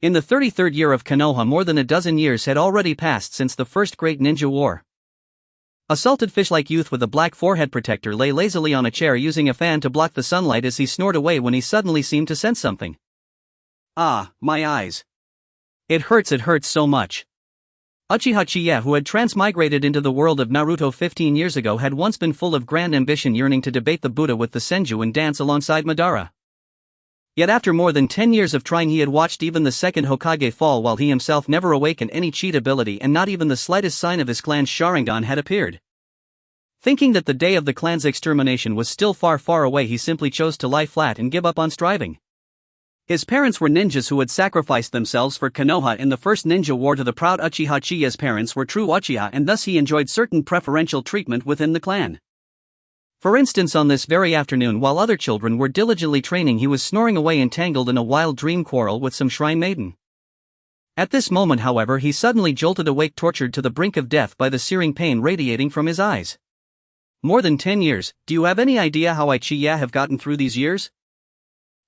In the 33rd year of Konoha, more than a dozen years had already passed since the first great ninja war. A salted fish-like youth with a black forehead protector lay lazily on a chair using a fan to block the sunlight as he snored away when he suddenly seemed to sense something. Ah, my eyes. It hurts so much. Uchiha Shichiya, who had transmigrated into the world of Naruto 15 years ago, had once been full of grand ambition, yearning to debate the Buddha with the Senju and dance alongside Madara. Yet after more than 10 years of trying, he had watched even the second Hokage fall while he himself never awakened any cheat ability, and not even the slightest sign of his clan's Sharingan had appeared. Thinking that the day of the clan's extermination was still far away, he simply chose to lie flat and give up on striving. His parents were ninjas who had sacrificed themselves for Konoha in the first ninja war. To the proud Uchiha Shichiya's parents were true Uchiha, and thus he enjoyed certain preferential treatment within the clan. For instance, on this very afternoon, while other children were diligently training, he was snoring away, entangled in a wild dream quarrel with some shrine maiden. At this moment, however, he suddenly jolted awake, tortured to the brink of death by the searing pain radiating from his eyes. More than 10 years, do you have any idea how I Shichiya have gotten through these years?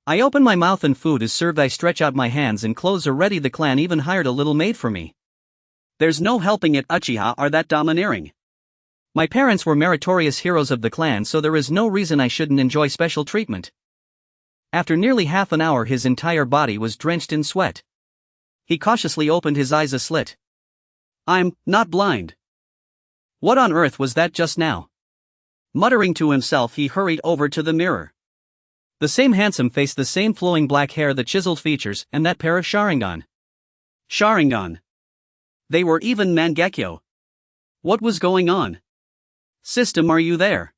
I open my mouth and food is served, I stretch out my hands and clothes are ready, the clan even hired a little maid for me. There's no helping it, Uchiha are that domineering. My parents were meritorious heroes of the clan, so there is no reason I shouldn't enjoy special treatment. After nearly half an hour, his entire body was drenched in sweat. He cautiously opened his eyes a slit. I'm not blind. What on earth was that just now? Muttering to himself, he hurried over to the mirror. The same handsome face, the same flowing black hair, the chiseled features, and that pair of Sharingan. Sharingan. They were even Mangekyō. What was going on? System, are you there?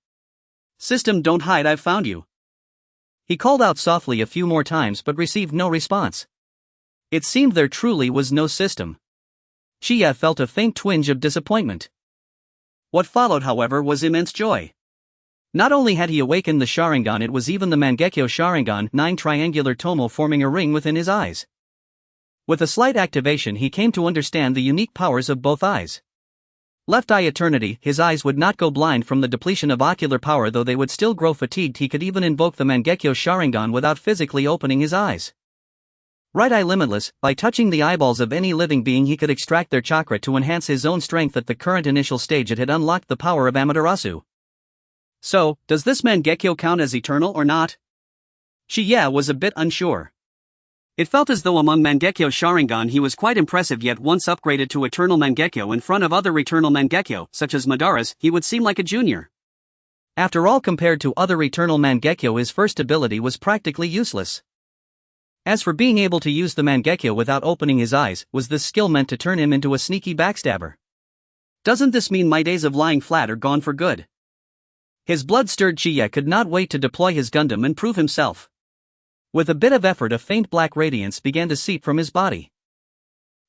System, don't hide, I've found you. He called out softly a few more times but received no response. It seemed there truly was no system. Shichiya felt a faint twinge of disappointment. What followed, however, was immense joy. Not only had he awakened the Sharingan, it was even the Mangekyō Sharingan, 9 triangular tomo forming a ring within his eyes. With a slight activation, he came to understand the unique powers of both eyes. Left eye eternity, his eyes would not go blind from the depletion of ocular power, though they would still grow fatigued. He could even invoke the Mangekyō Sharingan without physically opening his eyes. Right eye limitless, by touching the eyeballs of any living being he could extract their chakra to enhance his own strength. At the current initial stage, it had unlocked the power of Amaterasu. So, does this Mangekyō count as eternal or not? Shichiya was a bit unsure. It felt as though among Mangekyō Sharingan he was quite impressive, yet once upgraded to Eternal Mangekyō in front of other Eternal Mangekyō, such as Madara's, he would seem like a junior. After all, compared to other Eternal Mangekyō, his first ability was practically useless. As for being able to use the Mangekyō without opening his eyes, was this skill meant to turn him into a sneaky backstabber? Doesn't this mean my days of lying flat are gone for good? His blood-stirred Shichiya could not wait to deploy his Gundam and prove himself. With a bit of effort, a faint black radiance began to seep from his body.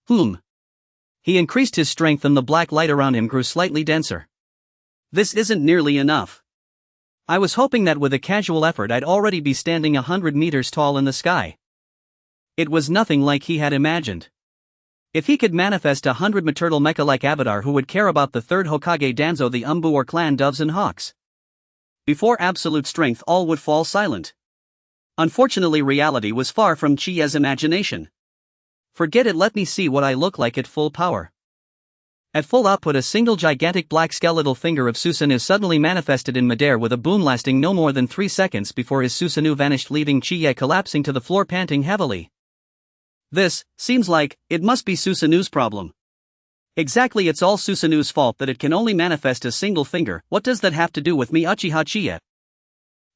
He increased his strength and the black light around him grew slightly denser. This isn't nearly enough. I was hoping that with a casual effort I'd already be standing 100 meters tall in the sky. It was nothing like he had imagined. If he could manifest 100 maternal mecha-like avatar, who would care about the third Hokage Danzo, the Umbu or clan doves and hawks? Before absolute strength, all would fall silent. Unfortunately, reality was far from Shichiya's imagination. Forget it, let me see what I look like at full power. At full output, a single gigantic black skeletal finger of Susanoo suddenly manifested in midair with a boom lasting no more than 3 seconds before his Susanoo vanished, leaving Shichiya collapsing to the floor, panting heavily. This seems like it must be Susanoo's problem. Exactly, it's all Susanoo's fault that it can only manifest a single finger. What does that have to do with me, Uchiha Shichiya?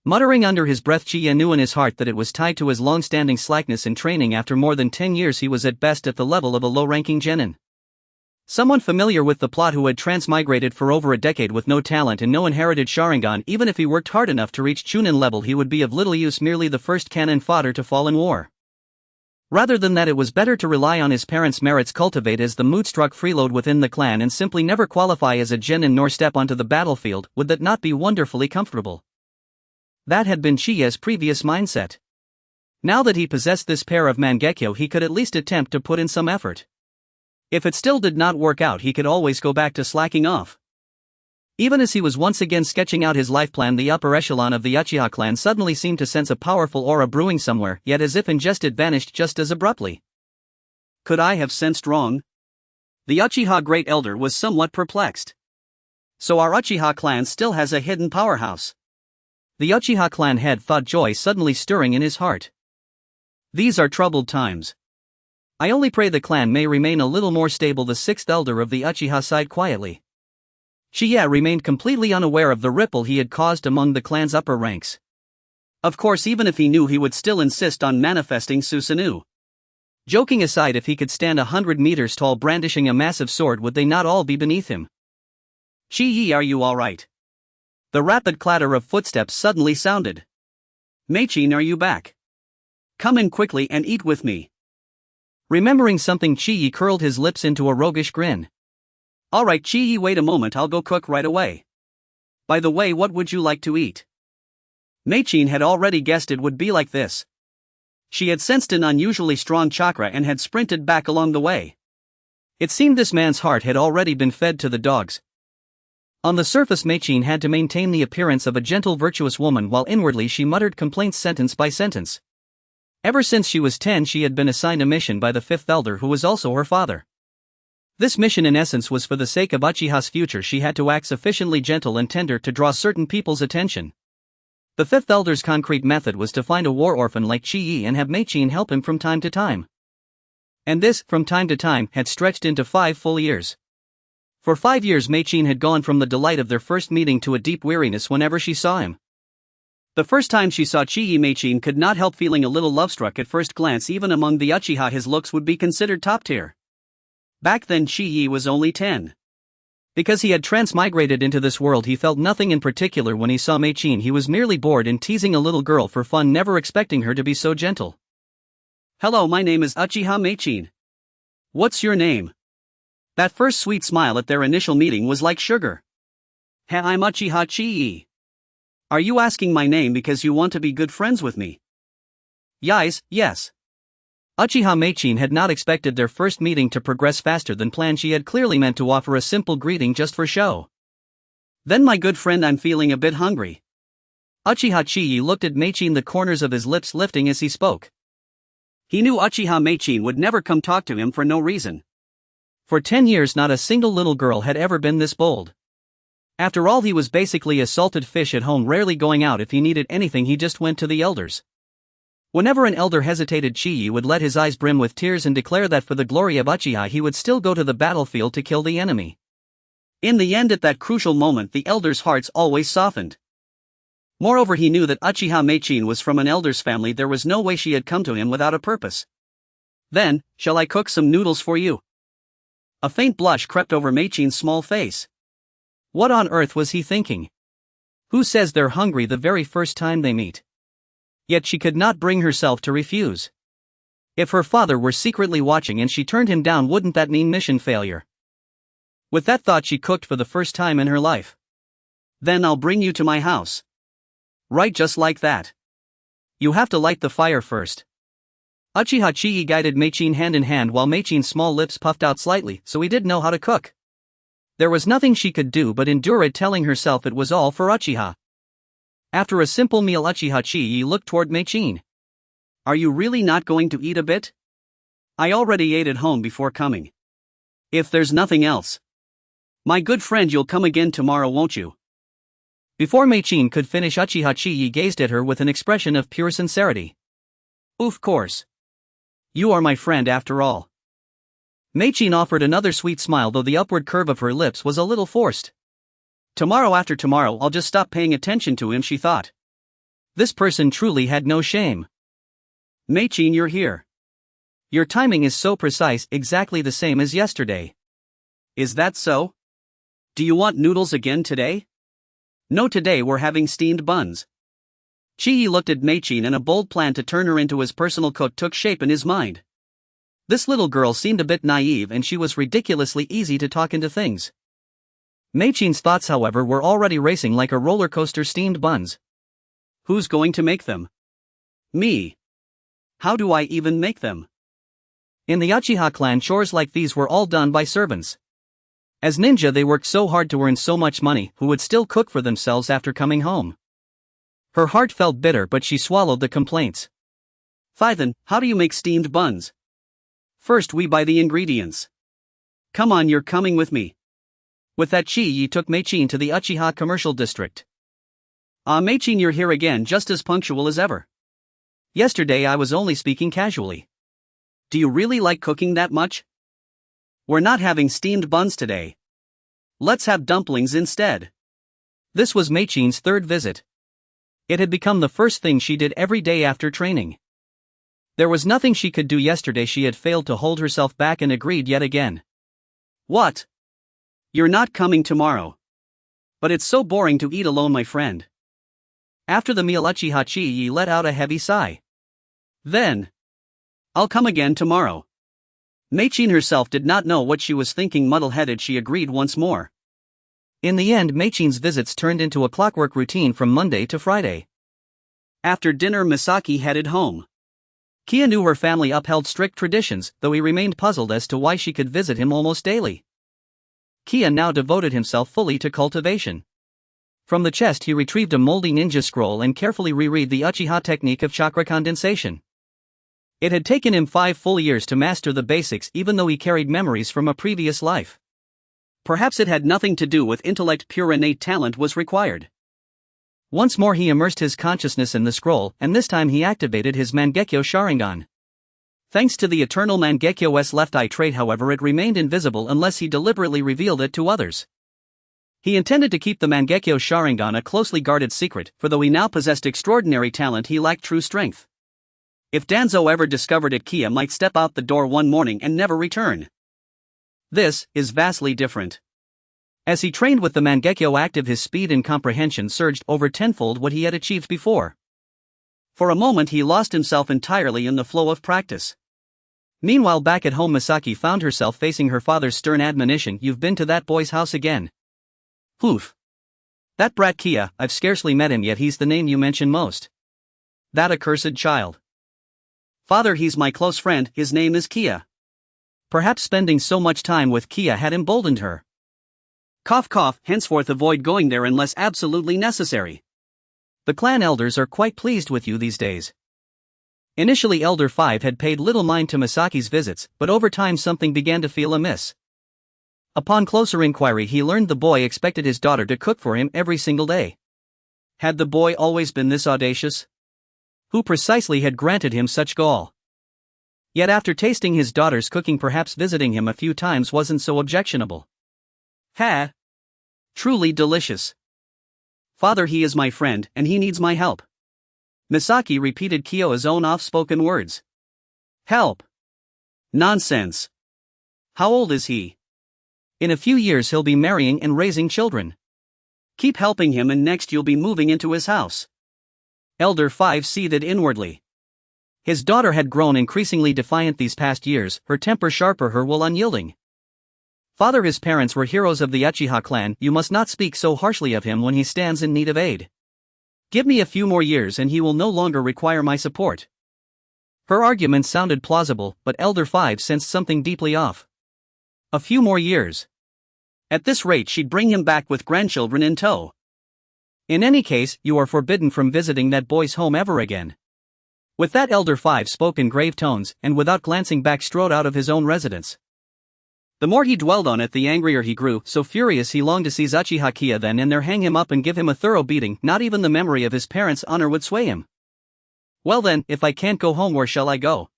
Muttering under his breath, Shichiya knew in his heart that it was tied to his long-standing slackness in training. After more than 10 years he was at best at the level of a low-ranking genin. Someone familiar with the plot, who had transmigrated for over a decade with no talent and no inherited Sharingan. Even if he worked hard enough to reach Chunin level, he would be of little use, merely the first cannon fodder to fall in war. Rather than that, it was better to rely on his parents' merits, cultivate as the mood-struck freeload within the clan, and simply never qualify as a genin nor step onto the battlefield. Would that not be wonderfully comfortable? That had been Shichiya's previous mindset. Now that he possessed this pair of Mangekyō, he could at least attempt to put in some effort. If it still did not work out, he could always go back to slacking off. Even as he was once again sketching out his life plan, the upper echelon of the Uchiha clan suddenly seemed to sense a powerful aura brewing somewhere, yet as if ingested, vanished just as abruptly. Could I have sensed wrong? The Uchiha Great Elder was somewhat perplexed. So our Uchiha clan still has a hidden powerhouse. The Uchiha clan head thought, joy suddenly stirring in his heart. These are troubled times. I only pray the clan may remain a little more stable. The sixth elder of the Uchiha sighed quietly. Shichiya remained completely unaware of the ripple he had caused among the clan's upper ranks. Of course, even if he knew, he would still insist on manifesting Susanoo. Joking aside, if he could stand 100 meters tall brandishing a massive sword, would they not all be beneath him? Shiyi, are you alright? The rapid clatter of footsteps suddenly sounded. Meichin, are you back? Come in quickly and eat with me. Remembering something, Chiyi curled his lips into a roguish grin. Alright Chiyi, wait a moment, I'll go cook right away. By the way, what would you like to eat? Meichin had already guessed it would be like this. She had sensed an unusually strong chakra and had sprinted back along the way. It seemed this man's heart had already been fed to the dogs. On the surface, Meichin had to maintain the appearance of a gentle, virtuous woman, while inwardly she muttered complaints sentence by sentence. Ever since she was 10, she had been assigned a mission by the fifth elder, who was also her father. This mission in essence was for the sake of Uchiha's future. She had to act sufficiently gentle and tender to draw certain people's attention. The fifth elder's concrete method was to find a war orphan like Chiyi and have Meichin help him from time to time. And this, from time to time, had stretched into 5 full years. For 5 years Meichin had gone from the delight of their first meeting to a deep weariness whenever she saw him. The first time she saw Chiyi, Meichin could not help feeling a little lovestruck at first glance. Even among the Uchiha, his looks would be considered top tier. Back then Chiyi was only 10. Because he had transmigrated into this world, he felt nothing in particular when he saw Meichin. He was merely bored and teasing a little girl for fun, never expecting her to be so gentle. Hello, my name is Uchiha Meichin. What's your name? That first sweet smile at their initial meeting was like sugar. Hey, I'm Uchiha Chiyi. Are you asking my name because you want to be good friends with me? Yes. Uchiha Meichin had not expected their first meeting to progress faster than planned. She had clearly meant to offer a simple greeting just for show. Then, my good friend, I'm feeling a bit hungry. Uchiha Chiyi looked at Meichin, the corners of his lips lifting as he spoke. He knew Uchiha Meichin would never come talk to him for no reason. For 10 years not a single little girl had ever been this bold. After all, he was basically a salted fish at home, rarely going out. If he needed anything, he just went to the elders. Whenever an elder hesitated, Chiyi would let his eyes brim with tears and declare that for the glory of Uchiha he would still go to the battlefield to kill the enemy. In the end, at that crucial moment, the elders' hearts always softened. Moreover, he knew that Uchiha Meichin was from an elder's family. There was no way she had come to him without a purpose. Then, shall I cook some noodles for you? A faint blush crept over Meichin's small face. What on earth was he thinking? Who says they're hungry the very first time they meet? Yet she could not bring herself to refuse. If her father were secretly watching and she turned him down, wouldn't that mean mission failure? With that thought, she cooked for the first time in her life. Then I'll bring you to my house. Right, just like that. You have to light the fire first. Uchiha Chiyi guided Meichin hand in hand while Meichin's small lips puffed out slightly, so he did know how to cook. There was nothing she could do but endure it, telling herself it was all for Uchiha. After a simple meal, Uchiha Chiyi looked toward Meichin. Are you really not going to eat a bit? I already ate at home before coming. If there's nothing else. My good friend, you'll come again tomorrow, won't you? Before Meichin could finish, Uchiha Chiyi gazed at her with an expression of pure sincerity. Of course. You are my friend after all. Meichin offered another sweet smile, though the upward curve of her lips was a little forced. Tomorrow after tomorrow I'll just stop paying attention to him, she thought. This person truly had no shame. Meichin, you're here. Your timing is so precise, exactly the same as yesterday. Is that so? Do you want noodles again today? No, today we're having steamed buns. Chiyi looked at Meichin, and a bold plan to turn her into his personal cook took shape in his mind. This little girl seemed a bit naive, and she was ridiculously easy to talk into things. Meichin's thoughts, however, were already racing like a roller coaster. Steamed buns. Who's going to make them? Me. How do I even make them? In the Uchiha clan, chores like these were all done by servants. As ninja, they worked so hard to earn so much money, who would still cook for themselves after coming home? Her heart felt bitter, but she swallowed the complaints. Then, how do you make steamed buns? First we buy the ingredients. Come on, you're coming with me. With that Chi took Meichin to the Uchiha commercial district. Ah, Meichin, you're here again, just as punctual as ever. Yesterday I was only speaking casually. Do you really like cooking that much? We're not having steamed buns today. Let's have dumplings instead. This was Meichin's third visit. It had become the first thing she did every day after training. There was nothing she could do yesterday. She had failed to hold herself back and agreed yet again. What? You're not coming tomorrow. But it's so boring to eat alone, my friend. After the meal, Uchiha Shichiya let out a heavy sigh. Then, I'll come again tomorrow. Meichin herself did not know what she was thinking. Muddle-headed, she agreed once more. In the end, Meichin's visits turned into a clockwork routine from Monday to Friday. After dinner, Misaki headed home. Kia knew her family upheld strict traditions, though he remained puzzled as to why she could visit him almost daily. Kia now devoted himself fully to cultivation. From the chest he retrieved a moldy ninja scroll and carefully reread the Uchiha technique of chakra condensation. It had taken him 5 full years to master the basics, even though he carried memories from a previous life. Perhaps it had nothing to do with intellect, pure innate talent was required. Once more he immersed his consciousness in the scroll, and this time he activated his Mangekyō Sharingan. Thanks to the eternal Mangekyō's left eye trait, however, it remained invisible unless he deliberately revealed it to others. He intended to keep the Mangekyō Sharingan a closely guarded secret, for though he now possessed extraordinary talent, he lacked true strength. If Danzo ever discovered it, Kia might step out the door one morning and never return. This is vastly different. As he trained with the Mangekyō active, his speed and comprehension surged over tenfold what he had achieved before. For a moment he lost himself entirely in the flow of practice. Meanwhile, back at home, Misaki found herself facing her father's stern admonition. "You've been to that boy's house again." "Oof. That brat Kia, I've scarcely met him yet. He's the name you mention most." "That accursed child." "Father, he's my close friend, his name is Kia." Perhaps spending so much time with Kia had emboldened her. Cough cough, henceforth avoid going there unless absolutely necessary. The clan elders are quite pleased with you these days. Initially, Elder 5 had paid little mind to Misaki's visits, but over time something began to feel amiss. Upon closer inquiry, he learned the boy expected his daughter to cook for him every single day. Had the boy always been this audacious? Who precisely had granted him such gall? Yet after tasting his daughter's cooking, perhaps visiting him a few times wasn't so objectionable. Ha! Truly delicious. "Father, he is my friend, and he needs my help." Misaki repeated Kyo's own off-spoken words. "Help? Nonsense. How old is he?" "In a few years he'll be marrying and raising children. Keep helping him and next you'll be moving into his house." Elder 5 seethed inwardly. His daughter had grown increasingly defiant these past years, her temper sharper, her will unyielding. "Father, his parents were heroes of the Uchiha clan. You must not speak so harshly of him when he stands in need of aid. Give me a few more years and he will no longer require my support." Her argument sounded plausible, but Elder 5 sensed something deeply off. A few more years. At this rate she'd bring him back with grandchildren in tow. "In any case, you are forbidden from visiting that boy's home ever again." With that, Elder 5 spoke in grave tones, and without glancing back strode out of his own residence. The more he dwelled on it, the angrier he grew, so furious he longed to seize Uchiha Kia then and there, hang him up and give him a thorough beating. Not even the memory of his parents' honor would sway him. "Well then, if I can't go home, where shall I go?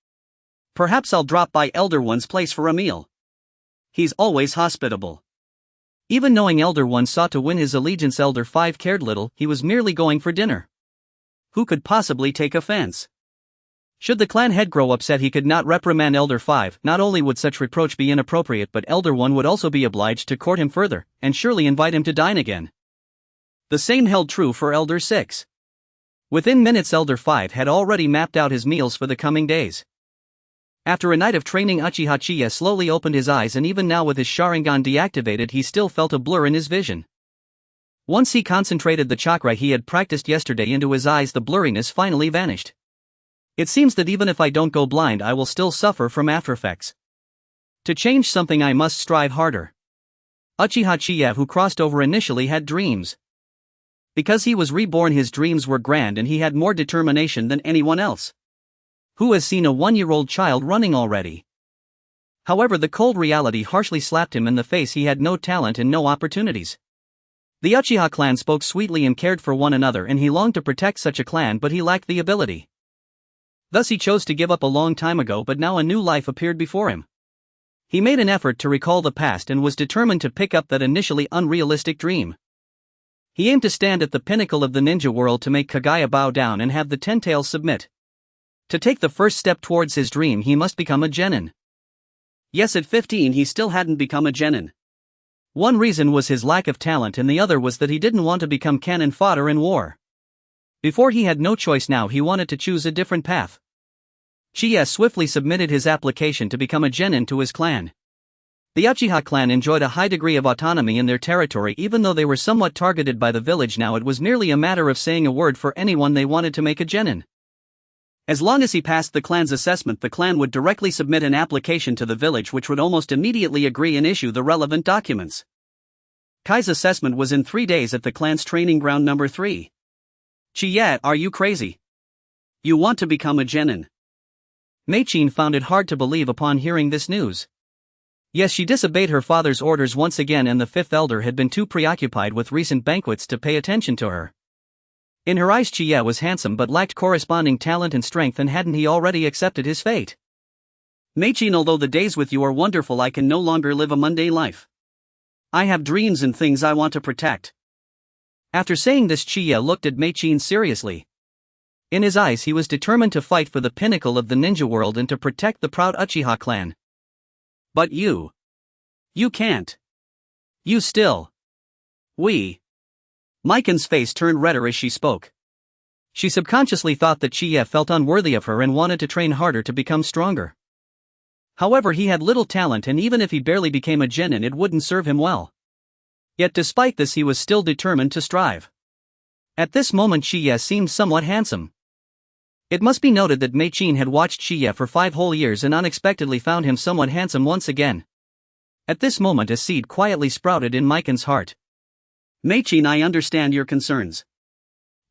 Perhaps I'll drop by Elder 1's place for a meal. He's always hospitable." Even knowing Elder 1 sought to win his allegiance, Elder 5 cared little. He was merely going for dinner. Who could possibly take offense? Should the clan head grow upset, he could not reprimand Elder 5. Not only would such reproach be inappropriate, but Elder 1 would also be obliged to court him further, and surely invite him to dine again. The same held true for Elder 6. Within minutes, Elder 5 had already mapped out his meals for the coming days. After a night of training, Uchiha Shichiya slowly opened his eyes, and even now with his Sharingan deactivated, he still felt a blur in his vision. Once he concentrated the chakra he had practiced yesterday into his eyes, the blurriness finally vanished. It seems that even if I don't go blind, I will still suffer from aftereffects. To change something, I must strive harder. Uchiha Shichiya, who crossed over initially, had dreams. Because he was reborn, his dreams were grand and he had more determination than anyone else. Who has seen a 1-year-old child running already? However, the cold reality harshly slapped him in the face. He had no talent and no opportunities. The Uchiha clan spoke sweetly and cared for one another, and he longed to protect such a clan, but he lacked the ability. Thus he chose to give up a long time ago, but now a new life appeared before him. He made an effort to recall the past and was determined to pick up that initially unrealistic dream. He aimed to stand at the pinnacle of the ninja world, to make Kaguya bow down and have the Ten Tails submit. To take the first step towards his dream, he must become a genin. Yes, at 15 he still hadn't become a genin. One reason was his lack of talent, and the other was that he didn't want to become cannon fodder in war. Before, he had no choice. Now he wanted to choose a different path. Shichiya swiftly submitted his application to become a genin to his clan. The Uchiha clan enjoyed a high degree of autonomy in their territory, even though they were somewhat targeted by the village. Now it was merely a matter of saying a word for anyone they wanted to make a genin. As long as he passed the clan's assessment, the clan would directly submit an application to the village, which would almost immediately agree and issue the relevant documents. Kai's assessment was in 3 days at the clan's training ground number 3. Shichiya, are you crazy? You want to become a genin? Meichin found it hard to believe upon hearing this news. Yes, she disobeyed her father's orders once again, and the fifth elder had been too preoccupied with recent banquets to pay attention to her. In her eyes, Shichiya was handsome but lacked corresponding talent and strength, and hadn't he already accepted his fate? Meichin, although the days with you are wonderful, I can no longer live a mundane life. I have dreams and things I want to protect. After saying this, Shichiya looked at Meichin seriously. In his eyes, he was determined to fight for the pinnacle of the ninja world and to protect the proud Uchiha clan. But you can't. You still. Maiken's face turned redder as she spoke. She subconsciously thought that Shichiya felt unworthy of her and wanted to train harder to become stronger. However, he had little talent, and even if he barely became a genin, it wouldn't serve him well. Yet despite this, he was still determined to strive. At this moment, Shichiya seemed somewhat handsome. It must be noted that Meichin had watched Shichiya for 5 whole years and unexpectedly found him somewhat handsome once again. At this moment, a seed quietly sprouted in Maiken's heart. Meichin, I understand your concerns.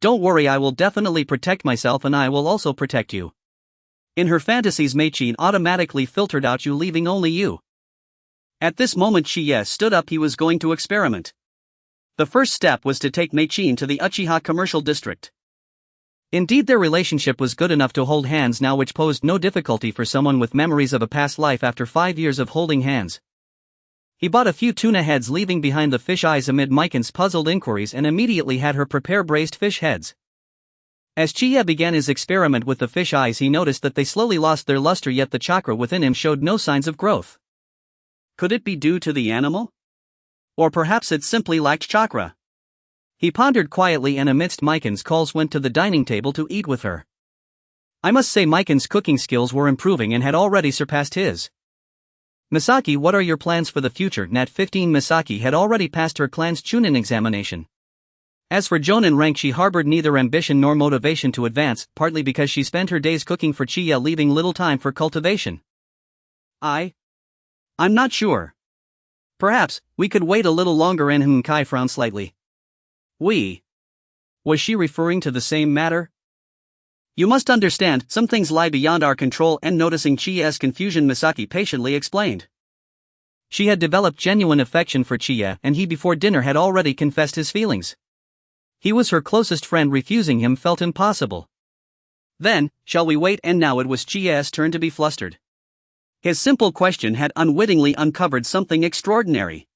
Don't worry, I will definitely protect myself, and I will also protect you. In her fantasies, Meichin automatically filtered out you, leaving only you. At this moment, Shichiya stood up. He was going to experiment. The first step was to take Meichin to the Uchiha commercial district. Indeed, their relationship was good enough to hold hands now, which posed no difficulty for someone with memories of a past life after 5 years of holding hands. He bought a few tuna heads, leaving behind the fish eyes amid Maiken's puzzled inquiries, and immediately had her prepare braised fish heads. As Shichiya began his experiment with the fish eyes, he noticed that they slowly lost their luster, yet the chakra within him showed no signs of growth. Could it be due to the animal? Or perhaps it simply lacked chakra? He pondered quietly, and amidst Maiken's calls went to the dining table to eat with her. I must say Maiken's cooking skills were improving and had already surpassed his. Misaki, what are your plans for the future? Nat 15. Misaki had already passed her clan's Chunin examination. As for Jonin rank, she harbored neither ambition nor motivation to advance, partly because she spent her days cooking for Shichiya, leaving little time for cultivation. I'm not sure. Perhaps we could wait a little longer. And Kai frowned slightly. Was she referring to the same matter? You must understand, some things lie beyond our control, and noticing Chiya's confusion, Misaki patiently explained. She had developed genuine affection for Shichiya, and he before dinner had already confessed his feelings. He was her closest friend, refusing him felt impossible. Then, shall we wait? And now it was Chiya's turn to be flustered. His simple question had unwittingly uncovered something extraordinary.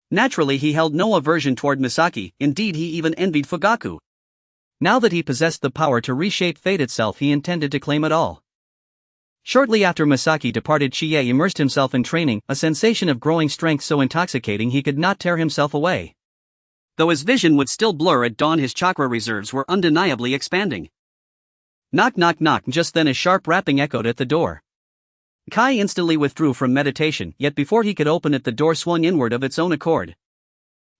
Naturally, he held no aversion toward Misaki, indeed he even envied Fugaku. Now that he possessed the power to reshape fate itself, he intended to claim it all. Shortly after Misaki departed, Shichiya immersed himself in training, a sensation of growing strength so intoxicating he could not tear himself away. Though his vision would still blur at dawn, his chakra reserves were undeniably expanding. Knock knock knock. Just then a sharp rapping echoed at the door. Kai instantly withdrew from meditation, yet before he could open it, the door swung inward of its own accord.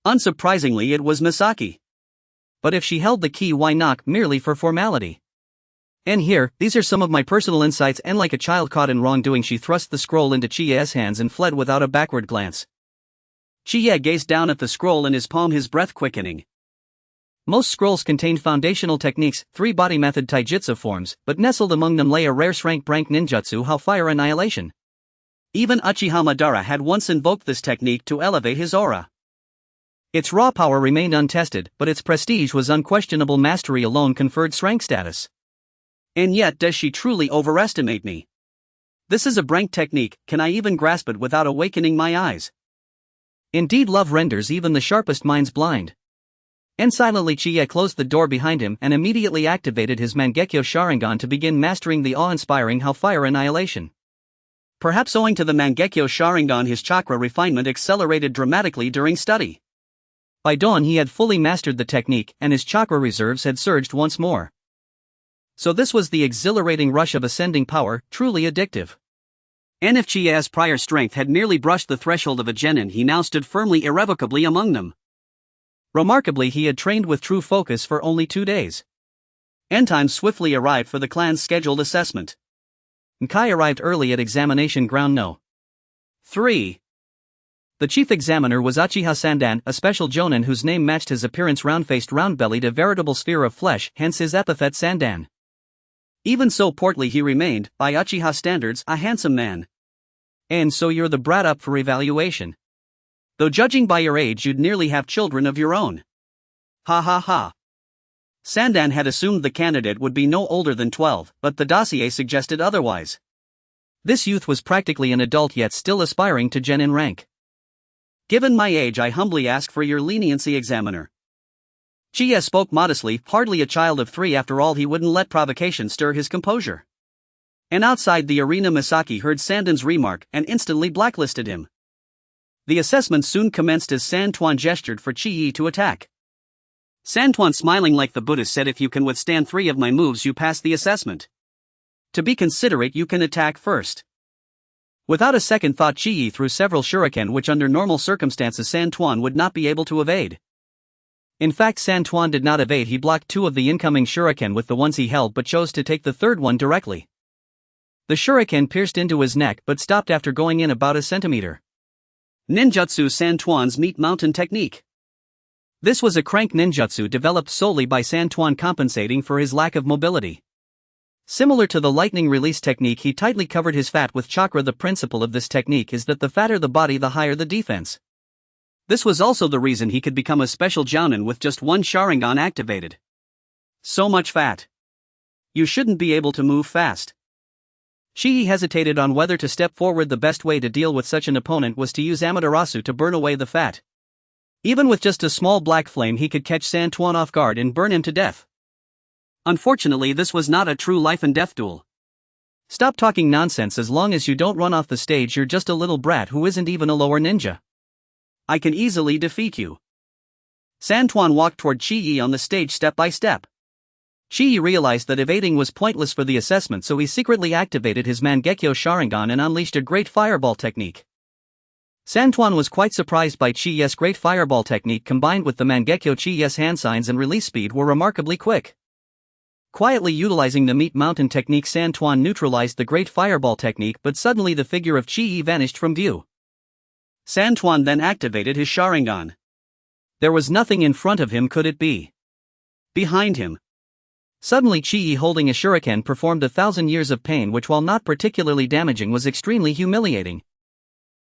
Unsurprisingly, it was Misaki. But if she held the key, why knock merely for formality? And here, these are some of my personal insights, and like a child caught in wrongdoing, she thrust the scroll into Chiya's hands and fled without a backward glance. Chiya gazed down at the scroll in his palm, his breath quickening. Most scrolls contained foundational techniques, 3 body method taijutsu forms, but nestled among them lay a rare Shrank Brank ninjutsu, how fire annihilation. Even Uchiha Madara had once invoked this technique to elevate his aura. Its raw power remained untested, but its prestige was unquestionable. Mastery alone conferred rank status. And yet, does she truly overestimate me? This is a rank technique, can I even grasp it without awakening my eyes? Indeed, love renders even the sharpest minds blind. And silently Chie closed the door behind him and immediately activated his Mangekyō Sharingan to begin mastering the awe-inspiring Hellfire Annihilation. Perhaps owing to the Mangekyō Sharingan, his chakra refinement accelerated dramatically during study. By dawn he had fully mastered the technique and his chakra reserves had surged once more. So this was the exhilarating rush of ascending power, truly addictive. And if Chie's prior strength had merely brushed the threshold of a genin, he now stood firmly irrevocably among them. Remarkably, he had trained with true focus for only 2 days. End time swiftly arrived for the clan's scheduled assessment. Kai arrived early at examination ground No. 3. The chief examiner was Uchiha Sandan, a special jonin whose name matched his appearance, round-faced, round-bellied, a veritable sphere of flesh, hence his epithet Sandan. Even so portly he remained, by Uchiha standards, a handsome man. And so you're the brat up for evaluation. Though judging by your age you'd nearly have children of your own. Ha ha ha. Sandan had assumed the candidate would be no older than 12, but the dossier suggested otherwise. This youth was practically an adult yet still aspiring to genin rank. Given my age, I humbly ask for your leniency, examiner. Chie spoke modestly, hardly a child of 3 after all. He wouldn't let provocation stir his composure. And outside the arena Misaki heard Sandan's remark and instantly blacklisted him. The assessment soon commenced as Santuan gestured for Chie to attack. Santuan, smiling like the Buddhist, said, if you can withstand 3 of my moves you pass the assessment. To be considerate you can attack first. Without a second thought Chie threw several shuriken which under normal circumstances Santuan would not be able to evade. In fact, Santuan did not evade, he blocked 2 of the incoming shuriken with the ones he held but chose to take the third one directly. The shuriken pierced into his neck but stopped after going in about a centimeter. Ninjutsu, Santuan's meat mountain technique. This was a crank ninjutsu developed solely by Santuan, compensating for his lack of mobility. Similar to the lightning release technique, he tightly covered his fat with chakra. The principle of this technique is that the fatter the body the higher the defense. This was also the reason he could become a special jounin with just 1 Sharingan activated. So much fat. You shouldn't be able to move fast. Chie hesitated on whether to step forward. The best way to deal with such an opponent was to use Amaterasu to burn away the fat. Even with just a small black flame he could catch Santuan off guard and burn him to death. Unfortunately, this was not a true life and death duel. Stop talking nonsense. As long as you don't run off the stage you're just a little brat who isn't even a lower ninja. I can easily defeat you. Santuan walked toward Chie on the stage step by step. Chie realized that evading was pointless for the assessment, so he secretly activated his Mangekyō Sharingan and unleashed a great fireball technique. Santuan was quite surprised by Chie's great fireball technique. Combined with the Mangekyō, Chie's hand signs and release speed were remarkably quick. Quietly utilizing the meat mountain technique, Santuan neutralized the great fireball technique, but suddenly the figure of Chie vanished from view. Santuan then activated his Sharingan. There was nothing in front of him. Could it be behind him? Suddenly Chie, holding a shuriken, performed 1,000 years of pain which, while not particularly damaging, was extremely humiliating.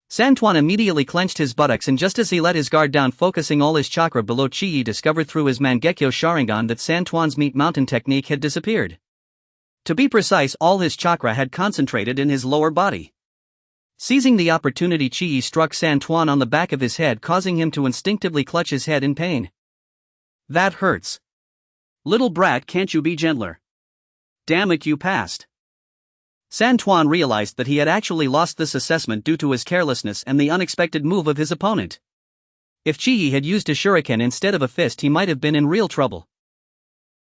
Santuan immediately clenched his buttocks, and just as he let his guard down, focusing all his chakra below, Chie discovered through his Mangekyō Sharingan that Santuan's meat mountain technique had disappeared. To be precise, all his chakra had concentrated in his lower body. Seizing the opportunity, Chie struck Santuan on the back of his head, causing him to instinctively clutch his head in pain. That hurts. Little brat, can't you be gentler? Damn it, you passed. Santuan realized that he had actually lost this assessment due to his carelessness and the unexpected move of his opponent. If Chie had used a shuriken instead of a fist, he might have been in real trouble.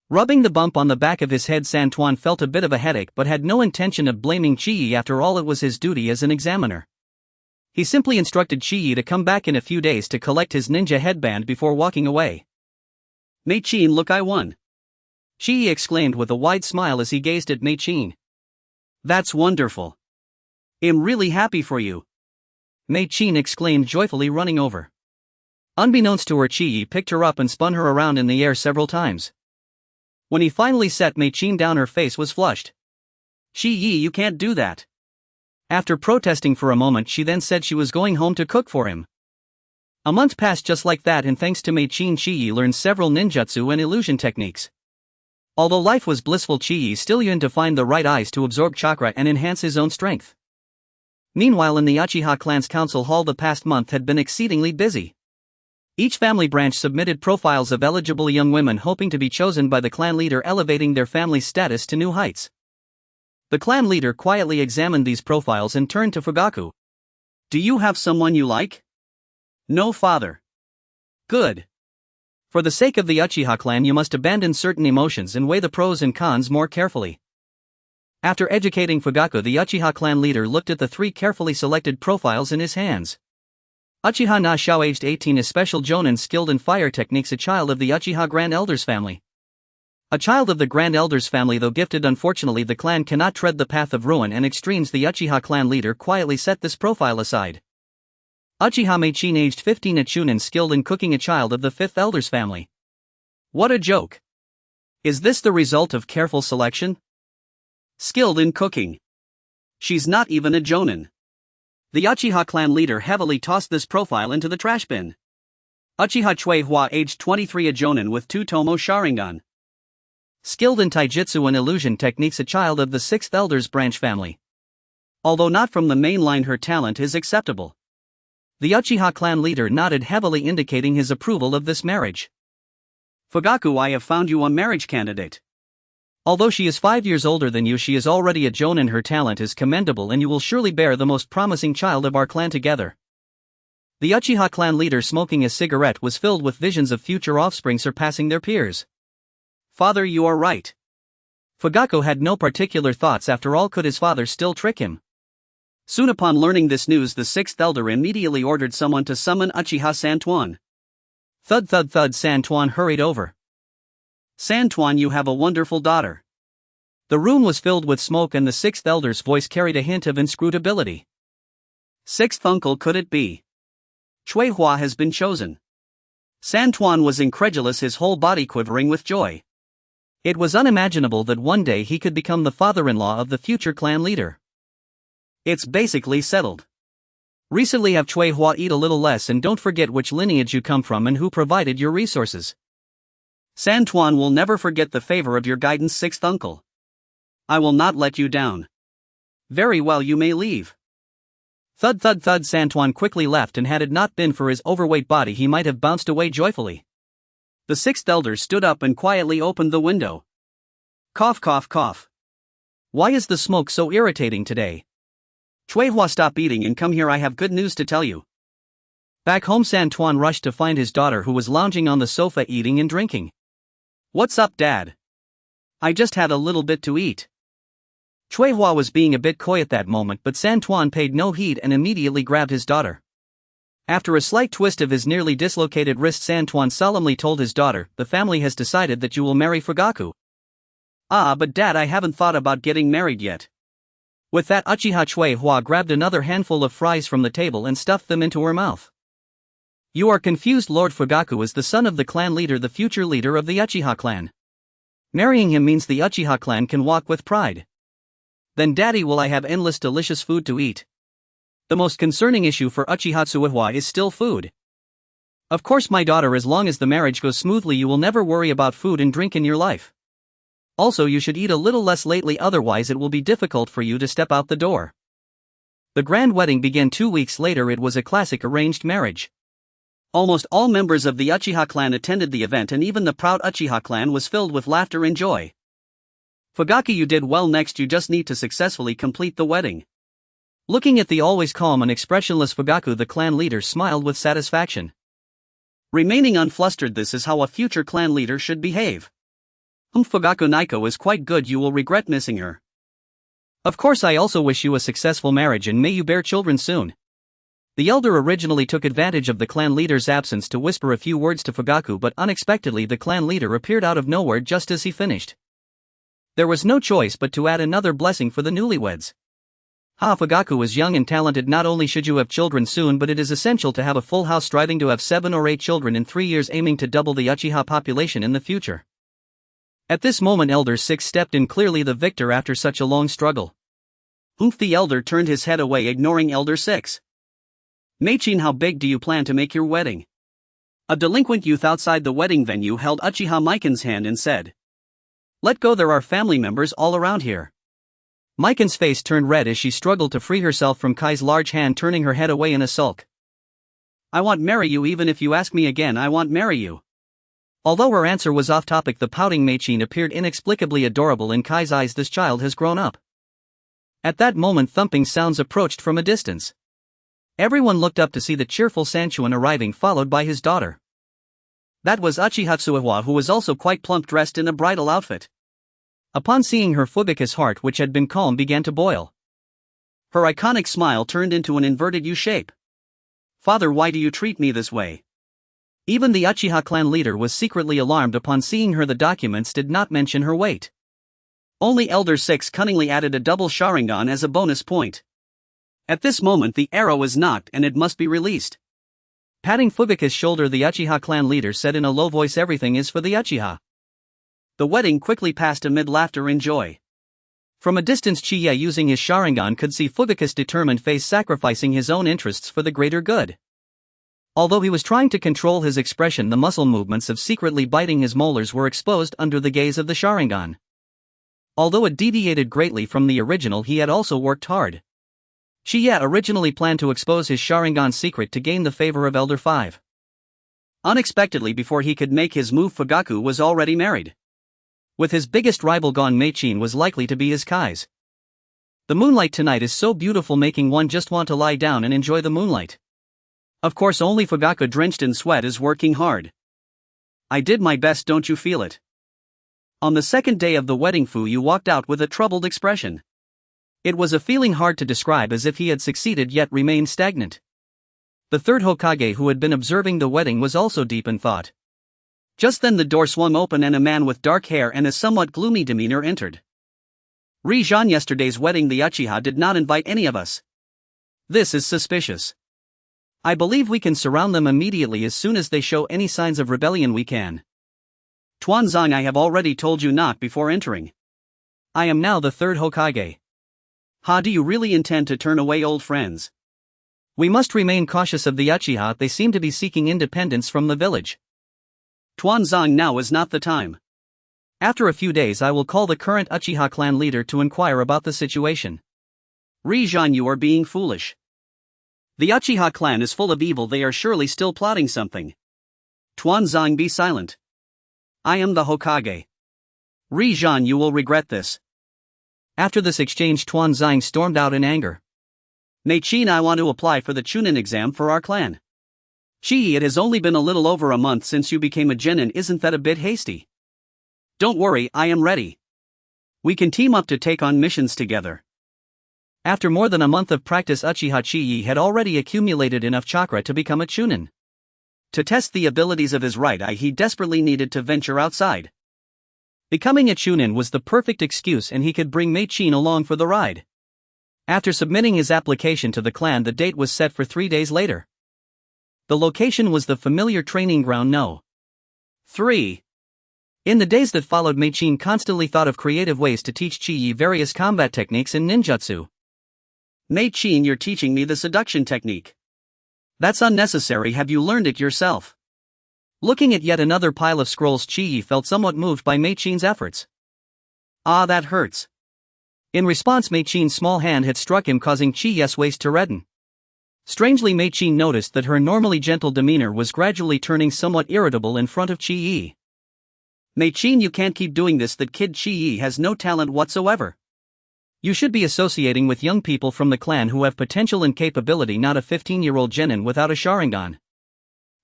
Rubbing the bump on the back of his head, Santuan felt a bit of a headache but had no intention of blaming Chie. After all, it was his duty as an examiner. He simply instructed Chie to come back in a few days to collect his ninja headband before walking away. Mei-chin, look, I won. Chie exclaimed with a wide smile as he gazed at Mei-chin. That's wonderful. I'm really happy for you. Mei-chin exclaimed joyfully, running over. Unbeknownst to her, Chie picked her up and spun her around in the air several times. When he finally set Mei-chin down, her face was flushed. Chie, you can't do that. After protesting for a moment, she then said she was going home to cook for him. A month passed just like that, and thanks to Mei-chin, Chiyi learned several ninjutsu and illusion techniques. Although life was blissful, Chiyi still yearned to find the right eyes to absorb chakra and enhance his own strength. Meanwhile, in the Uchiha clan's council hall, the past month had been exceedingly busy. Each family branch submitted profiles of eligible young women hoping to be chosen by the clan leader, elevating their family's status to new heights. The clan leader quietly examined these profiles and turned to Fugaku. Do you have someone you like? No, father. Good. For the sake of the Uchiha clan, you must abandon certain emotions and weigh the pros and cons more carefully. After educating Fugaku, the Uchiha clan leader looked at the 3 carefully selected profiles in his hands. Uchiha Na Shao, aged 18, a special jonin skilled in fire techniques, a child of the Uchiha Grand Elders family. A child of the Grand Elders family, though gifted, unfortunately the clan cannot tread the path of ruin and extremes. The Uchiha clan leader quietly set this profile aside. Uchiha Mei-chin, aged 15, a chunin skilled in cooking, a child of the 5th Elders family. What a joke! Is this the result of careful selection? Skilled in cooking. She's not even a jonin. The Uchiha clan leader heavily tossed this profile into the trash bin. Uchiha Chui Hua, aged 23, a jonin with 2 Tomo Sharingan. Skilled in taijutsu and illusion techniques, a child of the 6th Elders branch family. Although not from the main line, her talent is acceptable. The Uchiha clan leader nodded heavily, indicating his approval of this marriage. Fugaku, I have found you a marriage candidate. Although she is 5 years older than you, she is already a jonin. Her talent is commendable, and you will surely bear the most promising child of our clan together. The Uchiha clan leader, smoking a cigarette, was filled with visions of future offspring surpassing their peers. Father, you are right. Fugaku had no particular thoughts. After all, could his father still trick him? Soon upon learning this news, the 6th elder immediately ordered someone to summon Uchiha Santuan. Thud thud thud. Santuan hurried over. Santuan, you have a wonderful daughter. The room was filled with smoke, and the 6th elder's voice carried a hint of inscrutability. 6th uncle, could it be? Chui Hua has been chosen. Santuan was incredulous, his whole body quivering with joy. It was unimaginable that one day he could become the father-in-law of the future clan leader. It's basically settled. Recently, have Chui Hua eat a little less, and don't forget which lineage you come from and who provided your resources. Santuan will never forget the favor of your guidance, 6th uncle. I will not let you down. Very well, you may leave. Thud thud thud. Santuan quickly left, and had it not been for his overweight body, he might have bounced away joyfully. The 6th elder stood up and quietly opened the window. Cough cough cough. Why is the smoke so irritating today? Chui Hua, stop eating and come here, I have good news to tell you. Back home, Santuan rushed to find his daughter, who was lounging on the sofa eating and drinking. What's up, Dad? I just had a little bit to eat. Chui Hua was being a bit coy at that moment, but Santuan paid no heed and immediately grabbed his daughter. After a slight twist of his nearly dislocated wrist, Santuan solemnly told his daughter, "The family has decided that you will marry Fugaku." Ah, but Dad, I haven't thought about getting married yet. With that, Uchiha Chui Hua grabbed another handful of fries from the table and stuffed them into her mouth. You are confused. Lord Fugaku is the son of the clan leader, the future leader of the Uchiha clan. Marrying him means the Uchiha clan can walk with pride. Then Daddy, will I have endless delicious food to eat? The most concerning issue for Uchiha Tsuihua is still food. Of course, my daughter, as long as the marriage goes smoothly, you will never worry about food and drink in your life. Also, you should eat a little less lately, otherwise it will be difficult for you to step out the door. The grand wedding began 2 weeks later. It was a classic arranged marriage. Almost all members of the Uchiha clan attended the event, and even the proud Uchiha clan was filled with laughter and joy. Fugaku, you did well. Next, you just need to successfully complete the wedding. Looking at the always calm and expressionless Fugaku, the clan leader smiled with satisfaction. Remaining unflustered, this is how a future clan leader should behave. Fugaku Naiko is quite good, you will regret missing her. Of course, I also wish you a successful marriage and may you bear children soon. The elder originally took advantage of the clan leader's absence to whisper a few words to Fugaku, but unexpectedly the clan leader appeared out of nowhere just as he finished. There was no choice but to add another blessing for the newlyweds. Fugaku is young and talented. Not only should you have children soon, but it is essential to have a full house, striving to have 7 or 8 children in 3 years, aiming to double the Uchiha population in the future. At this moment, Elder 6 stepped in, clearly the victor after such a long struggle. Oomph! The elder turned his head away, ignoring Elder 6. Meichin, how big do you plan to make your wedding? A delinquent youth outside the wedding venue held Uchiha Maiken's hand and said, "Let go, there are family members all around here." Maiken's face turned red as she struggled to free herself from Kai's large hand, turning her head away in a sulk. "I want marry you, even if you ask me again, I want marry you." Although her answer was off topic, the pouting Meichin appeared inexplicably adorable in Kai's eyes. This child has grown up. At that moment, thumping sounds approached from a distance. Everyone looked up to see the cheerful Sanchuan arriving, followed by his daughter. That was Uchiha Tsuehua, who was also quite plump, dressed in a bridal outfit. Upon seeing her, Fugaku's heart, which had been calm, began to boil. Her iconic smile turned into an inverted U shape. "Father, why do you treat me this way?" Even the Uchiha clan leader was secretly alarmed upon seeing her. The documents did not mention her weight. Only Elder 6 cunningly added a double Sharingan as a bonus point. At this moment, the arrow was knocked and it must be released. Patting Fugaku's shoulder, the Uchiha clan leader said in a low voice, "Everything is for the Uchiha." The wedding quickly passed amid laughter and joy. From a distance, Chiya, using his Sharingan, could see Fugaku's determined face, sacrificing his own interests for the greater good. Although he was trying to control his expression, the muscle movements of secretly biting his molars were exposed under the gaze of the Sharingan. Although it deviated greatly from the original, he had also worked hard. Chiya originally planned to expose his Sharingan secret to gain the favor of Elder 5. Unexpectedly, before he could make his move, Fugaku was already married. With his biggest rival gone, Meichin was likely to be his Kai's. The moonlight tonight is so beautiful, making one just want to lie down and enjoy the moonlight. Of course, only Fugaku, drenched in sweat, is working hard. "I did my best, don't you feel it?" On the second day of the wedding, Fuyu walked out with a troubled expression. It was a feeling hard to describe, as if he had succeeded yet remained stagnant. The third Hokage, who had been observing the wedding, was also deep in thought. Just then the door swung open and a man with dark hair and a somewhat gloomy demeanor entered. "Ri-Jean, yesterday's wedding, the Uchiha did not invite any of us. This is suspicious. I believe we can surround them immediately. As soon as they show any signs of rebellion, we can." "Tuanzang, I have already told you knock before entering. I am now the third Hokage." "Ha, do you really intend to turn away old friends?" "We must remain cautious of the Uchiha. They seem to be seeking independence from the village." "Tuanzang, now is not the time. After a few days I will call the current Uchiha clan leader to inquire about the situation." "Ri-Jean, you are being foolish. The Uchiha clan is full of evil. They are surely still plotting something." "Tuanzang, be silent. I am the Hokage. Ri-Jean, you will regret this." After this exchange, Tuanzang stormed out in anger. "Meichin, I want to apply for the Chunin exam for our clan." "Chi, it has only been a little over a month since you became a genin. Isn't that a bit hasty?" "Don't worry, I am ready. We can team up to take on missions together." After more than a month of practice, Uchiha Chi had already accumulated enough chakra to become a Chunin. To test the abilities of his right eye, he desperately needed to venture outside. Becoming a Chunin was the perfect excuse, and he could bring Meichin along for the ride. After submitting his application to the clan, the date was set for 3 days later. The location was the familiar training ground No. 3. In the days that followed, Meichin constantly thought of creative ways to teach Chi various combat techniques in ninjutsu. "Meichin, you're teaching me the seduction technique. That's unnecessary. Have you learned it yourself?" Looking at yet another pile of scrolls, Chi felt somewhat moved by Meichin's efforts. "Ah, that hurts." In response, Meichin's small hand had struck him, causing Chi's waist to redden. Strangely, Meichin noticed that her normally gentle demeanor was gradually turning somewhat irritable in front of Chi. "Meichin, you can't keep doing this. That kid Chi has no talent whatsoever. You should be associating with young people from the clan who have potential and capability, not a 15-year-old genin without a Sharingan."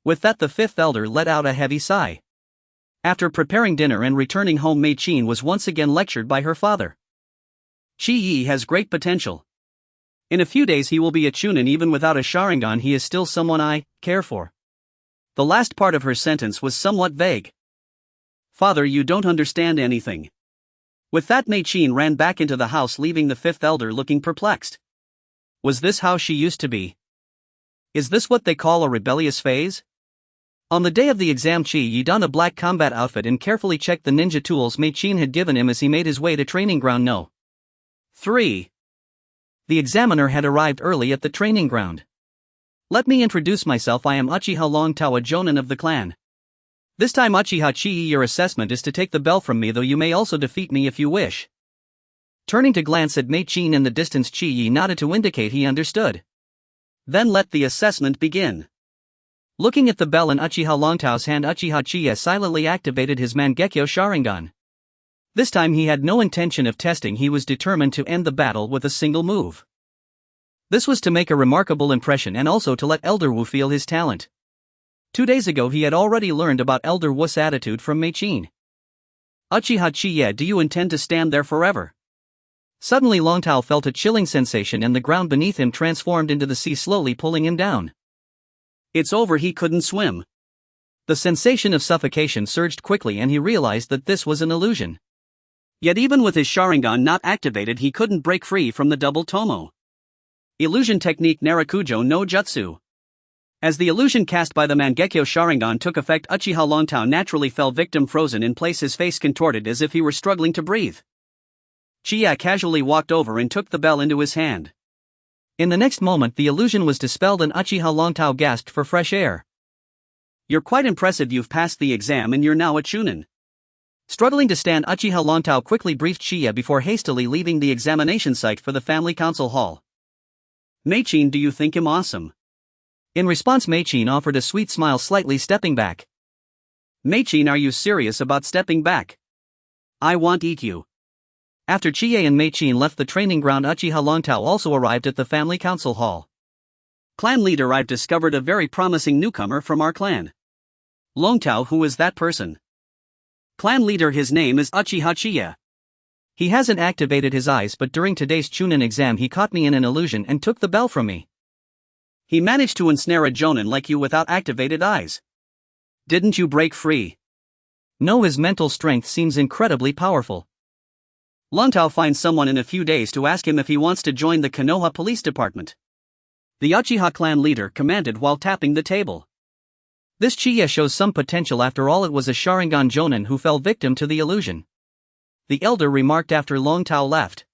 With that, the fifth elder let out a heavy sigh. After preparing dinner and returning home, Meichin was once again lectured by her father. "Chi has great potential. In a few days he will be a Chunin. Even without a Sharingan, he is still someone I care for." The last part of her sentence was somewhat vague. "Father, you don't understand anything." With that, Meichin ran back into the house, leaving the fifth elder looking perplexed. Was this how she used to be? Is this what they call a rebellious phase? On the day of the exam, Chi donned a black combat outfit and carefully checked the ninja tools Meichin had given him as he made his way to training ground No. 3. The examiner had arrived early at the training ground. "Let me introduce myself, I am Uchiha Longtao, a jonin of the clan. This time Uchiha Shichiya, your assessment is to take the bell from me, though you may also defeat me if you wish." Turning to glance at Mei-chin in the distance, Chi-yi nodded to indicate he understood. "Then let the assessment begin." Looking at the bell in Uchiha Longtao's hand, Uchiha Shichiya silently activated his Mangekyō Sharingan. This time he had no intention of testing, he was determined to end the battle with a single move. This was to make a remarkable impression and also to let Elder Wu feel his talent. 2 days ago he had already learned about Elder Wu's attitude from Mei-chin. "Uchiha Shichiya, do you intend to stand there forever?" Suddenly Longtao felt a chilling sensation and the ground beneath him transformed into the sea, slowly pulling him down. It's over, he couldn't swim. The sensation of suffocation surged quickly and he realized that this was an illusion. Yet even with his Sharingan not activated he couldn't break free from the double tomo. Illusion technique Narakujo no Jutsu. As the illusion cast by the Mangekyō Sharingan took effect, Uchiha Longtao naturally fell victim, frozen in place, his face contorted as if he were struggling to breathe. Shichiya casually walked over and took the bell into his hand. In the next moment the illusion was dispelled and Uchiha Longtao gasped for fresh air. "You're quite impressive, you've passed the exam and you're now a chunin." Struggling to stand, Uchiha Longtao quickly briefed Shichiya before hastily leaving the examination site for the family council hall. "Mei-chin, do you think him awesome?" In response, Mei-chin offered a sweet smile, slightly stepping back. "Mei-chin, are you serious about stepping back? I want eat you." After Chie and Mei-chin left the training ground, Uchiha Longtao also arrived at the family council hall. "Clan leader, I've discovered a very promising newcomer from our clan." "Longtao, who is that person?" "Clan leader, his name is Uchiha Shichiya. He hasn't activated his eyes, but during today's Chunin exam he caught me in an illusion and took the bell from me." "He managed to ensnare a jonin like you without activated eyes. Didn't you break free?" "No, his mental strength seems incredibly powerful." "Longtao finds someone in a few days to ask him if he wants to join the Konoha police department," the Uchiha clan leader commanded while tapping the table. "This Chiya shows some potential, after all it was a Sharingan jonin who fell victim to the illusion," the elder remarked after Longtao left.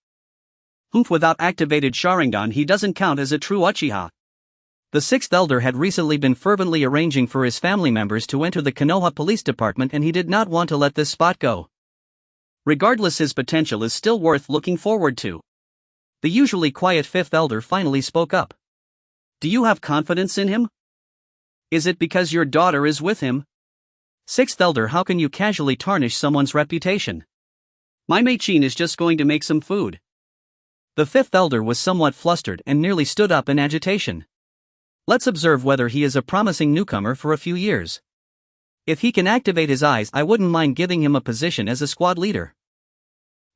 "Humph, without activated Sharingan he doesn't count as a true Uchiha." The sixth elder had recently been fervently arranging for his family members to enter the Konoha police department and he did not want to let this spot go. Regardless, his potential is still worth looking forward to. The usually quiet fifth elder finally spoke up. "Do you have confidence in him? Is it because your daughter is with him?" Sixth elder, how can you casually tarnish someone's reputation? "My Mei-chin is just going to make some food." The fifth elder was somewhat flustered and nearly stood up in agitation. "Let's observe whether he is a promising newcomer for a few years. If he can activate his eyes, I wouldn't mind giving him a position as a squad leader."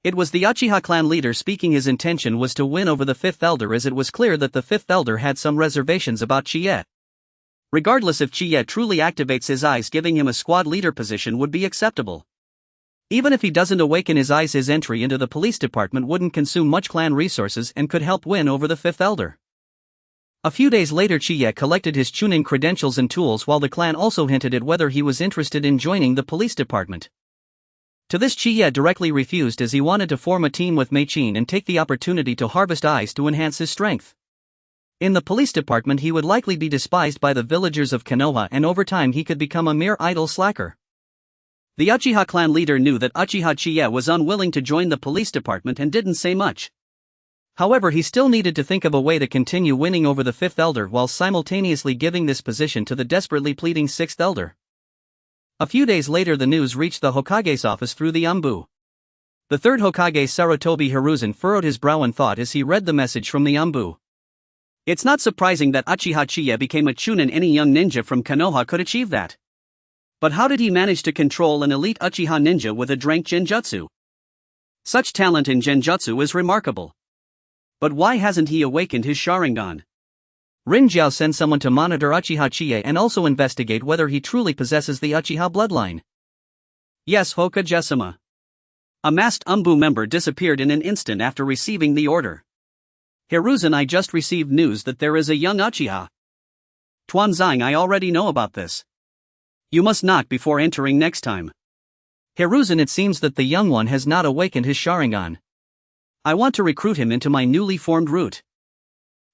It was the Uchiha clan leader speaking. His intention was to win over the fifth elder, as it was clear that the fifth elder had some reservations about Chie. Regardless, if Chie truly activates his eyes, giving him a squad leader position would be acceptable. Even if he doesn't awaken his eyes, his entry into the police department wouldn't consume much clan resources and could help win over the fifth elder. A few days later, Chie collected his Chunin credentials and tools, while the clan also hinted at whether he was interested in joining the police department. To this, Chie directly refused, as he wanted to form a team with Mei-chin and take the opportunity to harvest eyes to enhance his strength. In the police department he would likely be despised by the villagers of Konoha, and over time he could become a mere idle slacker. The Uchiha clan leader knew that Uchiha Shichiya was unwilling to join the police department and didn't say much. However, he still needed to think of a way to continue winning over the fifth elder while simultaneously giving this position to the desperately pleading sixth elder. A few days later, the news reached the Hokage's office through the Anbu. The third Hokage, Sarutobi Hiruzen, furrowed his brow in thought as he read the message from the Anbu. It's not surprising that Uchiha Shichiya became a chunin. Any young ninja from Konoha could achieve that. But how did he manage to control an elite Uchiha ninja with a drenched genjutsu? Such talent in genjutsu is remarkable. But why hasn't he awakened his Sharingan? Rinjiao sent someone to monitor Uchiha Shichiya and also investigate whether he truly possesses the Uchiha bloodline. Yes, Hokage-sama. A masked Anbu member disappeared in an instant after receiving the order. Hiruzen, I just received news that there is a young Uchiha. Tuanzang, I already know about this. You must knock before entering next time. Hiruzen, it seems that the young one has not awakened his Sharingan. I want to recruit him into my newly formed route.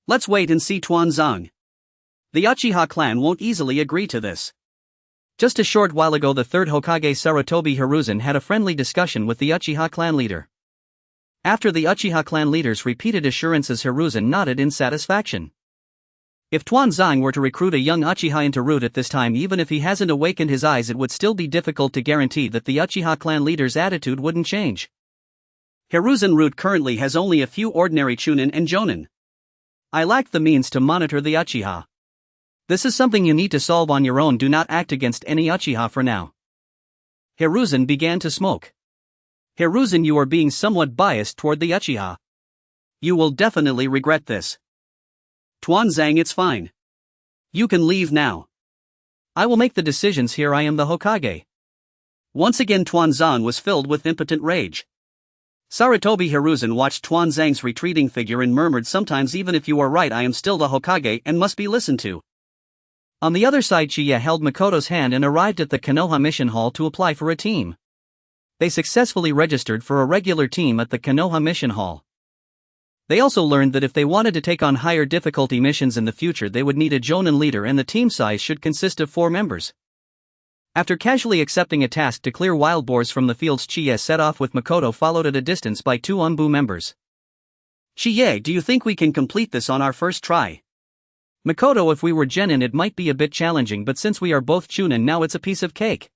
Let's wait and see Tuanzang. The Uchiha clan won't easily agree to this. Just a short while ago, the third Hokage Sarutobi Hiruzen had a friendly discussion with the Uchiha clan leader. After the Uchiha clan leader's repeated assurances, Hiruzen nodded in satisfaction. If Tuanzang were to recruit a young Uchiha into root at this time, even if he hasn't awakened his eyes, it would still be difficult to guarantee that the Uchiha clan leader's attitude wouldn't change. Hiruzen root currently has only a few ordinary Chunin and Jonin. I lack the means to monitor the Uchiha. This is something you need to solve on your own. Do not act against any Uchiha for now. Hiruzen began to smoke. Hiruzen, you are being somewhat biased toward the Uchiha. You will definitely regret this. Tuanzang, it's fine. You can leave now. I will make the decisions here. I am the Hokage. Once again Tuanzang was filled with impotent rage. Sarutobi Hiruzen watched Tuanzang's retreating figure and murmured, sometimes even if you are right, I am still the Hokage and must be listened to. On the other side, Chiya held Makoto's hand and arrived at the Konoha Mission Hall to apply for a team. They successfully registered for a regular team at the Konoha Mission Hall. They also learned that if they wanted to take on higher difficulty missions in the future, they would need a Jonin leader, and the team size should consist of 4 members. After casually accepting a task to clear wild boars from the fields, Chiya set off with Makoto, followed at a distance by 2 Unbu members. Chiya, do you think we can complete this on our first try? Makoto, if we were genin it might be a bit challenging, but since we are both Chunin now, it's a piece of cake.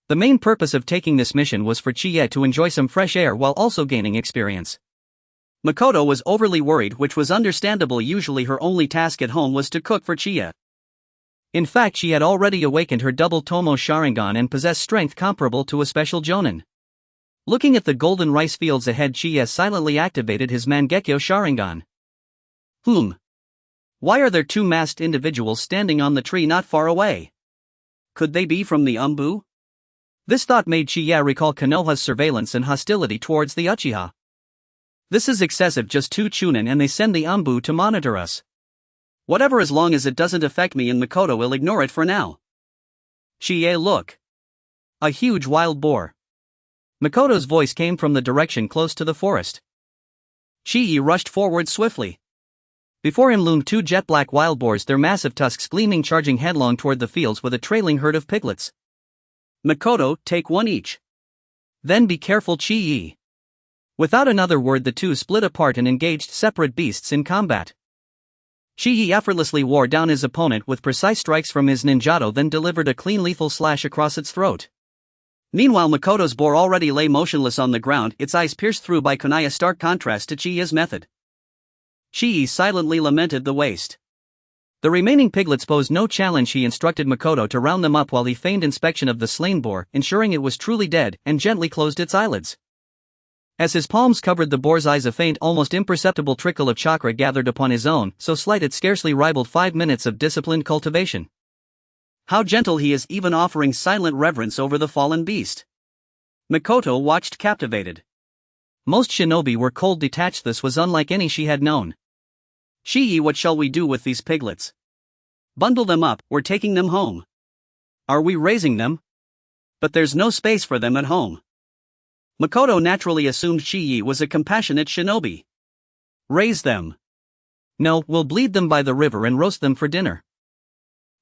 The main purpose of taking this mission was for Chiya to enjoy some fresh air while also gaining experience. Makoto was overly worried, which was understandable. Usually her only task at home was to cook for Chiya. In fact, she had already awakened her double Tomo Sharingan and possessed strength comparable to a special Jonin. Looking at the golden rice fields ahead, Chiya silently activated his Mangekyō Sharingan. Why are there 2 masked individuals standing on the tree not far away? Could they be from the Unbu? This thought made Chiya recall Konoha's surveillance and hostility towards the Uchiha. This is excessive, just 2 Chunin and they send the Unbu to monitor us. Whatever, as long as it doesn't affect me, and Makoto will ignore it for now. Chiya, look. A huge wild boar. Makoto's voice came from the direction close to the forest. Chiya rushed forward swiftly. Before him loomed 2 jet black wild boars, their massive tusks gleaming, charging headlong toward the fields with a trailing herd of piglets. Makoto, take 1 each. Then be careful, Chiya. Without another word, the 2 split apart and engaged separate beasts in combat. Chiya effortlessly wore down his opponent with precise strikes from his ninjato, then delivered a clean lethal slash across its throat. Meanwhile, Makoto's boar already lay motionless on the ground, its eyes pierced through by kunai, stark contrast to Chiya's method. Chiya silently lamented the waste. The remaining piglets posed no challenge. He instructed Makoto to round them up while he feigned inspection of the slain boar, ensuring it was truly dead, and gently closed its eyelids. As his palms covered the boar's eyes, a faint, almost imperceptible trickle of chakra gathered upon his own, so slight it scarcely rivaled 5 minutes of disciplined cultivation. How gentle he is, even offering silent reverence over the fallen beast. Makoto watched captivated. Most shinobi were cold, detached. This was unlike any she had known. Chiya, what shall we do with these piglets? Bundle them up, we're taking them home. Are we raising them? But there's no space for them at home. Makoto naturally assumed Chiya was a compassionate shinobi. Raise them. No, we'll bleed them by the river and roast them for dinner.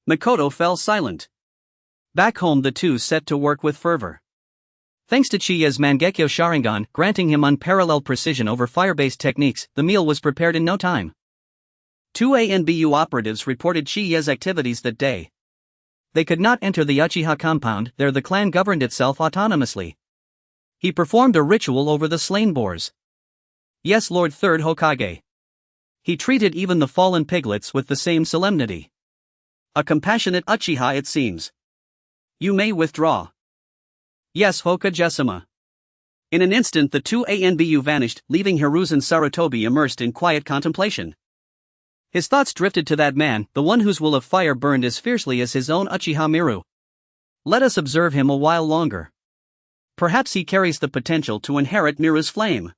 Makoto fell silent. Back home, the 2 set to work with fervor. Thanks to Chiya's Mangekyō Sharingan, granting him unparalleled precision over fire-based techniques, the meal was prepared in no time. 2 ANBU operatives reported Chiya's activities that day. They could not enter the Uchiha compound, there the clan governed itself autonomously. He performed a ritual over the slain boars. Yes, Lord Third Hokage. He treated even the fallen piglets with the same solemnity. A compassionate Uchiha, it seems. You may withdraw. Yes, Hokage-sama. In an instant, the 2 ANBU vanished, leaving Hiruzen Sarutobi immersed in quiet contemplation. His thoughts drifted to that man, the one whose will of fire burned as fiercely as his own Uchiha Miru. Let us observe him a while longer. Perhaps he carries the potential to inherit Miru's flame.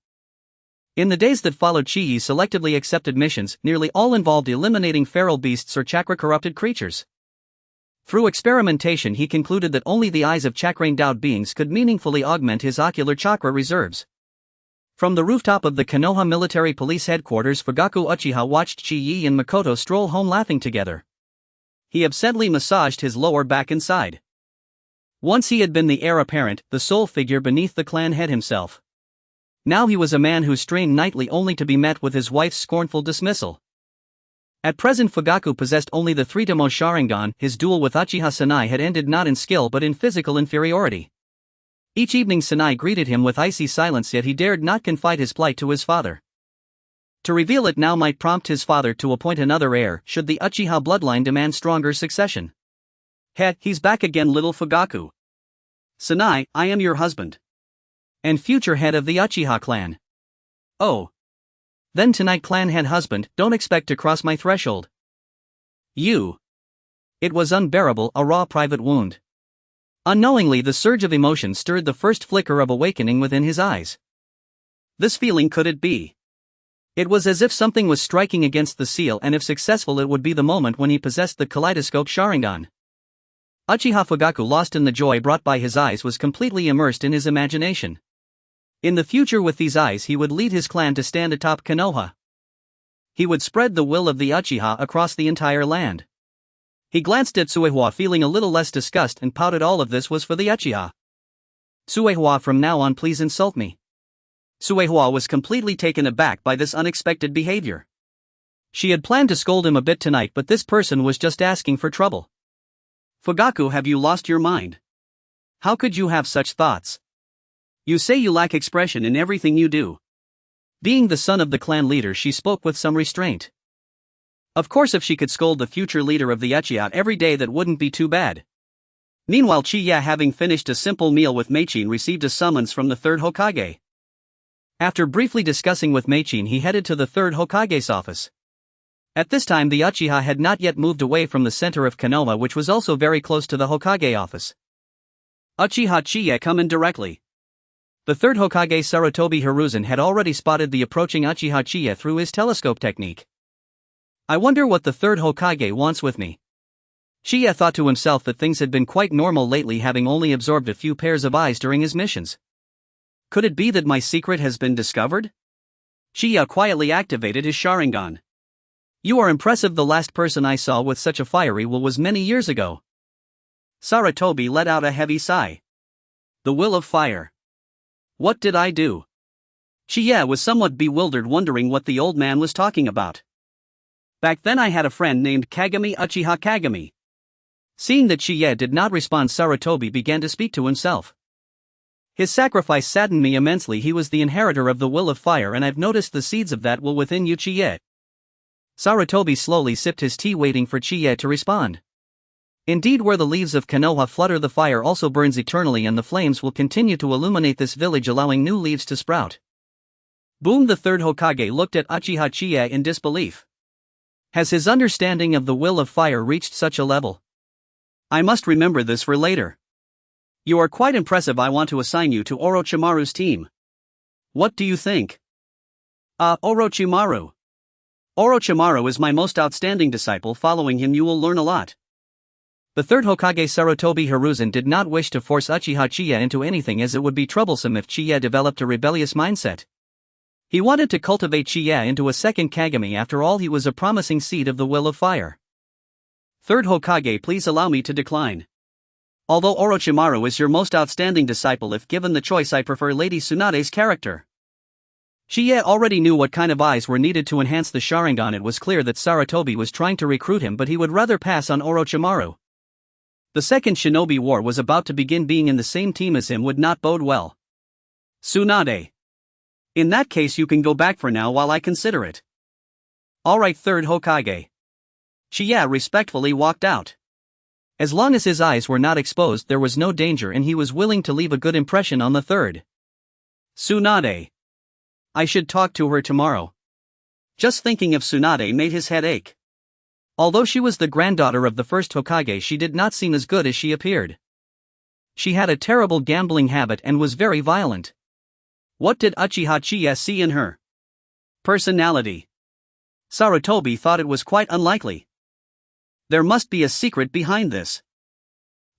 In the days that followed, Chiya selectively accepted missions, nearly all involved eliminating feral beasts or chakra-corrupted creatures. Through experimentation, he concluded that only the eyes of chakra-endowed beings could meaningfully augment his ocular chakra reserves. From the rooftop of the Konoha Military Police Headquarters, Fugaku Uchiha watched Chi-Yi and Makoto stroll home laughing together. He absently massaged his lower back and sighed. Once he had been the heir apparent, the sole figure beneath the clan head himself. Now he was a man who strained nightly only to be met with his wife's scornful dismissal. At present Fugaku possessed only the Three-Tomo Sharingan. His duel with Uchiha Tsunade had ended not in skill but in physical inferiority. Each evening Tsunade greeted him with icy silence, yet he dared not confide his plight to his father. To reveal it now might prompt his father to appoint another heir should the Uchiha bloodline demand stronger succession. He's back again, little Fugaku. Tsunade, I am your husband. And future head of the Uchiha clan. Oh. Then tonight, clan head husband, don't expect to cross my threshold. You. It was unbearable, a raw private wound. Unknowingly the surge of emotion stirred the first flicker of awakening within his eyes. This feeling, could it be? It was as if something was striking against the seal, and if successful it would be the moment when he possessed the kaleidoscope Sharingan. Uchiha Fugaku, lost in the joy brought by his eyes, was completely immersed in his imagination. In the future, with these eyes he would lead his clan to stand atop Konoha. He would spread the will of the Uchiha across the entire land. He glanced at Suehua, feeling a little less disgust, and pouted. All of this was for the Uchiha. Suehua, from now on please insult me. Suehua was completely taken aback by this unexpected behavior. She had planned to scold him a bit tonight, but this person was just asking for trouble. Fugaku, have you lost your mind? How could you have such thoughts? You say you lack expression in everything you do. Being the son of the clan leader, she spoke with some restraint. Of course, if she could scold the future leader of the Uchiha every day, that wouldn't be too bad. Meanwhile, Chiya, having finished a simple meal with Meichin, received a summons from the third Hokage. After briefly discussing with Meichin, he headed to the third Hokage's office. At this time the Uchiha had not yet moved away from the center of Konoha, which was also very close to the Hokage office. Uchiha Chiya, come in directly. The third Hokage, Sarutobi Hiruzen, had already spotted the approaching Uchiha Chiya through his telescope technique. I wonder what the third Hokage wants with me. Chiya thought to himself that things had been quite normal lately, having only absorbed a few pairs of eyes during his missions. Could it be that my secret has been discovered? Chiya quietly activated his Sharingan. You are impressive. The last person I saw with such a fiery will was many years ago. Sarutobi let out a heavy sigh. The will of fire. What did I do? Chiya was somewhat bewildered, wondering what the old man was talking about. Back then I had a friend named Kagami, Uchiha Kagami. Seeing that Chiya did not respond, Sarutobi began to speak to himself. His sacrifice saddened me immensely. He was the inheritor of the will of fire, and I've noticed the seeds of that will within you, Chiya. Sarutobi slowly sipped his tea, waiting for Chiya to respond. Indeed, where the leaves of Konoha flutter, the fire also burns eternally, and the flames will continue to illuminate this village, allowing new leaves to sprout. Boom! The third Hokage looked at Uchiha Chiya in disbelief. Has his understanding of the will of fire reached such a level? I must remember this for later. You are quite impressive. I want to assign you to Orochimaru's team. What do you think? Orochimaru. Orochimaru is my most outstanding disciple. Following him you will learn a lot. The third Hokage, Sarutobi Hiruzen, did not wish to force Uchiha Chiya into anything, as it would be troublesome if Chiya developed a rebellious mindset. He wanted to cultivate Chiya into a second Kagami. After all, he was a promising seed of the will of fire. Third Hokage, please allow me to decline. Although Orochimaru is your most outstanding disciple, if given the choice I prefer Lady Tsunade's character. Chiya already knew what kind of eyes were needed to enhance the Sharingan. It was clear that Sarutobi was trying to recruit him, but he would rather pass on Orochimaru. The second Shinobi War was about to begin. Being in the same team as him would not bode well. Tsunade. In that case you can go back for now while I consider it. Alright, third Hokage. Chiya respectfully walked out. As long as his eyes were not exposed, there was no danger, and he was willing to leave a good impression on the third. Tsunade. I should talk to her tomorrow. Just thinking of Tsunade made his head ache. Although she was the granddaughter of the first Hokage, she did not seem as good as she appeared. She had a terrible gambling habit and was very violent. What did Uchiha Chiya see in her? Personality. Sarutobi thought it was quite unlikely. There must be a secret behind this.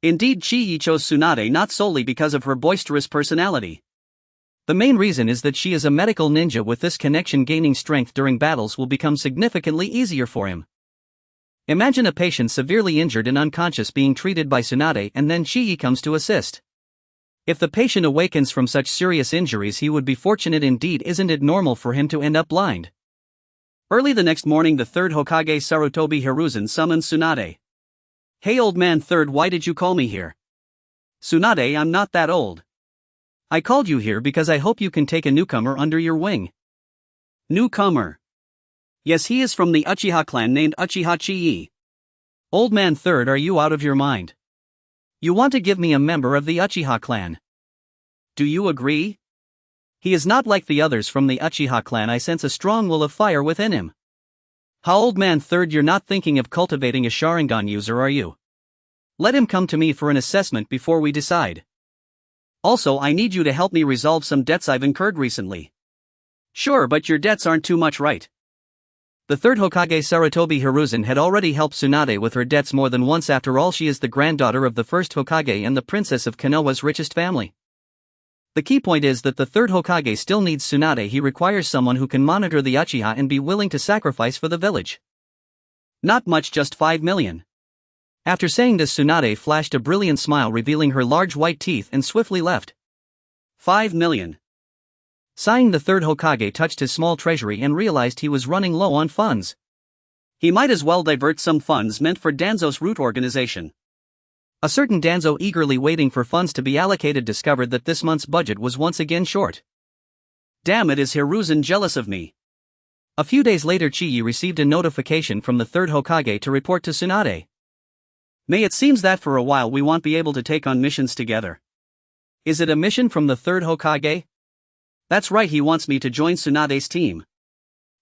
Indeed, Chi-Yi chose Tsunade not solely because of her boisterous personality. The main reason is that she is a medical ninja. With this connection, gaining strength during battles will become significantly easier for him. Imagine a patient severely injured and unconscious being treated by Tsunade, and then Chii comes to assist. If the patient awakens from such serious injuries, he would be fortunate indeed. Isn't it normal for him to end up blind? Early the next morning, the third Hokage Sarutobi Hiruzen summoned Tsunade. "Hey old man third, why did you call me here?" "Tsunade, I'm not that old. I called you here because I hope you can take a newcomer under your wing." "Newcomer?" "Yes, he is from the Uchiha clan named Uchiha Shichiya." "Old man third, are you out of your mind? You want to give me a member of the Uchiha clan? Do you agree?" He is not like the others from the Uchiha clan. I sense a strong will of fire within him." "How, old man third, you're not thinking of cultivating a Sharingan user, are you?" "Let him come to me for an assessment before we decide. Also, I need you to help me resolve some debts I've incurred recently." "Sure, but your debts aren't too much, right?" The third Hokage Sarutobi Hiruzen had already helped Tsunade with her debts more than once. After all, she is the granddaughter of the first Hokage and the princess of Konoha's richest family. The key point is that the third Hokage still needs Tsunade. He requires someone who can monitor the Uchiha and be willing to sacrifice for the village. "Not much, just 5 million. After saying this, Tsunade flashed a brilliant smile, revealing her large white teeth, and swiftly left. 5 million. Sighing, the third Hokage touched his small treasury and realized he was running low on funds. He might as well divert some funds meant for Danzo's root organization. A certain Danzo, eagerly waiting for funds to be allocated, discovered that this month's budget was once again short. Damn it, is Hiruzen jealous of me? A few days later, Chii received a notification from the third Hokage to report to Tsunade. "May, it seems that for a while we won't be able to take on missions together." "Is it a mission from the third Hokage?" "That's right, he wants me to join Tsunade's team."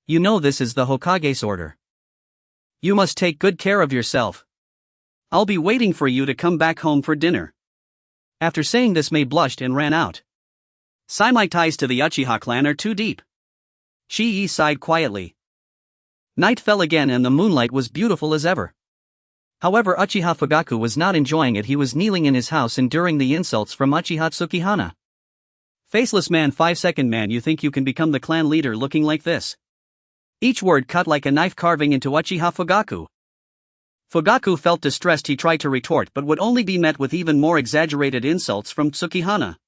"You know this is the Hokage's order. You must take good care of yourself. I'll be waiting for you to come back home for dinner." After saying this, Mei blushed and ran out. My ties to the Uchiha clan are too deep." Chii sighed quietly. Night fell again and the moonlight was beautiful as ever. However, Uchiha Fugaku was not enjoying it. He was kneeling in his house enduring the insults from Uchiha Tsukihana. "Faceless man, 5-second man, you think you can become the clan leader looking like this?" Each word cut like a knife, carving into Uchiha Fugaku. Fugaku felt distressed. He tried to retort but would only be met with even more exaggerated insults from Tsukihana.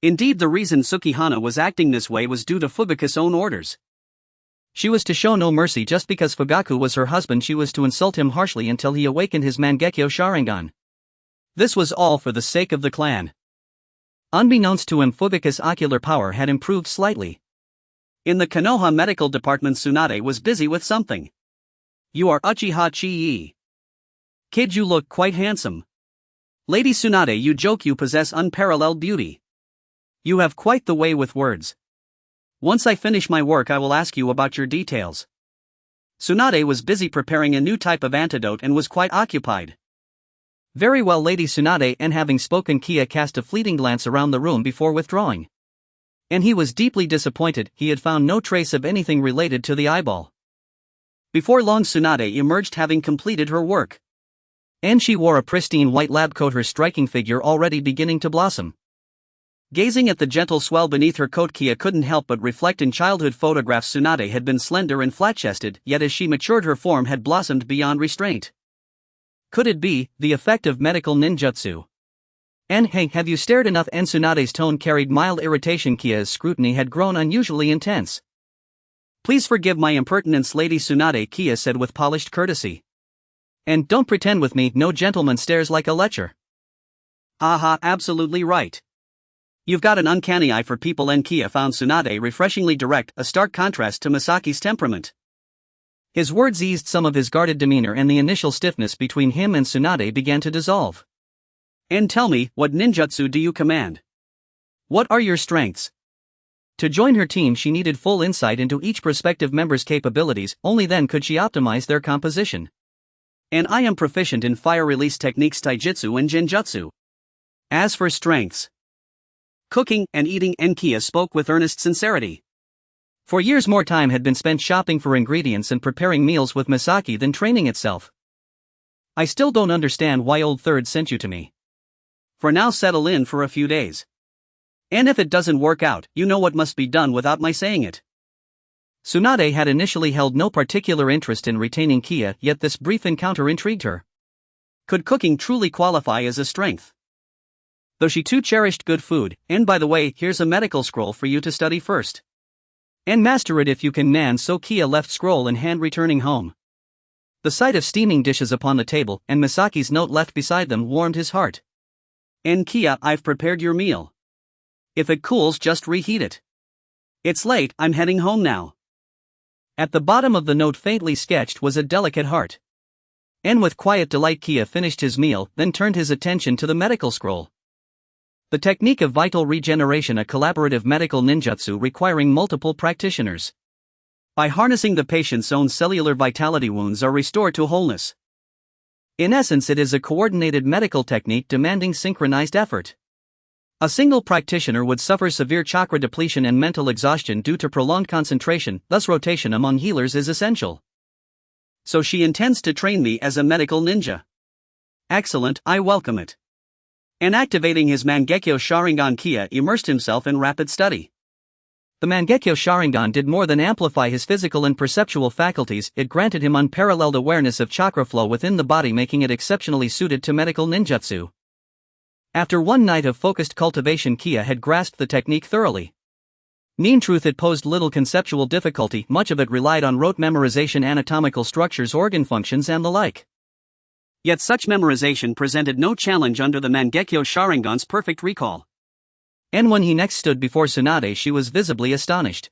Indeed, the reason Tsukihana was acting this way was due to Fugaku's own orders. She was to show no mercy. Just because Fugaku was her husband, she was to insult him harshly until he awakened his Mangekyō Sharingan. This was all for the sake of the clan. Unbeknownst to him, Fugaku's ocular power had improved slightly. In the Konoha medical department, Tsunade was busy with something. "You are Uchiha Chii. Kid, you look quite handsome. Lady Tsunade, you joke you possess unparalleled beauty. You have quite the way with words. Once I finish my work, I will ask you about your details." Tsunade was busy preparing a new type of antidote and was quite occupied. "Very well, Lady Tsunade," and having spoken, Kia cast a fleeting glance around the room before withdrawing. And he was deeply disappointed. He had found no trace of anything related to the eyeball. Before long, Tsunade emerged, having completed her work. And she wore a pristine white lab coat, her striking figure already beginning to blossom. Gazing at the gentle swell beneath her coat, Kia couldn't help but reflect in childhood photographs Tsunade had been slender and flat-chested, yet as she matured her form had blossomed beyond restraint. Could it be the effect of medical ninjutsu? "And hey, have you stared enough?" And Tsunade's tone carried mild irritation. Kia's scrutiny had grown unusually intense. "Please forgive my impertinence, Lady Tsunade," Kia said with polished courtesy. "And don't pretend with me, no gentleman stares like a lecher." "Aha, absolutely right. You've got an uncanny eye for people," and Kia found Tsunade refreshingly direct, a stark contrast to Masaki's temperament. His words eased some of his guarded demeanor, and the initial stiffness between him and Tsunade began to dissolve. "And tell me, what ninjutsu do you command? What are your strengths?" To join her team, she needed full insight into each prospective member's capabilities. Only then could she optimize their composition. "And I am proficient in fire release techniques, taijutsu and jinjutsu. As for strengths, cooking and eating," and Kia spoke with earnest sincerity. For years, more time had been spent shopping for ingredients and preparing meals with Masaki than training itself. "I still don't understand why old third sent you to me." "For now, settle in for a few days. And if it doesn't work out, you know what must be done without my saying it. Tsunade had initially held no particular interest in retaining Kiya, yet this brief encounter intrigued her. Could cooking truly qualify as a strength? Though she too cherished good food, and by the way, here's a medical scroll for you to study first. And master it if you can, Nan. So Kiya left scroll in hand, returning home. The sight of steaming dishes upon the table, and Misaki's note left beside them, warmed his heart. And Kiya, I've prepared your meal. If it cools, just reheat it. It's late, I'm heading home now. At the bottom of the note, faintly sketched, was a delicate heart. And with quiet delight Kiya finished his meal, then turned his attention to the medical scroll. The technique of vital regeneration, a collaborative medical ninjutsu requiring multiple practitioners. By harnessing the patient's own cellular vitality, wounds are restored to wholeness. In essence, it is a coordinated medical technique demanding synchronized effort. A single practitioner would suffer severe chakra depletion and mental exhaustion due to prolonged concentration, thus rotation among healers is essential. So she intends to train me as a medical ninja. Excellent, I welcome it. And activating his Mangekyō Sharingan, Kiya immersed himself in rapid study. The Mangekyō Sharingan did more than amplify his physical and perceptual faculties, it granted him unparalleled awareness of chakra flow within the body, making it exceptionally suited to medical ninjutsu. After one night of focused cultivation, Kiya had grasped the technique thoroughly. In truth, it posed little conceptual difficulty, much of it relied on rote memorization, anatomical structures, organ functions, and the like. Yet such memorization presented no challenge under the Mangekyō Sharingan's perfect recall. And when he next stood before Tsunade, she was visibly astonished.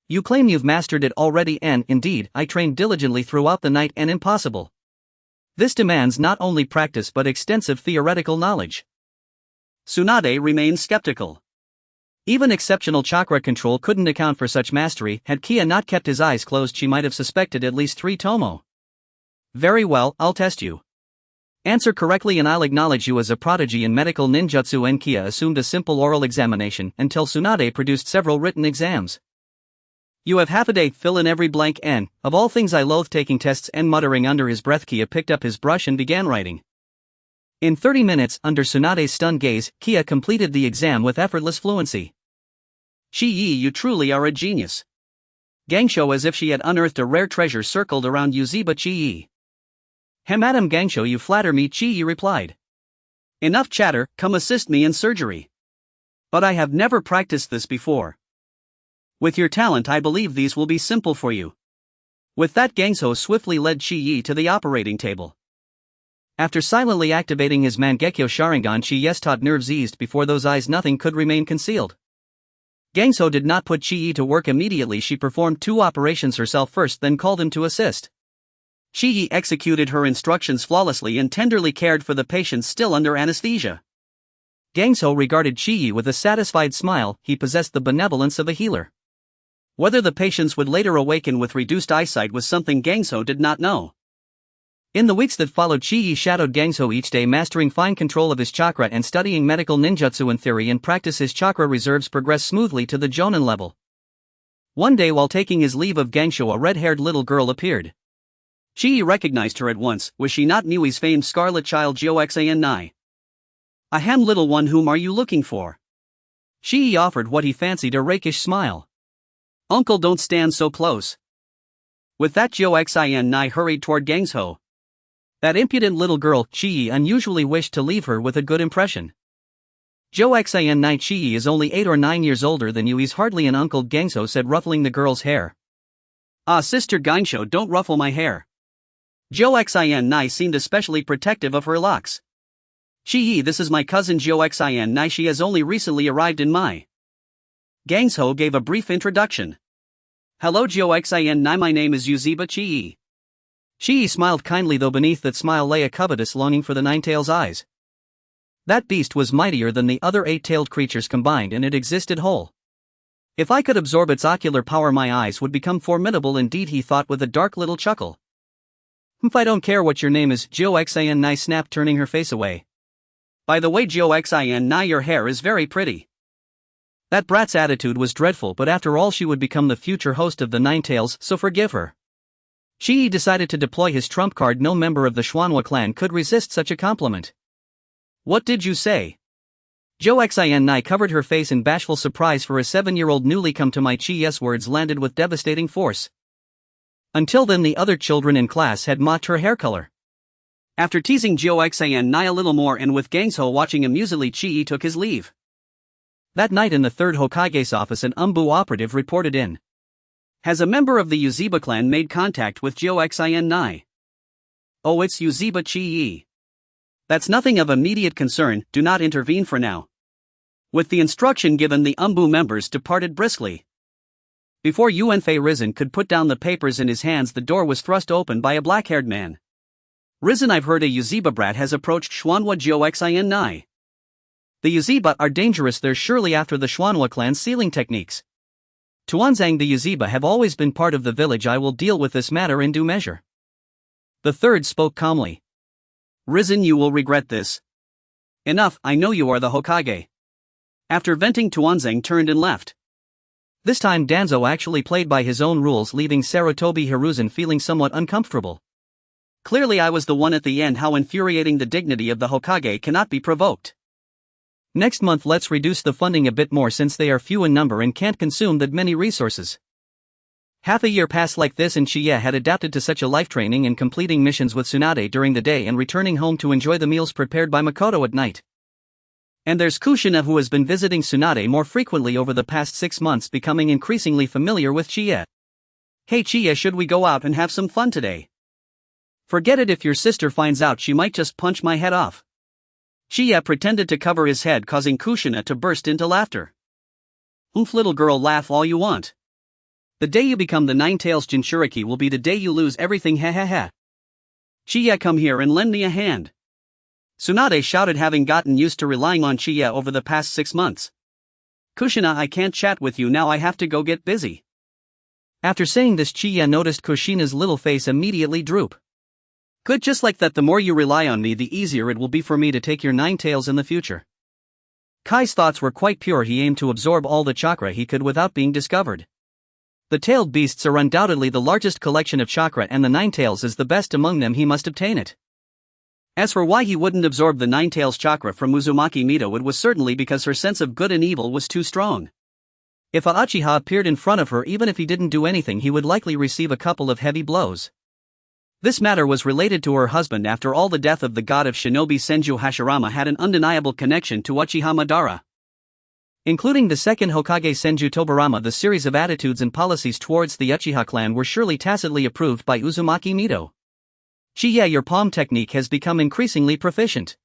You claim you've mastered it already, and, indeed, I trained diligently throughout the night, and impossible. This demands not only practice but extensive theoretical knowledge. Tsunade remained skeptical. Even exceptional chakra control couldn't account for such mastery. Had Kiya not kept his eyes closed, she might have suspected at least 3 tomo. Very well, I'll test you. Answer correctly and I'll acknowledge you as a prodigy in medical ninjutsu. And Kiya assumed a simple oral examination until Tsunade produced several written exams. You have half a day, fill in every blank, and, of all things I loathe taking tests. And muttering under his breath, Kiya picked up his brush and began writing. In 30 minutes, under Tsunade's stunned gaze, Kiya completed the exam with effortless fluency. Shiyi, you truly are a genius. Gangsho, as if she had unearthed a rare treasure, circled around Yuziba Chiyi. Madam Gangsho, you flatter me, Chiyi replied. Enough chatter, come assist me in surgery. But I have never practiced this before. With your talent, I believe these will be simple for you. With that, Gangsho swiftly led Chiyi to the operating table. After silently activating his Mangekyō Sharingan, Chiyi's taut nerves eased before those eyes. Nothing could remain concealed. Gangsho did not put Chiyi to work immediately. She performed 2 operations herself first, then called him to assist. Chiyi executed her instructions flawlessly and tenderly cared for the patient still under anesthesia. Gangsho regarded Chiyi with a satisfied smile. He possessed the benevolence of a healer. Whether the patients would later awaken with reduced eyesight was something Gangsho did not know. In the weeks that followed, Chiyi shadowed Gangsho each day, mastering fine control of his chakra and studying medical ninjutsu. In theory and practice, his chakra reserves progressed smoothly to the Jonin level. One day, while taking his leave of Gangsho, a red-haired little girl appeared. Chiyi recognized her at once. Was she not Niui's famed scarlet child, Joxan? Ahem, little one, whom are you looking for? Chiyi offered what he fancied a rakish smile. Uncle, don't stand so close. With that, Joxan hurried toward Gangsho. That impudent little girl, Chiyi unusually wished to leave her with a good impression. Joxan Chiyi is only 8 or 9 years older than you. He's hardly an uncle, Gangsho said, ruffling the girl's hair. Ah, Sister Gangsho, don't ruffle my hair. Joxan seemed especially protective of her locks. Chiyi, this is my cousin Joxan. She has only recently arrived in my. Gangsho gave a brief introduction. Hello Joxan, my name is Yuziba Chiyi. Chiyi smiled kindly, though beneath that smile lay a covetous longing for the nine-tail's eyes. That beast was mightier than the other 8-tailed creatures combined, and it existed whole. If I could absorb its ocular power, my eyes would become formidable indeed, he thought with a dark little chuckle. I don't care what your name is, Joxan snapped, turning her face away. By the way, Joxan, your hair is very pretty. That brat's attitude was dreadful, but after all, she would become the future host of the Nine-Tails, so forgive her. Chiyi decided to deploy his trump card. No member of the Schwanhua clan could resist such a compliment. What did you say? Joxin covered her face in bashful surprise, for a 7-year-old newly come to my Chi's words landed with devastating force. Until then the other children in class had mocked her hair color. After teasing Joxin a little more and with Gangsho watching amusedly, Chi took his leave. That night in the 3rd Hokage's office, an Umbu operative reported in. Has a member of the Uziba clan made contact with Joxin? Oh, it's Uziba Chi. That's nothing of immediate concern, do not intervene for now. With the instruction given, the Umbu members departed briskly. Before Yuanfei Risen could put down the papers in his hands, the door was thrust open by a black-haired man. Risen, I've heard a Uziba brat has approached Xuanhua Joxin. The Uziba are dangerous, they're surely after the Xuanhua clan's sealing techniques. Tuanzang, the Uziba have always been part of the village, I will deal with this matter in due measure. The third spoke calmly. Risen, you will regret this. Enough, I know you are the Hokage. After venting, Tuanzang turned and left. This time Danzo actually played by his own rules, leaving Sarutobi Hiruzen feeling somewhat uncomfortable. Clearly I was the one at the end. How infuriating, the dignity of the Hokage cannot be provoked. Next month let's reduce the funding a bit more since they are few in number and can't consume that many resources. Half a year passed like this and Chiya had adapted to such a life, training and completing missions with Tsunade during the day and returning home to enjoy the meals prepared by Makoto at night. And there's Kushina, who has been visiting Tsunade more frequently over the past 6 months, becoming increasingly familiar with Chiya. Hey Chiya, should we go out and have some fun today? Forget it, if your sister finds out she might just punch my head off. Chiya pretended to cover his head, causing Kushina to burst into laughter. Oomph, little girl, laugh all you want. The day you become the Nine-Tails Jinchuriki will be the day you lose everything, ha ha ha. Chiya, come here and lend me a hand. Tsunade shouted, having gotten used to relying on Chiya over the past 6 months. Kushina, I can't chat with you now, I have to go get busy. After saying this, Chiya noticed Kushina's little face immediately droop. Good, just like that, the more you rely on me the easier it will be for me to take your 9 tails in the future. Kai's thoughts were quite pure, he aimed to absorb all the chakra he could without being discovered. The tailed beasts are undoubtedly the largest collection of chakra, and the 9 tails is the best among them, he must obtain it. As for why he wouldn't absorb the 9 tails chakra from Uzumaki Mito, it was certainly because her sense of good and evil was too strong. If a Uchiha appeared in front of her, even if he didn't do anything, he would likely receive a couple of heavy blows. This matter was related to her husband. After all, the death of the god of shinobi Senju Hashirama had an undeniable connection to Uchiha Madara. Including the second Hokage Senju Tobarama, the series of attitudes and policies towards the Uchiha clan were surely tacitly approved by Uzumaki Mito. Chiya, your palm technique has become increasingly proficient.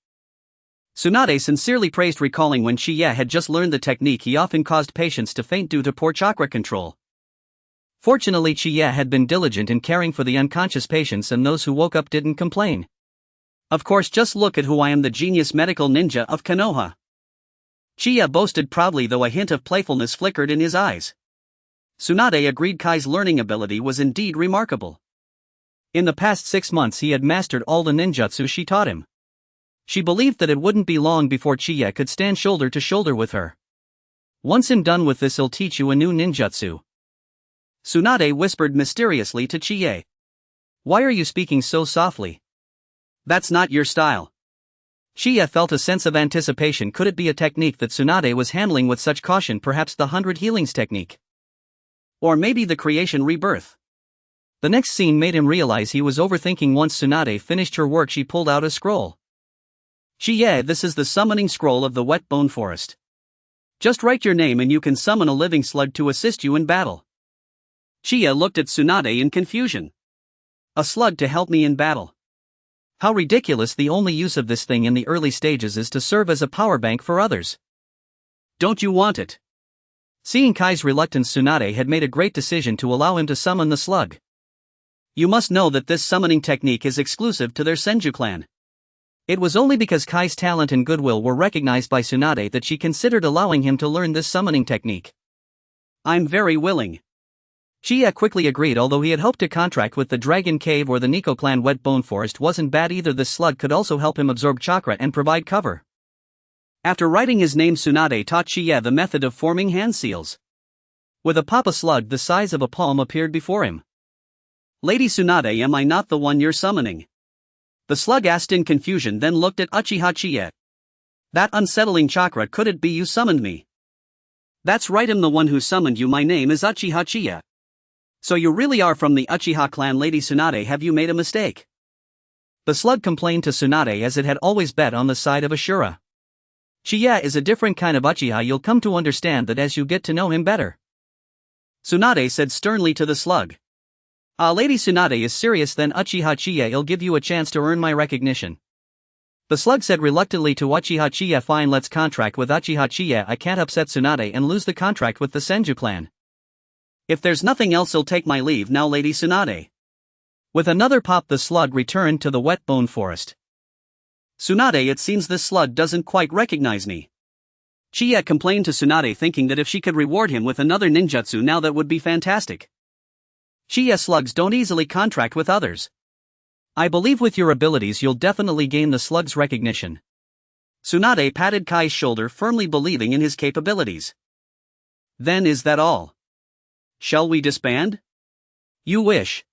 Tsunade sincerely praised, recalling when Chiya had just learned the technique he often caused patients to faint due to poor chakra control. Fortunately, Chiya had been diligent in caring for the unconscious patients, and those who woke up didn't complain. Of course, just look at who I am, the genius medical ninja of Konoha. Chiya boasted proudly, though a hint of playfulness flickered in his eyes. Tsunade agreed Kai's learning ability was indeed remarkable. In the past 6 months he had mastered all the ninjutsu she taught him. She believed that it wouldn't be long before Chiya could stand shoulder to shoulder with her. Once I'm done with this, I'll teach you a new ninjutsu. Tsunade whispered mysteriously to Chiya. Why are you speaking so softly? That's not your style. Chiya felt a sense of anticipation. Could it be a technique that Tsunade was handling with such caution? Perhaps the 100 healings technique? Or maybe the creation rebirth? The next scene made him realize he was overthinking. Once Tsunade finished her work, she pulled out a scroll. Chiya, this is the summoning scroll of the wet bone forest. Just write your name and you can summon a living slug to assist you in battle. Chiya looked at Tsunade in confusion. A slug to help me in battle? How ridiculous! The only use of this thing in the early stages is to serve as a power bank for others. Don't you want it? Seeing Kai's reluctance, Tsunade had made a great decision to allow him to summon the slug. You must know that this summoning technique is exclusive to their Senju clan. It was only because Kai's talent and goodwill were recognized by Tsunade that she considered allowing him to learn this summoning technique. I'm very willing. Chiya quickly agreed. Although he had hoped to contract with the Dragon Cave or the Nico clan, wet bone forest wasn't bad either. This slug could also help him absorb chakra and provide cover. After writing his name, Tsunade taught Chiya the method of forming hand seals. With a pop, a slug the size of a palm appeared before him. Lady Tsunade, am I not the one you're summoning? The slug asked in confusion, then looked at Uchiha Chiya. That unsettling chakra, could it be you summoned me? That's right, I'm the one who summoned you. My name is Uchiha Shichiya. So you really are from the Uchiha clan, Lady Tsunade. Have you made a mistake? The slug complained to Tsunade as it had always bet on the side of Ashura. Shichiya is a different kind of Uchiha. You'll come to understand that as you get to know him better. Tsunade said sternly to the slug. Lady Tsunade is serious, then Uchiha Shichiya, I'll give you a chance to earn my recognition. The slug said reluctantly to Uchiha Shichiya, fine, let's contract with Uchiha Shichiya. I can't upset Tsunade and lose the contract with the Senju clan. If there's nothing else, I'll take my leave now, Lady Tsunade. With another pop, the slug returned to the wet bone forest. Tsunade, it seems this slug doesn't quite recognize me. Shichiya complained to Tsunade, thinking that if she could reward him with another ninjutsu now, that would be fantastic. Shichiya, slugs don't easily contract with others. I believe with your abilities you'll definitely gain the slug's recognition. Tsunade patted Kai's shoulder, firmly believing in his capabilities. Then is that all? Shall we disband? You wish.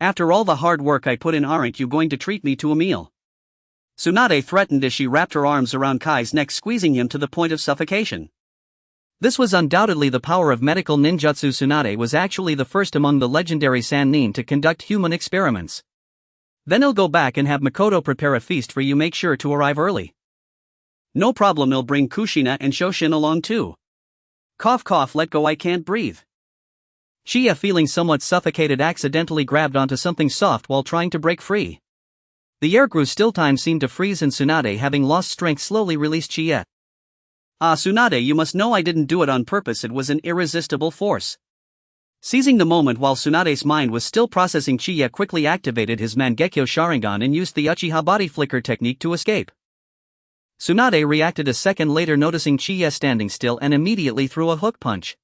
After all the hard work I put in, aren't you going to treat me to a meal? Tsunade threatened as she wrapped her arms around Kai's neck, squeezing him to the point of suffocation. This was undoubtedly the power of medical ninjutsu. Tsunade was actually the first among the legendary Sannin to conduct human experiments. Then I'll go back and have Makoto prepare a feast for you. Make sure to arrive early. No problem, I'll bring Kushina and Shoshin along too. Cough cough, let go, I can't breathe. Shichiya, feeling somewhat suffocated, accidentally grabbed onto something soft while trying to break free. The air grew still, time seemed to freeze, and Tsunade, having lost strength, slowly released Shichiya. Tsunade, you must know I didn't do it on purpose, it was an irresistible force. Seizing the moment while Tsunade's mind was still processing, Shichiya quickly activated his Mangekyō Sharingan and used the Uchiha body flicker technique to escape. Tsunade reacted a second later, noticing Shichiya standing still, and immediately threw a hook punch.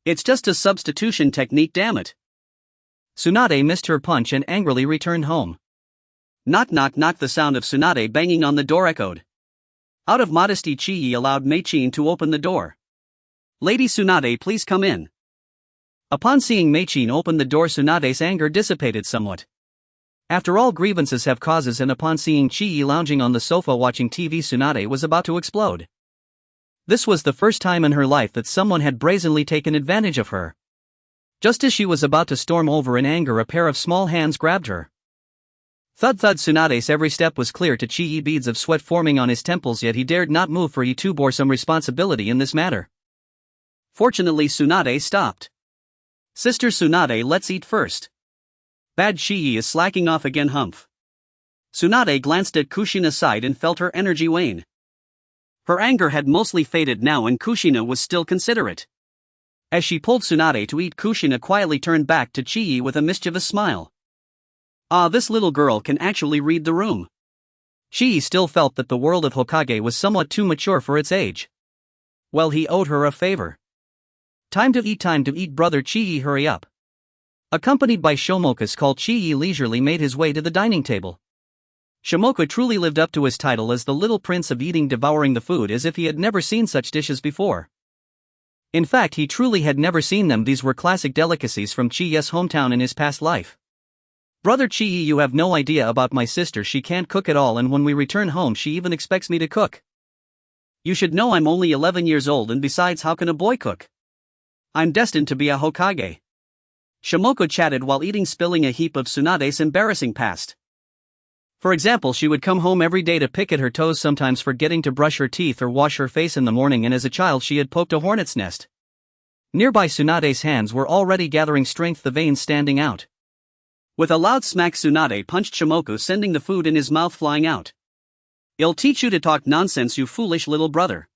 It's just a substitution technique, damn it. Tsunade missed her punch and angrily returned home. Knock knock knock, the sound of Tsunade banging on the door echoed. Out of modesty, Chihi allowed Meichin to open the door. Lady Tsunade, please come in. Upon seeing Meichin open the door, Tsunade's anger dissipated somewhat. After all, grievances have causes, and upon seeing Chihi lounging on the sofa watching TV, Tsunade was about to explode. This was the first time in her life that someone had brazenly taken advantage of her. Just as she was about to storm over in anger, a pair of small hands grabbed her. Thud thud. Tsunade's every step was clear to Chihi, beads of sweat forming on his temples, yet he dared not move, for he too bore some responsibility in this matter. Fortunately, Tsunade stopped. Sister Tsunade, let's eat first. Bad, Chihi is slacking off again, humph. Tsunade glanced at Kushina's side and felt her energy wane. Her anger had mostly faded now, and Kushina was still considerate. As she pulled Tsunade to eat, Kushina quietly turned back to Chihi with a mischievous smile. This little girl can actually read the room. Chihi still felt that the world of Hokage was somewhat too mature for its age. Well, he owed her a favor. Time to eat, brother Chihi, hurry up. Accompanied by Shomoka's call, Chihi leisurely made his way to the dining table. Shomoka truly lived up to his title as the little prince of eating, devouring the food as if he had never seen such dishes before. In fact, he truly had never seen them. These were classic delicacies from Chihi's hometown in his past life. Brother Chihi, you have no idea about my sister. She can't cook at all, and when we return home she even expects me to cook. You should know I'm only 11 years old, and besides, how can a boy cook? I'm destined to be a Hokage. Shomoka chatted while eating, spilling a heap of Tsunade's embarrassing past. For example, she would come home every day to pick at her toes, sometimes forgetting to brush her teeth or wash her face in the morning, and as a child she had poked a hornet's nest. Nearby, Tsunade's hands were already gathering strength, the veins standing out. With a loud smack, Tsunade punched Shomoka, sending the food in his mouth flying out. I'll teach you to talk nonsense, you foolish little brother.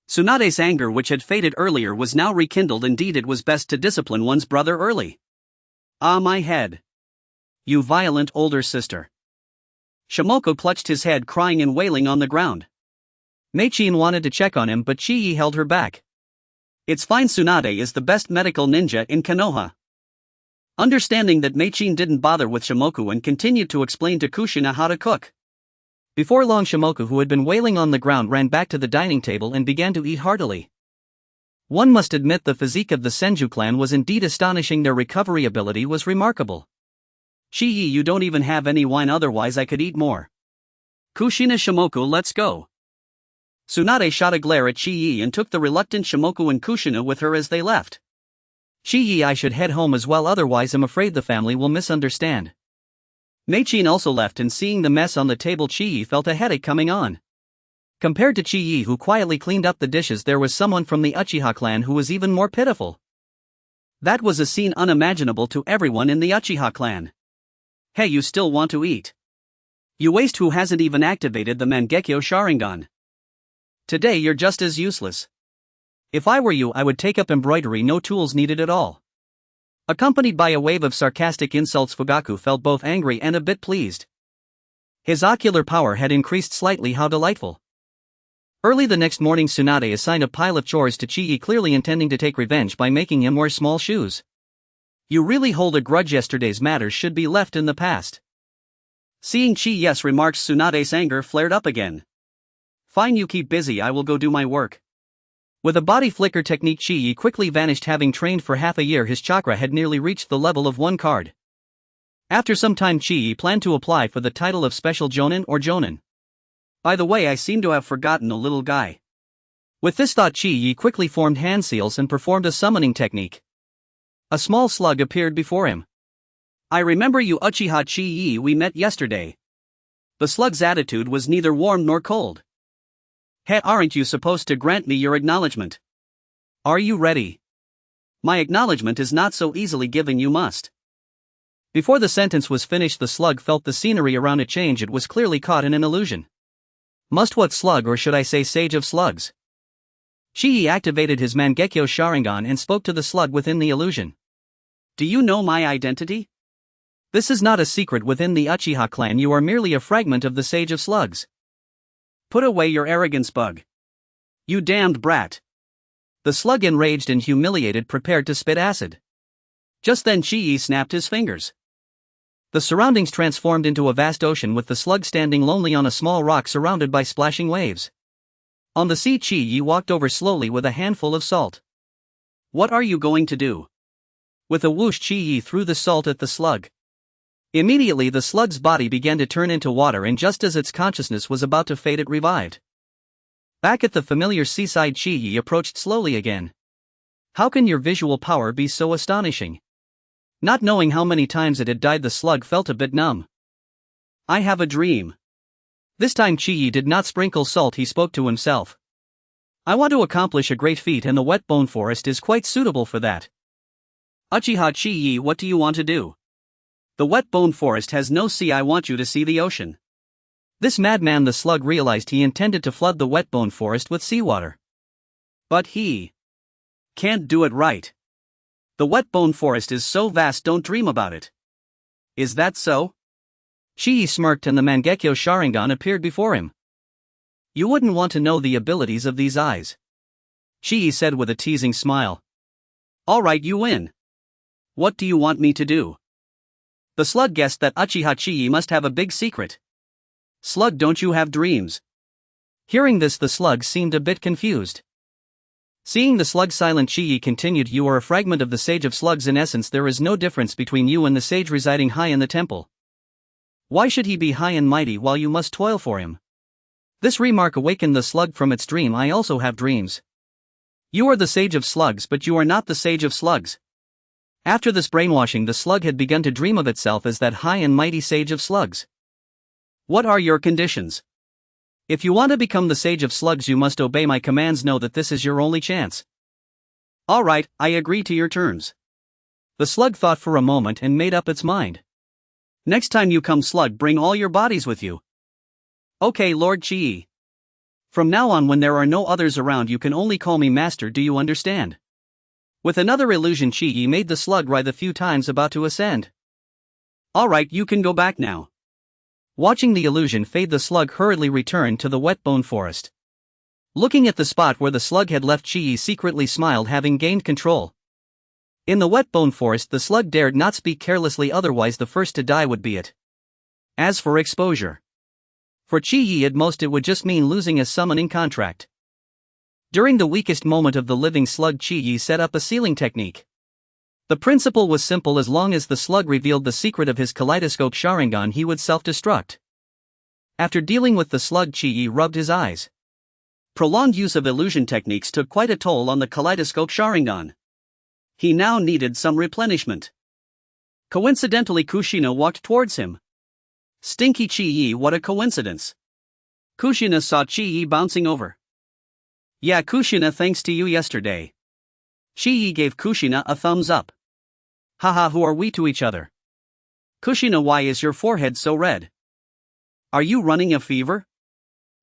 Tsunade's anger, which had faded earlier, was now rekindled. Indeed, it was best to discipline one's brother early. My head. You violent older sister. Shomoka clutched his head, crying and wailing on the ground. Meichin wanted to check on him, but Chihi held her back. It's fine, Tsunade is the best medical ninja in Konoha. Understanding that, Meichin didn't bother with Shomoka and continued to explain to Kushina how to cook. Before long, Shomoka, who had been wailing on the ground, ran back to the dining table and began to eat heartily. One must admit the physique of the Senju clan was indeed astonishing. Their recovery ability was remarkable. Chihi, you don't even have any wine, otherwise I could eat more. Kushina, Shomoka, let's go. Tsunade shot a glare at Chi-Yi and took the reluctant Shimoku and Kushina with her as they left. Chi-Yi, I should head home as well, otherwise I'm afraid the family will misunderstand. Mei-chin also left, and seeing the mess on the table, Chi-Yi felt a headache coming on. Compared to Chi-Yi, who quietly cleaned up the dishes, there was someone from the Uchiha clan who was even more pitiful. That was a scene unimaginable to everyone in the Uchiha clan. Hey, you still want to eat? You waste who hasn't even activated the Mangekyō Sharingan. Today you're just as useless. If I were you, I would take up embroidery, no tools needed at all. Accompanied by a wave of sarcastic insults, Fugaku felt both angry and a bit pleased. His ocular power had increased slightly. How delightful. Early the next morning, Tsunade assigned a pile of chores to Chi-Yi, clearly intending to take revenge by making him wear small shoes. You really hold a grudge? Yesterday's matters should be left in the past. Seeing Chi-Yi's remarks, Tsunade's anger flared up again. Fine, you keep busy, I will go do my work. With a body flicker technique, Chi-Yi quickly vanished. Having trained for half a year, his chakra had nearly reached the level of 1 card. After some time, Chi-Yi planned to apply for the title of Special Jonin or Jonin. By the way, I seem to have forgotten a little guy. With this thought, Chi-Yi quickly formed hand seals and performed a summoning technique. A small slug appeared before him. I remember you, Uchiha Chi-Yi, we met yesterday. The slug's attitude was neither warm nor cold. Hey, aren't you supposed to grant me your acknowledgement? Are you ready? My acknowledgement is not so easily given, you must. Before the sentence was finished, the slug felt the scenery around it change. It was clearly caught in an illusion. Must what slug, or should I say sage of slugs? Chi-Yi activated his Mangekyō Sharingan and spoke to the slug within the illusion. Do you know my identity? This is not a secret within the Uchiha clan. You are merely a fragment of the sage of slugs. Put away your arrogance, bug. You damned brat. The slug, enraged and humiliated, prepared to spit acid. Just then Chi-Yi snapped his fingers. The surroundings transformed into a vast ocean, with the slug standing lonely on a small rock surrounded by splashing waves. On the sea, Chi-Yi walked over slowly with a handful of salt. What are you going to do? With a whoosh, Chi-Yi threw the salt at the slug. Immediately the slug's body began to turn into water, and just as its consciousness was about to fade, it revived. Back at the familiar seaside, Chi-Yi approached slowly again. How can your visual power be so astonishing? Not knowing how many times it had died, the slug felt a bit numb. I have a dream. This time Chi-Yi did not sprinkle salt, he spoke to himself. I want to accomplish a great feat, and the wet bone forest is quite suitable for that. Uchiha Chi-Yi, what do you want to do? The wet bone forest has no sea, I want you to see the ocean. This madman, the slug realized he intended to flood the wet bone forest with seawater. But he can't do it right. The wet bone forest is so vast, don't dream about it. Is that so? Chi-Yi smirked and the Mangekyō Sharingan appeared before him. You wouldn't want to know the abilities of these eyes, Chi-Yi said with a teasing smile. Alright, you win. What do you want me to do? The slug guessed that Uchiha Chi-Yi must have a big secret. Slug, don't you have dreams? Hearing this, the slug seemed a bit confused. Seeing the slug silent, Chi-Yi continued, you are a fragment of the sage of slugs. In essence, there is no difference between you and the sage residing high in the temple. Why should he be high and mighty while you must toil for him? This remark awakened the slug from its dream. I also have dreams. You are the sage of slugs, but you are not the sage of slugs. After this brainwashing, the slug had begun to dream of itself as that high and mighty sage of slugs. What are your conditions? If you want to become the sage of slugs, you must obey my commands. Know that this is your only chance. Alright, I agree to your terms. The slug thought for a moment and made up its mind. Next time you come, slug, bring all your bodies with you. Okay, Lord Chi-Yi. From now on, when there are no others around, you can only call me master, do you understand? With another illusion, Chi-Yi made the slug writhe a few times, about to ascend. Alright, you can go back now. Watching the illusion fade, the slug hurriedly returned to the wet bone forest. Looking at the spot where the slug had left, Chi-Yi secretly smiled, having gained control. In the wet bone forest, the slug dared not speak carelessly, otherwise the first to die would be it. As for exposure, for Chi-Yi at most it would just mean losing a summoning contract. During the weakest moment of the living slug, Chi-Yi set up a sealing technique. The principle was simple: as long as the slug revealed the secret of his kaleidoscope Sharingan, he would self-destruct. After dealing with the slug, Chi-Yi rubbed his eyes. Prolonged use of illusion techniques took quite a toll on the kaleidoscope Sharingan. He now needed some replenishment. Coincidentally, Kushina walked towards him. Stinky Chi-Yi, what a coincidence. Kushina saw Chi-Yi bouncing over. Yeah, Kushina, thanks to you yesterday. Chi-Yi gave Kushina a thumbs up. Haha, who are we to each other? Kushina, why is your forehead so red? Are you running a fever?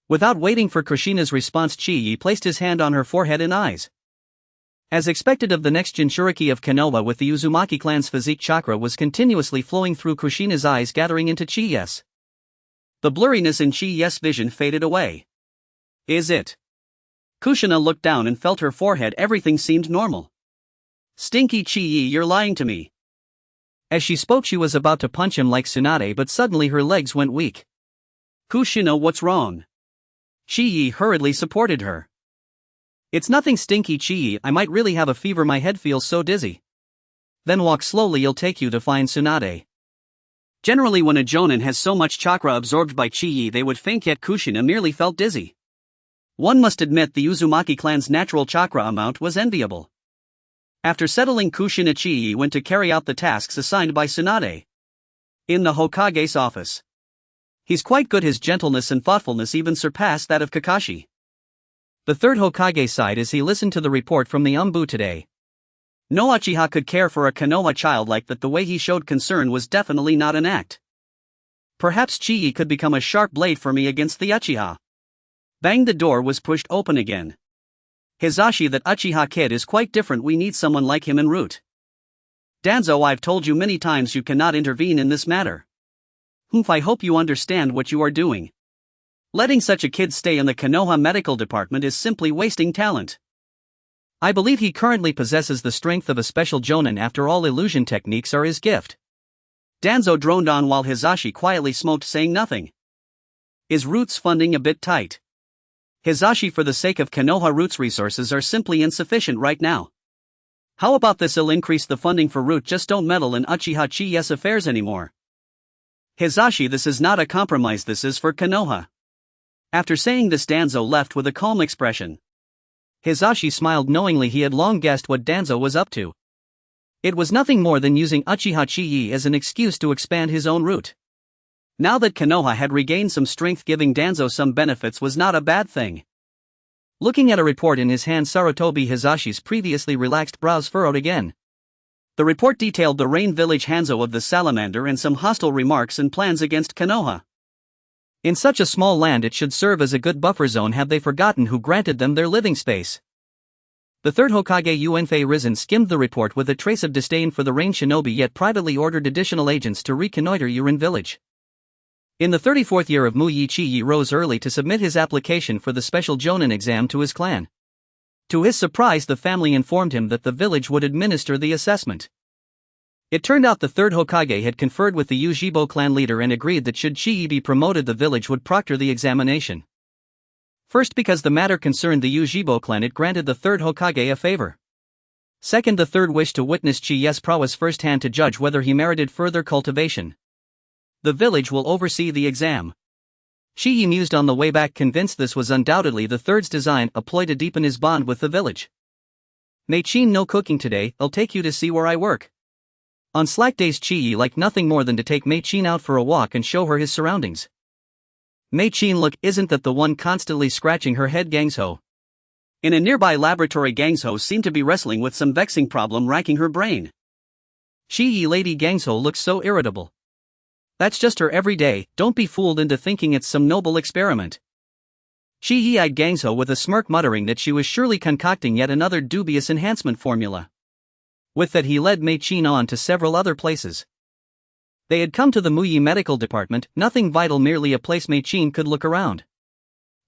Without waiting for Kushina's response, Chi-Yi placed his hand on her forehead and eyes. As expected of the next jinchuriki of Konoha, with the Uzumaki clan's physique, chakra was continuously flowing through Kushina's eyes, gathering into Chi-Yi's. The blurriness in Chi-Yi's vision faded away. Is it? Kushina looked down and felt her forehead. Everything seemed normal. Stinky Chi-Yi, you're lying to me. As she spoke, she was about to punch him like Tsunade, but suddenly her legs went weak. Kushina, what's wrong? Chi-Yi hurriedly supported her. It's nothing, Stinky Chi-Yi, I might really have a fever, my head feels so dizzy. Then walk slowly, it'll take you to find Tsunade. Generally, when a jonin has so much chakra absorbed by Chi-Yi, they would faint, yet Kushina merely felt dizzy. One must admit the Uzumaki clan's natural chakra amount was enviable. After settling Kushina, Chi-Yi went to carry out the tasks assigned by Tsunade. In the Hokage's office. He's quite good, his gentleness and thoughtfulness even surpassed that of Kakashi. The third Hokage sighed as he listened to the report from the Umbu today. No Uchiha could care for a Konoha child like that. The way he showed concern was definitely not an act. Perhaps Chi-Yi could become a sharp blade for me against the Uchiha. Bang, the door was pushed open again. Hizashi, that Uchiha kid is quite different, we need someone like him en route. Danzo, I've told you many times you cannot intervene in this matter. I hope you understand what you are doing. Letting such a kid stay in the Konoha medical department is simply wasting talent. I believe he currently possesses the strength of a special jonin. After all, illusion techniques are his gift. Danzo droned on while Hizashi quietly smoked, saying nothing. Is Roots funding a bit tight? Hizashi, for the sake of Konoha, Roots resources are simply insufficient right now. How about this? I'll increase the funding for Root, just don't meddle in Uchiha Chichiya's affairs anymore. Hizashi, this is not a compromise, this is for Konoha. After saying this, Danzo left with a calm expression. Hizashi smiled knowingly. He had long guessed what Danzo was up to. It was nothing more than using Uchiha Chi-Yi as an excuse to expand his own route. Now that Konoha had regained some strength, giving Danzo some benefits was not a bad thing. Looking at a report in his hand, Sarutobi, Hizashi's previously relaxed brows furrowed again. The report detailed the Rain Village Hanzo of the Salamander and some hostile remarks and plans against Konoha. In such a small land, it should serve as a good buffer zone. Have they forgotten who granted them their living space? The third Hokage Yunfei Risen skimmed the report with a trace of disdain for the Rain Shinobi, yet privately ordered additional agents to reconnoiter Urin Village. In the 34th year of Muyi, Chi-Yi rose early to submit his application for the special jonin exam to his clan. To his surprise, the family informed him that the village would administer the assessment. It turned out the third Hokage had conferred with the Ujibo clan leader and agreed that should Chi-Yi be promoted, the village would proctor the examination. First, because the matter concerned the Ujibo clan, it granted the third Hokage a favor. Second, the third wished to witness Chi-Yi's prowess firsthand to judge whether he merited further cultivation. The village will oversee the exam. Chi-Yi mused on the way back, convinced this was undoubtedly the third's design, a ploy to deepen his bond with the village. Mei-chin, no cooking today, I'll take you to see where I work. On slack days, Chi-Yi liked nothing more than to take Mei-chin out for a walk and show her his surroundings. Mei-chin, look, isn't that the one constantly scratching her head? Gangso. In a nearby laboratory, Gangso seemed to be wrestling with some vexing problem racking her brain. Chi-Yi, Lady Gangso looks so irritable. That's just her every day, don't be fooled into thinking it's some noble experiment. Chi-Yi eyed Gangso with a smirk, muttering that she was surely concocting yet another dubious enhancement formula. With that, he led Mei-chin on to several other places. They had come to the Muyi medical department, nothing vital, merely a place Mei-chin could look around.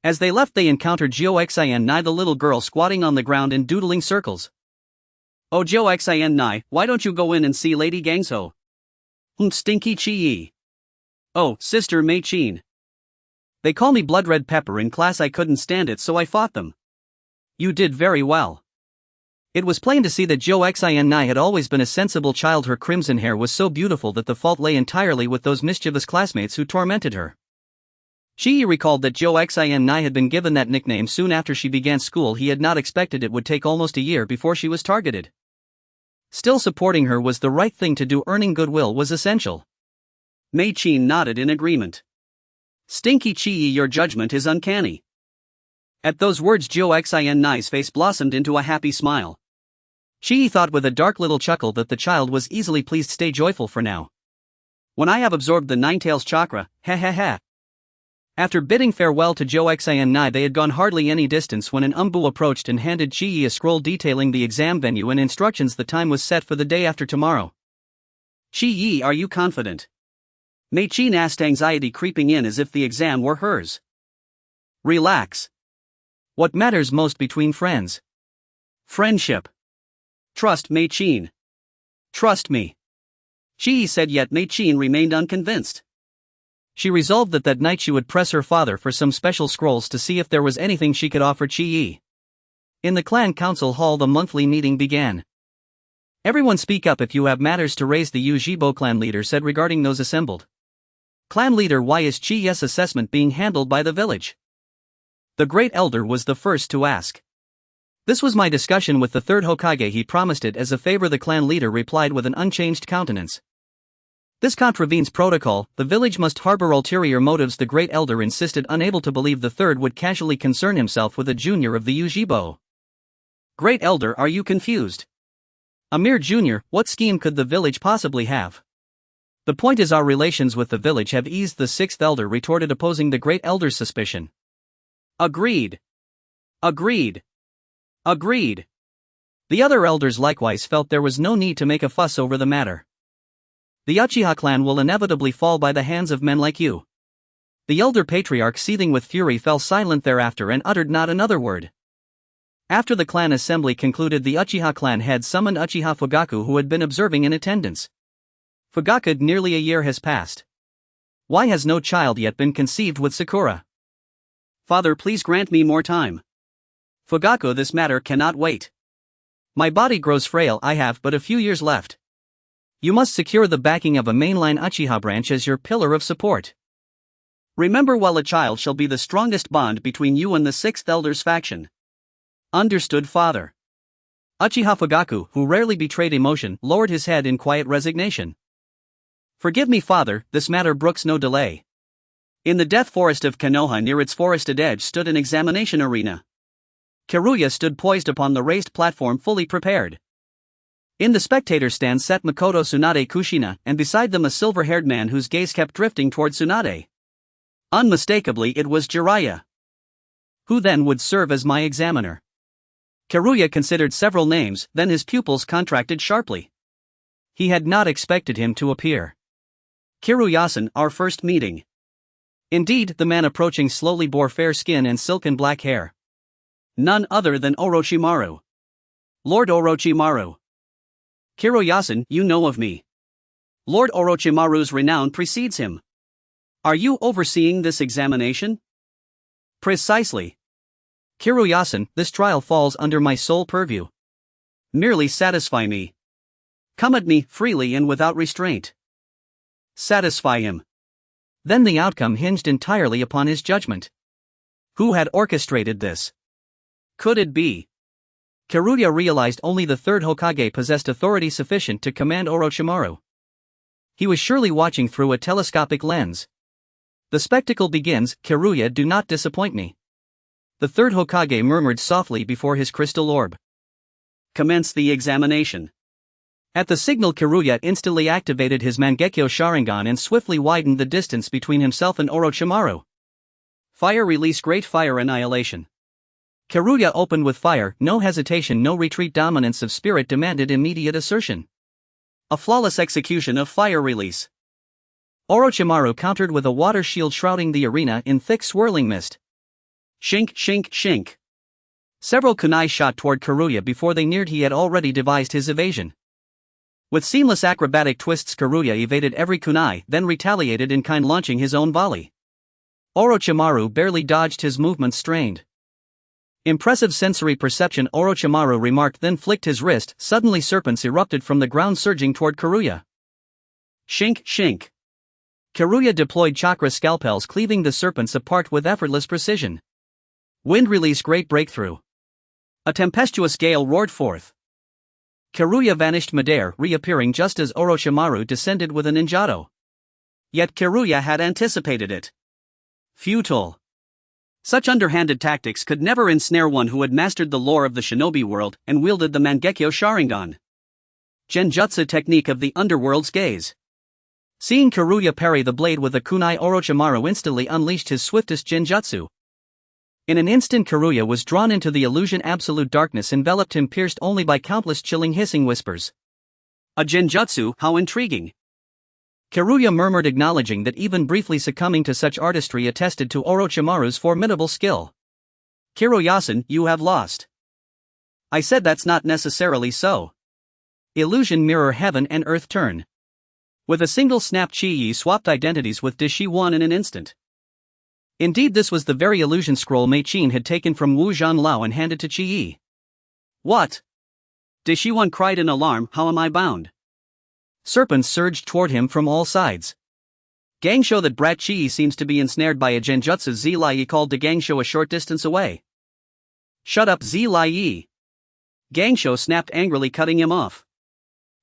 As they left, they encountered Jio Nai, the little girl, squatting on the ground and doodling circles. Oh, Jio Nai, why don't you go in and see Lady Gangso? Stinky Chi-Yi. Oh, Sister Mei-chin. They call me Blood Red Pepper. In class I couldn't stand it, so I fought them. You did very well. It was plain to see that Jio Nai had always been a sensible child. Her crimson hair was so beautiful that the fault lay entirely with those mischievous classmates who tormented her. Shichi recalled that Joxin had been given that nickname soon after she began school. He had not expected it would take almost a year before she was targeted. Still, supporting her was the right thing to do. Earning goodwill was essential. Mei-chin nodded in agreement. Stinky Chi, your judgment is uncanny. At those words, Joxin's face blossomed into a happy smile. Chi thought with a dark little chuckle that the child was easily pleased. Stay joyful for now. When I have absorbed the Ninetails chakra, ha ha ha. After bidding farewell to Joxin, they had gone hardly any distance when an umbu approached and handed Chi a scroll detailing the exam venue and instructions. The time was set for the day after tomorrow. Chi, are you confident? Mei-chin asked, anxiety creeping in as if the exam were hers. Relax. What matters most between friends? Friendship. Trust Mei-chin. Trust me. Chi said, yet Mei-chin remained unconvinced. She resolved that night she would press her father for some special scrolls to see if there was anything she could offer Chi. In the clan council hall, the monthly meeting began. Everyone speak up if you have matters to raise, the Ujibo clan leader said regarding those assembled. Clan leader, why is Chi's assessment being handled by the village? The great elder was the first to ask. This was my discussion with the third Hokage. He promised it as a favor, the clan leader replied with an unchanged countenance. This contravenes protocol. The village must harbor ulterior motives, the great elder insisted, unable to believe the third would casually concern himself with a junior of the Ujibo. Great elder, are you confused? A mere junior, what scheme could the village possibly have? The point is, our relations with the village have eased, the sixth elder retorted, opposing the great elder's suspicion. Agreed. Agreed. Agreed. The other elders likewise felt there was no need to make a fuss over the matter. The Uchiha clan will inevitably fall by the hands of men like you. The elder patriarch, seething with fury, fell silent thereafter and uttered not another word. After the clan assembly concluded, the Uchiha clan head summoned Uchiha Fugaku, who had been observing in attendance. Fugaku, nearly a year has passed. Why has no child yet been conceived with Sakura? Father, please grant me more time. Fugaku, this matter cannot wait. My body grows frail, I have but a few years left. You must secure the backing of a mainline Uchiha branch as your pillar of support. Remember, while a child shall be the strongest bond between you and the sixth elder's faction. Understood, father. Uchiha Fugaku, who rarely betrayed emotion, lowered his head in quiet resignation. Forgive me, father, this matter brooks no delay. In the death forest of Konoha, near its forested edge, stood an examination arena. Karuya stood poised upon the raised platform, fully prepared. In the spectator stand sat Makoto Tsunade Kushina, and beside them a silver-haired man whose gaze kept drifting toward Tsunade. Unmistakably, it was Jiraiya. Who then would serve as my examiner? Karuya considered several names, then his pupils contracted sharply. He had not expected him to appear. Kiruya-san, our first meeting. Indeed, the man approaching slowly bore fair skin and silken black hair. None other than Orochimaru. Lord Orochimaru. Kiruya-san, you know of me. Lord Orochimaru's renown precedes him. Are you overseeing this examination? Precisely. Kiruya-san, this trial falls under my sole purview. Merely satisfy me. Come at me freely and without restraint. Satisfy him. Then the outcome hinged entirely upon his judgment. Who had orchestrated this? Could it be? Karuya realized only the third Hokage possessed authority sufficient to command Orochimaru. He was surely watching through a telescopic lens. The spectacle begins, Karuya, do not disappoint me. The third Hokage murmured softly before his crystal orb. Commence the examination. At the signal, Karuya instantly activated his Mangekyō Sharingan and swiftly widened the distance between himself and Orochimaru. Fire release, great fire annihilation. Karuya opened with fire, no hesitation, no retreat. Dominance of spirit demanded immediate assertion. A flawless execution of fire release. Orochimaru countered with a water shield shrouding the arena in thick swirling mist. Shink, shink, shink. Several kunai shot toward Karuya before they neared. He had already devised his evasion. With seamless acrobatic twists, Karuya evaded every kunai, then retaliated in kind, launching his own volley. Orochimaru barely dodged, his movements strained. Impressive sensory perception, Orochimaru remarked, then flicked his wrist. Suddenly serpents erupted from the ground, surging toward Karuya. Shink, shink. Karuya deployed chakra scalpels, cleaving the serpents apart with effortless precision. Wind release, great breakthrough. A tempestuous gale roared forth. Karuya vanished midair, reappearing just as Orochimaru descended with a ninjato. Yet Karuya had anticipated it. Futile. Such underhanded tactics could never ensnare one who had mastered the lore of the shinobi world and wielded the Mangekyō Sharingan. Genjutsu technique of the underworld's gaze. Seeing Karuya parry the blade with a kunai, Orochimaru instantly unleashed his swiftest genjutsu. In an instant Karuya was drawn into the illusion. Absolute darkness enveloped him, pierced only by countless chilling hissing whispers. A genjutsu, how intriguing. Karuya murmured, acknowledging that even briefly succumbing to such artistry attested to Orochimaru's formidable skill. Kiroyasan, you have lost. I said that's not necessarily so. Illusion mirror, heaven and earth turn. With a single snap, Chi-Yi swapped identities with Deshiwan in an instant. Indeed, this was the very illusion scroll Mei-Chin had taken from Wu Zhanlao and handed to Chi-Yi. What? Deshiwan cried in alarm, how am I bound? Serpents surged toward him from all sides. Gangsho, that brat Chi-Yi seems to be ensnared by a genjutsu. Zilai called to Gangsho a short distance away. Shut up, Zilai. Gangsho snapped angrily, cutting him off.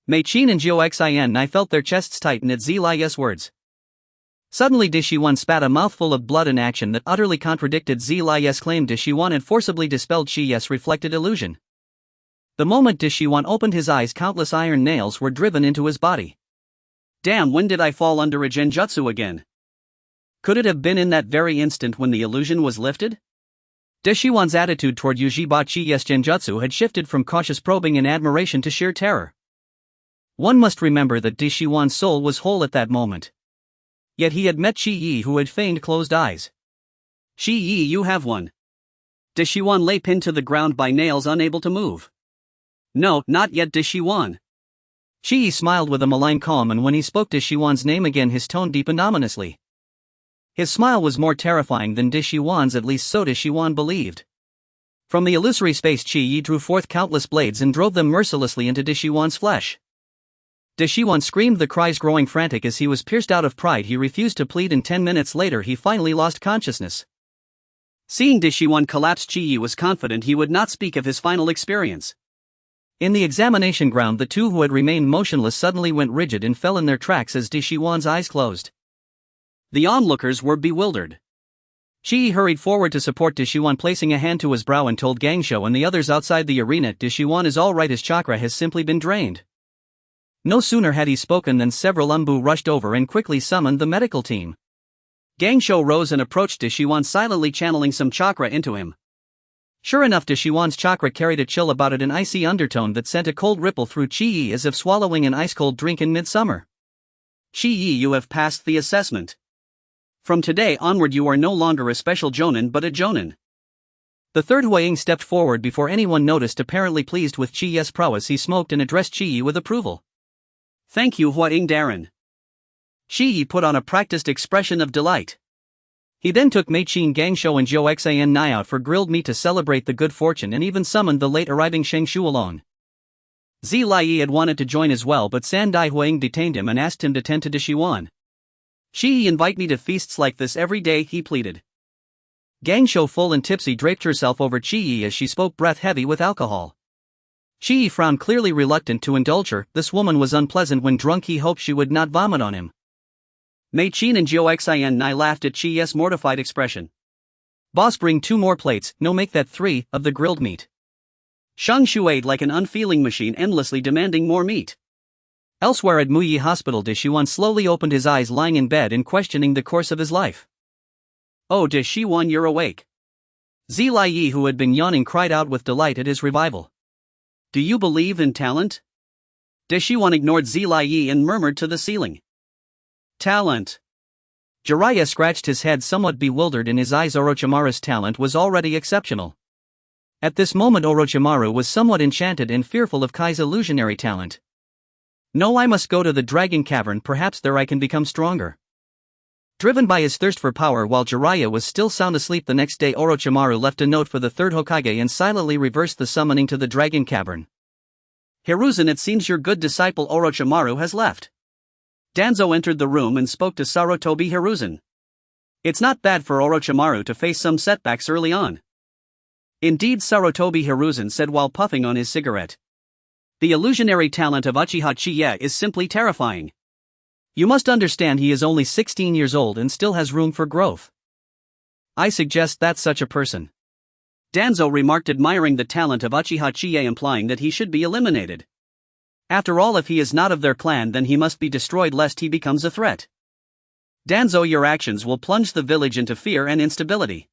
Mei-Chin and Jiu-Xin felt their chests tighten at Zilai's words. Suddenly Deshiwan spat a mouthful of blood in action that utterly contradicted Zilai's claim. Deshiwan had forcibly dispelled Chi-Yi's reflected illusion. The moment Deshiwan opened his eyes, countless iron nails were driven into his body. Damn, when did I fall under a genjutsu again? Could it have been in that very instant when the illusion was lifted? Deshiwan's attitude toward Uchiha Shichiya's genjutsu had shifted from cautious probing and admiration to sheer terror. One must remember that Deshiwan's soul was whole at that moment. Yet he had met Chi-Yi, who had feigned closed eyes. Chi-Yi, you have won. Deshiwan lay pinned to the ground by nails, unable to move. No, not yet, Deshiwan. Chi-Yi smiled with a malign calm, and when he spoke Deshiwan's name again, his tone deepened ominously. His smile was more terrifying than Deshiwan's, at least so Deshiwan believed. From the illusory space, Chi-Yi drew forth countless blades and drove them mercilessly into Deshiwan's flesh. Deshiwan screamed, the cries growing frantic as he was pierced. Out of pride, he refused to plead, and 10 minutes later he finally lost consciousness. Seeing Deshiwan collapse, Chi-Yi was confident he would not speak of his final experience. In the examination ground, the two who had remained motionless suddenly went rigid and fell in their tracks as Deshiwan's eyes closed. The onlookers were bewildered. Chi-Yi hurried forward to support Deshiwan, placing a hand to his brow, and told Gangsho and the others outside the arena, Deshiwan is all right, his chakra has simply been drained. No sooner had he spoken than several Umbu rushed over and quickly summoned the medical team. Gangsho rose and approached Deshiwan, silently channeling some chakra into him. Sure enough, Deshiwan's chakra carried a chill about it, an icy undertone that sent a cold ripple through Chi-Yi as if swallowing an ice-cold drink in midsummer. Chi-Yi, you have passed the assessment. From today onward you are no longer a special jonin but a jonin. The third Huaying stepped forward before anyone noticed, apparently pleased with Chi-Yi's prowess. He smoked and addressed Chi-Yi with approval. Thank you, Huaying Darren. Chi-Yi put on a practiced expression of delight. He then took Mei-Chin, Gangsho and Jiu-Xin out for grilled meat to celebrate the good fortune, and even summoned the late arriving Sheng Shu alone. Zilai had wanted to join as well, but Sandai Huaying detained him and asked him to tend to Deshiwan. Chi-Yi, invite me to feasts like this every day, he pleaded. Gangsho, full and tipsy, draped herself over Chi-Yi as she spoke, breath heavy with alcohol. Chi-Yi frowned, clearly reluctant to indulge her. This woman was unpleasant when drunk. He hoped she would not vomit on him. Mei-Chin and Jiu-Xin laughed at Chi-Yi's mortified expression. Boss, bring 2 more plates, no make that 3, of the grilled meat. Shang Shu ate like an unfeeling machine, endlessly demanding more meat. Elsewhere at Muyi Hospital, Deshiwan slowly opened his eyes, lying in bed and questioning the course of his life. Oh, Deshiwan, you're awake. Zilai, who had been yawning, cried out with delight at his revival. Do you believe in talent? Deshiwan ignored Zilai and murmured to the ceiling. Talent. Jiraiya scratched his head, somewhat bewildered. In his eyes, Orochimaru's talent was already exceptional. At this moment, Orochimaru was somewhat enchanted and fearful of Kai's illusionary talent. No, I must go to the Dragon Cavern, perhaps there I can become stronger. Driven by his thirst for power, while Jiraiya was still sound asleep the next day, Orochimaru left a note for the third Hokage and silently reversed the summoning to the Dragon Cavern. Hiruzen, it seems your good disciple Orochimaru has left. Danzo entered the room and spoke to Sarutobi Hiruzen. It's not bad for Orochimaru to face some setbacks early on. Indeed, Sarutobi Hiruzen said while puffing on his cigarette. The illusionary talent of Uchiha Shichiya is simply terrifying. You must understand he is only 16 years old and still has room for growth. I suggest that's such a person. Danzo remarked, admiring the talent of Uchiha Shichiya, implying that he should be eliminated. After all, if he is not of their clan, then he must be destroyed lest he becomes a threat. Danzo, your actions will plunge the village into fear and instability.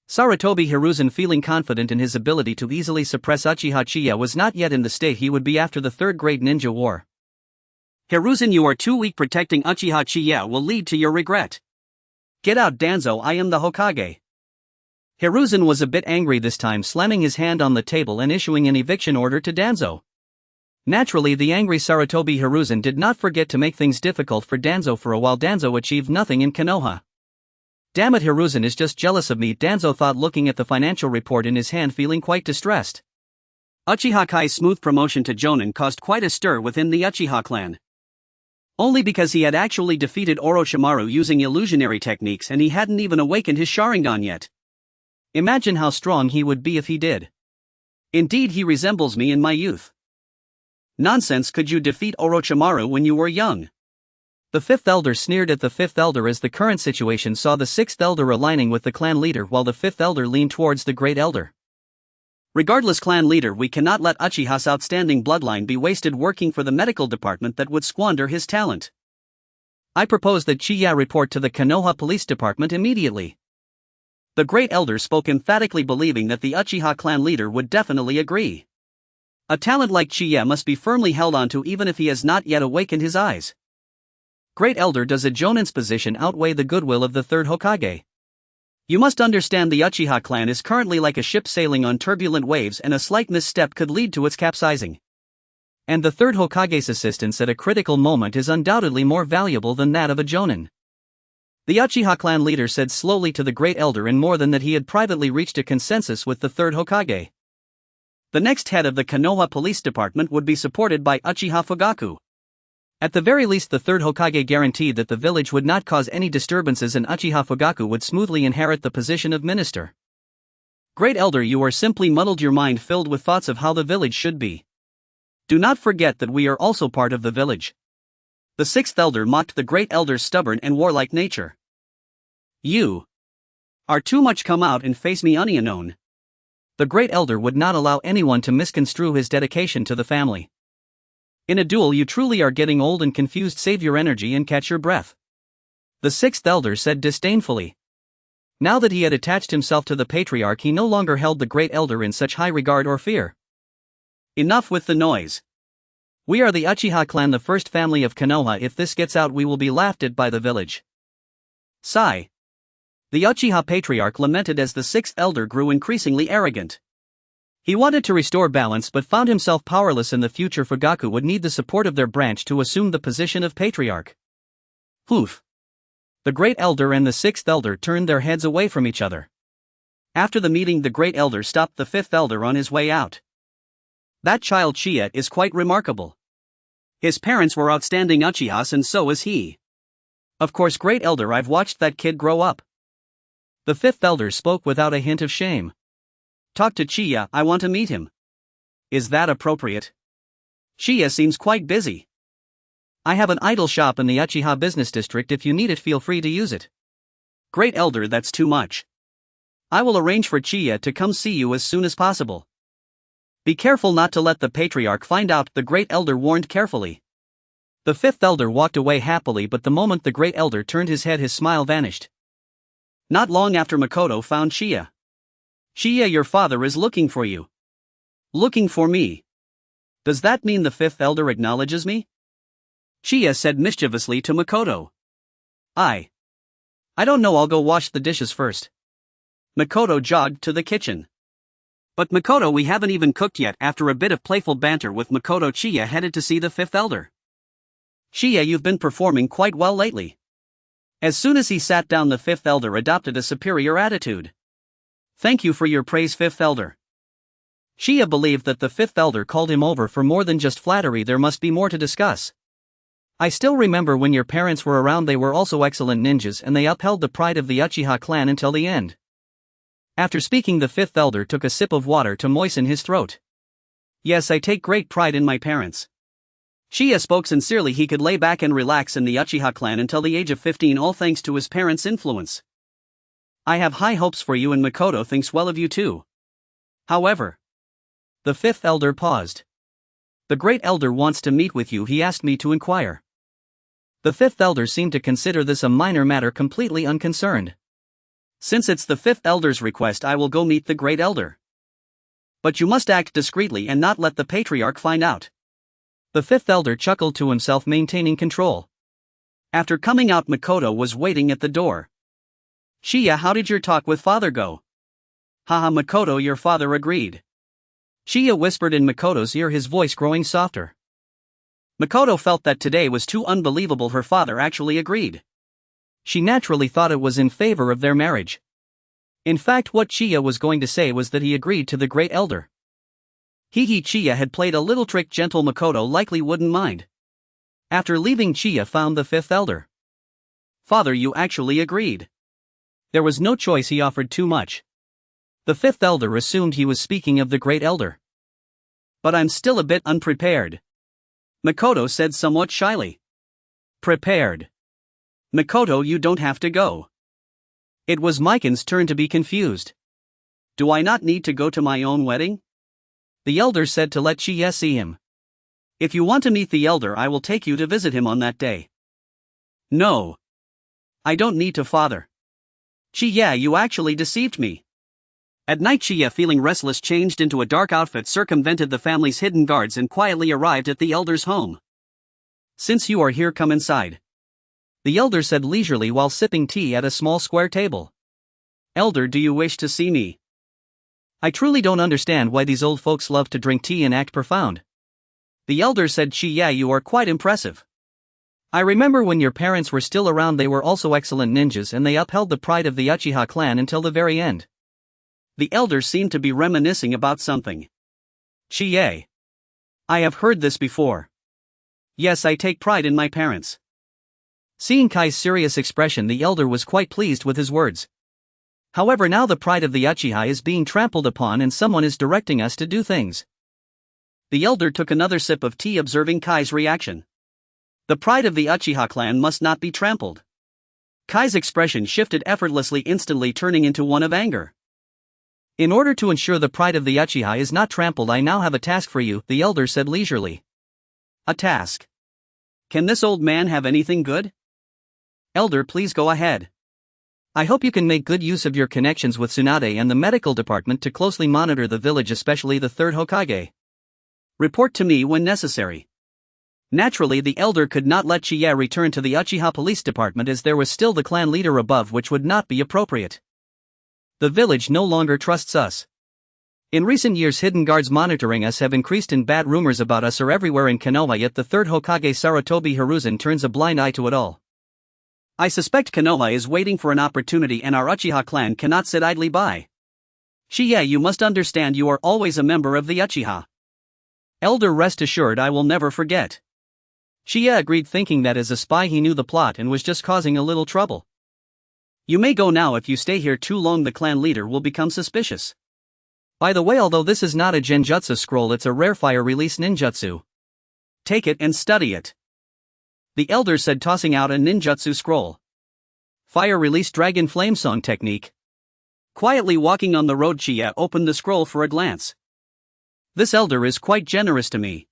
Sarutobi Hiruzen, feeling confident in his ability to easily suppress Uchiha Shichiya, was not yet in the state he would be after the Third Great Ninja War. Hiruzen, you are too weak. Protecting Uchiha Shichiya will lead to your regret. Get out, Danzo, I am the Hokage. Hiruzen was a bit angry this time, slamming his hand on the table and issuing an eviction order to Danzo. Naturally, the angry Sarutobi Hiruzen did not forget to make things difficult for Danzo. For a while, Danzo achieved nothing in Konoha. Damn it, Hiruzen is just jealous of me, Danzo thought, looking at the financial report in his hand, feeling quite distressed. Uchiha Kai's smooth promotion to Jonin caused quite a stir within the Uchiha clan. Only because he had actually defeated Orochimaru using illusionary techniques and he hadn't even awakened his Sharingan yet. Imagine how strong he would be if he did. Indeed, he resembles me in my youth. Nonsense, could you defeat Orochimaru when you were young? The fifth elder sneered at the fifth elder as the current situation saw the sixth elder aligning with the clan leader while the fifth elder leaned towards the great elder. Regardless, clan leader, we cannot let Uchiha's outstanding bloodline be wasted working for the medical department that would squander his talent. I propose that Shichiya report to the Konoha police department immediately. The great elder spoke emphatically, believing that the Uchiha clan leader would definitely agree. A talent like Shichiya must be firmly held onto even if he has not yet awakened his eyes. Great elder, does a Jonin's position outweigh the goodwill of the third Hokage? You must understand the Uchiha clan is currently like a ship sailing on turbulent waves, and a slight misstep could lead to its capsizing. And the third Hokage's assistance at a critical moment is undoubtedly more valuable than that of a Jonin. The Uchiha clan leader said slowly to the great elder, and more than that, he had privately reached a consensus with the third Hokage. The next head of the Konoha police department would be supported by Uchiha Fugaku. At the very least, the third Hokage guaranteed that the village would not cause any disturbances and Uchiha Fugaku would smoothly inherit the position of minister. Great elder, you are simply muddled, your mind filled with thoughts of how the village should be. Do not forget that we are also part of the village. The sixth elder mocked the great elder's stubborn and warlike nature. You are too much. Come out and face me, unknown. The great elder would not allow anyone to misconstrue his dedication to the family. In a duel, you truly are getting old and confused. Save your energy and catch your breath. The sixth elder said disdainfully. Now that he had attached himself to the patriarch, he no longer held the great elder in such high regard or fear. Enough with the noise. We are the Uchiha clan, the first family of Konoha. If this gets out, we will be laughed at by the village. Sigh. The Uchiha patriarch lamented as the sixth elder grew increasingly arrogant. He wanted to restore balance but found himself powerless. In the future, Fugaku would need the support of their branch to assume the position of patriarch. Poof. The great elder and the sixth elder turned their heads away from each other. After the meeting, the great elder stopped the fifth elder on his way out. That child Shichiya is quite remarkable. His parents were outstanding Uchihas and so is he. Of course, great elder, I've watched that kid grow up. The fifth elder spoke without a hint of shame. Talk to Shichiya, I want to meet him. Is that appropriate? Shichiya seems quite busy. I have an idol shop in the Uchiha business district. If you need it, feel free to use it. Great elder, that's too much. I will arrange for Shichiya to come see you as soon as possible. Be careful not to let the patriarch find out, the great elder warned carefully. The fifth elder walked away happily, but the moment the great elder turned his head, his smile vanished. Not long after, Makoto found Shichiya. Shichiya, your father is looking for you. Looking for me? Does that mean the fifth elder acknowledges me? Shichiya said mischievously to Makoto. I don't know, I'll go wash the dishes first. Makoto jogged to the kitchen. But Makoto, we haven't even cooked yet. After a bit of playful banter with Makoto, Shichiya headed to see the fifth elder. Shichiya, you've been performing quite well lately. As soon as he sat down, the fifth elder adopted a superior attitude. Thank you for your praise, fifth elder. Shichiya believed that the fifth elder called him over for more than just flattery. There must be more to discuss. I still remember when your parents were around, they were also excellent ninjas and they upheld the pride of the Uchiha clan until the end. After speaking, the fifth elder took a sip of water to moisten his throat. Yes, I take great pride in my parents. Shiya spoke sincerely. He could lay back and relax in the Uchiha clan until the age of 15, all thanks to his parents' influence. I have high hopes for you, and Makoto thinks well of you too. However, the fifth elder paused. The great elder wants to meet with you, he asked me to inquire. The fifth elder seemed to consider this a minor matter, completely unconcerned. Since it's the fifth elder's request, I will go meet the great elder. But you must act discreetly and not let the patriarch find out. The fifth elder chuckled to himself, maintaining control. After coming out, Makoto was waiting at the door. Shiya, how did your talk with father go? Haha, Makoto, your father agreed. Shiya whispered in Makoto's ear, his voice growing softer. Makoto felt that today was too unbelievable. Her father actually agreed. She naturally thought it was in favor of their marriage. In fact, what Shiya was going to say was that he agreed to the great elder. Chiya had played a little trick. Gentle Makoto likely wouldn't mind. After leaving, Chiya found the fifth elder. Father, you actually agreed. There was no choice, he offered too much. The fifth elder assumed he was speaking of the great elder. But I'm still a bit unprepared, Makoto said somewhat shyly. Prepared? Makoto, you don't have to go. It was Miken's turn to be confused. Do I not need to go to my own wedding? The elder said to let Chiya see him. If you want to meet the elder, I will take you to visit him on that day. No. I don't need to, father. Chiya, you actually deceived me. At night, Chiya, feeling restless, changed into a dark outfit, circumvented the family's hidden guards, and quietly arrived at the elder's home. Since you are here, come inside, the elder said leisurely while sipping tea at a small square table. Elder, do you wish to see me? I truly don't understand why these old folks love to drink tea and act profound. The elder said, Chiya, you are quite impressive. I remember when your parents were still around, they were also excellent ninjas and they upheld the pride of the Uchiha clan until the very end. The elder seemed to be reminiscing about something. Chiya, I have heard this before. Yes, I take pride in my parents. Seeing Kai's serious expression, the elder was quite pleased with his words. However, now the pride of the Uchiha is being trampled upon and someone is directing us to do things. The elder took another sip of tea, observing Kai's reaction. The pride of the Uchiha clan must not be trampled. Kai's expression shifted effortlessly, instantly turning into one of anger. In order to ensure the pride of the Uchiha is not trampled, I now have a task for you, the elder said leisurely. A task? Can this old man have anything good? Elder, please go ahead. I hope you can make good use of your connections with Tsunade and the medical department to closely monitor the village, especially the third Hokage. Report to me when necessary. Naturally, the elder could not let Chiya return to the Uchiha police department as there was still the clan leader above, which would not be appropriate. The village no longer trusts us. In recent years, hidden guards monitoring us have increased and bad rumors about us are everywhere in Konoha, yet the third Hokage Sarutobi Hiruzen turns a blind eye to it all. I suspect Konoha is waiting for an opportunity and our Uchiha clan cannot sit idly by. Chiya, you must understand you are always a member of the Uchiha. Elder, rest assured I will never forget. Chiya agreed, thinking that as a spy he knew the plot and was just causing a little trouble. You may go now. If you stay here too long, the clan leader will become suspicious. By the way, although this is not a genjutsu scroll, it's a rare fire release ninjutsu. Take it and study it, the elder said, tossing out a ninjutsu scroll. Fire release dragon flame song technique. Quietly walking on the road, Chiya opened the scroll for a glance. This elder is quite generous to me.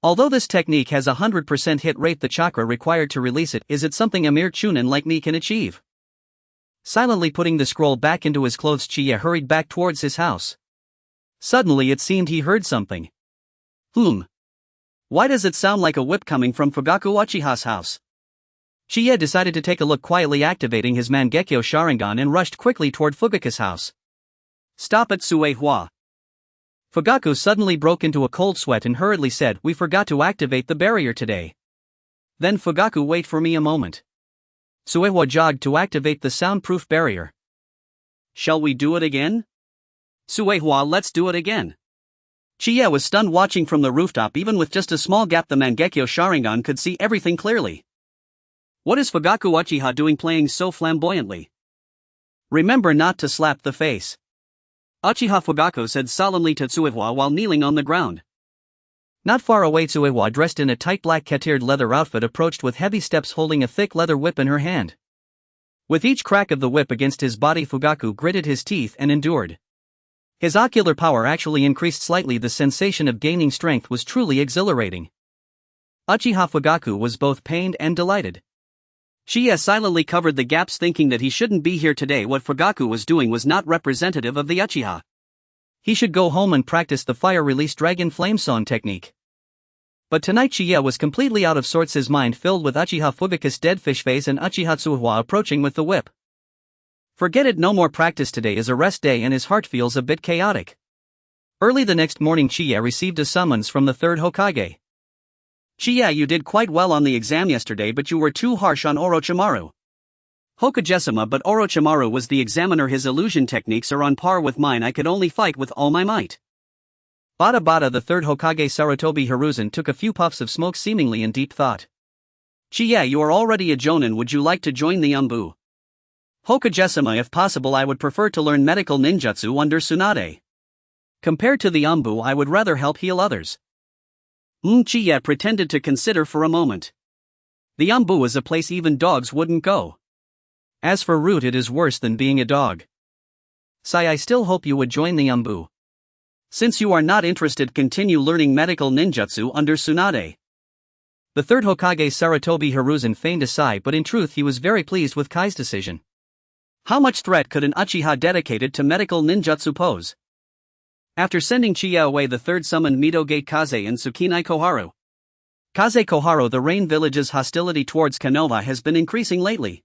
Although this technique has a 100% hit rate, the chakra required to release it, is it something a mere chunin like me can achieve? Silently putting the scroll back into his clothes, Chiya hurried back towards his house. Suddenly it seemed he heard something. Why does it sound like a whip coming from Fugaku Uchiha's house? Chiya decided to take a look, quietly activating his Mangekyō Sharingan and rushed quickly toward Fugaku's house. Stop it, Suehua. Fugaku suddenly broke into a cold sweat and hurriedly said, we forgot to activate the barrier today. Then Fugaku, wait for me a moment. Suehua jogged to activate the soundproof barrier. Shall we do it again? Suehua, let's do it again. Chiya was stunned watching from the rooftop. Even with just a small gap, the Mangekyō Sharingan could see everything clearly. What is Fugaku Uchiha doing playing so flamboyantly? Remember not to slap the face. Uchiha Fugaku said solemnly to Tsuiwa while kneeling on the ground. Not far away, Tsuiwa, dressed in a tight black cat-eared leather outfit, approached with heavy steps holding a thick leather whip in her hand. With each crack of the whip against his body, Fugaku gritted his teeth and endured. His ocular power actually increased slightly. The sensation of gaining strength was truly exhilarating. Uchiha Fugaku was both pained and delighted. Chiya silently covered the gaps, thinking that he shouldn't be here today. What Fugaku was doing was not representative of the Uchiha. He should go home and practice the fire-release dragon flame song technique. But tonight Chiya was completely out of sorts, his mind filled with Uchiha Fugaku's dead fish face and Uchiha Tsuiwa approaching with the whip. Forget it, no more practice. Today is a rest day and his heart feels a bit chaotic. Early the next morning, Chiya received a summons from the third Hokage. Chiya, you did quite well on the exam yesterday, but you were too harsh on Orochimaru. Hokage-sama, but Orochimaru was the examiner. His illusion techniques are on par with mine. I could only fight with all my might. Bada bada. The third Hokage Sarutobi Hiruzen took a few puffs of smoke, seemingly in deep thought. Chiya, you are already a jonin. Would you like to join the Umbu? Hokage-sama, if possible I would prefer to learn medical ninjutsu under Tsunade. Compared to the Umbu, I would rather help heal others. Chiya pretended to consider for a moment. The Umbu is a place even dogs wouldn't go. As for Root, it is worse than being a dog. Sai, I still hope you would join the Umbu. Since you are not interested, continue learning medical ninjutsu under Tsunade. The third Hokage Sarutobi Hiruzen feigned a sigh, but in truth he was very pleased with Kai's decision. How much threat could an Uchiha dedicated to medical ninjutsu pose? After sending Chiya away, the third summoned Midogate Kaze and Tsukinai Koharu. Kaze Koharu, the Rain Village's hostility towards Konoha has been increasing lately.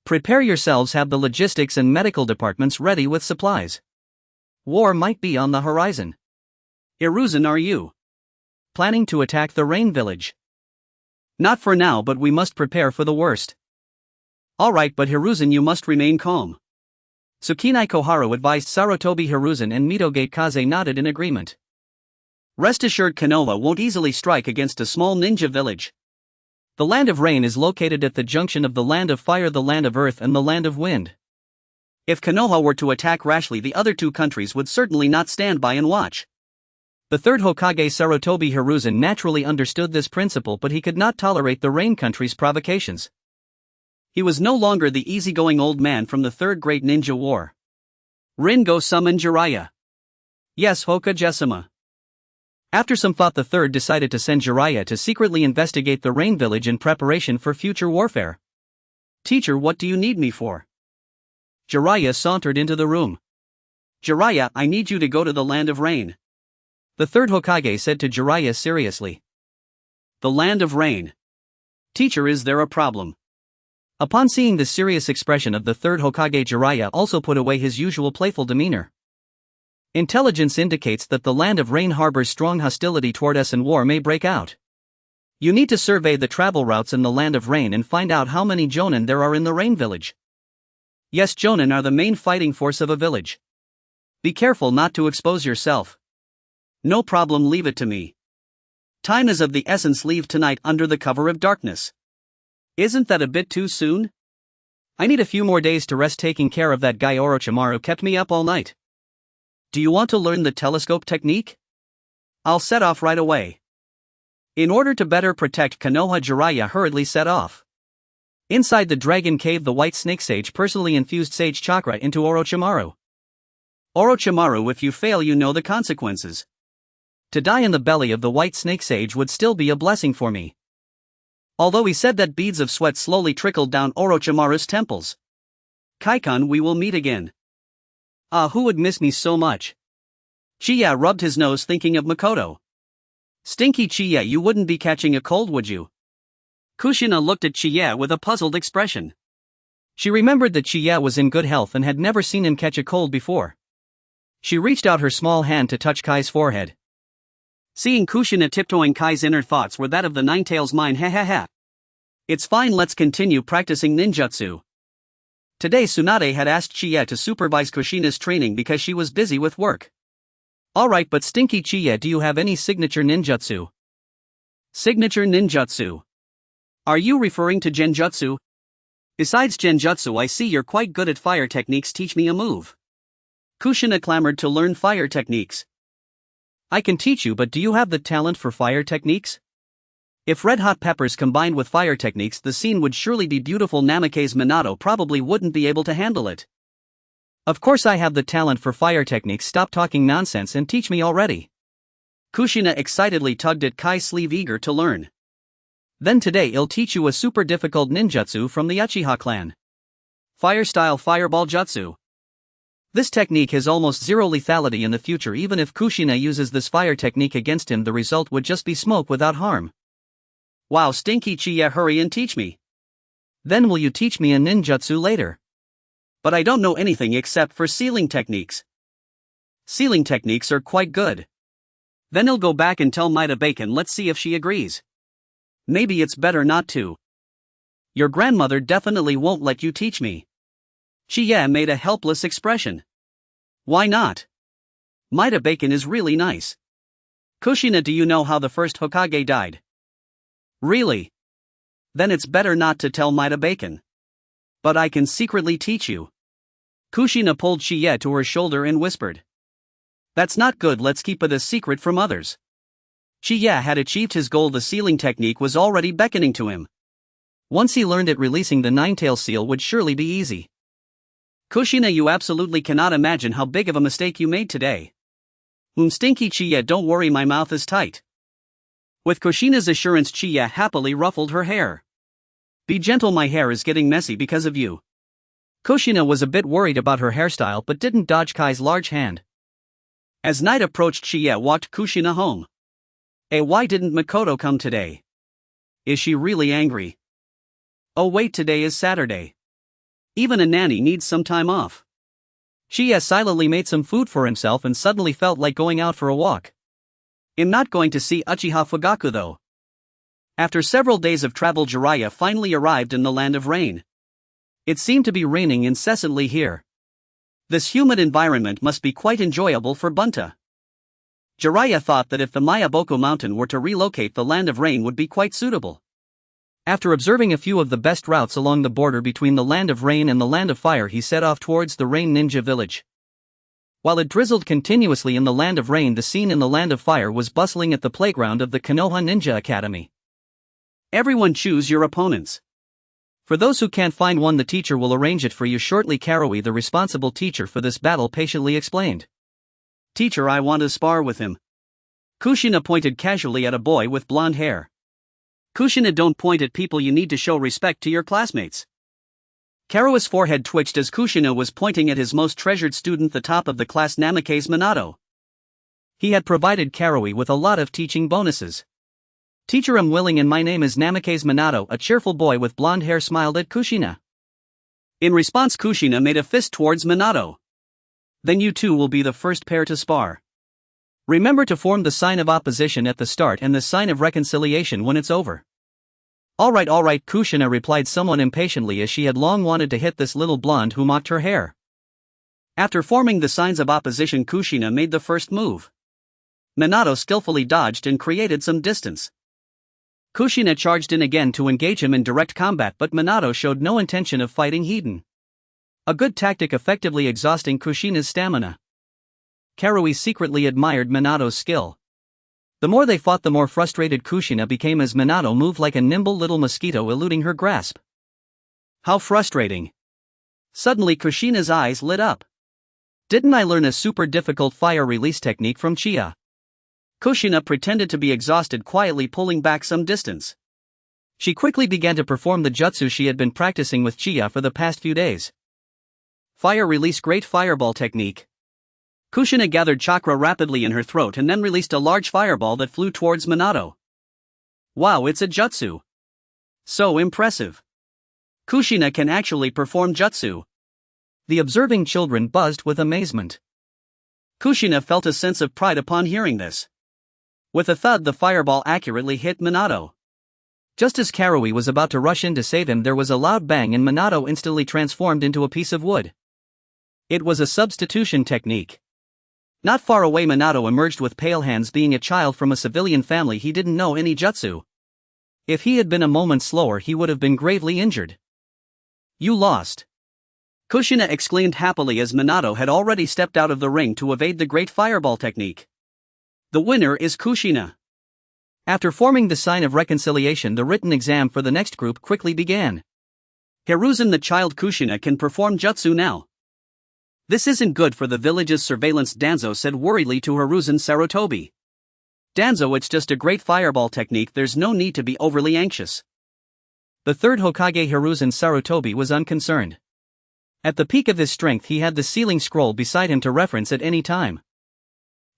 Prepare yourselves, have the logistics and medical departments ready with supplies. War might be on the horizon. Hiruzen, are you planning to attack the Rain Village? Not for now, but we must prepare for the worst. Alright, but Hiruzen, you must remain calm. Tsukinai Koharu advised. Sarutobi Hiruzen and Midogate Kaze nodded in agreement. Rest assured, Konoha won't easily strike against a small ninja village. The Land of Rain is located at the junction of the Land of Fire, the Land of Earth, and the Land of Wind. If Konoha were to attack rashly, the other two countries would certainly not stand by and watch. The third Hokage Sarutobi Hiruzen naturally understood this principle, but he could not tolerate the Rain country's provocations. He was no longer the easygoing old man from the Third Great Ninja War. Ringo summoned Jiraiya. Yes, Hokage-sama. After some thought, the third decided to send Jiraiya to secretly investigate the Rain Village in preparation for future warfare. Teacher, what do you need me for? Jiraiya sauntered into the room. Jiraiya, I need you to go to the Land of Rain. The third Hokage said to Jiraiya seriously. The Land of Rain. Teacher, is there a problem? Upon seeing the serious expression of the third Hokage, Jiraiya also put away his usual playful demeanor. Intelligence indicates that the Land of Rain harbors strong hostility toward us and war may break out. You need to survey the travel routes in the Land of Rain and find out how many jonin there are in the Rain Village. Yes, jonin are the main fighting force of a village. Be careful not to expose yourself. No problem, leave it to me. Time is of the essence, leave tonight under the cover of darkness. Isn't that a bit too soon? I need a few more days to rest. Taking care of that guy Orochimaru kept me up all night. Do you want to learn the telescope technique? I'll set off right away. In order to better protect Konoha, Jiraiya hurriedly set off. Inside the dragon cave, the white snake sage personally infused sage chakra into Orochimaru. Orochimaru, if you fail, you know the consequences. To die in the belly of the white snake sage would still be a blessing for me. Although he said that, beads of sweat slowly trickled down Orochimaru's temples. Kaikan, we will meet again. Ah, who would miss me so much? Chiya rubbed his nose, thinking of Makoto. Stinky Chiya, you wouldn't be catching a cold, would you? Kushina looked at Chiya with a puzzled expression. She remembered that Chiya was in good health and had never seen him catch a cold before. She reached out her small hand to touch Kai's forehead. Seeing Kushina tiptoeing, Kai's inner thoughts were that of the Ninetales mine. Ha. It's fine, let's continue practicing ninjutsu. Today Tsunade had asked Chiya to supervise Kushina's training because she was busy with work. Alright, but Stinky Chiya, do you have any signature ninjutsu? Signature ninjutsu. Are you referring to genjutsu? Besides genjutsu, I see you're quite good at fire techniques. Teach me a move. Kushina clamored to learn fire techniques. I can teach you, but do you have the talent for fire techniques? If red hot peppers combined with fire techniques, the scene would surely be beautiful. Namake's Minato probably wouldn't be able to handle it. Of course I have the talent for fire techniques. Stop talking nonsense and teach me already. Kushina excitedly tugged at Kai's sleeve, eager to learn. Then today I'll teach you a super difficult ninjutsu from the Uchiha clan. Fire-style fireball jutsu. This technique has almost zero lethality in the future. Even if Kushina uses this fire technique against him, the result would just be smoke without harm. Wow, Stinky Chiya, hurry and teach me. Then will you teach me a ninjutsu later? But I don't know anything except for sealing techniques. Sealing techniques are quite good. Then he'll go back and tell Maida Bacon. Let's see if she agrees. Maybe it's better not to. Your grandmother definitely won't let you teach me. Chiya made a helpless expression. Why not? Maida Bacon is really nice. Kushina, do you know how the first Hokage died? Really? Then it's better not to tell Maida Bacon. But I can secretly teach you. Kushina pulled Chiya to her shoulder and whispered. That's not good, let's keep it a secret from others. Chiya had achieved his goal. The sealing technique was already beckoning to him. Once he learned it, releasing the nine-tail seal would surely be easy. Kushina, you absolutely cannot imagine how big of a mistake you made today. Stinky Chiya, don't worry, my mouth is tight. With Kushina's assurance, Chiya happily ruffled her hair. Be gentle, my hair is getting messy because of you. Kushina was a bit worried about her hairstyle but didn't dodge Kai's large hand. As night approached, Chiya walked Kushina home. Hey, why didn't Makoto come today? Is she really angry? Oh wait, today is Saturday. Even a nanny needs some time off. Chiya silently made some food for himself and suddenly felt like going out for a walk. I'm not going to see Uchiha Fugaku though. After several days of travel, Jiraiya finally arrived in the land of rain. It seemed to be raining incessantly here. This humid environment must be quite enjoyable for Bunta. Jiraiya thought that if the Mayaboko mountain were to relocate, the land of rain would be quite suitable. After observing a few of the best routes along the border between the land of rain and the land of fire, he set off towards the rain ninja village. While it drizzled continuously in the land of rain, the scene in the land of fire was bustling at the playground of the Konoha Ninja Academy. Everyone choose your opponents. For those who can't find one, the teacher will arrange it for you shortly. Karui, the responsible teacher for this battle, patiently explained. Teacher, I want to spar with him. Kushina pointed casually at a boy with blonde hair. Kushina, don't point at people, you need to show respect to your classmates. Karui's forehead twitched as Kushina was pointing at his most treasured student, the top of the class, Namake's Minato. He had provided Karui with a lot of teaching bonuses. Teacher, I'm willing, and my name is Namake's Minato. A cheerful boy with blonde hair smiled at Kushina. In response, Kushina made a fist towards Minato. Then you two will be the first pair to spar. Remember to form the sign of opposition at the start and the sign of reconciliation when it's over. Alright, Kushina replied somewhat impatiently, as she had long wanted to hit this little blonde who mocked her hair. After forming the signs of opposition, Kushina made the first move. Minato skillfully dodged and created some distance. Kushina charged in again to engage him in direct combat, but Minato showed no intention of fighting Hiden. A good tactic, effectively exhausting Kushina's stamina. Karui secretly admired Minato's skill. The more they fought, the more frustrated Kushina became as Minato moved like a nimble little mosquito, eluding her grasp. How frustrating. Suddenly Kushina's eyes lit up. Didn't I learn a super difficult fire release technique from Chiya? Kushina pretended to be exhausted, quietly pulling back some distance. She quickly began to perform the jutsu she had been practicing with Chiya for the past few days. Fire release, great fireball technique. Kushina gathered chakra rapidly in her throat and then released a large fireball that flew towards Minato. Wow, it's a jutsu. So impressive. Kushina can actually perform jutsu. The observing children buzzed with amazement. Kushina felt a sense of pride upon hearing this. With a thud, the fireball accurately hit Minato. Just as Karui was about to rush in to save him, there was a loud bang and Minato instantly transformed into a piece of wood. It was a substitution technique. Not far away, Minato emerged with pale hands. Being a child from a civilian family, he didn't know any jutsu. If he had been a moment slower, he would have been gravely injured. You lost. Kushina exclaimed happily as Minato had already stepped out of the ring to evade the great fireball technique. The winner is Kushina. After forming the sign of reconciliation, the written exam for the next group quickly began. Hiruzen, the child Kushina, can perform jutsu now. This isn't good for the village's surveillance, Danzo said worriedly to Hiruzen Sarutobi. Danzo, it's just a great fireball technique, there's no need to be overly anxious. The third Hokage, Hiruzen Sarutobi, was unconcerned. At the peak of his strength, he had the sealing scroll beside him to reference at any time.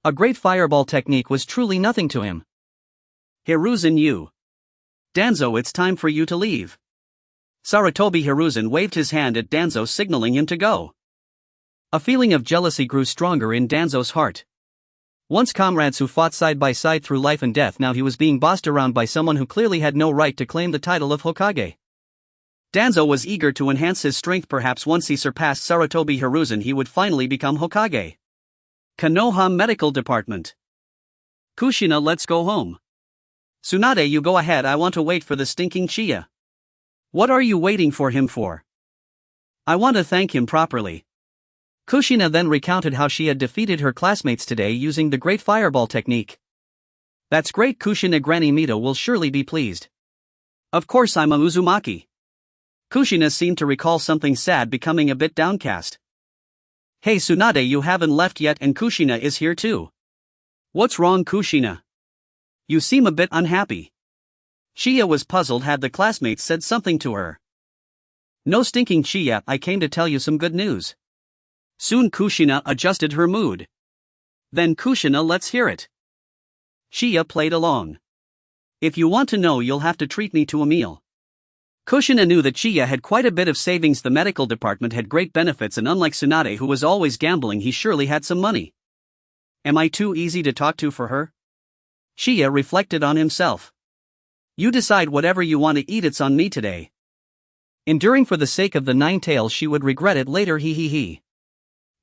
A great fireball technique was truly nothing to him. Hiruzen, you. Danzo, it's time for you to leave. Sarutobi Hiruzen waved his hand at Danzo, signaling him to go. A feeling of jealousy grew stronger in Danzo's heart. Once comrades who fought side by side through life and death, now he was being bossed around by someone who clearly had no right to claim the title of Hokage. Danzo was eager to enhance his strength. Perhaps once he surpassed Sarutobi Hiruzen, he would finally become Hokage. Konoha Medical Department. Kushina, let's go home. Tsunade, you go ahead, I want to wait for the stinking Chiya. What are you waiting for him for? I want to thank him properly. Kushina then recounted how she had defeated her classmates today using the great fireball technique. That's great, Kushina. Granny Mito will surely be pleased. Of course, I'm a Uzumaki. Kushina seemed to recall something sad, becoming a bit downcast. Hey Tsunade, you haven't left yet, and Kushina is here too. What's wrong, Kushina? You seem a bit unhappy. Chiya was puzzled. Had the classmates said something to her? No stinking Chiya, I came to tell you some good news. Soon Kushina adjusted her mood. Then Kushina, let's hear it. Chiya played along. If you want to know, you'll have to treat me to a meal. Kushina knew that Chiya had quite a bit of savings. The medical department had great benefits, and unlike Tsunade, who was always gambling, he surely had some money. Am I too easy to talk to for her? Chiya reflected on himself. You decide whatever you want to eat, it's on me today. Enduring for the sake of the nine tails, she would regret it later. He.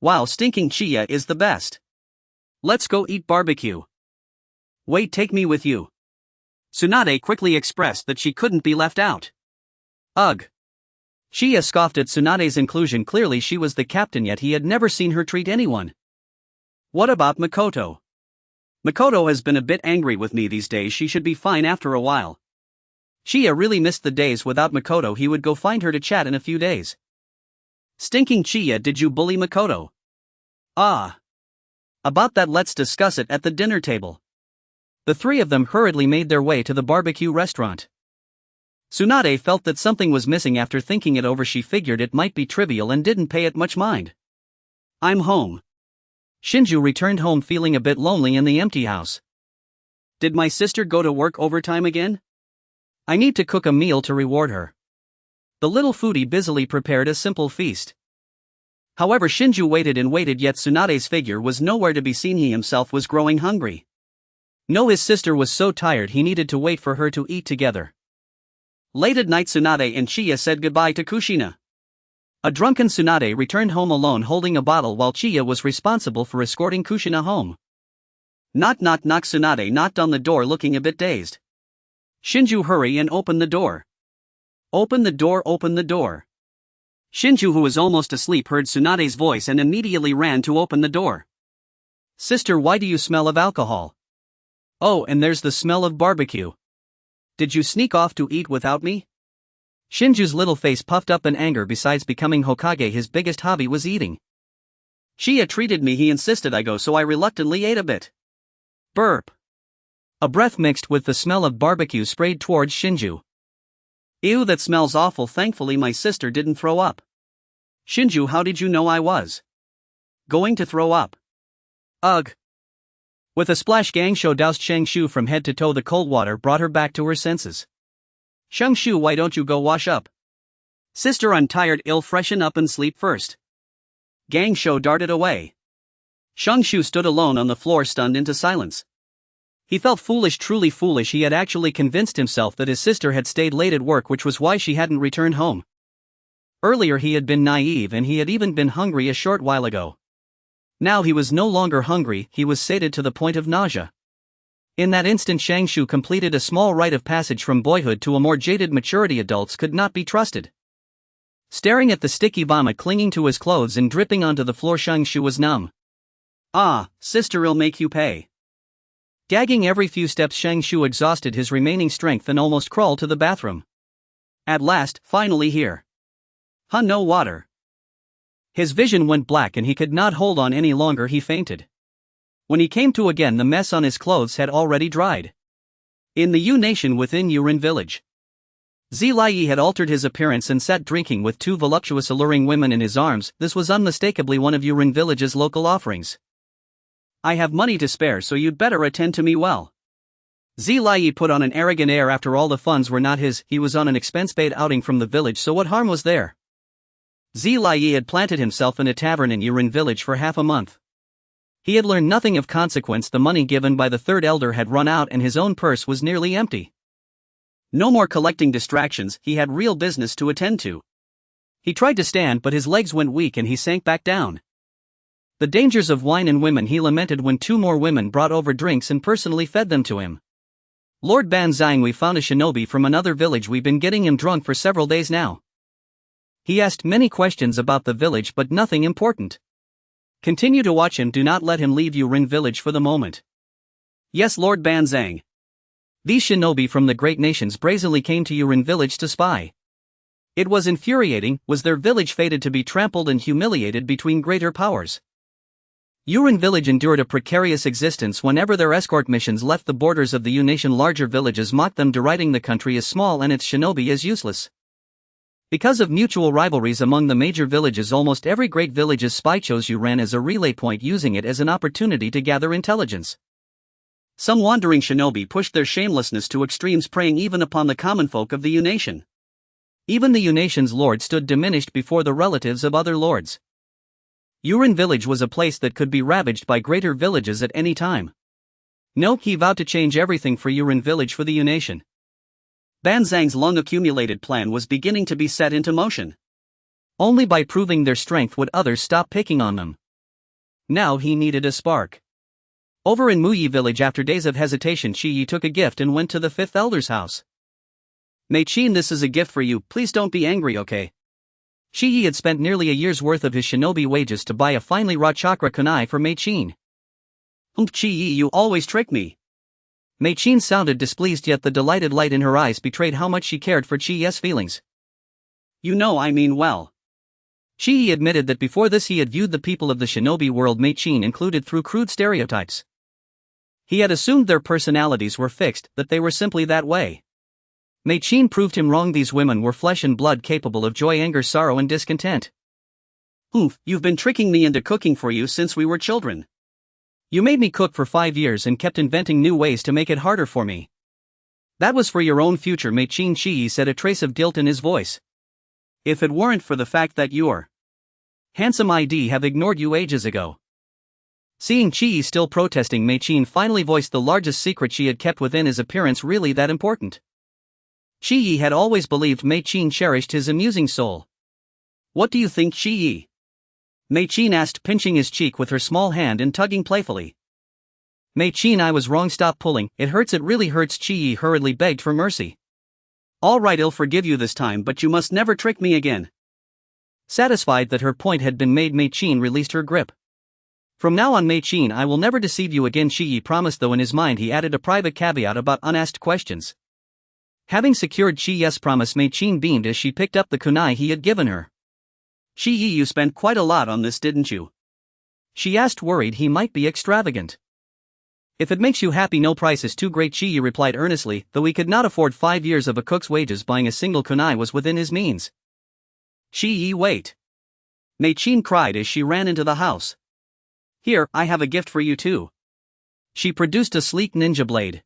Wow, stinking Chiya is the best. Let's go eat barbecue. Wait, take me with you. Tsunade quickly expressed that she couldn't be left out. Ugh. Chiya scoffed at Tsunade's inclusion. Clearly she was the captain, yet he had never seen her treat anyone. What about Makoto? Makoto has been a bit angry with me these days. She should be fine after a while. Chiya really missed the days without Makoto. He would go find her to chat in a few days. Stinking Chiya, did you bully Makoto? Ah. About that, let's discuss it at the dinner table. The three of them hurriedly made their way to the barbecue restaurant. Tsunade felt that something was missing. After thinking it over, she figured it might be trivial and didn't pay it much mind. I'm home. Shinju returned home feeling a bit lonely in the empty house. Did my sister go to work overtime again? I need to cook a meal to reward her. The little foodie busily prepared a simple feast. However, Shinju waited and waited, yet Tsunade's figure was nowhere to be seen. He himself was growing hungry. No, his sister was so tired he needed to wait for her to eat together. Late at night, Tsunade and Chiya said goodbye to Kushina. A drunken Tsunade returned home alone holding a bottle, while Chiya was responsible for escorting Kushina home. Knock knock knock. Tsunade knocked on the door looking a bit dazed. Shinju, hurry and open the door. Open the door, open the door. Shinju, who was almost asleep, heard Tsunade's voice and immediately ran to open the door. Sister, why do you smell of alcohol? Oh, and there's the smell of barbecue. Did you sneak off to eat without me? Shinju's little face puffed up in anger. Besides becoming Hokage, his biggest hobby was eating. Chiya treated me, he insisted I go, so I reluctantly ate a bit. Burp. A breath mixed with the smell of barbecue sprayed towards Shinju. Ew, that smells awful. Thankfully my sister didn't throw up. Shinju, how did you know I was going to throw up? Ugh. With a splash, Gangsho doused Shangshu from head to toe. The cold water brought her back to her senses. Shangshu, why don't you go wash up? Sister, I'm tired. I'll freshen up and sleep first. Gangsho darted away. Shangshu stood alone on the floor, stunned into silence. He felt foolish, truly foolish. He had actually convinced himself that his sister had stayed late at work, which was why she hadn't returned home. Earlier he had been naive, and he had even been hungry a short while ago. Now he was no longer hungry, he was sated to the point of nausea. In that instant Shangshu completed a small rite of passage from boyhood to a more jaded maturity. Adults could not be trusted. Staring at the sticky vomit clinging to his clothes and dripping onto the floor, Shangshu was numb. Ah, sister'll make you pay. Gagging every few steps, Shangshu exhausted his remaining strength and almost crawled to the bathroom. At last, finally here. Huh, no water. His vision went black and he could not hold on any longer. He fainted. When he came to again, the mess on his clothes had already dried. In the Yu Nation within Yurin village, Zilai had altered his appearance and sat drinking with two voluptuous alluring women in his arms. This was unmistakably one of Yurin village's local offerings. I have money to spare, so you'd better attend to me well. Zilai put on an arrogant air. After all, the funds were not his, he was on an expense-paid outing from the village, so what harm was there? Zilai had planted himself in a tavern in Yurin village for half a month. He had learned nothing of consequence. The money given by the third elder had run out and his own purse was nearly empty. No more collecting distractions, he had real business to attend to. He tried to stand, but his legs went weak and he sank back down. The dangers of wine and women, he lamented when two more women brought over drinks and personally fed them to him. Lord Banzang, we found a shinobi from another village. We've been getting him drunk for several days now. He asked many questions about the village but nothing important. Continue to watch him, do not let him leave Yurin village for the moment. Yes, Lord Banzang. These shinobi from the great nations brazenly came to Yurin village to spy. It was infuriating. Was their village fated to be trampled and humiliated between greater powers? Yurin village endured a precarious existence whenever their escort missions left the borders of the Yu Nation. Larger villages mocked them, deriding the country as small and its shinobi as useless. Because of mutual rivalries among the major villages, almost every great village's spy chose Yuran as a relay point, using it as an opportunity to gather intelligence. Some wandering shinobi pushed their shamelessness to extremes, preying even upon the common folk of the Yu Nation. Even the Yu Nation's lord stood diminished before the relatives of other lords. Yurin village was a place that could be ravaged by greater villages at any time. No, he vowed to change everything for Yurin village, for the Yu Nation. Banzang's long-accumulated plan was beginning to be set into motion. Only by proving their strength would others stop picking on them. Now he needed a spark. Over in Muyi village, after days of hesitation, Shiyi took a gift and went to the fifth elder's house. Mei-chin, this is a gift for you, please don't be angry, okay? Shiyi had spent nearly a year's worth of his shinobi wages to buy a finely wrought chakra kunai for Mei-chin. Shiyi, you always trick me. Mei-chin sounded displeased, yet the delighted light in her eyes betrayed how much she cared for Chiyi's feelings. You know I mean well. Chiyi admitted that before this he had viewed the people of the shinobi world Mei-chin included through crude stereotypes. He had assumed their personalities were fixed, that they were simply that way. Mei-chin proved him wrong. These women were flesh and blood, capable of joy, anger, sorrow and discontent. You've been tricking me into cooking for you since we were children. You made me cook for 5 years and kept inventing new ways to make it harder for me. That was for your own future, Mei-chin. Chiyi said, a trace of guilt in his voice. If it weren't for the fact that your handsome ID have ignored you ages ago. Seeing Chiyi still protesting, Mei-chin finally voiced the largest secret she had kept within. Is appearance really that important? Chiyi had always believed Mei-chin cherished his amusing soul. What do you think, Chiyi? Mei-chin asked, pinching his cheek with her small hand and tugging playfully. Mei-chin, I was wrong, stop pulling, it hurts, it really hurts. Chiyi hurriedly begged for mercy. All right, I'll forgive you this time, but you must never trick me again. Satisfied that her point had been made, Mei-chin released her grip. From now on, Mei-chin, I will never deceive you again, Chiyi promised, though in his mind he added a private caveat about unasked questions. Having secured Chiyi's promise, Mei-chin beamed as she picked up the kunai he had given her. Chiyi, you spent quite a lot on this, didn't you? She asked, worried he might be extravagant. If it makes you happy, no price is too great, Chiyi replied earnestly, though he could not afford 5 years of a cook's wages. Buying a single kunai was within his means. Chiyi, wait. Mei-chin cried as she ran into the house. Here, I have a gift for you too. She produced a sleek ninja blade.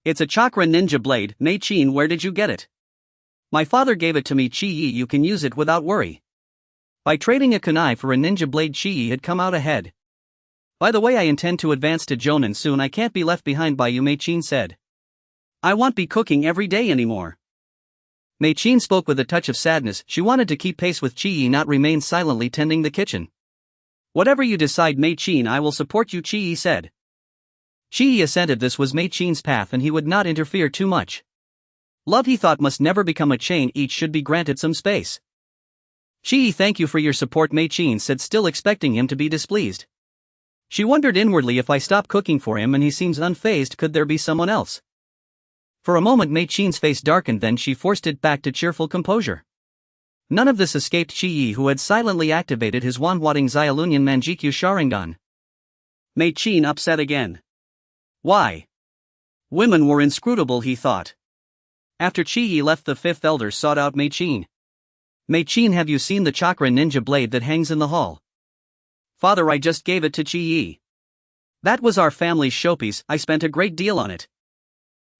It's a chakra ninja blade, Mei-chin, where did you get it? My father gave it to me, Chiyi, you can use it without worry. By trading a kunai for a ninja blade, Chiyi had come out ahead. By the way, I intend to advance to Jonin soon, I can't be left behind by you, Mei-chin said. I won't be cooking every day anymore. Mei-chin spoke with a touch of sadness. She wanted to keep pace with Chiyi, not remain silently tending the kitchen. Whatever you decide, Mei-chin, I will support you, Chi-yi said. Chi-yi assented. This was Mei-chin's path and he would not interfere too much. Love, he thought, must never become a chain, each should be granted some space. Chi-yi, thank you for your support, Mei-chin said, still expecting him to be displeased. She wondered inwardly, if I stop cooking for him and he seems unfazed, could there be someone else? For a moment Mei-chin's face darkened, then she forced it back to cheerful composure. None of this escaped Chi-yi, who had silently activated his Wanhwating Xiaolunyan Mangekyō Sharingan. Mei-chin upset again. Why? Women were inscrutable, he thought. After Chi-yi left, the fifth elder sought out Mei-chin. Mei-chin, have you seen the chakra ninja blade that hangs in the hall? Father, I just gave it to Chi-yi. That was our family's showpiece, I spent a great deal on it.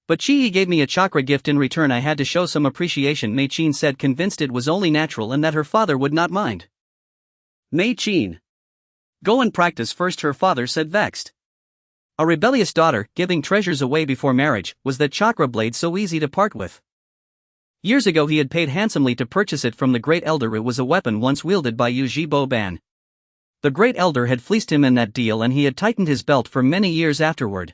But Chi-yi gave me a chakra gift in return, I had to show some appreciation, Mei-chin said, convinced it was only natural and that her father would not mind. Mei-chin. Go and practice first, her father said, vexed. A rebellious daughter, giving treasures away before marriage, was that chakra blade so easy to part with? Years ago he had paid handsomely to purchase it from the great elder. It was a weapon once wielded by Uchiha Ban. The great elder had fleeced him in that deal and he had tightened his belt for many years afterward.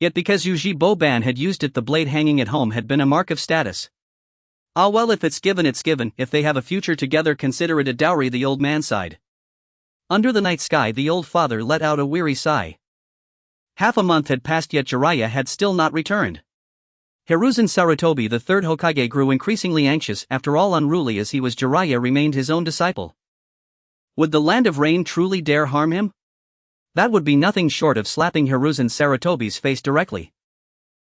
Yet because Uchiha Ban had used it, the blade hanging at home had been a mark of status. Ah well, if it's given, it's given. If they have a future together, consider it a dowry, the old man sighed. Under the night sky the old father let out a weary sigh. Half a month had passed, yet Jiraiya had still not returned. Hiruzen Sarutobi, the third Hokage, grew increasingly anxious. After all, unruly as he was, Jiraiya remained his own disciple. Would the Land of Rain truly dare harm him? That would be nothing short of slapping Hiruzen Sarutobi's face directly.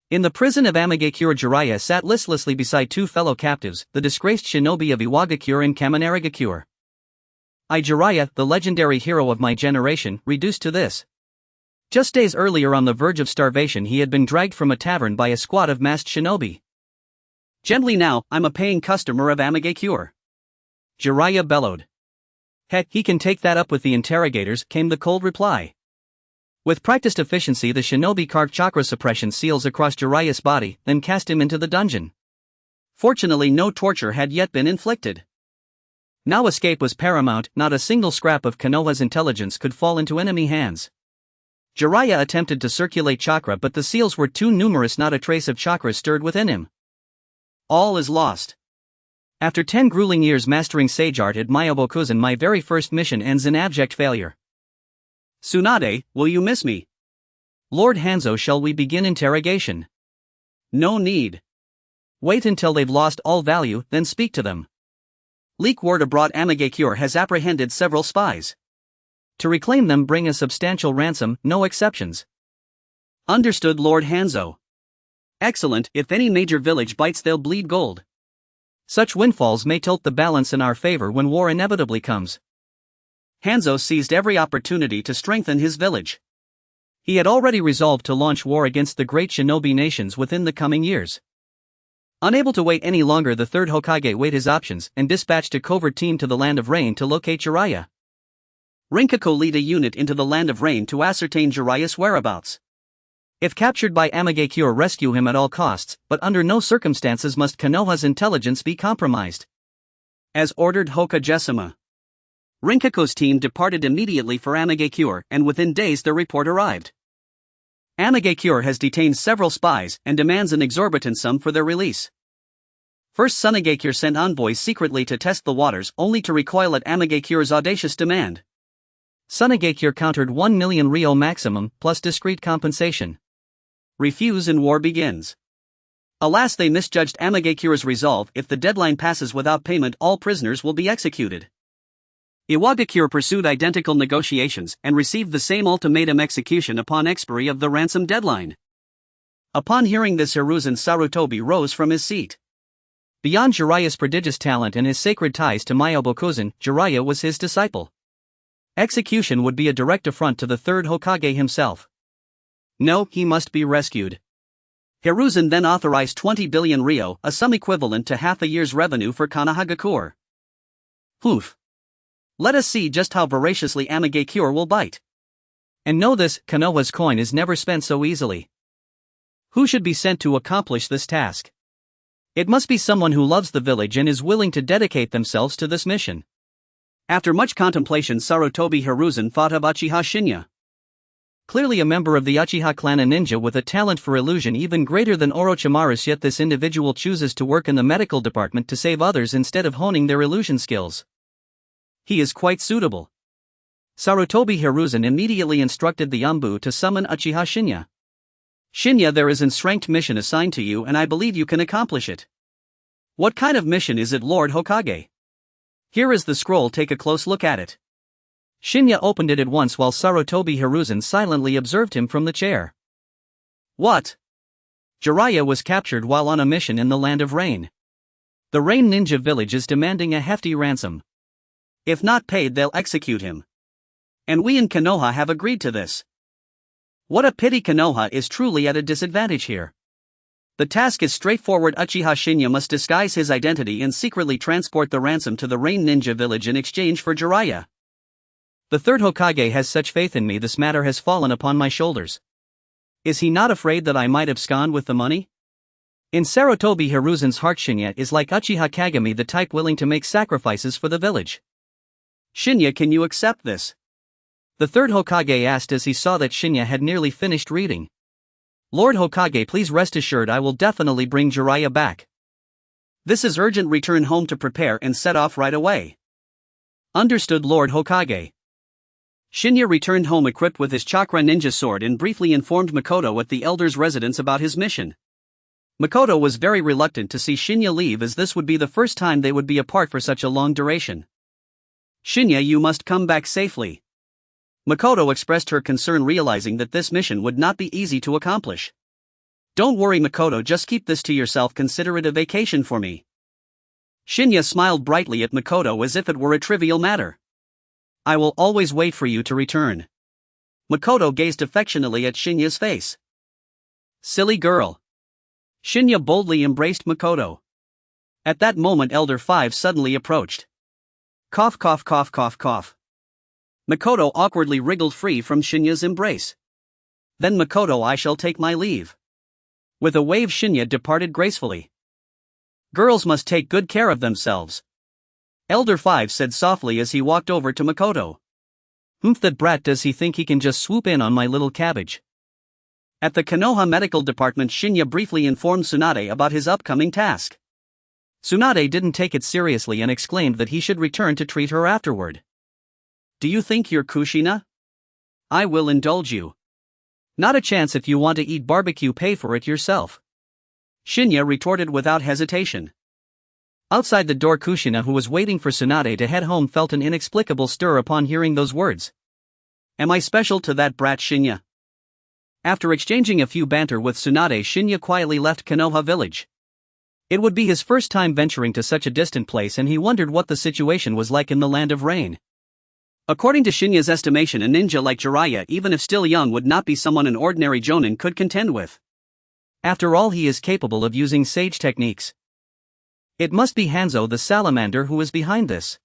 In the prison of Mangekyō, Jiraiya sat listlessly beside two fellow captives, the disgraced shinobi of Iwagakure and Kaminarigakure. I, Jiraiya, the legendary hero of my generation, reduced to this. Just days earlier, on the verge of starvation, he had been dragged from a tavern by a squad of masked shinobi. Gently now, I'm a paying customer of Mangekyō. Jiraiya bellowed. Heck, he can take that up with the interrogators, came the cold reply. With practiced efficiency, the shinobi carved chakra suppression seals across Jiraiya's body, then cast him into the dungeon. Fortunately, no torture had yet been inflicted. Now escape was paramount, not a single scrap of Konoha's intelligence could fall into enemy hands. Jiraiya attempted to circulate chakra, but the seals were too numerous, not a trace of chakra stirred within him. All is lost. After 10 grueling years mastering sage art at Myobokuzen, my very first mission ends in abject failure. Tsunade, will you miss me? Lord Hanzo, shall we begin interrogation? No need. Wait until they've lost all value, then speak to them. Leak word abroad: Mangekyō has apprehended several spies. To reclaim them, bring a substantial ransom, no exceptions. Understood, Lord Hanzo. Excellent, if any major village bites, they'll bleed gold. Such windfalls may tilt the balance in our favor when war inevitably comes. Hanzo seized every opportunity to strengthen his village. He had already resolved to launch war against the great shinobi nations within the coming years. Unable to wait any longer, the third Hokage weighed his options and dispatched a covert team to the Land of Rain to locate Jiraiya. Rinkaku lead a unit into the Land of Rain to ascertain Jiraiya's whereabouts. If captured by Mangekyō, rescue him at all costs, but under no circumstances must Konoha's intelligence be compromised. As ordered, Hokage-sama. Rinkaku's team departed immediately for Mangekyō, and within days the report arrived. Mangekyō has detained several spies and demands an exorbitant sum for their release. First, Tsunade sent envoys secretly to test the waters, only to recoil at Mangekyō's audacious demand. Tsunade countered 1 million ryo maximum, plus discreet compensation. Refuse and war begins. Alas, they misjudged Mangekyō's resolve. If the deadline passes without payment, all prisoners will be executed. Iwagakure pursued identical negotiations and received the same ultimatum: execution upon expiry of the ransom deadline. Upon hearing this, Hiruzen Sarutobi rose from his seat. Beyond Jiraiya's prodigious talent and his sacred ties to Myobokuzen, Jiraiya was his disciple. Execution would be a direct affront to the third Hokage himself. No, he must be rescued. Hiruzen then authorized 20 billion ryo, a sum equivalent to half a year's revenue for Konohagakure. Oof. Let us see just how voraciously Mangekyō will bite. And know this, Konoha's coin is never spent so easily. Who should be sent to accomplish this task? It must be someone who loves the village and is willing to dedicate themselves to this mission. After much contemplation, Sarutobi Hiruzen thought of Uchiha Shinya. Clearly a member of the Uchiha clan, a ninja with a talent for illusion even greater than Orochimaru's, yet this individual chooses to work in the medical department to save others instead of honing their illusion skills. He is quite suitable. Sarutobi Hiruzen immediately instructed the Umbu to summon Uchiha Shinya. Shinya, there is an enshranked mission assigned to you and I believe you can accomplish it. What kind of mission is it, Lord Hokage? Here is the scroll, take a close look at it. Shinya opened it at once while Sarutobi Hiruzen silently observed him from the chair. What? Jiraiya was captured while on a mission in the Land of Rain. The Rain Ninja village is demanding a hefty ransom. If not paid, they'll execute him. And we in Konoha have agreed to this. What a pity, Konoha is truly at a disadvantage here. The task is straightforward. Uchiha Shinya must disguise his identity and secretly transport the ransom to the Rain Ninja village in exchange for Jiraiya. The third Hokage has such faith in me, this matter has fallen upon my shoulders. Is he not afraid that I might abscond with the money? In Sarutobi Hiruzen's heart, Shinya is like Uchiha Kagami, the type willing to make sacrifices for the village. Shinya, can you accept this? The third Hokage asked as he saw that Shinya had nearly finished reading. Lord Hokage, please rest assured I will definitely bring Jiraiya back. This is urgent, return home to prepare and set off right away. Understood, Lord Hokage. Shinya returned home equipped with his chakra ninja sword and briefly informed Makoto at the elder's residence about his mission. Makoto was very reluctant to see Shinya leave as this would be the first time they would be apart for such a long duration. Shinya, you must come back safely. Makoto expressed her concern, realizing that this mission would not be easy to accomplish. Don't worry, Makoto, just keep this to yourself, consider it a vacation for me. Shinya smiled brightly at Makoto as if it were a trivial matter. I will always wait for you to return. Makoto gazed affectionately at Shinya's face. Silly girl. Shinya boldly embraced Makoto. At that moment, Elder 5 suddenly approached. Cough, cough, cough, cough, cough. Makoto awkwardly wriggled free from Shinya's embrace. Then Makoto, I shall take my leave. With a wave, Shinya departed gracefully. Girls must take good care of themselves. Elder 5 said softly as he walked over to Makoto. That brat, does he think he can just swoop in on my little cabbage? At the Konoha Medical Department, Shinya briefly informed Tsunade about his upcoming task. Tsunade didn't take it seriously and exclaimed that he should return to treat her afterward. Do you think you're Kushina? I will indulge you. Not a chance. If you want to eat barbecue, pay for it yourself. Shinya retorted without hesitation. Outside the door, Kushina, who was waiting for Tsunade to head home, felt an inexplicable stir upon hearing those words. Am I special to that brat, Shinya? After exchanging a few banter with Tsunade, Shinya quietly left Konoha village. It would be his first time venturing to such a distant place and he wondered what the situation was like in the Land of Rain. According to Shinya's estimation, a ninja like Jiraiya, even if still young, would not be someone an ordinary jonin could contend with. After all, he is capable of using sage techniques. It must be Hanzo the salamander who is behind this.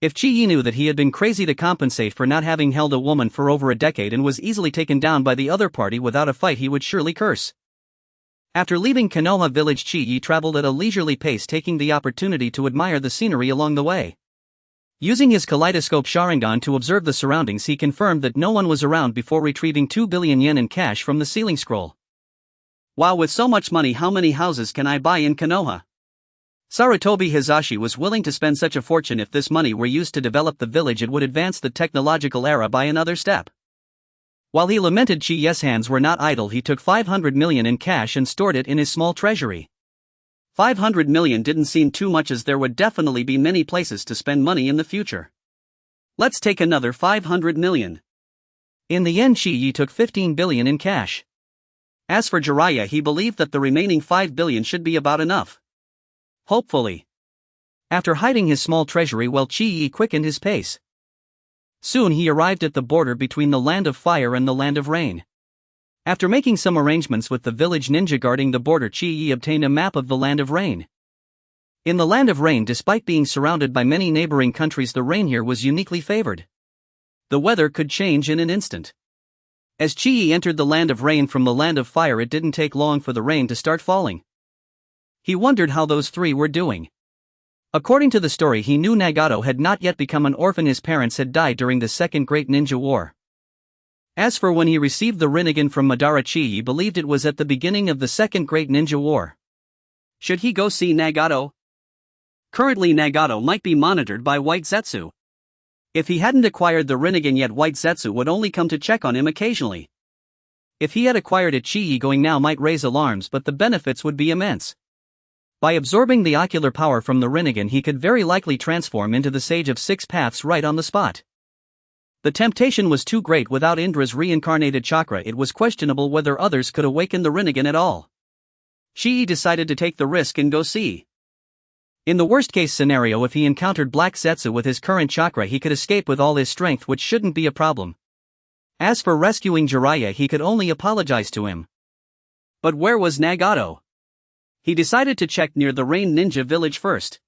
If Chi knew that he had been crazy to compensate for not having held a woman for over a decade and was easily taken down by the other party without a fight, he would surely curse. After leaving Konoha village, Chi traveled at a leisurely pace, taking the opportunity to admire the scenery along the way. Using his kaleidoscope Sharingan to observe the surroundings, he confirmed that no one was around before retrieving 2 billion yen in cash from the ceiling scroll. Wow, with so much money, how many houses can I buy in Konoha? Sarutobi Hizashi was willing to spend such a fortune. If this money were used to develop the village, it would advance the technological era by another step. While he lamented Chi's hands were not idle, he took 500 million in cash and stored it in his small treasury. 500 million didn't seem too much, as there would definitely be many places to spend money in the future. Let's take another 500 million. In the end, Chi took 15 billion in cash. As for Jiraiya, he believed that the remaining 5 billion should be about enough. Hopefully. After hiding his small treasury well, Chi quickened his pace. Soon he arrived at the border between the Land of Fire and the Land of Rain. After making some arrangements with the village ninja guarding the border, Chi obtained a map of the Land of Rain. In the Land of Rain, despite being surrounded by many neighboring countries, the rain here was uniquely favored. The weather could change in an instant. As Chi entered the Land of Rain from the Land of Fire, it didn't take long for the rain to start falling. He wondered how those three were doing. According to the story, he knew Nagato had not yet become an orphan. His parents had died during the Second Great Ninja War. As for when he received the Rinnegan from Madara, Chii believed it was at the beginning of the Second Great Ninja War. Should he go see Nagato? Currently Nagato might be monitored by White Zetsu. If he hadn't acquired the Rinnegan yet, White Zetsu would only come to check on him occasionally. If he had acquired it, Chii going now might raise alarms, but the benefits would be immense. By absorbing the ocular power from the Rinnegan, he could very likely transform into the Sage of Six Paths right on the spot. The temptation was too great. Without Indra's reincarnated chakra, it was questionable whether others could awaken the Rinnegan at all. Chii decided to take the risk and go see. In the worst-case scenario, if he encountered Black Zetsu with his current chakra, he could escape with all his strength, which shouldn't be a problem. As for rescuing Jiraiya, he could only apologize to him. But where was Nagato? He decided to check near the Rain Ninja Village first.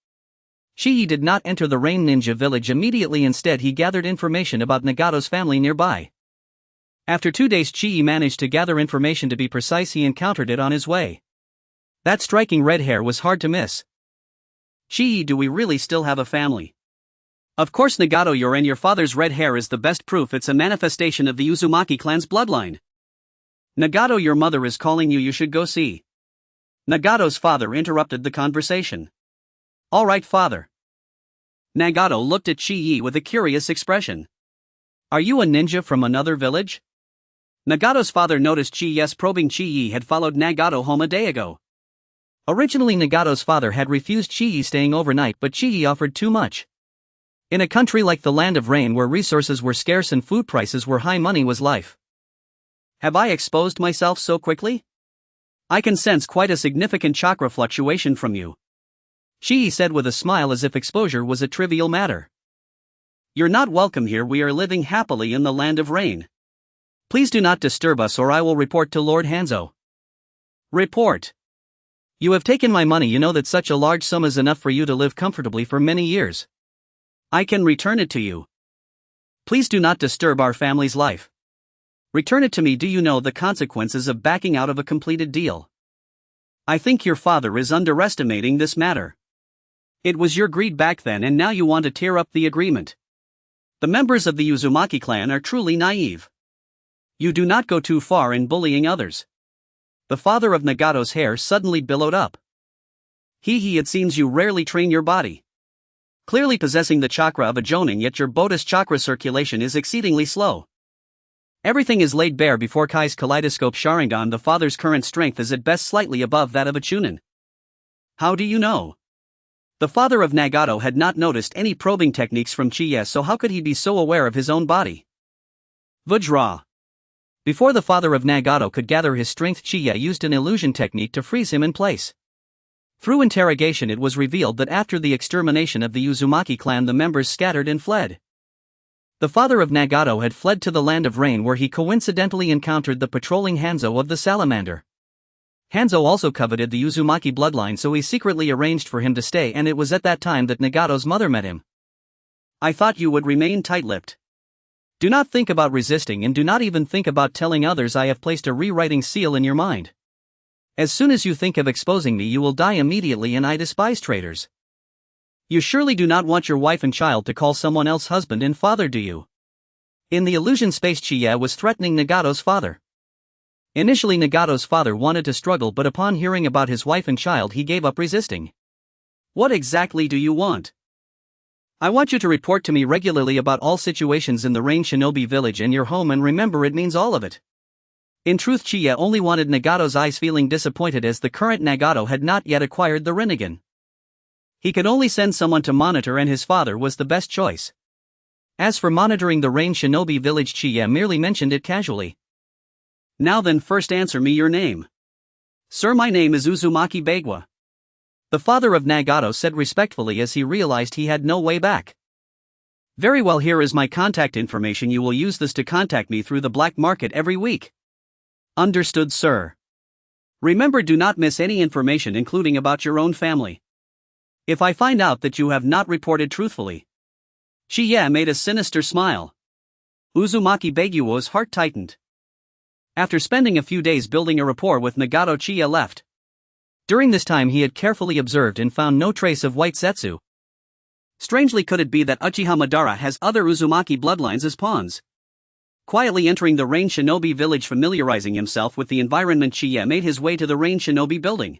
Chii did not enter the Rain Ninja Village immediately. Instead, he gathered information about Nagato's family nearby. After 2 days, Chii managed to gather information. To be precise, he encountered it on his way. That striking red hair was hard to miss. Chii, do we really still have a family? Of course, Nagato, your father's red hair is the best proof. It's a manifestation of the Uzumaki clan's bloodline. Nagato, your mother is calling you should go see. Nagato's father interrupted the conversation. All right, father. Nagato looked at Chii with a curious expression. Are you a ninja from another village? Nagato's father noticed Chii's probing. Chii had followed Nagato home a day ago. Originally, Nagato's father had refused Chii staying overnight, but Chii offered too much. In a country like the Land of Rain, where resources were scarce and food prices were high, money was life. Have I exposed myself so quickly? I can sense quite a significant chakra fluctuation from you. Chii said with a smile, as if exposure was a trivial matter. You're not welcome here. We are living happily in the Land of Rain. Please do not disturb us, or I will report to Lord Hanzo. Report. You have taken my money. You know that such a large sum is enough for you to live comfortably for many years. I can return it to you. Please do not disturb our family's life. Return it to me. Do you know the consequences of backing out of a completed deal? I think your father is underestimating this matter. It was your greed back then, and now you want to tear up the agreement. The members of the Uzumaki clan are truly naive. You do not go too far in bullying others. The father of Nagato's hair suddenly billowed up. It seems you rarely train your body. Clearly possessing the chakra of a Jonin, yet your Bodhis chakra circulation is exceedingly slow. Everything is laid bare before Kai's kaleidoscope Sharingan. The father's current strength is at best slightly above that of a Chunin. How do you know? The father of Nagato had not noticed any probing techniques from Chii, so how could he be so aware of his own body? Vajra. Before the father of Nagato could gather his strength, Chii used an illusion technique to freeze him in place. Through interrogation, it was revealed that after the extermination of the Uzumaki clan, the members scattered and fled. The father of Nagato had fled to the Land of Rain, where he coincidentally encountered the patrolling Hanzo of the Salamander. Hanzo also coveted the Uzumaki bloodline, so he secretly arranged for him to stay, and it was at that time that Nagato's mother met him. I thought you would remain tight-lipped. Do not think about resisting, and do not even think about telling others. I have placed a rewriting seal in your mind. As soon as you think of exposing me, you will die immediately, and I despise traitors. You surely do not want your wife and child to call someone else husband and father, do you? In the illusion space, Chii was threatening Nagato's father. Initially, Nagato's father wanted to struggle, but upon hearing about his wife and child, he gave up resisting. What exactly do you want? I want you to report to me regularly about all situations in the Rain Shinobi Village and your home, and remember, it means all of it. In truth, Chii only wanted Nagato's eyes, feeling disappointed as the current Nagato had not yet acquired the Rinnegan. He could only send someone to monitor, and his father was the best choice. As for monitoring the Rain Shinobi Village, Chii merely mentioned it casually. Now then, first answer me your name. Sir, my name is Uzumaki Bagwa. The father of Nagato said respectfully as he realized he had no way back. Very well, here is my contact information. You will use this to contact me through the black market every week. Understood, sir. Remember, do not miss any information, including about your own family. If I find out that you have not reported truthfully. Chii made a sinister smile. Uzumaki Bagwa's heart tightened. After spending a few days building a rapport with Nagato, Chii left. During this time, he had carefully observed and found no trace of White Zetsu. Strangely, could it be that Uchiha Madara has other Uzumaki bloodlines as pawns? Quietly entering the Rain Shinobi village, familiarizing himself with the environment, Shichiya made his way to the Rain Shinobi building.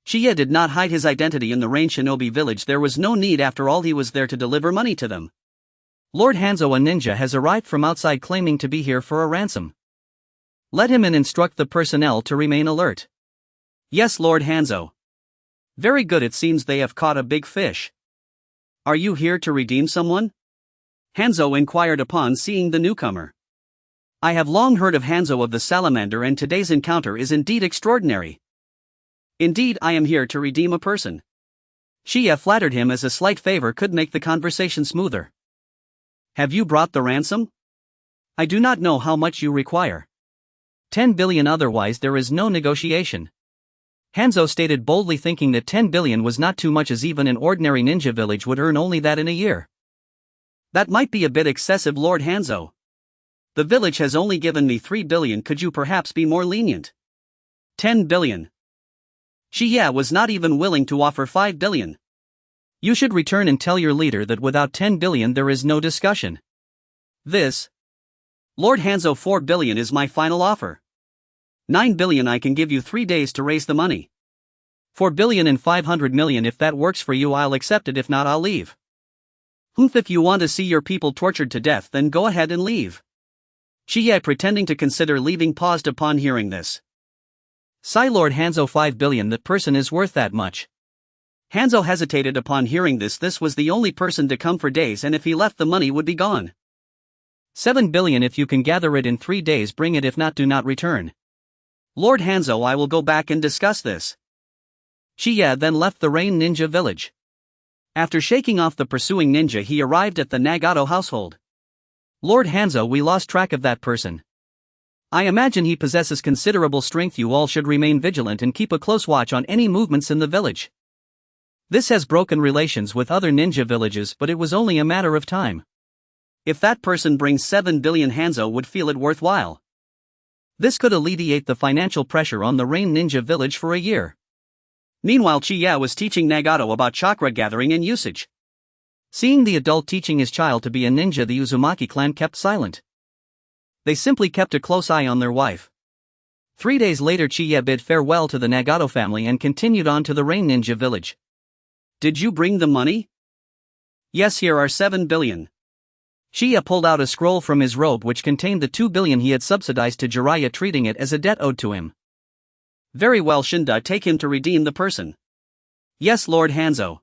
Shichiya did not hide his identity in the Rain Shinobi village. There was no need, after all he was there to deliver money to them. Lord Hanzo, a ninja, has arrived from outside claiming to be here for a ransom. Let him in. Instruct the personnel to remain alert. Yes, Lord Hanzo. Very good, it seems they have caught a big fish. Are you here to redeem someone? Hanzo inquired upon seeing the newcomer. I have long heard of Hanzo of the Salamander, and today's encounter is indeed extraordinary. Indeed, I am here to redeem a person. Shichiya flattered him, as a slight favor could make the conversation smoother. Have you brought the ransom? I do not know how much you require. 10 billion, otherwise there is no negotiation. Hanzo stated boldly, thinking that 10 billion was not too much, as even an ordinary ninja village would earn only that in a year. That might be a bit excessive, Lord Hanzo. The village has only given me 3 billion, could you perhaps be more lenient? 10 billion. Shichiya was not even willing to offer 5 billion. You should return and tell your leader that without 10 billion there is no discussion. This. Lord Hanzo, 4 billion is my final offer. 9 billion, I can give you 3 days to raise the money. 4 billion and 500 million, if that works for you I'll accept it, if not I'll leave. If you want to see your people tortured to death, then go ahead and leave. Shichiya, pretending to consider leaving, paused upon hearing this. Sigh, Lord Hanzo, 5 billion, that person is worth that much. Hanzo hesitated upon hearing this. This was the only person to come for days, and if he left, the money would be gone. 7 billion, if you can gather it in 3 days, bring it, if not, do not return. Lord Hanzo, I will go back and discuss this. Shichiya then left the Rain Ninja village. After shaking off the pursuing ninja, he arrived at the Nagato household. Lord Hanzo, we lost track of that person. I imagine he possesses considerable strength. You all should remain vigilant and keep a close watch on any movements in the village. This has broken relations with other ninja villages, but it was only a matter of time. If that person brings 7 billion, Hanzo would feel it worthwhile. This could alleviate the financial pressure on the Rain Ninja village for a year. Meanwhile, Shichiya was teaching Nagato about chakra gathering and usage. Seeing the adult teaching his child to be a ninja, the Uzumaki clan kept silent. They simply kept a close eye on their wife. 3 days later, Shichiya bid farewell to the Nagato family and continued on to the Rain Ninja village. Did you bring the money? Yes, here are 7 billion. Shichiya pulled out a scroll from his robe which contained the 2 billion he had subsidized to Jiraiya, treating it as a debt owed to him. Very well, Shinda, take him to redeem the person. Yes, Lord Hanzo.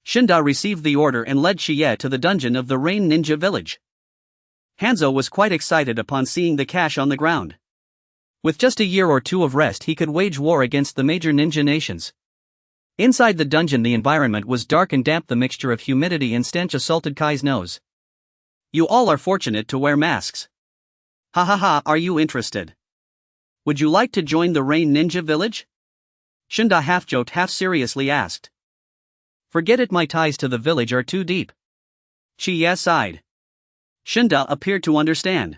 Shinda received the order and led Shichiya to the dungeon of the Rain Ninja village. Hanzo was quite excited upon seeing the cash on the ground. With just a year or two of rest, he could wage war against the major ninja nations. Inside the dungeon, the environment was dark and damp. The mixture of humidity and stench assaulted Kai's nose. You all are fortunate to wear masks. Ha ha ha, are you interested? Would you like to join the Rain Ninja village? Shinda half-joked, half-seriously asked. Forget it, my ties to the village are too deep. Shichiya sighed. Shinda appeared to understand.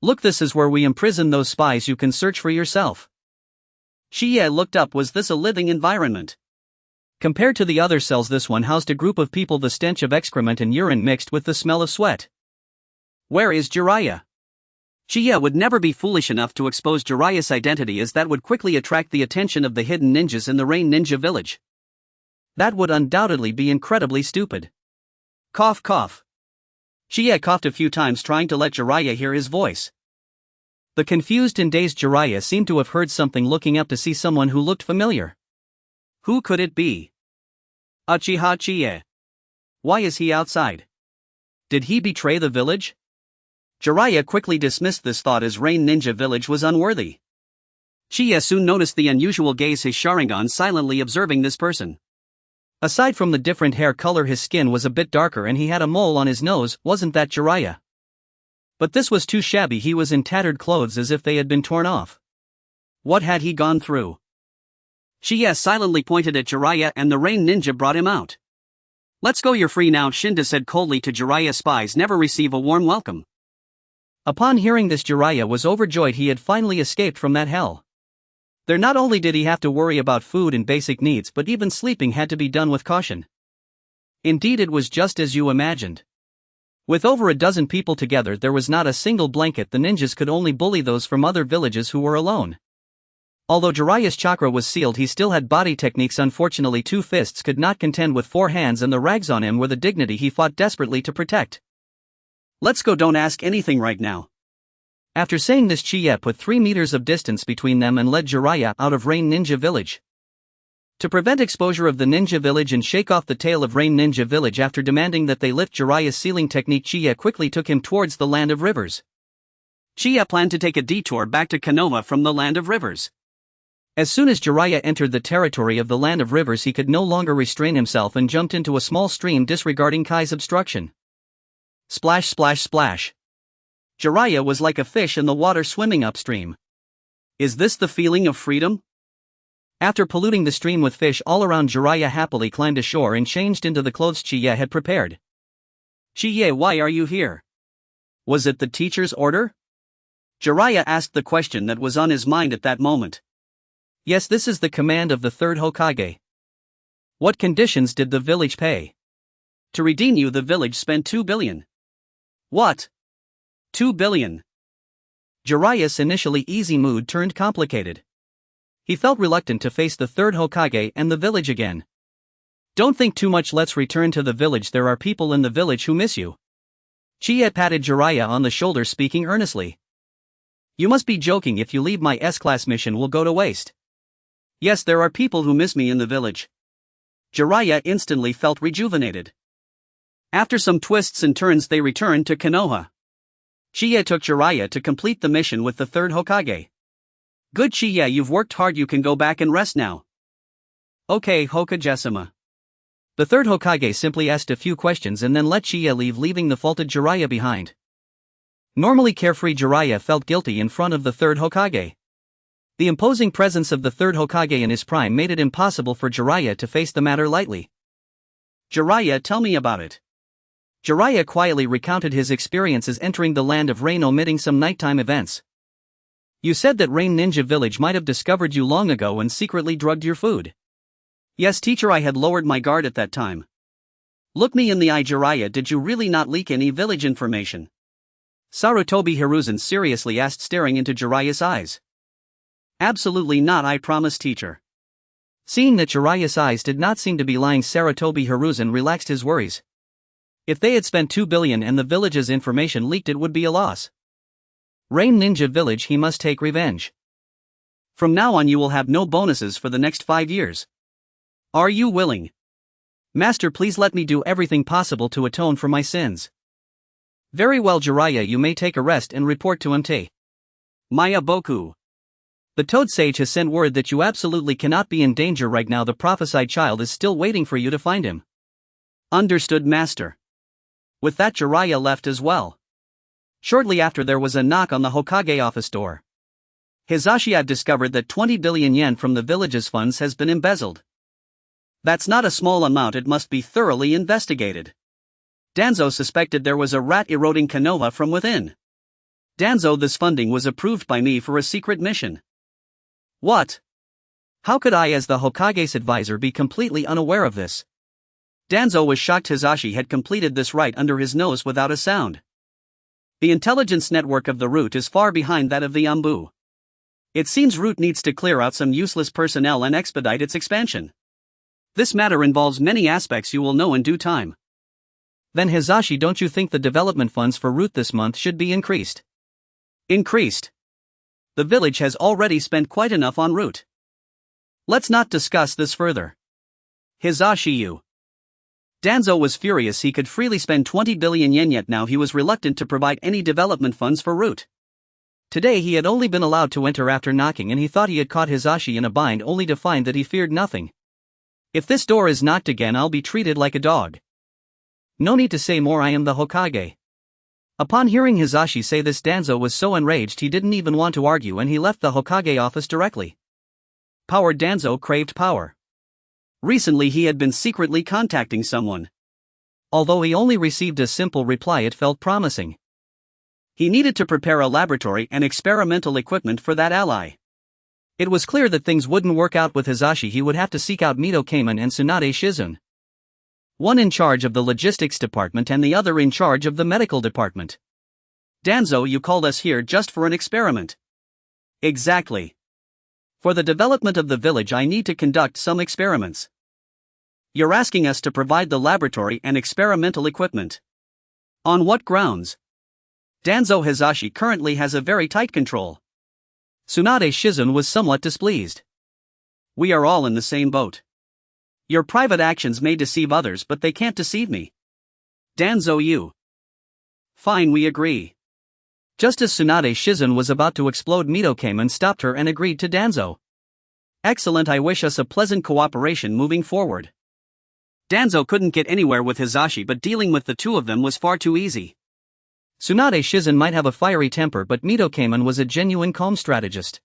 Look, this is where we imprison those spies. You can search for yourself. Shichiya looked up. Was this a living environment? Compared to the other cells, this one housed a group of people. The stench of excrement and urine mixed with the smell of sweat. Where is Jiraiya? Shichiya would never be foolish enough to expose Jiraiya's identity, as that would quickly attract the attention of the hidden ninjas in the Rain Ninja village. That would undoubtedly be incredibly stupid. Cough, cough. Shichiya coughed a few times, trying to let Jiraiya hear his voice. The confused and dazed Jiraiya seemed to have heard something, looking up to see someone who looked familiar. Who could it be? Uchiha Shichiya. Why is he outside? Did he betray the village? Jiraiya quickly dismissed this thought, as Rain Ninja village was unworthy. Shichiya soon noticed the unusual gaze, his Sharingan silently observing this person. Aside from the different hair color, his skin was a bit darker and he had a mole on his nose. Wasn't that Jiraiya? But this was too shabby. He was in tattered clothes, as if they had been torn off. What had he gone through? Shichiya silently pointed at Jiraiya, and the Rain Ninja brought him out. Let's go, you're free now, Shinda said coldly to Jiraiya. Spies never receive a warm welcome. Upon hearing this, Jiraiya was overjoyed. He had finally escaped from that hell. There, not only did he have to worry about food and basic needs, but even sleeping had to be done with caution. Indeed, it was just as you imagined. With over a dozen people together, there was not a single blanket. The ninjas could only bully those from other villages who were alone. Although Jiraiya's chakra was sealed, he still had body techniques. Unfortunately, 2 fists could not contend with 4 hands, and the rags on him were the dignity he fought desperately to protect. Let's go, don't ask anything right now. After saying this, Chie put 3 meters of distance between them and led Jiraiya out of Rain Ninja Village. To prevent exposure of the ninja village and shake off the tail of Rain Ninja Village, after demanding that they lift Jiraiya's sealing technique, Chie quickly took him towards the Land of Rivers. Chie planned to take a detour back to Konoha from the Land of Rivers. As soon as Jiraiya entered the territory of the Land of Rivers, he could no longer restrain himself and jumped into a small stream, disregarding Kai's obstruction. Splash, splash, splash. Jiraiya was like a fish in the water swimming upstream. Is this the feeling of freedom? After polluting the stream with fish all around, Jiraiya happily climbed ashore and changed into the clothes Chie had prepared. Chie, why are you here? Was it the teacher's order? Jiraiya asked the question that was on his mind at that moment. Yes, this is the command of the 3rd Hokage. What conditions did the village pay? To redeem you, the village spent 2 billion. What? 2 billion. Jiraiya's initially easy mood turned complicated. He felt reluctant to face the 3rd Hokage and the village again. Don't think too much, let's return to the village. There are people in the village who miss you. Chie patted Jiraiya on the shoulder, speaking earnestly. You must be joking. If you leave, my S-class mission will go to waste. Yes, there are people who miss me in the village. Jiraiya instantly felt rejuvenated. After some twists and turns, they returned to Konoha. Chie took Jiraiya to complete the mission with the 3rd Hokage. Good, Chie, you've worked hard, you can go back and rest now. Okay, Hokage-sama. The 3rd Hokage simply asked a few questions and then let Chie leave, leaving the faulted Jiraiya behind. Normally carefree Jiraiya felt guilty in front of the 3rd Hokage. The imposing presence of the 3rd Hokage in his prime made it impossible for Jiraiya to face the matter lightly. Jiraiya, tell me about it. Jiraiya quietly recounted his experiences entering the Land of Rain, omitting some nighttime events. You said that Rain Ninja Village might have discovered you long ago and secretly drugged your food. Yes, teacher, I had lowered my guard at that time. Look me in the eye, Jiraiya, did you really not leak any village information? Sarutobi Hiruzen seriously asked, staring into Jiraiya's eyes. Absolutely not, I promise, teacher. Seeing that Jiraiya's eyes did not seem to be lying, Sarutobi Hiruzen relaxed his worries. If they had spent 2 billion and the village's information leaked, it would be a loss. Rain Ninja Village, he must take revenge. From now on you will have no bonuses for the next 5 years. Are you willing? Master, please let me do everything possible to atone for my sins. Very well, Jiraiya, you may take a rest and report to MT. Maya Boku. The Toad Sage has sent word that you absolutely cannot be in danger right now. The prophesied child is still waiting for you to find him. Understood, Master. With that, Jiraiya left as well. Shortly after, there was a knock on the Hokage office door. Hisashi had discovered that 20 billion yen from the village's funds has been embezzled. That's not a small amount, it must be thoroughly investigated. Danzo suspected there was a rat eroding Konoha from within. Danzo, this funding was approved by me for a secret mission. What? How could I, as the Hokage's advisor, be completely unaware of this? Danzo was shocked. Hisashi had completed this right under his nose without a sound. The intelligence network of the Root is far behind that of the Ambu. It seems Root needs to clear out some useless personnel and expedite its expansion. This matter involves many aspects, you will know in due time. Then Hisashi, don't you think the development funds for Root this month should be increased? Increased? The village has already spent quite enough on Root. Let's not discuss this further. Hisashi, you. Danzo was furious. He could freely spend 20 billion yen, yet now he was reluctant to provide any development funds for Root. Today he had only been allowed to enter after knocking, and he thought he had caught Hisashi in a bind, only to find that he feared nothing. If this door is knocked again, I'll be treated like a dog. No need to say more, I am the Hokage. Upon hearing Hisashi say this, Danzo was so enraged he didn't even want to argue, and he left the Hokage office directly. Power. Danzo craved power. Recently he had been secretly contacting someone. Although he only received a simple reply, it felt promising. He needed to prepare a laboratory and experimental equipment for that ally. It was clear that things wouldn't work out with Hisashi. He would have to seek out Mito Kamen and Tsunade Shizun. One in charge of the logistics department and the other in charge of the medical department. Danzo, you called us here just for an experiment. Exactly. For the development of the village I need to conduct some experiments. You're asking us to provide the laboratory and experimental equipment. On what grounds? Danzo Hizashi currently has a very tight control. Tsunade Shizun was somewhat displeased. We are all in the same boat. Your private actions may deceive others, but they can't deceive me. Danzo, you. Fine, we agree. Just as Tsunade Shizun was about to explode, Midokemon stopped her and agreed to Danzo. Excellent, I wish us a pleasant cooperation moving forward. Danzo couldn't get anywhere with Hizashi, but dealing with the two of them was far too easy. Tsunade Shizun might have a fiery temper, but Midokemon was a genuine calm strategist.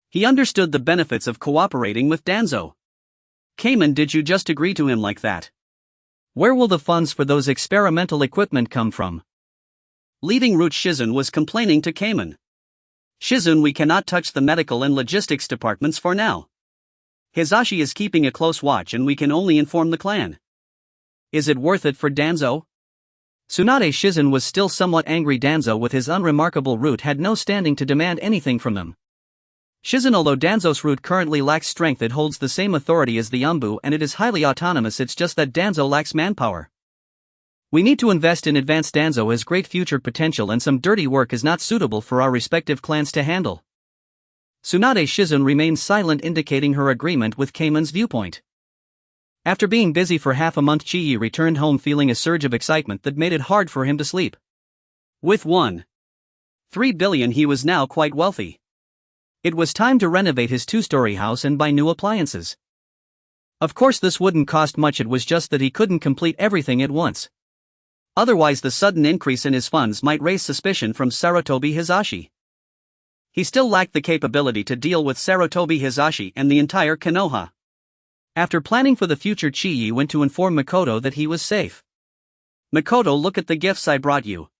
He understood the benefits of cooperating with Danzo. Kamen, did you just agree to him like that? Where will the funds for those experimental equipment come from? Leading Root Shizun was complaining to Kamen. Shizun, we cannot touch the medical and logistics departments for now. Hizashi is keeping a close watch and we can only inform the clan. Is it worth it for Danzo? Tsunade Shizun was still somewhat angry. Danzo with his unremarkable root had no standing to demand anything from them. Shizun, although Danzo's root currently lacks strength, it holds the same authority as the Umbu and it is highly autonomous. It's just that Danzo lacks manpower. We need to invest in advanced. Danzo has great future potential and some dirty work is not suitable for our respective clans to handle. Tsunade Shizun remained silent, indicating her agreement with Kamen's viewpoint. After being busy for half a month, Chi-Yi returned home feeling a surge of excitement that made it hard for him to sleep. With 1.3 billion he was now quite wealthy. It was time to renovate his two-story house and buy new appliances. Of course this wouldn't cost much, it was just that he couldn't complete everything at once. Otherwise the sudden increase in his funds might raise suspicion from Sarutobi Hizashi. He still lacked the capability to deal with Sarutobi Hizashi and the entire Konoha. After planning for the future, Chi-Yi went to inform Makoto that he was safe. Makoto, look at the gifts I brought you.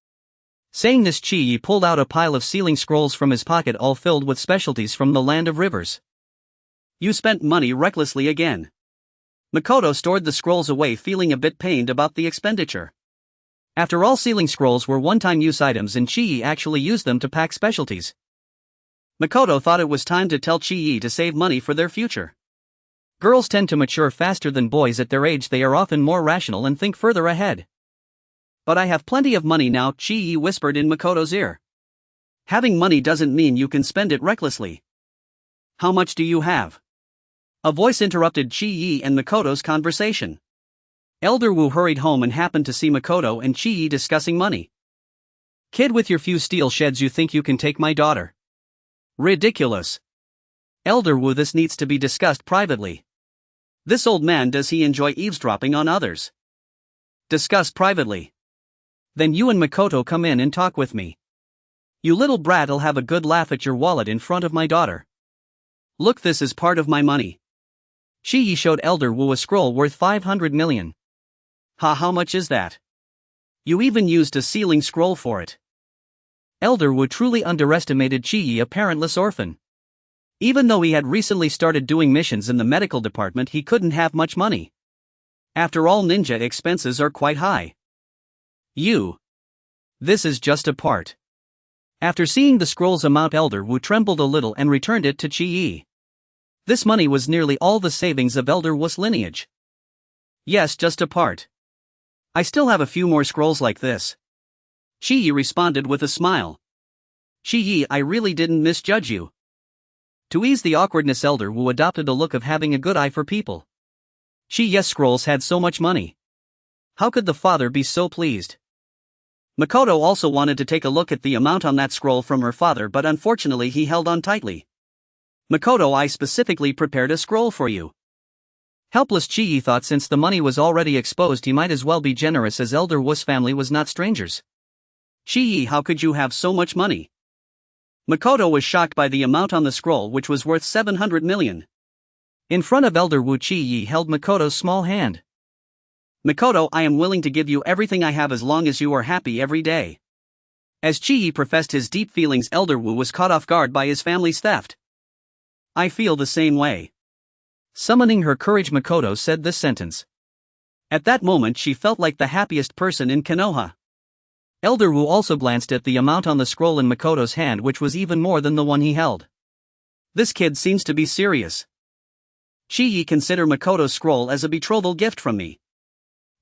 Saying this, Chi-Yi pulled out a pile of sealing scrolls from his pocket, all filled with specialties from the land of rivers. You spent money recklessly again. Makoto stored the scrolls away, feeling a bit pained about the expenditure. After all, sealing scrolls were one-time use items and Chi-Yi actually used them to pack specialties. Makoto thought it was time to tell Chi-Yi to save money for their future. Girls tend to mature faster than boys at their age. They are often more rational and think further ahead. But I have plenty of money now, Chi-Yi whispered in Makoto's ear. Having money doesn't mean you can spend it recklessly. How much do you have? A voice interrupted Chi-Yi and Makoto's conversation. Elder Wu hurried home and happened to see Makoto and Chi-Yi discussing money. Kid, with your few steel sheds you think you can take my daughter? Ridiculous. Elder Wu, this needs to be discussed privately. This old man, does he enjoy eavesdropping on others? Discuss privately. Then you and Makoto come in and talk with me. You little brat'll have a good laugh at your wallet in front of my daughter. Look, this is part of my money. Chi-Yi showed Elder Wu a scroll worth 500 million. Ha, how much is that? You even used a sealing scroll for it. Elder Wu truly underestimated Chi-Yi, a parentless orphan. Even though he had recently started doing missions in the medical department, he couldn't have much money. After all, ninja expenses are quite high. This is just a part. After seeing the scroll's amount, Elder Wu trembled a little and returned it to Chi-Yi. This money was nearly all the savings of Elder Wu's lineage. Yes, just a part. I still have a few more scrolls like this. Chi-Yi responded with a smile. Chi-Yi, I really didn't misjudge you. To ease the awkwardness, Elder Wu adopted a look of having a good eye for people. Yes, scrolls had so much money. How could the father be so pleased? Makoto also wanted to take a look at the amount on that scroll from her father, but unfortunately he held on tightly. Makoto, I specifically prepared a scroll for you. Helpless Chi-Yi thought since the money was already exposed he might as well be generous, as Elder Wu's family was not strangers. Chi-Yi, how could you have so much money? Makoto was shocked by the amount on the scroll, which was worth 700 million. In front of Elder Wu, Chi-Yi held Makoto's small hand. Makoto, I am willing to give you everything I have as long as you are happy every day. As Chi-Yi professed his deep feelings, Elder Wu was caught off guard by his family's theft. I feel the same way. Summoning her courage, Makoto said this sentence. At that moment she felt like the happiest person in Konoha. Elder Wu also glanced at the amount on the scroll in Makoto's hand, which was even more than the one he held. This kid seems to be serious. Chiyi, consider Makoto's scroll as a betrothal gift from me.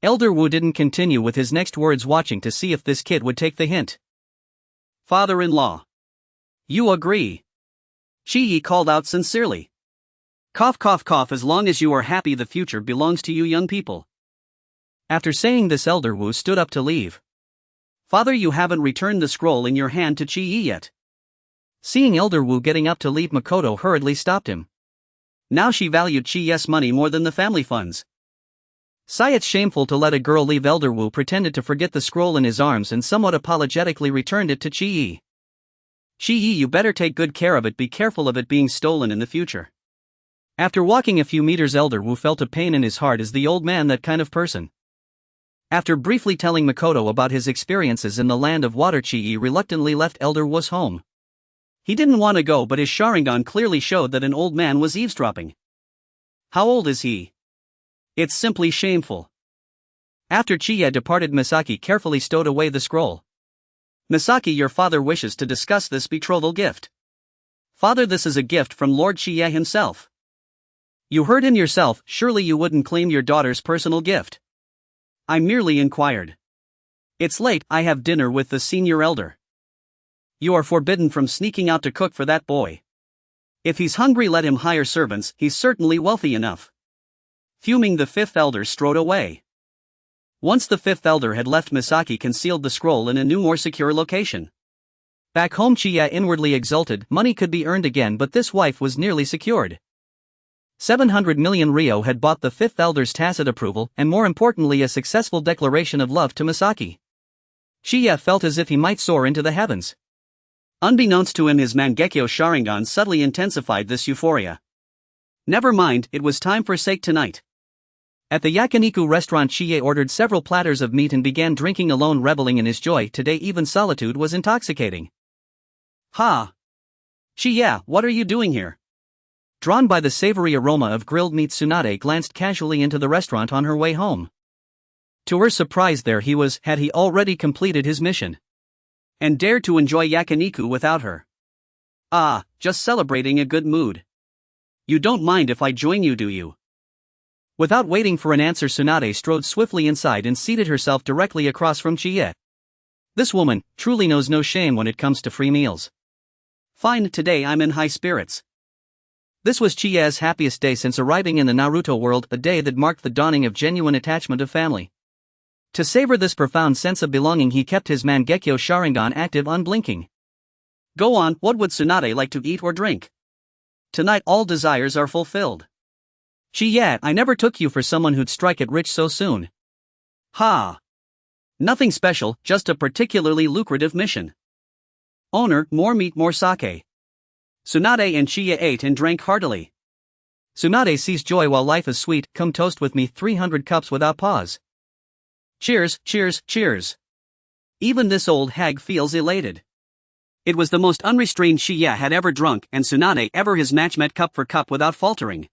Elder Wu didn't continue with his next words, watching to see if this kid would take the hint. Father-in-law. You agree? Chiyi called out sincerely. Cough cough cough, as long as you are happy the future belongs to you young people. After saying this, Elder Wu stood up to leave. Father, you haven't returned the scroll in your hand to Chiyi yet. Seeing Elder Wu getting up to leave, Makoto hurriedly stopped him. Now she valued Chiyi's money more than the family funds. Sigh, it's shameful to let a girl leave. Elder Wu pretended to forget the scroll in his arms and somewhat apologetically returned it to Chiyi. Chiyi, you better take good care of it, be careful of it being stolen in the future. After walking a few meters, Elder Wu felt a pain in his heart. Is the old man that kind of person? After briefly telling Makoto about his experiences in the land of water, Chiyi reluctantly left Elder Wu's home. He didn't want to go, but his Sharingan clearly showed that an old man was eavesdropping. How old is he? It's simply shameful. After Chiya departed, Misaki carefully stowed away the scroll. Misaki, your father wishes to discuss this betrothal gift. Father, this is a gift from Lord Chiya himself. You heard him yourself, surely you wouldn't claim your daughter's personal gift. I merely inquired. It's late, I have dinner with the senior elder. You are forbidden from sneaking out to cook for that boy. If he's hungry, let him hire servants, he's certainly wealthy enough. Fuming, the fifth elder strode away. Once the fifth elder had left, Misaki concealed the scroll in a new, more secure location. Back home, Chiya inwardly exulted. Money could be earned again, but this wife was nearly secured. 700 million Ryo had bought the fifth elder's tacit approval, and more importantly, a successful declaration of love to Misaki. Chiya felt as if he might soar into the heavens. Unbeknownst to him, his Mangekyō Sharingan subtly intensified this euphoria. Never mind, it was time for sake tonight. At the yakiniku restaurant, Chiya ordered several platters of meat and began drinking alone, reveling in his joy. Today even solitude was intoxicating. Ha! Chiya, what are you doing here? Drawn by the savory aroma of grilled meat, Tsunade glanced casually into the restaurant on her way home. To her surprise, there he was. Had he already completed his mission? And dared to enjoy yakiniku without her. Ah, just celebrating a good mood. You don't mind if I join you, do you? Without waiting for an answer, Tsunade strode swiftly inside and seated herself directly across from Chiya. This woman truly knows no shame when it comes to free meals. Fine, today I'm in high spirits. This was Chiya's happiest day since arriving in the Naruto world, a day that marked the dawning of genuine attachment of family. To savor this profound sense of belonging, he kept his Mangekyō Sharingan active, unblinking. Go on, what would Tsunade like to eat or drink? Tonight all desires are fulfilled. Chiya, I never took you for someone who'd strike it rich so soon. Ha! Nothing special, just a particularly lucrative mission. Owner, more meat, more sake. Tsunade and Chiya ate and drank heartily. Tsunade sees joy while life is sweet. Come toast with me, 300 cups without pause. Cheers, cheers, cheers. Even this old hag feels elated. It was the most unrestrained Chiya had ever drunk, and Tsunade ever. His match met cup for cup without faltering.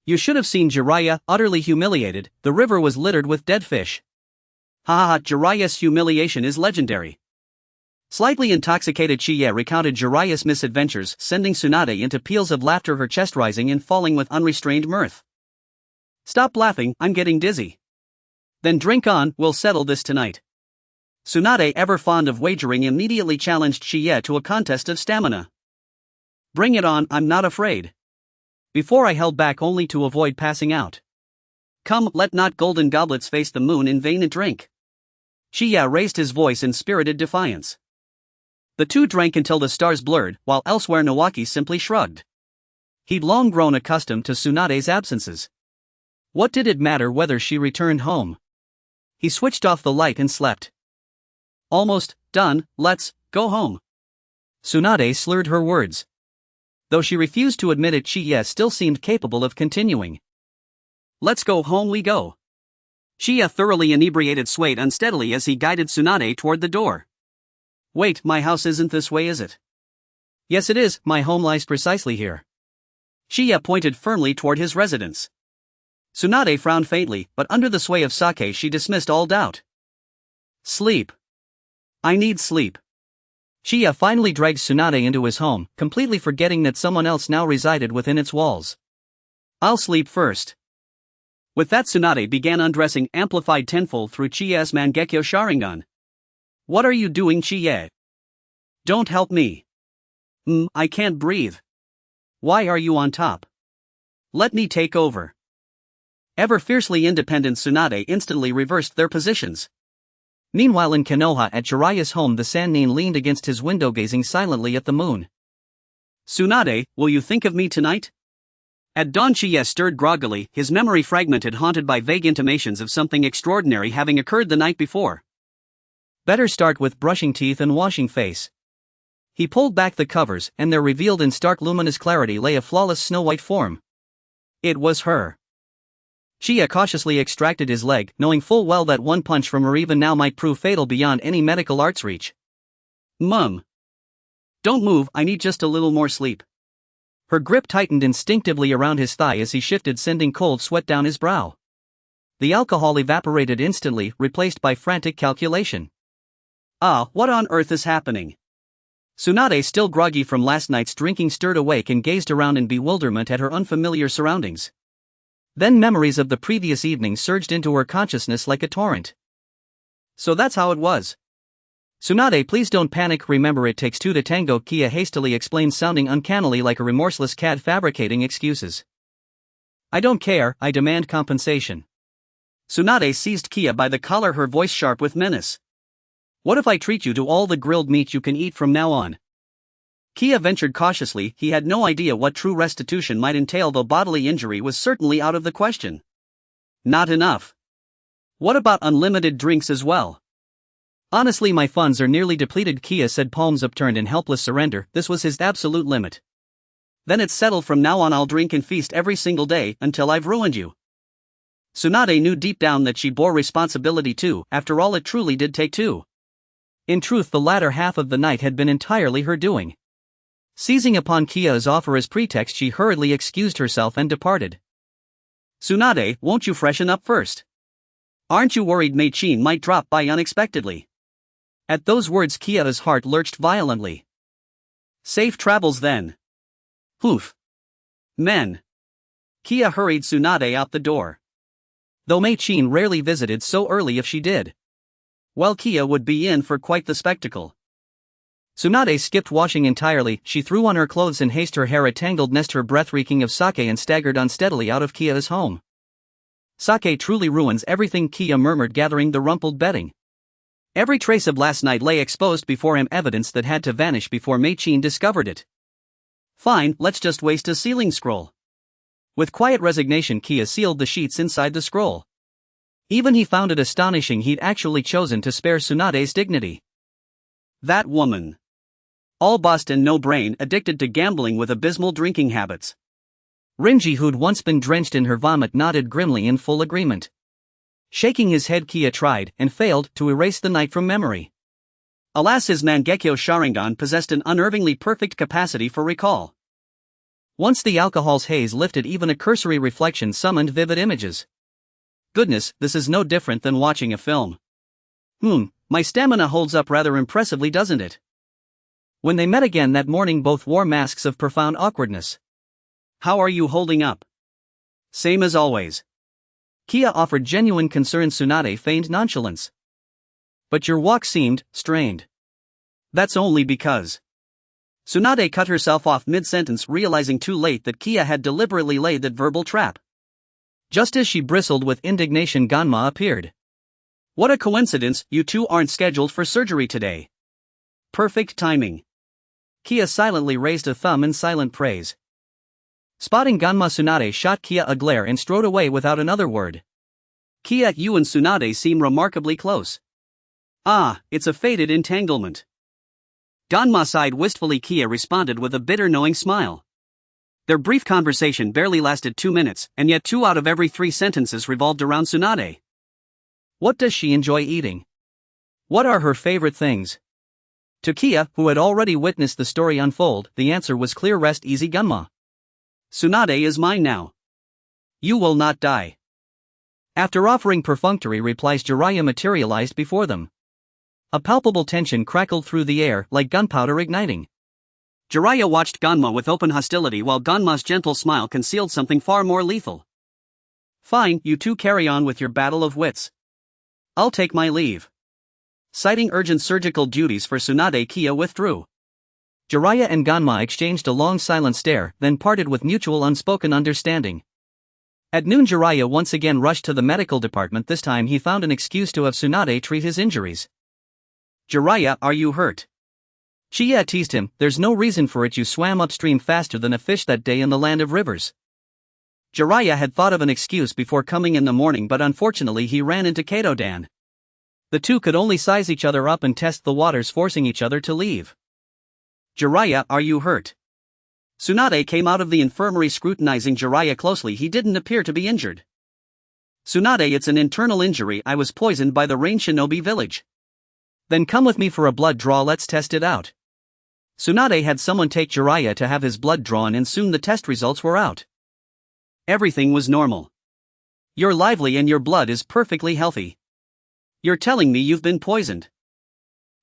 You should have seen Jiraiya, utterly humiliated. The river was littered with dead fish. Ha ha ha, Jiraiya's humiliation is legendary. Slightly intoxicated Chiya recounted Jiraiya's misadventures, sending Tsunade into peals of laughter, her chest rising and falling with unrestrained mirth. Stop laughing, I'm getting dizzy. Then drink on, we'll settle this tonight. Tsunade, ever fond of wagering, immediately challenged Chiya to a contest of stamina. Bring it on, I'm not afraid. Before I held back only to avoid passing out. Come, let not golden goblets face the moon in vain and drink. Chiya raised his voice in spirited defiance. The two drank until the stars blurred, while elsewhere Nawaki simply shrugged. He'd long grown accustomed to Tsunade's absences. What did it matter whether she returned home? He switched off the light and slept. Almost done, let's go home. Tsunade slurred her words. Though she refused to admit it, Chiya still seemed capable of continuing. Let's go home we go. Chiya, thoroughly inebriated, swayed unsteadily as he guided Tsunade toward the door. Wait, my house isn't this way, is it? Yes it is, my home lies precisely here. Chiya pointed firmly toward his residence. Tsunade frowned faintly, but under the sway of sake she dismissed all doubt. Sleep. I need sleep. Chiya finally dragged Tsunade into his home, completely forgetting that someone else now resided within its walls. I'll sleep first. With that, Tsunade began undressing, amplified tenfold through Chiya's Mangekyō Sharingan. What are you doing, Chiya? Don't help me. I can't breathe. Why are you on top? Let me take over. Ever fiercely independent Tsunade instantly reversed their positions. Meanwhile in Konoha at Jiraiya's home, the Sannin leaned against his window gazing silently at the moon. Tsunade, will you think of me tonight? At dawn Chiya stirred groggily, his memory fragmented, haunted by vague intimations of something extraordinary having occurred the night before. Better start with brushing teeth and washing face. He pulled back the covers, and there, revealed in stark luminous clarity, lay a flawless snow-white form. It was her. Chiya cautiously extracted his leg, knowing full well that one punch from her even now might prove fatal beyond any medical art's reach. Mum. Don't move, I need just a little more sleep. Her grip tightened instinctively around his thigh as he shifted, sending cold sweat down his brow. The alcohol evaporated instantly, replaced by frantic calculation. What on earth is happening? Tsunade, still groggy from last night's drinking, stirred awake and gazed around in bewilderment at her unfamiliar surroundings. Then memories of the previous evening surged into her consciousness like a torrent. So that's how it was. Tsunade, please don't panic, remember it takes two to tango, Chiya hastily explained, sounding uncannily like a remorseless cat fabricating excuses. I don't care, I demand compensation. Tsunade seized Chiya by the collar, her voice sharp with menace. What if I treat you to all the grilled meat you can eat from now on? Chiya ventured cautiously. He had no idea what true restitution might entail, though bodily injury was certainly out of the question. Not enough. What about unlimited drinks as well? Honestly, my funds are nearly depleted, Chiya said, palms upturned in helpless surrender. This was his absolute limit. Then it's settled. From now on I'll drink and feast every single day, until I've ruined you. Tsunade knew deep down that she bore responsibility too. After all, it truly did take two. In truth, the latter half of the night had been entirely her doing. Seizing upon Chiya's offer as pretext, she hurriedly excused herself and departed. Tsunade, won't you freshen up first? Aren't you worried Mei-chin might drop by unexpectedly? At those words, Chiya's heart lurched violently. Safe travels then. Poof. Men. Chiya hurried Tsunade out the door. Though Mei-chin rarely visited so early, if she did, well, Chiya would be in for quite the spectacle. Tsunade skipped washing entirely. She threw on her clothes in haste, her hair a tangled nest, her breath reeking of sake, and staggered unsteadily out of Chiya's home. Sake truly ruins everything, Chiya murmured, gathering the rumpled bedding. Every trace of last night lay exposed before him, evidence that had to vanish before Mei-chin discovered it. Fine, let's just waste a sealing scroll. With quiet resignation, Chiya sealed the sheets inside the scroll. Even he found it astonishing he'd actually chosen to spare Tsunade's dignity. That woman. All bust and no brain, addicted to gambling with abysmal drinking habits. Rinji, who'd once been drenched in her vomit, nodded grimly in full agreement. Shaking his head, Chiya tried, and failed, to erase the night from memory. Alas, his Mangekyō Sharingan possessed an unnervingly perfect capacity for recall. Once the alcohol's haze lifted, even a cursory reflection summoned vivid images. Goodness, this is no different than watching a film. My stamina holds up rather impressively, doesn't it? When they met again that morning, both wore masks of profound awkwardness. How are you holding up? Same as always. Chiya offered genuine concern. Tsunade feigned nonchalance. But your walk seemed strained. That's only because. Tsunade cut herself off mid-sentence, realizing too late that Chiya had deliberately laid that verbal trap. Just as she bristled with indignation, Ganma appeared. What a coincidence, you two aren't scheduled for surgery today. Perfect timing. Chiya silently raised a thumb in silent praise. Spotting Ganma, Tsunade shot Chiya a glare and strode away without another word. Chiya, you and Tsunade seem remarkably close. It's a fated entanglement. Ganma sighed wistfully. Chiya responded with a bitter, knowing smile. Their brief conversation barely lasted 2 minutes, and yet 2 out of every 3 sentences revolved around Tsunade. What does she enjoy eating? What are her favorite things? To Chiya, who had already witnessed the story unfold, the answer was clear. Rest easy, Ganma. Tsunade is mine now. You will not die. After offering perfunctory replies, Jiraiya materialized before them. A palpable tension crackled through the air like gunpowder igniting. Jiraiya watched Ganma with open hostility while Ganma's gentle smile concealed something far more lethal. Fine, you two carry on with your battle of wits. I'll take my leave. Citing urgent surgical duties for Tsunade, Kia withdrew. Jiraiya and Ganma exchanged a long silent stare, then parted with mutual unspoken understanding. At noon, Jiraiya once again rushed to the medical department. This time he found an excuse to have Tsunade treat his injuries. Jiraiya, are you hurt? Shichiya teased him. There's no reason for it, you swam upstream faster than a fish that day in the land of rivers. Jiraiya had thought of an excuse before coming in the morning, but unfortunately he ran into Kato-dan. The two could only size each other up and test the waters, forcing each other to leave. Jiraiya, are you hurt? Tsunade came out of the infirmary scrutinizing Jiraiya closely. He didn't appear to be injured. Tsunade, it's an internal injury. I was poisoned by the rain shinobi village. Then come with me for a blood draw, let's test it out. Tsunade had someone take Jiraiya to have his blood drawn, and soon the test results were out. Everything was normal. You're lively and your blood is perfectly healthy. You're telling me you've been poisoned?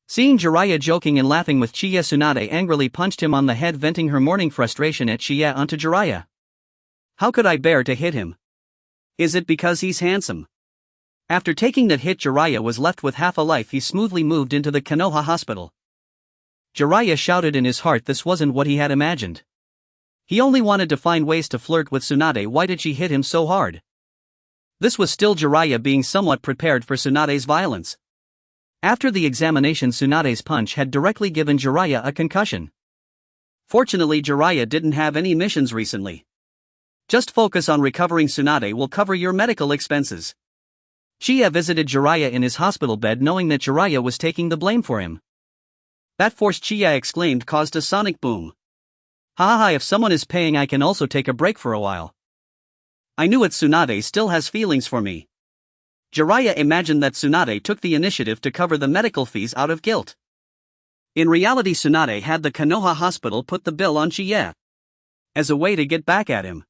Seeing Jiraiya joking and laughing with Shichiya, Tsunade angrily punched him on the head, venting her morning frustration at Shichiya onto Jiraiya. How could I bear to hit him? Is it because he's handsome? After taking that hit, Jiraiya was left with half a life. He smoothly moved into the Konoha hospital. Jiraiya shouted in his heart this wasn't what he had imagined. He only wanted to find ways to flirt with Tsunade. Why did she hit him so hard? This was still Jiraiya being somewhat prepared for Tsunade's violence. After the examination, Tsunade's punch had directly given Jiraiya a concussion. Fortunately, Jiraiya didn't have any missions recently. Just focus on recovering. Tsunade will cover your medical expenses. Shichiya visited Jiraiya in his hospital bed, knowing that Jiraiya was taking the blame for him. That force, Shichiya exclaimed, caused a sonic boom. Ha ha, if someone is paying, I can also take a break for a while. I knew it, Tsunade still has feelings for me. Jiraiya imagined that Tsunade took the initiative to cover the medical fees out of guilt. In reality, Tsunade had the Konoha hospital put the bill on Shichiya as a way to get back at him.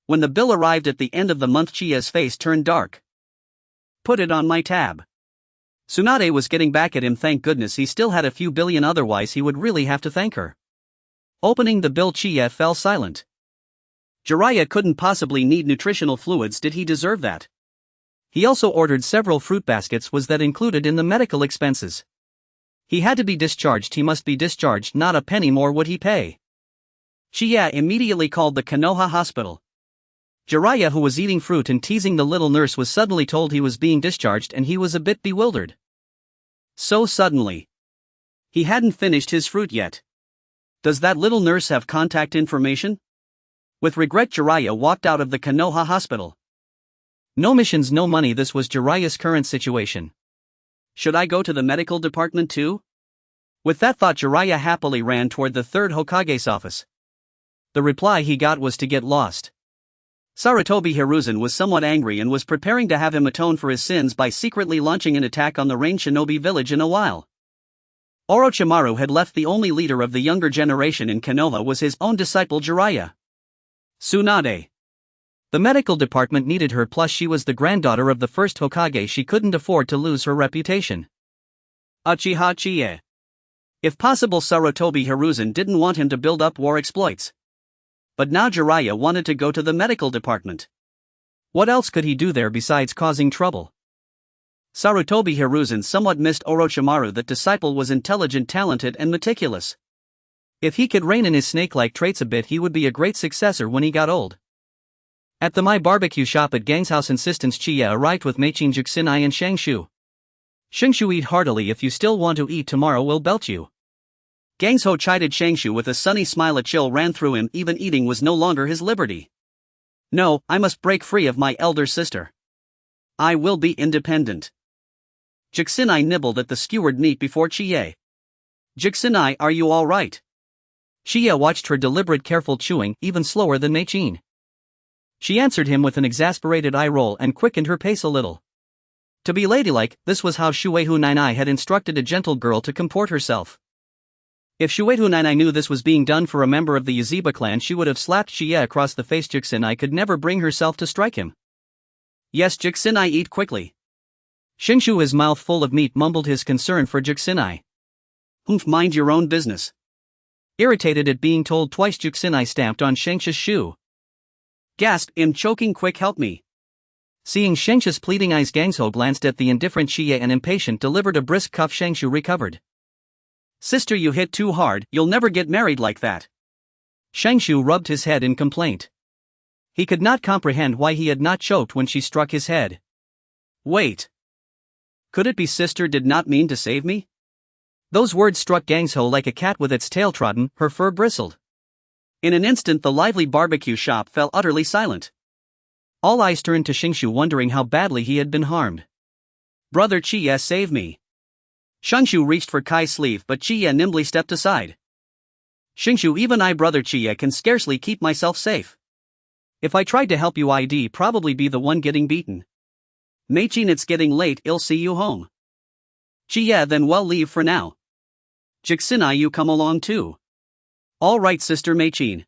When the bill arrived at the end of the month, Shichiya's face turned dark. Put it on my tab. Tsunade was getting back at him. Thank goodness he still had a few billion, otherwise he would really have to thank her. Opening the bill, Shichiya fell silent. Jiraiya couldn't possibly need nutritional fluids. Did he deserve that? He also ordered several fruit baskets. Was that included in the medical expenses? He had to be discharged. He must be discharged. Not a penny more would he pay. Shichiya immediately called the Konoha hospital. Jiraiya, who was eating fruit and teasing the little nurse, was suddenly told he was being discharged, and he was a bit bewildered. So suddenly. He hadn't finished his fruit yet. Does that little nurse have contact information? With regret, Jiraiya walked out of the Konoha hospital. No missions, no money. This was Jiraiya's current situation. Should I go to the medical department too? With that thought, Jiraiya happily ran toward the third Hokage's office. The reply he got was to get lost. Sarutobi Hiruzen was somewhat angry and was preparing to have him atone for his sins by secretly launching an attack on the Rain Shinobi village in a while. Orochimaru had left. The only leader of the younger generation in Konoha was his own disciple Jiraiya. Tsunade. The medical department needed her, plus she was the granddaughter of the first Hokage. She couldn't afford to lose her reputation. Uchiha Shichiya. If possible, Sarutobi Hiruzen didn't want him to build up war exploits. But now Jiraiya wanted to go to the medical department. What else could he do there besides causing trouble? Sarutobi Hiruzen somewhat missed Orochimaru. That disciple was intelligent, talented, and meticulous. If he could rein in his snake-like traits a bit, he would be a great successor when he got old. At the My Barbecue shop at Gang's house, insistence, Shichiya arrived with Meichin, Juxinai, and Shangshu. Shangshu, eat heartily. If you still want to eat, tomorrow we'll belt you. Gangsho chided Shangshu with a sunny smile. A chill ran through him. Even eating was no longer his liberty. No, I must break free of my elder sister. I will be independent. Juxinai nibbled at the skewered meat before Shichiya. Juxinai, are you all right? Shichiya watched her deliberate, careful chewing, even slower than Meichin. She answered him with an exasperated eye roll and quickened her pace a little. To be ladylike, this was how Shueisha Nainai had instructed a gentle girl to comport herself. If Shueisha Nainai knew this was being done for a member of the Yaziba clan, she would have slapped Shichiya across the face. Juxinai could never bring herself to strike him. Yes, Juxinai, eat quickly. Shinshu, his mouth full of meat, mumbled his concern for Juxinai. Humph, mind your own business. Irritated at being told twice, Juxinai stamped on Shengshu's shoe. Gasped, I'm choking, quick help me. Seeing Shengshu's pleading eyes, Gangsho glanced at the indifferent Chie and impatient delivered a brisk cuff. Shengshu recovered. Sister, you hit too hard, you'll never get married like that. Shengshu rubbed his head in complaint. He could not comprehend why he had not choked when she struck his head. Wait. Could it be sister did not mean to save me? Those words struck Gangsho like a cat with its tail trodden, her fur bristled. In an instant the lively barbecue shop fell utterly silent. All eyes turned to Shinshu, wondering how badly he had been harmed. Brother Chie, save me. Shinshu reached for Kai's sleeve, but Chie nimbly stepped aside. Shinshu, even I, brother Chie, can scarcely keep myself safe. If I tried to help you, I'd probably be the one getting beaten. Meichin, it's getting late, I'll see you home. Chie, then well, leave for now. Juxinai, you come along too. All right, sister Meichin.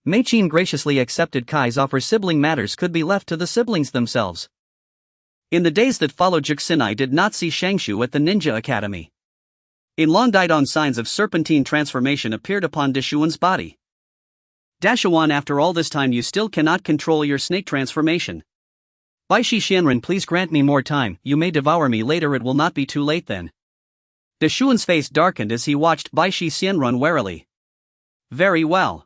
Meichin graciously accepted Kai's offer. Sibling matters could be left to the siblings themselves. In the days that followed, Juxinai did not see Shengshu at the Ninja Academy. In long Daidon, signs of serpentine transformation appeared upon Dashuan's body. Dashuan, after all this time you still cannot control your snake transformation. Baishi Xianren, please grant me more time, you may devour me later, it will not be too late then. Dashuan's face darkened as he watched Baishi Xianren warily. Very well.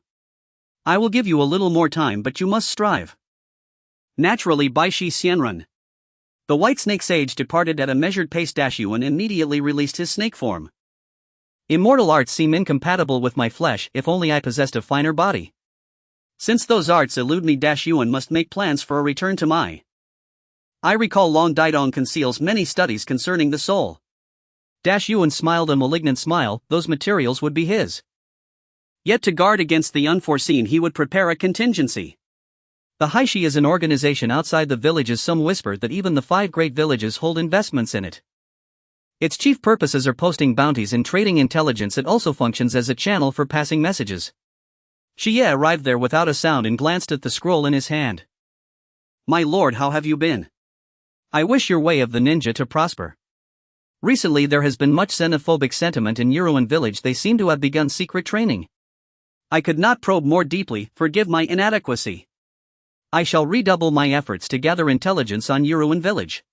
I will give you a little more time, but you must strive. Naturally, Baishi Xianren. The white snake sage departed at a measured pace. Dashuan immediately released his snake form. Immortal arts seem incompatible with my flesh, if only I possessed a finer body. Since those arts elude me, Dashuan must make plans for a return to my. I recall Long Daidong conceals many studies concerning the soul. Dashuan smiled a malignant smile, those materials would be his. Yet to guard against the unforeseen he would prepare a contingency. The Heishi is an organization outside the villages. Some whisper that even the 5 great villages hold investments in it. Its chief purposes are posting bounties and trading intelligence. It also functions as a channel for passing messages. Chie arrived there without a sound and glanced at the scroll in his hand. My lord, how have you been? I wish your way of the ninja to prosper. Recently there has been much xenophobic sentiment in Yuruan village. They seem to have begun secret training. I could not probe more deeply, forgive my inadequacy. I shall redouble my efforts to gather intelligence on Yuruan village.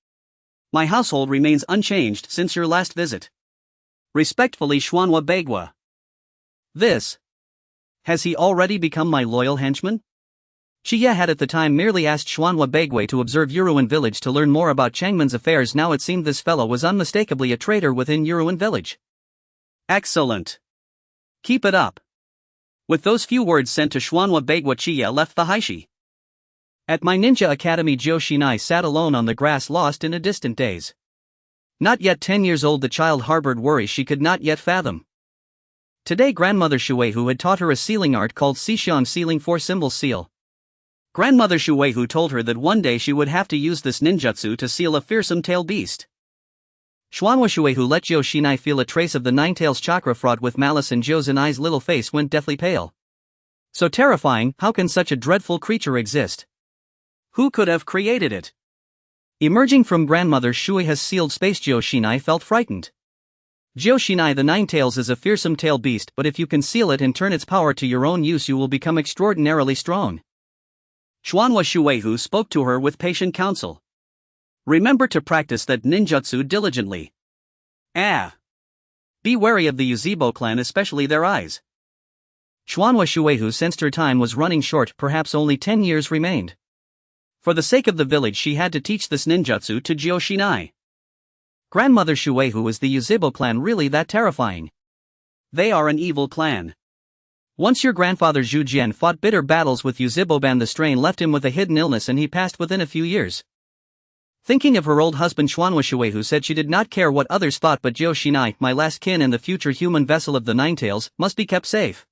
My household remains unchanged since your last visit. Respectfully, Xuanhua Bagua. This. Has he already become my loyal henchman? Chie had at the time merely asked Xuanhua Bagui to observe Yuruan village to learn more about Changman's affairs. Now it seemed this fellow was unmistakably a traitor within Yuruan village. Excellent. Keep it up. With those few words sent to Xuanhua Bagua, Chie left the Heishi. At my ninja academy, Joshinai sat alone on the grass, lost in a distant daze. Not yet 10 years old, the child harbored worries she could not yet fathom. Today grandmother Shueihu had taught her a sealing art called Sishan, sealing 4 symbol seal. Grandmother Shueihu told her that one day she would have to use this ninjutsu to seal a fearsome tail beast. Xuanhua Shueihu let Joshinai feel a trace of the 9 tails chakra fraught with malice, and Josenai's little face went deathly pale. So terrifying, how can such a dreadful creature exist? Who could have created it? Emerging from grandmother Shueihu's sealed space, Joshinai felt frightened. Joshinai, the 9 tails is a fearsome tail beast, but if you conceal it and turn its power to your own use, you will become extraordinarily strong. Xuanhua Shueihu spoke to her with patient counsel. Remember to practice that ninjutsu diligently. Be wary of the Yuzebo clan, especially their eyes. Xuanhua Shueihu sensed her time was running short, perhaps only 10 years remained. For the sake of the village she had to teach this ninjutsu to Joshinai. Grandmother Shueihu, is the Yuzebo clan really that terrifying? They are an evil clan. Once your grandfather Zhu Jian fought bitter battles with Yuzeboban. The strain left him with a hidden illness and he passed within a few years. Thinking of her old husband, Xuanhua Shueihu said she did not care what others thought, but Joshinai, my last kin and the future human vessel of the 9 tails, must be kept safe.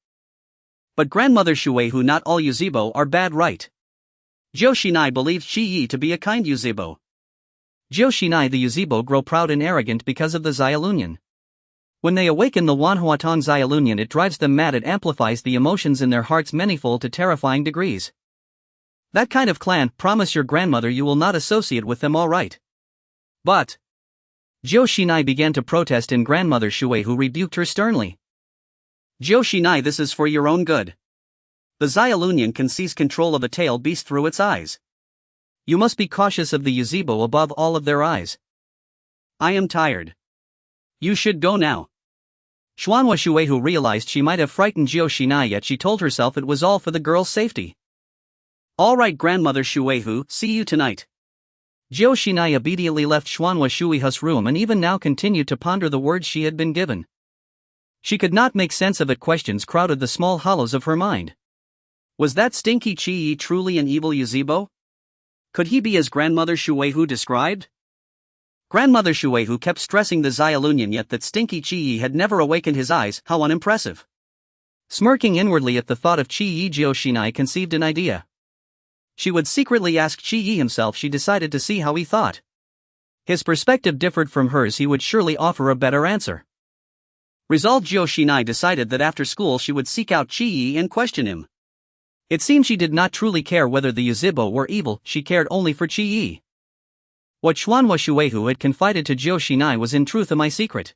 But grandmother Shueihu, not all Yuzebo are bad, right? Joshinai believes Shi-Yi to be a kind Yuzebo. Joshinai, the Yuzebo grow proud and arrogant because of the Xiaolunian. When they awaken the Wanhuatong Xiaolunian, it drives them mad. It amplifies the emotions in their hearts manifold to terrifying degrees. That kind of clan, promise your grandmother you will not associate with them, alright? But Joshinai began to protest and grandmother Shuei rebuked her sternly. Joshinai, this is for your own good. The Xiaolunian can seize control of a tail beast through its eyes. You must be cautious of the Yuzebo above all of their eyes. I am tired. You should go now. Xuanhua Shuei realized she might have frightened Joshinai, yet she told herself it was all for the girl's safety. Alright, grandmother Shuei, see you tonight. Joshinai obediently left Xuanhua Shui's room and even now continued to ponder the words she had been given. She could not make sense of it. Questions crowded the small hollows of her mind. Was that stinky Chi truly an evil Yuzebo? Could he be as grandmother Shuei described? Grandmother Shuei kept stressing the Xiaolunian, yet that stinky Chi had never awakened his eyes. How unimpressive. Smirking inwardly at the thought of Chi, Joshinai conceived an idea. She would secretly ask Chi himself. She decided to see how he thought. His perspective differed from hers, he would surely offer a better answer. Resolved, Joshinai decided that after school she would seek out Chi and question him. It seemed she did not truly care whether the Yuzebo were evil, she cared only for Chi. What Xuanhua Shuei had confided to Joshinai was in truth my secret.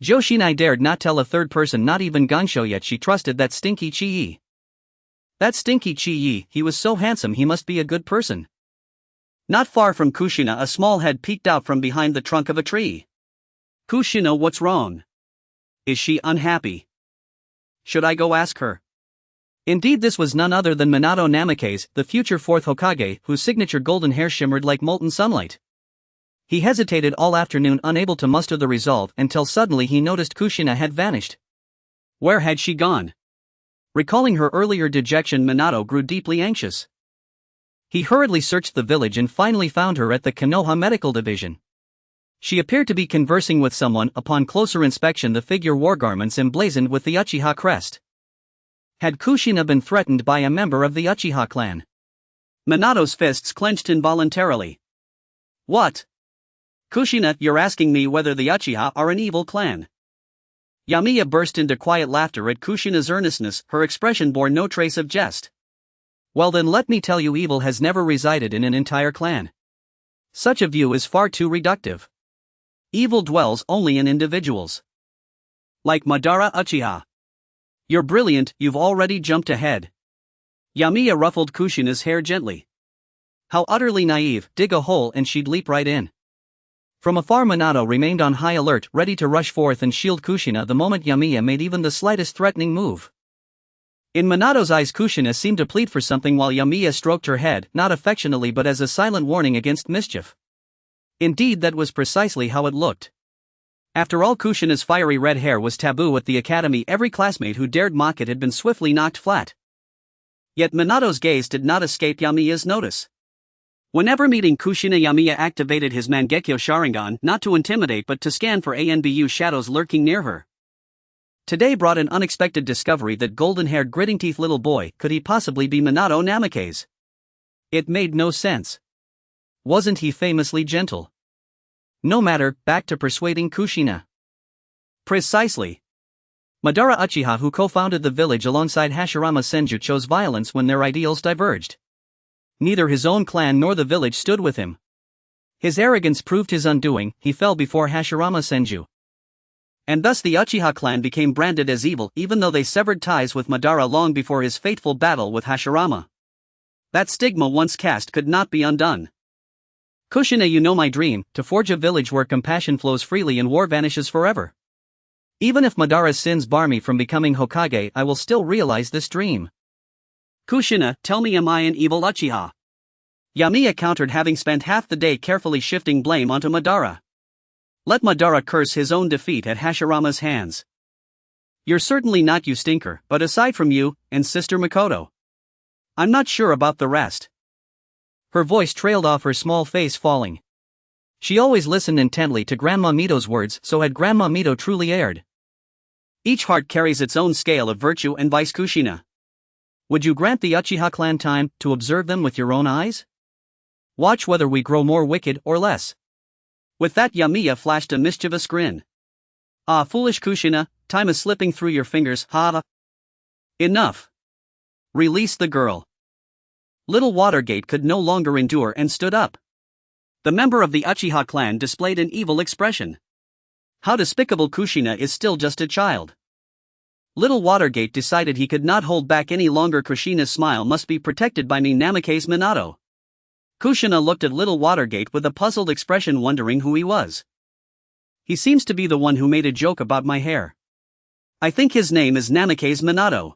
Joshinai dared not tell a third person, not even Gansho, yet she trusted that stinky Chi. That stinky Chi, he was so handsome, he must be a good person. Not far from Kushina, a small head peeked out from behind the trunk of a tree. Kushina, what's wrong? Is she unhappy? Should I go ask her? Indeed, this was none other than Minato Namikaze, the future fourth Hokage, whose signature golden hair shimmered like molten sunlight. He hesitated all afternoon, unable to muster the resolve, until suddenly he noticed Kushina had vanished. Where had she gone? Recalling her earlier dejection, Minato grew deeply anxious. He hurriedly searched the village and finally found her at the Konoha Medical Division. She appeared to be conversing with someone. Upon closer inspection, the figure wore garments emblazoned with the Uchiha crest. Had Kushina been threatened by a member of the Uchiha clan? Minato's fists clenched involuntarily. What? Kushina, you're asking me whether the Uchiha are an evil clan? Yamiya burst into quiet laughter at Kushina's earnestness. Her expression bore no trace of jest. Well then, let me tell you, evil has never resided in an entire clan. Such a view is far too reductive. Evil dwells only in individuals. Like Madara Uchiha. You're brilliant, you've already jumped ahead. Yamiya ruffled Kushina's hair gently. How utterly naive, dig a hole and she'd leap right in. From afar, Minato remained on high alert, ready to rush forth and shield Kushina the moment Yamiya made even the slightest threatening move. In Minato's eyes, Kushina seemed to plead for something while Yamiya stroked her head, not affectionately but as a silent warning against mischief. Indeed, that was precisely how it looked. After all, Kushina's fiery red hair was taboo at the academy. Every classmate who dared mock it had been swiftly knocked flat. Yet Minato's gaze did not escape Yamiya's notice. Whenever meeting Kushina, Yamiya activated his Mangekyō Sharingan, not to intimidate but to scan for ANBU shadows lurking near her. Today brought an unexpected discovery: that golden-haired, gritting-teeth little boy, could he possibly be Minato Namikaze? It made no sense. Wasn't he famously gentle? No matter, back to persuading Kushina. Precisely. Madara Uchiha, who co-founded the village alongside Hashirama Senju, chose violence when their ideals diverged. Neither his own clan nor the village stood with him. His arrogance proved his undoing. He fell before Hashirama Senju. And thus the Uchiha clan became branded as evil, even though they severed ties with Madara long before his fateful battle with Hashirama. That stigma once cast could not be undone. Kushina, you know my dream, to forge a village where compassion flows freely and war vanishes forever. Even if Madara's sins bar me from becoming Hokage, I will still realize this dream. Kushina, tell me, am I an evil Uchiha? Yamiya countered, having spent half the day carefully shifting blame onto Madara. Let Madara curse his own defeat at Hashirama's hands. You're certainly not, you stinker, but aside from you, and Sister Makoto, I'm not sure about the rest. Her voice trailed off, her small face falling. She always listened intently to Grandma Mito's words, so had Grandma Mito truly erred? Each heart carries its own scale of virtue and vice, Kushina. Would you grant the Uchiha clan time to observe them with your own eyes? Watch whether we grow more wicked or less. With that, Yamiya flashed a mischievous grin. Ah, foolish Kushina, time is slipping through your fingers, ha! Enough. Release the girl. Little Watergate could no longer endure and stood up. The member of the Uchiha clan displayed an evil expression. How despicable! Kushina is still just a child. Little Watergate decided he could not hold back any longer. Kushina's smile must be protected by me. Namake's Minato. Kushina looked at Little Watergate with a puzzled expression, wondering who he was. He seems to be the one who made a joke about my hair. I think his name is Namake's Minato.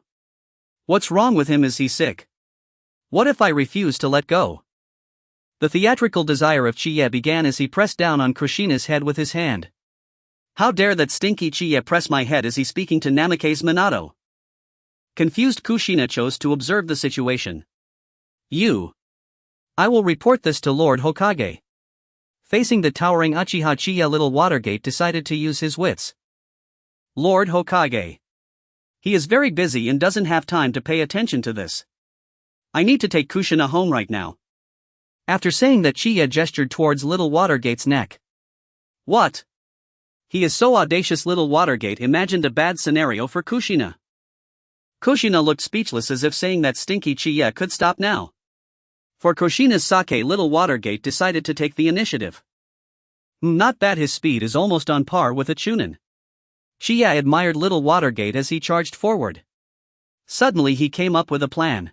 What's wrong with him? Is he sick? What if I refuse to let go? The theatrical desire of Chiya began as he pressed down on Kushina's head with his hand. How dare that stinky Chiya press my head? Is he speaking to Namake's Minato? Confused, Kushina chose to observe the situation. I will report this to Lord Hokage. Facing the towering Uchiha Chiya, Little Watergate decided to use his wits. Lord Hokage. He is very busy and doesn't have time to pay attention to this. I need to take Kushina home right now. After saying that, Chiya gestured towards Little Watergate's neck. What? He is so audacious. Little Watergate imagined a bad scenario for Kushina. Kushina looked speechless, as if saying that stinky Chiya could stop now. For Kushina's sake, Little Watergate decided to take the initiative. Not bad, his speed is almost on par with a Chunin. Chiya admired Little Watergate as he charged forward. Suddenly he came up with a plan.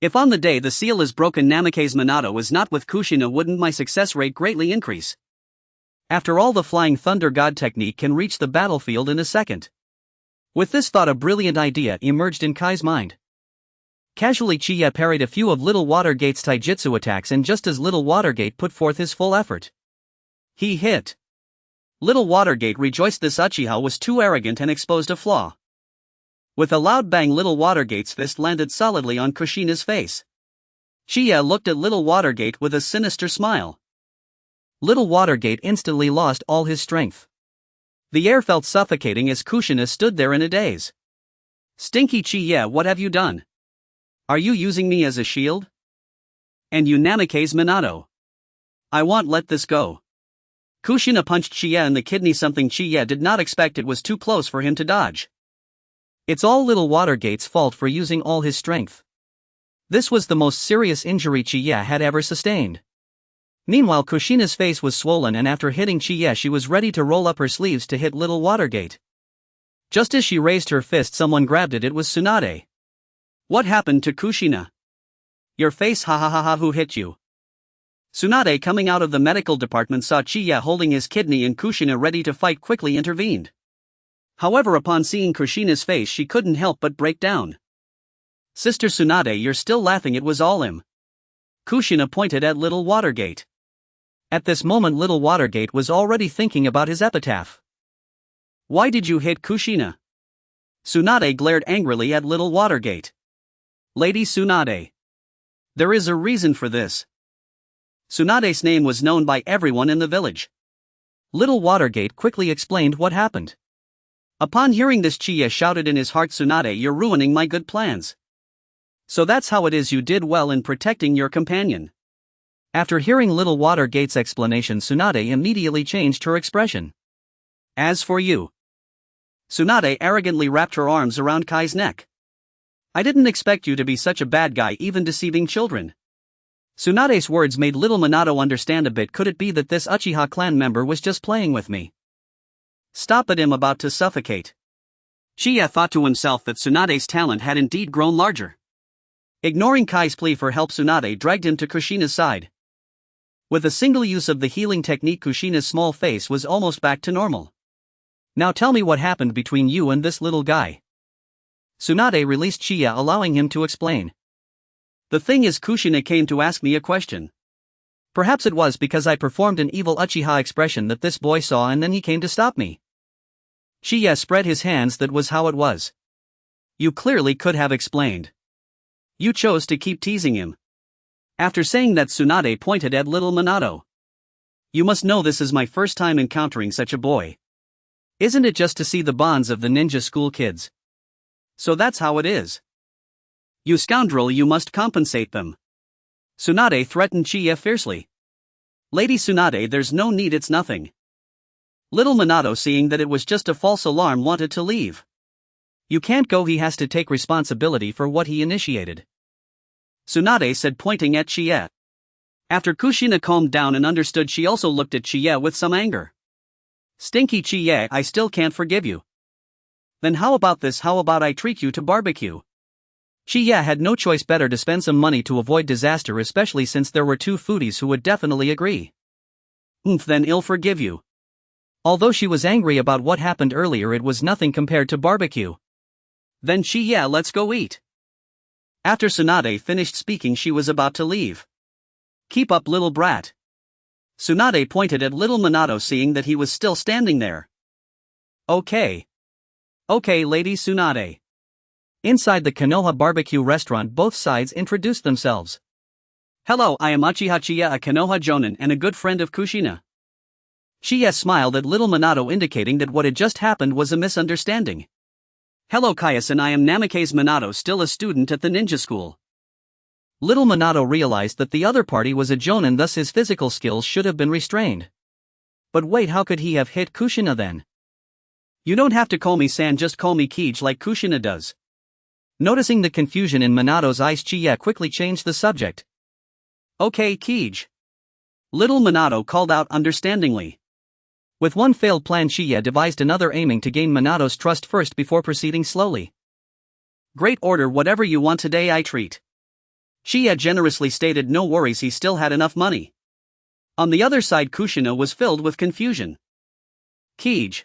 If on the day the seal is broken Namake's Minato is not with Kushina, wouldn't my success rate greatly increase? After all, the Flying Thunder God technique can reach the battlefield in a second. With this thought, a brilliant idea emerged in Kai's mind. Casually, Chiya parried a few of Little Watergate's taijutsu attacks, and just as Little Watergate put forth his full effort, he hit. Little Watergate rejoiced. This Uchiha was too arrogant and exposed a flaw. With a loud bang, Little Watergate's fist landed solidly on Kushina's face. Chiya looked at Little Watergate with a sinister smile. Little Watergate instantly lost all his strength. The air felt suffocating as Kushina stood there in a daze. Stinky Chiya, what have you done? Are you using me as a shield? And you, Namake's Minato? I won't let this go. Kushina punched Chiya in the kidney, something Chiya did not expect. It was too close for him to dodge. It's all Little Watergate's fault for using all his strength. This was the most serious injury Chiya had ever sustained. Meanwhile, Kushina's face was swollen, and after hitting Chiya, she was ready to roll up her sleeves to hit Little Watergate. Just as she raised her fist, someone grabbed it. It was Tsunade. What happened to Kushina? Your face, ha ha ha ha, who hit you? Tsunade, coming out of the medical department, saw Chiya holding his kidney and Kushina ready to fight, quickly intervened. However, upon seeing Kushina's face, she couldn't help but break down. Sister Tsunade, you're still laughing? It was all him. Kushina pointed at Little Watergate. At this moment, Little Watergate was already thinking about his epitaph. Why did you hit Kushina? Tsunade glared angrily at Little Watergate. Lady Tsunade. There is a reason for this. Tsunade's name was known by everyone in the village. Little Watergate quickly explained what happened. Upon hearing this, Chiya shouted in his heart, Tsunade, you're ruining my good plans. So that's how it is. You did well in protecting your companion. After hearing Little Watergate's explanation, Tsunade immediately changed her expression. As for you. Tsunade arrogantly wrapped her arms around Kai's neck. I didn't expect you to be such a bad guy, even deceiving children. Tsunade's words made Little Minato understand a bit. Could it be that this Uchiha clan member was just playing with me? Stop it, I'm about to suffocate. Chiya thought to himself that Tsunade's talent had indeed grown larger. Ignoring Kai's plea for help, Tsunade dragged him to Kushina's side. With a single use of the healing technique, Kushina's small face was almost back to normal. Now tell me what happened between you and this little guy. Tsunade released Chiya, allowing him to explain. The thing is, Kushina came to ask me a question. Perhaps it was because I performed an evil Uchiha expression that this boy saw, and then he came to stop me. Chiya spread his hands. That was how it was. You clearly could have explained. You chose to keep teasing him. After saying that, Tsunade pointed at Little Minato. You must know this is my first time encountering such a boy. Isn't it just to see the bonds of the ninja school kids? So that's how it is. You scoundrel, you must compensate them. Tsunade threatened Chiya fiercely. Lady Tsunade, there's no need, it's nothing. Little Minato, seeing that it was just a false alarm, wanted to leave. You can't go, he has to take responsibility for what he initiated. Tsunade said, pointing at Chie. After Kushina calmed down and understood, she also looked at Chie with some anger. Stinky Chie, I still can't forgive you. Then how about this? How about I treat you to barbecue? Chie had no choice better to spend some money to avoid disaster, especially since there were two foodies who would definitely agree. Then I'll forgive you. Although she was angry about what happened earlier, it was nothing compared to barbecue. Then Chie, let's go eat. After Tsunade finished speaking, she was about to leave. Keep up, little brat. Tsunade pointed at little Minato, seeing that he was still standing there. Okay. Okay, Lady Tsunade. Inside the Konoha barbecue restaurant, both sides introduced themselves. Hello, I am Uchiha Shichiya, a Konoha Jonin and a good friend of Kushina. Chie smiled at little Minato, indicating that what had just happened was a misunderstanding. Hello Kaya-san, I am Namake's Minato, still a student at the ninja school. Little Minato realized that the other party was a Jonin, thus his physical skills should have been restrained. But wait, how could he have hit Kushina then? You don't have to call me San, just call me Kij like Kushina does. Noticing the confusion in Minato's eyes, Chie quickly changed the subject. Okay, Kij. Little Minato called out understandingly. With one failed plan, Chie devised another, aiming to gain Minato's trust first before proceeding slowly. Great, order whatever you want today, I treat. Chie generously stated, no worries, he still had enough money. On the other side, Kushina was filled with confusion. Kij.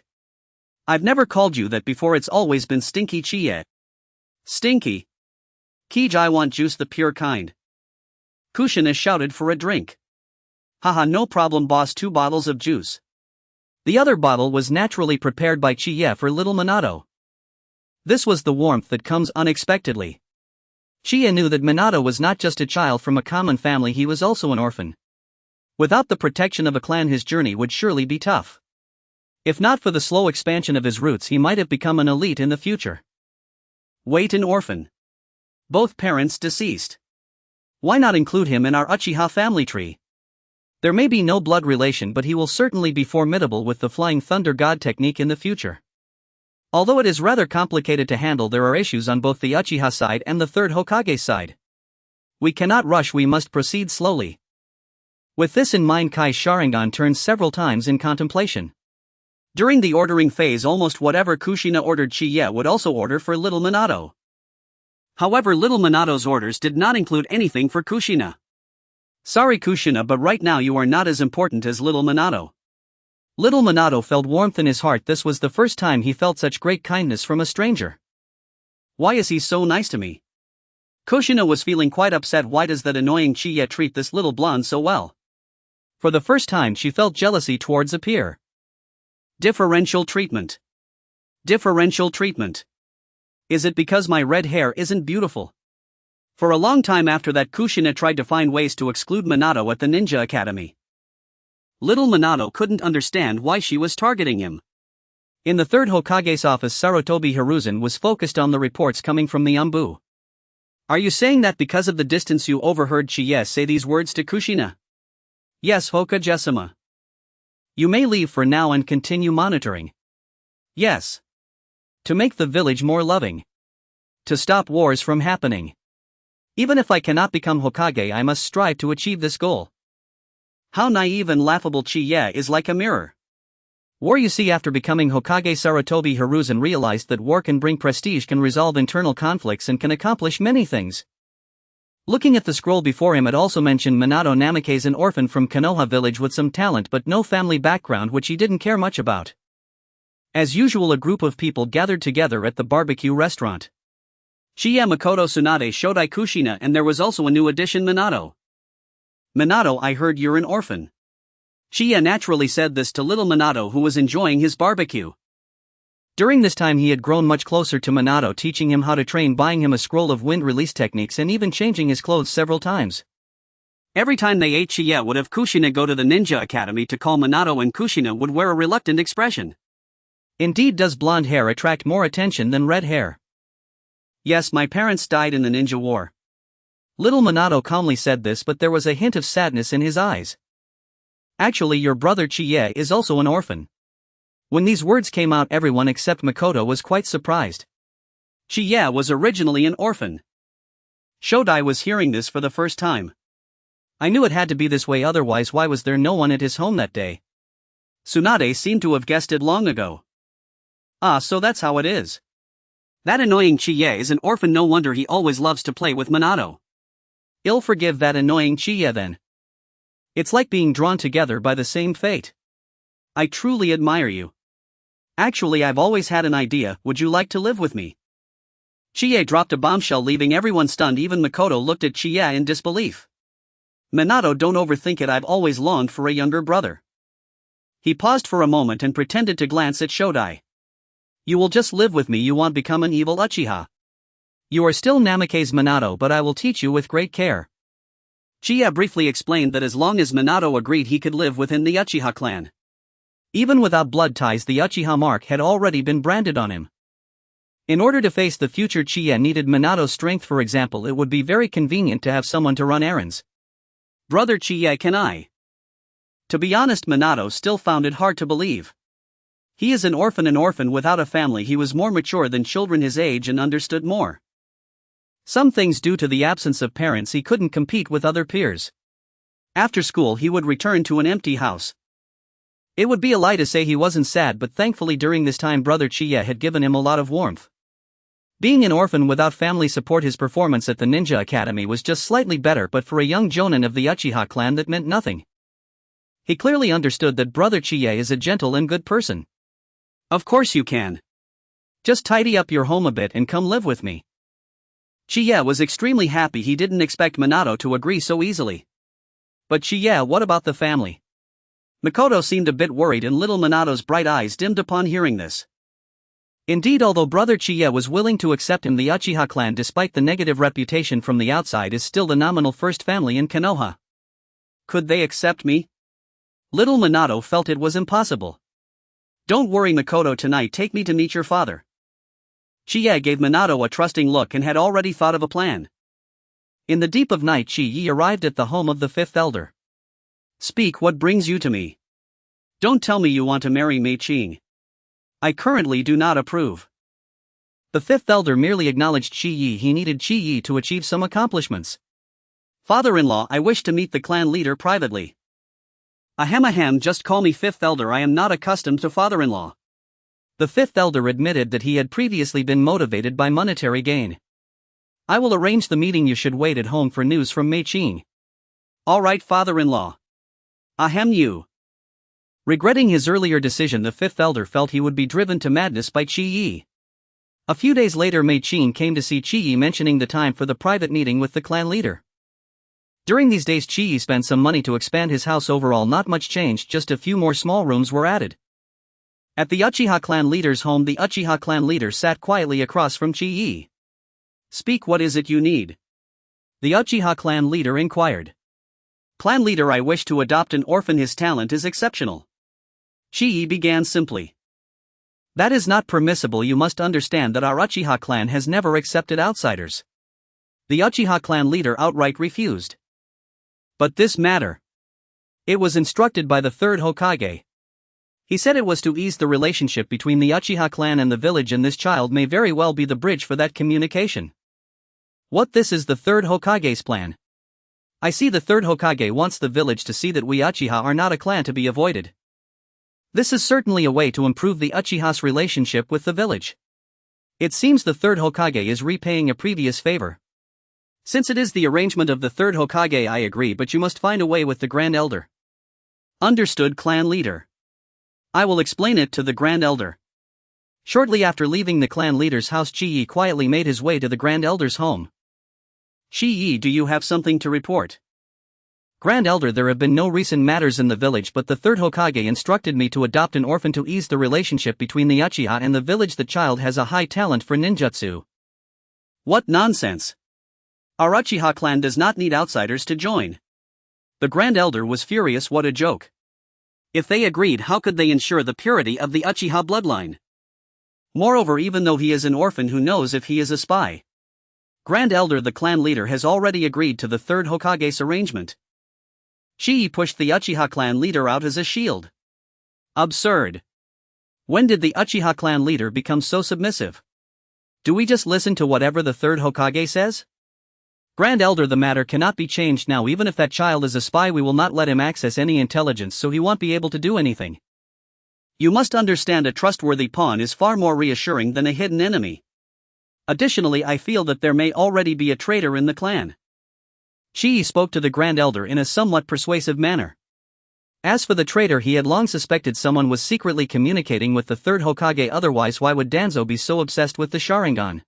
I've never called you that before, it's always been Stinky Chie. Stinky. Kij, I want juice, the pure kind. Kushina shouted for a drink. Haha, no problem boss, 2 bottles of juice. The other bottle was naturally prepared by Chie for little Minato. This was the warmth that comes unexpectedly. Chie knew that Minato was not just a child from a common family, he was also an orphan. Without the protection of a clan, his journey would surely be tough. If not for the slow expansion of his roots, he might have become an elite in the future. Wait, an orphan. Both parents deceased. Why not include him in our Uchiha family tree? There may be no blood relation, but he will certainly be formidable with the Flying Thunder God technique in the future. Although it is rather complicated to handle, there are issues on both the Uchiha side and the third Hokage side. We cannot rush, we must proceed slowly. With this in mind, Kai's Sharingan turned several times in contemplation. During the ordering phase, almost whatever Kushina ordered, Chie would also order for little Minato. However, little Minato's orders did not include anything for Kushina. Sorry Kushina, but right now you are not as important as little Minato. Little Minato felt warmth in his heart. This was the first time he felt such great kindness from a stranger. Why is he so nice to me? Kushina was feeling quite upset. Why does that annoying Chie treat this little blonde so well? For the first time she felt jealousy towards a peer. Differential treatment. Differential treatment. Is it because my red hair isn't beautiful? For a long time after that, Kushina tried to find ways to exclude Minato at the Ninja Academy. Little Minato couldn't understand why she was targeting him. In the third Hokage's office, Sarutobi Hiruzen was focused on the reports coming from the Umbu. Are you saying that because of the distance you overheard Chie say these words to Kushina? Yes, Hokage-sama. You may leave for now and continue monitoring. Yes. To make the village more loving. To stop wars from happening. Even if I cannot become Hokage, I must strive to achieve this goal. How naive and laughable. Chie is like a mirror. War, you see, after becoming Hokage, Sarutobi Hiruzen realized that war can bring prestige, can resolve internal conflicts, and can accomplish many things. Looking at the scroll before him, it also mentioned Minato Namake's an orphan from Konoha village with some talent but no family background, which he didn't care much about. As usual, a group of people gathered together at the barbecue restaurant. Chie, Makoto, Tsunade, Shodai, Kushina, and there was also a new addition, Minato. Minato, I heard you're an orphan. Chie naturally said this to little Minato, who was enjoying his barbecue. During this time he had grown much closer to Minato, teaching him how to train, buying him a scroll of wind release techniques, and even changing his clothes several times. Every time they ate, Chie would have Kushina go to the Ninja Academy to call Minato, and Kushina would wear a reluctant expression. Indeed, does blonde hair attract more attention than red hair? Yes, my parents died in the ninja war. Little Minato calmly said this, but there was a hint of sadness in his eyes. Actually, your brother Chie is also an orphan. When these words came out, everyone except Makoto was quite surprised. Chie was originally an orphan. Shodai was hearing this for the first time. I knew it had to be this way, otherwise why was there no one at his home that day? Tsunade seemed to have guessed it long ago. Ah, so that's how it is. That annoying Chiye is an orphan, no wonder he always loves to play with Minato. I'll forgive that annoying Chiye then. It's like being drawn together by the same fate. I truly admire you. Actually, I've always had an idea, would you like to live with me? Chiye dropped a bombshell, leaving everyone stunned. Even Makoto looked at Chiye in disbelief. Minato, don't overthink it, I've always longed for a younger brother. He paused for a moment and pretended to glance at Shodai. You will just live with me, you won't become an evil Uchiha. You are still Namake's Minato, but I will teach you with great care. Chiye briefly explained that as long as Minato agreed, he could live within the Uchiha clan. Even without blood ties, the Uchiha mark had already been branded on him. In order to face the future, Chiye needed Minato's strength. For example, it would be very convenient to have someone to run errands. Brother Chiye, can I? To be honest, Minato still found it hard to believe. He is an orphan without a family. He was more mature than children his age and understood more. Some things, due to the absence of parents, he couldn't compete with other peers. After school, he would return to an empty house. It would be a lie to say he wasn't sad, but thankfully during this time Brother Chiye had given him a lot of warmth. Being an orphan without family support, his performance at the Ninja Academy was just slightly better, but for a young jonin of the Uchiha clan that meant nothing. He clearly understood that Brother Chiye is a gentle and good person. Of course you can. Just tidy up your home a bit and come live with me. Chiye was extremely happy. He didn't expect Minato to agree so easily. But Chiye, what about the family? Makoto seemed a bit worried, and little Minato's bright eyes dimmed upon hearing this. Indeed, although Brother Chiye was willing to accept him, the Uchiha clan, despite the negative reputation from the outside, is still the nominal first family in Konoha. Could they accept me? Little Minato felt it was impossible. Don't worry, Makoto, tonight take me to meet your father. Chiye gave Minato a trusting look and had already thought of a plan. In the deep of night, Chiye arrived at the home of the fifth elder. Speak, what brings you to me? Don't tell me you want to marry Mei Qing. I currently do not approve. The fifth elder merely acknowledged Chiye. He needed Chiye to achieve some accomplishments. Father-in-law, I wish to meet the clan leader privately. Ahem, just call me fifth elder, I am not accustomed to father-in-law. The fifth elder admitted that he had previously been motivated by monetary gain. I will arrange the meeting, you should wait at home for news from Mei Qing. Alright, father-in-law. You. Regretting his earlier decision, the fifth elder felt he would be driven to madness by Chiye. A few days later, Mei Qing came to see Chiye, mentioning the time for the private meeting with the clan leader. During these days, Chiye spent some money to expand his house. Overall, not much changed, just a few more small rooms were added. At the Uchiha clan leader's home, the Uchiha clan leader sat quietly across from Chiye. Speak, what is it you need? The Uchiha clan leader inquired. Clan leader, I wish to adopt an orphan, his talent is exceptional. Chiye began simply. That is not permissible, you must understand that our Uchiha clan has never accepted outsiders. The Uchiha clan leader outright refused. But this matter. It was instructed by the third Hokage. He said it was to ease the relationship between the Uchiha clan and the village, and this child may very well be the bridge for that communication. What, this is the third Hokage's plan? I see the third Hokage wants the village to see that we Uchiha are not a clan to be avoided. This is certainly a way to improve the Uchiha's relationship with the village. It seems the third Hokage is repaying a previous favor. Since it is the arrangement of the third Hokage, I agree, but you must find a way with the Grand Elder. Understood, clan leader. I will explain it to the Grand Elder. Shortly after leaving the clan leader's house, Chiye quietly made his way to the Grand Elder's home. Chiye, do you have something to report? Grand Elder, there have been no recent matters in the village, but the third Hokage instructed me to adopt an orphan to ease the relationship between the Uchiha and the village. The child has a high talent for ninjutsu. What nonsense! Our Uchiha clan does not need outsiders to join. The Grand Elder was furious. What a joke. If they agreed, how could they ensure the purity of the Uchiha bloodline? Moreover, even though he is an orphan, who knows if he is a spy? Grand Elder, the clan leader has already agreed to the third Hokage's arrangement. Chiye pushed the Uchiha clan leader out as a shield. Absurd. When did the Uchiha clan leader become so submissive? Do we just listen to whatever the third Hokage says? Grand Elder, the matter cannot be changed now. Even if that child is a spy, we will not let him access any intelligence, so he won't be able to do anything. You must understand, a trustworthy pawn is far more reassuring than a hidden enemy. Additionally, I feel that there may already be a traitor in the clan. Shiyi spoke to the Grand Elder in a somewhat persuasive manner. As for the traitor, he had long suspected someone was secretly communicating with the third Hokage, otherwise why would Danzo be so obsessed with the Sharingan?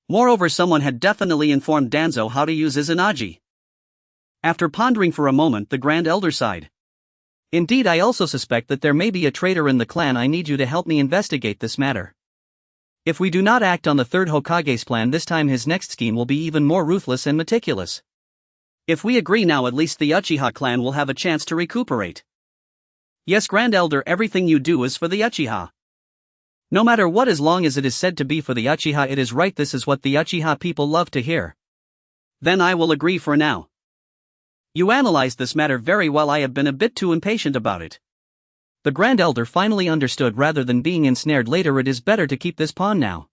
Moreover, someone had definitely informed Danzo how to use Izanagi. After pondering for a moment, the Grand Elder sighed. Indeed, I also suspect that there may be a traitor in the clan. I need you to help me investigate this matter. If we do not act on the third Hokage's plan this time, his next scheme will be even more ruthless and meticulous. If we agree now, at least the Uchiha clan will have a chance to recuperate. Yes, Grand Elder, everything you do is for the Uchiha. No matter what, as long as it is said to be for the Uchiha, it is right. This is what the Uchiha people love to hear. Then I will agree for now. You analyzed this matter very well. I have been a bit too impatient about it. The Grand Elder finally understood. Rather than being ensnared later, it is better to keep this pawn now.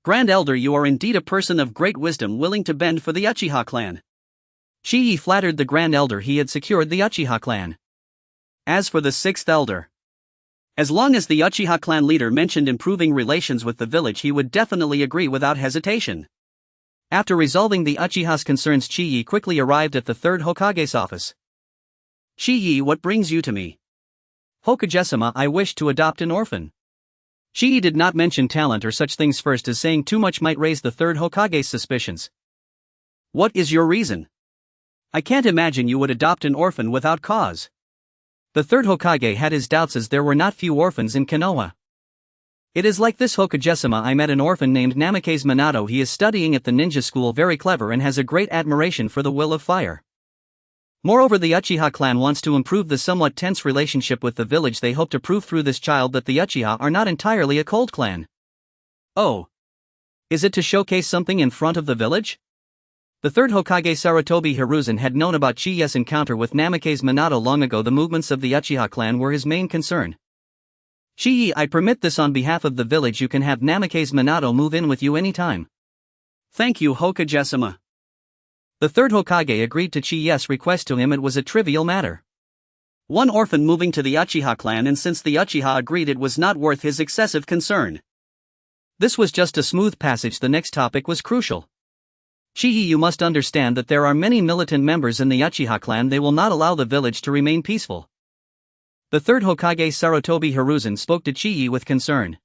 Grand Elder, you are indeed a person of great wisdom, willing to bend for the Uchiha clan. Shiyi flattered the Grand Elder. He had secured the Uchiha clan. As for the sixth elder, as long as the Uchiha clan leader mentioned improving relations with the village, he would definitely agree without hesitation. After resolving the Uchiha's concerns, Shiyi quickly arrived at the third Hokage's office. Shiyi, what brings you to me? Hokage-sama, I wish to adopt an orphan. Shiyi did not mention talent or such things first, as saying too much might raise the third Hokage's suspicions. What is your reason? I can't imagine you would adopt an orphan without cause. The third Hokage had his doubts, as there were not few orphans in Konoha. It is like this, Hokage-sama. I met an orphan named Namikaze Minato. He is studying at the ninja school, very clever, and has a great admiration for the will of fire. Moreover, the Uchiha clan wants to improve the somewhat tense relationship with the village. They hope to prove through this child that the Uchiha are not entirely a cold clan. Oh. Is it to showcase something in front of the village? The third Hokage, Sarutobi Hiruzen, had known about Chihi's encounter with Namikaze Minato long ago. The movements of the Uchiha clan were his main concern. Shiyi, I permit this on behalf of the village. You can have Namikaze Minato move in with you anytime. Thank you, Hokage-sama. The third Hokage agreed to Chihi's request to him. It was a trivial matter. One orphan moving to the Uchiha clan, and since the Uchiha agreed, it was not worth his excessive concern. This was just a smooth passage. The next topic was crucial. Shiyi, you must understand that there are many militant members in the Uchiha clan. They will not allow the village to remain peaceful. The third Hokage, Sarutobi Hiruzen, spoke to Shiyi with concern.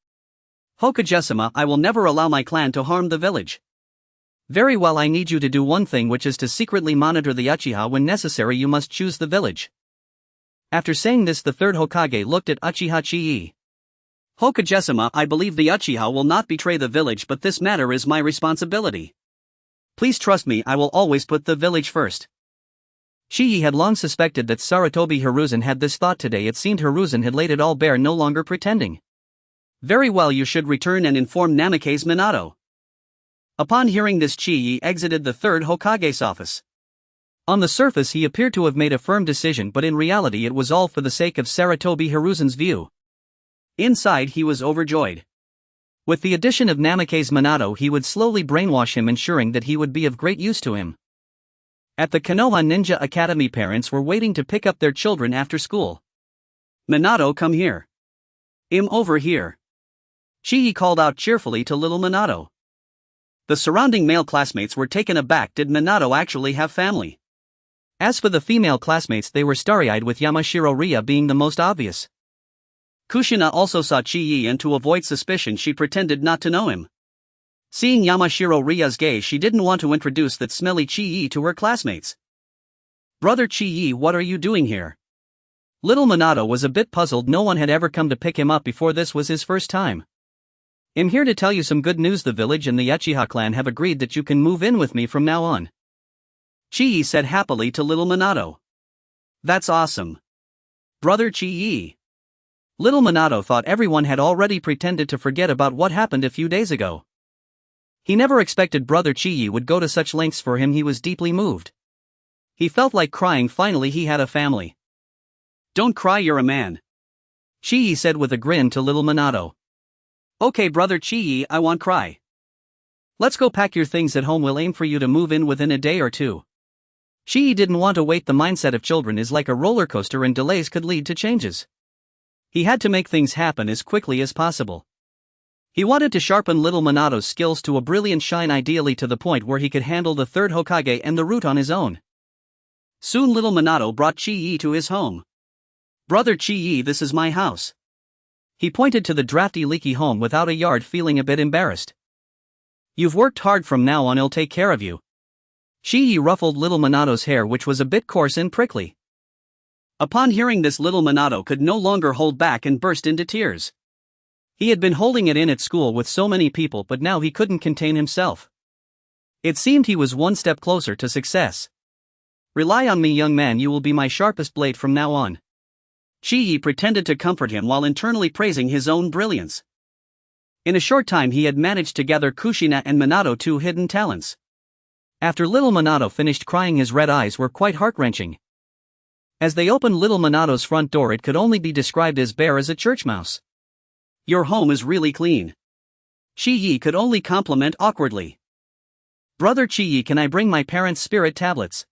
Hokage-sama, I will never allow my clan to harm the village. Very well, I need you to do one thing, which is to secretly monitor the Uchiha. When necessary, you must choose the village. After saying this, the third Hokage looked at Uchiha Shiyi. Hokage-sama, I believe the Uchiha will not betray the village, but this matter is my responsibility. Please trust me, I will always put the village first. Shiyi had long suspected that Sarutobi Hiruzen had this thought. Today it seemed Hiruzen had laid it all bare, no longer pretending. Very well, you should return and inform Namikaze Minato. Upon hearing this, Shiyi exited the third Hokage's office. On the surface he appeared to have made a firm decision, but in reality it was all for the sake of Sarutobi Hiruzen's view. Inside he was overjoyed. With the addition of Namikaze Minato, he would slowly brainwash him, ensuring that he would be of great use to him. At the Konoha Ninja Academy, parents were waiting to pick up their children after school. Minato, come here. Over here. Shiyi called out cheerfully to little Minato. The surrounding male classmates were taken aback. Did Minato actually have family? As for the female classmates, they were starry-eyed, with Yamashiro Ria being the most obvious. Kushina also saw Shiyi, and to avoid suspicion she pretended not to know him. Seeing Yamashiro Ria's gaze, she didn't want to introduce that smelly Shiyi to her classmates. Brother Shiyi, what are you doing here? Little Minato was a bit puzzled. No one had ever come to pick him up before. This was his first time. I'm here to tell you some good news. The village and the Uchiha clan have agreed that you can move in with me from now on. Shiyi said happily to little Minato. That's awesome. Brother Shiyi. Little Minato thought everyone had already pretended to forget about what happened a few days ago. He never expected Brother Shiyi would go to such lengths for him. He was deeply moved. He felt like crying. Finally he had a family. Don't cry, you're a man. Shiyi said with a grin to little Minato. Okay, Brother Shiyi, I won't cry. Let's go pack your things at home, we'll aim for you to move in within a day or two. Shichi didn't want to wait. The mindset of children is like a roller coaster and delays could lead to changes. He had to make things happen as quickly as possible. He wanted to sharpen little Minato's skills to a brilliant shine, ideally to the point where he could handle the third Hokage and the root on his own. Soon little Minato brought Chi-Yi to his home. "Brother Chi-Yi, this is my house." He pointed to the drafty, leaky home without a yard, feeling a bit embarrassed. "You've worked hard, from now on I'll take care of you." Chi-Yi ruffled little Minato's hair, which was a bit coarse and prickly. Upon hearing this, little Minato could no longer hold back and burst into tears. He had been holding it in at school with so many people, but now he couldn't contain himself. It seemed he was one step closer to success. "Rely on me, young man, you will be my sharpest blade from now on." Chi-Yi pretended to comfort him while internally praising his own brilliance. In a short time he had managed to gather Kushina and Minato, two hidden talents. After little Minato finished crying, his red eyes were quite heart-wrenching. As they opened little Minato's front door, it could only be described as bare as a church mouse. "Your home is really clean." Chi-Yi could only compliment awkwardly. "Brother Chi-Yi, can I bring my parents' spirit tablets?"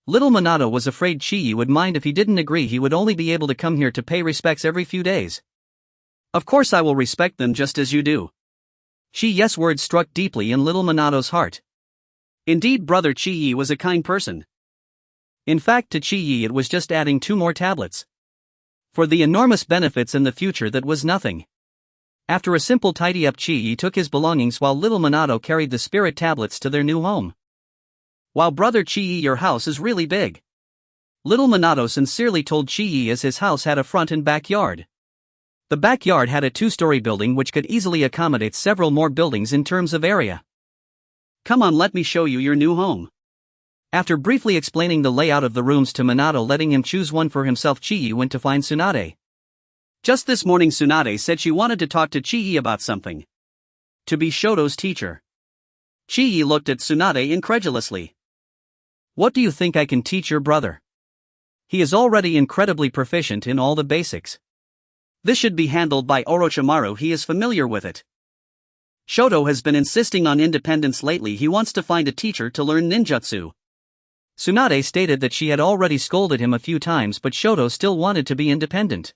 Little Minato was afraid Chi-Yi would mind if he didn't agree. He would only be able to come here to pay respects every few days. "Of course I will respect them just as you do." Chi-Yi's words struck deeply in little Minato's heart. Indeed, brother Chi-Yi was a kind person. In fact, to Chi-Yi it was just adding 2 more tablets. For the enormous benefits in the future, that was nothing. After a simple tidy-up, Chi-Yi took his belongings while little Minato carried the spirit tablets to their new home. "Wow, brother Chi-Yi, your house is really big." Little Minato sincerely told Chi-Yi, as his house had a front and backyard. The backyard had a 2-story building which could easily accommodate several more buildings in terms of area. "Come on, let me show you your new home." After briefly explaining the layout of the rooms to Minato, letting him choose one for himself, Chi-Yi went to find Tsunade. Just this morning Tsunade said she wanted to talk to Chi-Yi about something. To be Shoto's teacher. Chi-Yi looked at Tsunade incredulously. "What do you think I can teach your brother? He is already incredibly proficient in all the basics. This should be handled by Orochimaru, he is familiar with it. Shoto has been insisting on independence lately, he wants to find a teacher to learn ninjutsu." Tsunade stated that she had already scolded him a few times, but Shoto still wanted to be independent.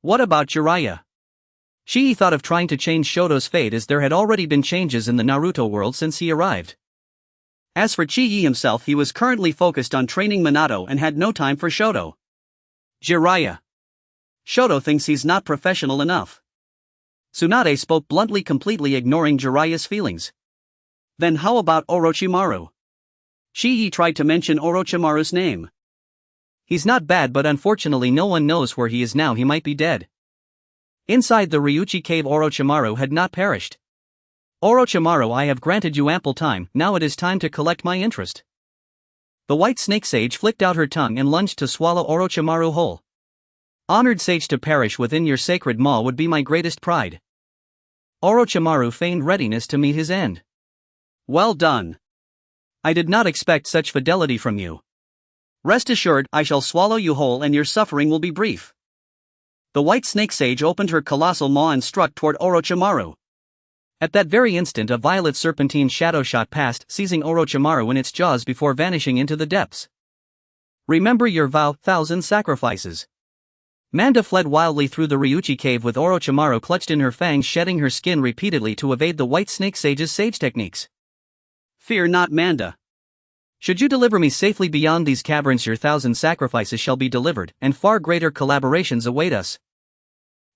"What about Jiraiya?" Chi thought of trying to change Shoto's fate, as there had already been changes in the Naruto world since he arrived. As for Chi himself, he was currently focused on training Minato and had no time for Shoto. "Jiraiya. Shoto thinks he's not professional enough." Tsunade spoke bluntly, completely ignoring Jiraiya's feelings. "Then how about Orochimaru?" Chi tried to mention Orochimaru's name. "He's not bad, but unfortunately no one knows where he is now. He might be dead." Inside the Ryuchi cave, Orochimaru had not perished. "Orochimaru, I have granted you ample time, now it is time to collect my interest." The white snake sage flicked out her tongue and lunged to swallow Orochimaru whole. "Honored sage, to perish within your sacred maw would be my greatest pride." Orochimaru feigned readiness to meet his end. "Well done. I did not expect such fidelity from you. Rest assured, I shall swallow you whole and your suffering will be brief." The white snake sage opened her colossal maw and struck toward Orochimaru. At that very instant, a violet serpentine shadow shot past, seizing Orochimaru in its jaws before vanishing into the depths. "Remember your vow, 1,000 sacrifices." Manda fled wildly through the Ryuchi cave with Orochimaru clutched in her fangs, shedding her skin repeatedly to evade the white snake sage's sage techniques. "Fear not, Manda. Should you deliver me safely beyond these caverns, your 1,000 sacrifices shall be delivered, and far greater collaborations await us."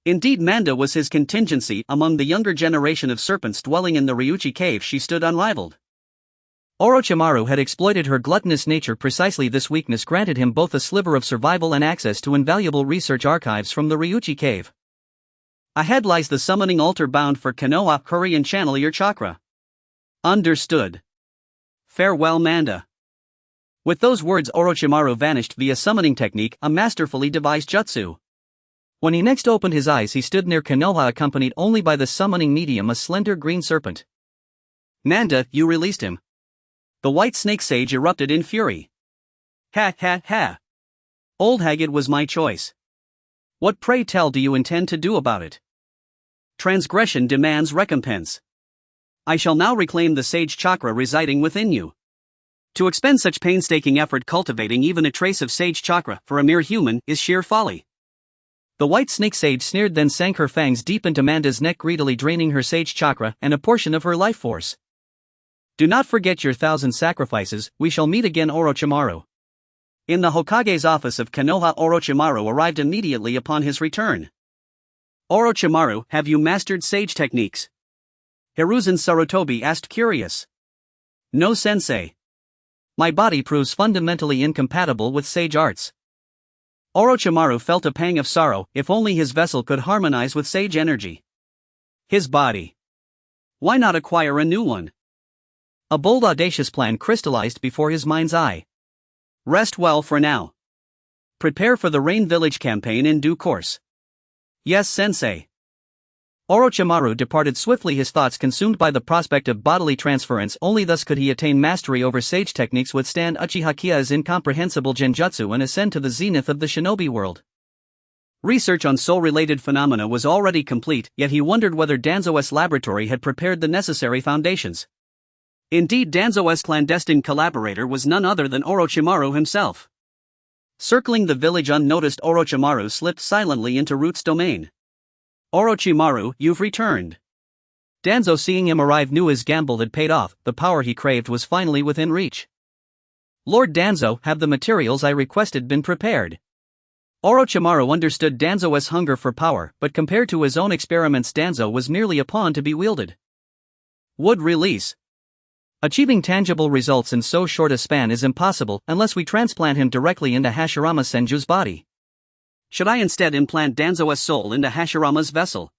Indeed, Manda was his contingency. Among the younger generation of serpents dwelling in the Ryuchi cave, she stood unrivaled. Orochimaru had exploited her gluttonous nature. Precisely this weakness granted him both a sliver of survival and access to invaluable research archives from the Ryuchi cave. Ahead lies the summoning altar bound for Konoha. Hurry and channel your chakra. Understood. Farewell, Manda. With those words, Orochimaru vanished via summoning technique, a masterfully devised jutsu. When he next opened his eyes, he stood near Konoha, accompanied only by the summoning medium, a slender green serpent. "Manda, you released him." The white snake sage erupted in fury. "Ha ha ha. Old hag, it was my choice. What, pray tell, do you intend to do about it?" "Transgression demands recompense. I shall now reclaim the sage chakra residing within you. To expend such painstaking effort cultivating even a trace of sage chakra for a mere human is sheer folly. The white snake sage sneered, then sank her fangs deep into Manda's neck, greedily draining her sage chakra and a portion of her life force. Do not forget your 1,000 sacrifices. We shall meet again, Orochimaru. In the Hokage's office of Konoha, Orochimaru arrived immediately upon his return. Orochimaru, have you mastered sage techniques? Hiruzen Sarutobi asked, curious. No, sensei. My body proves fundamentally incompatible with sage arts. Orochimaru felt a pang of sorrow. If only his vessel could harmonize with sage energy. His body. Why not acquire a new one? A bold, audacious plan crystallized before his mind's eye. Rest well for now. Prepare for the Rain Village campaign in due course. Yes, sensei. Orochimaru departed swiftly, his thoughts consumed by the prospect of bodily transference. Only thus could he attain mastery over sage techniques, withstand Uchiha Shichiya's incomprehensible genjutsu, and ascend to the zenith of the shinobi world. Research on soul-related phenomena was already complete, yet he wondered whether Danzo's laboratory had prepared the necessary foundations. Indeed, Danzo's clandestine collaborator was none other than Orochimaru himself. Circling the village unnoticed, Orochimaru slipped silently into Root's domain. Orochimaru, you've returned. Danzo, seeing him arrive, knew his gamble had paid off. The power he craved was finally within reach. Lord Danzo, have the materials I requested been prepared? Orochimaru understood Danzo's hunger for power, but compared to his own experiments, Danzo was merely a pawn to be wielded. Would release. Achieving tangible results in so short a span is impossible unless we transplant him directly into Hashirama Senju's body. Should I instead implant Danzo's soul into Hashirama's vessel?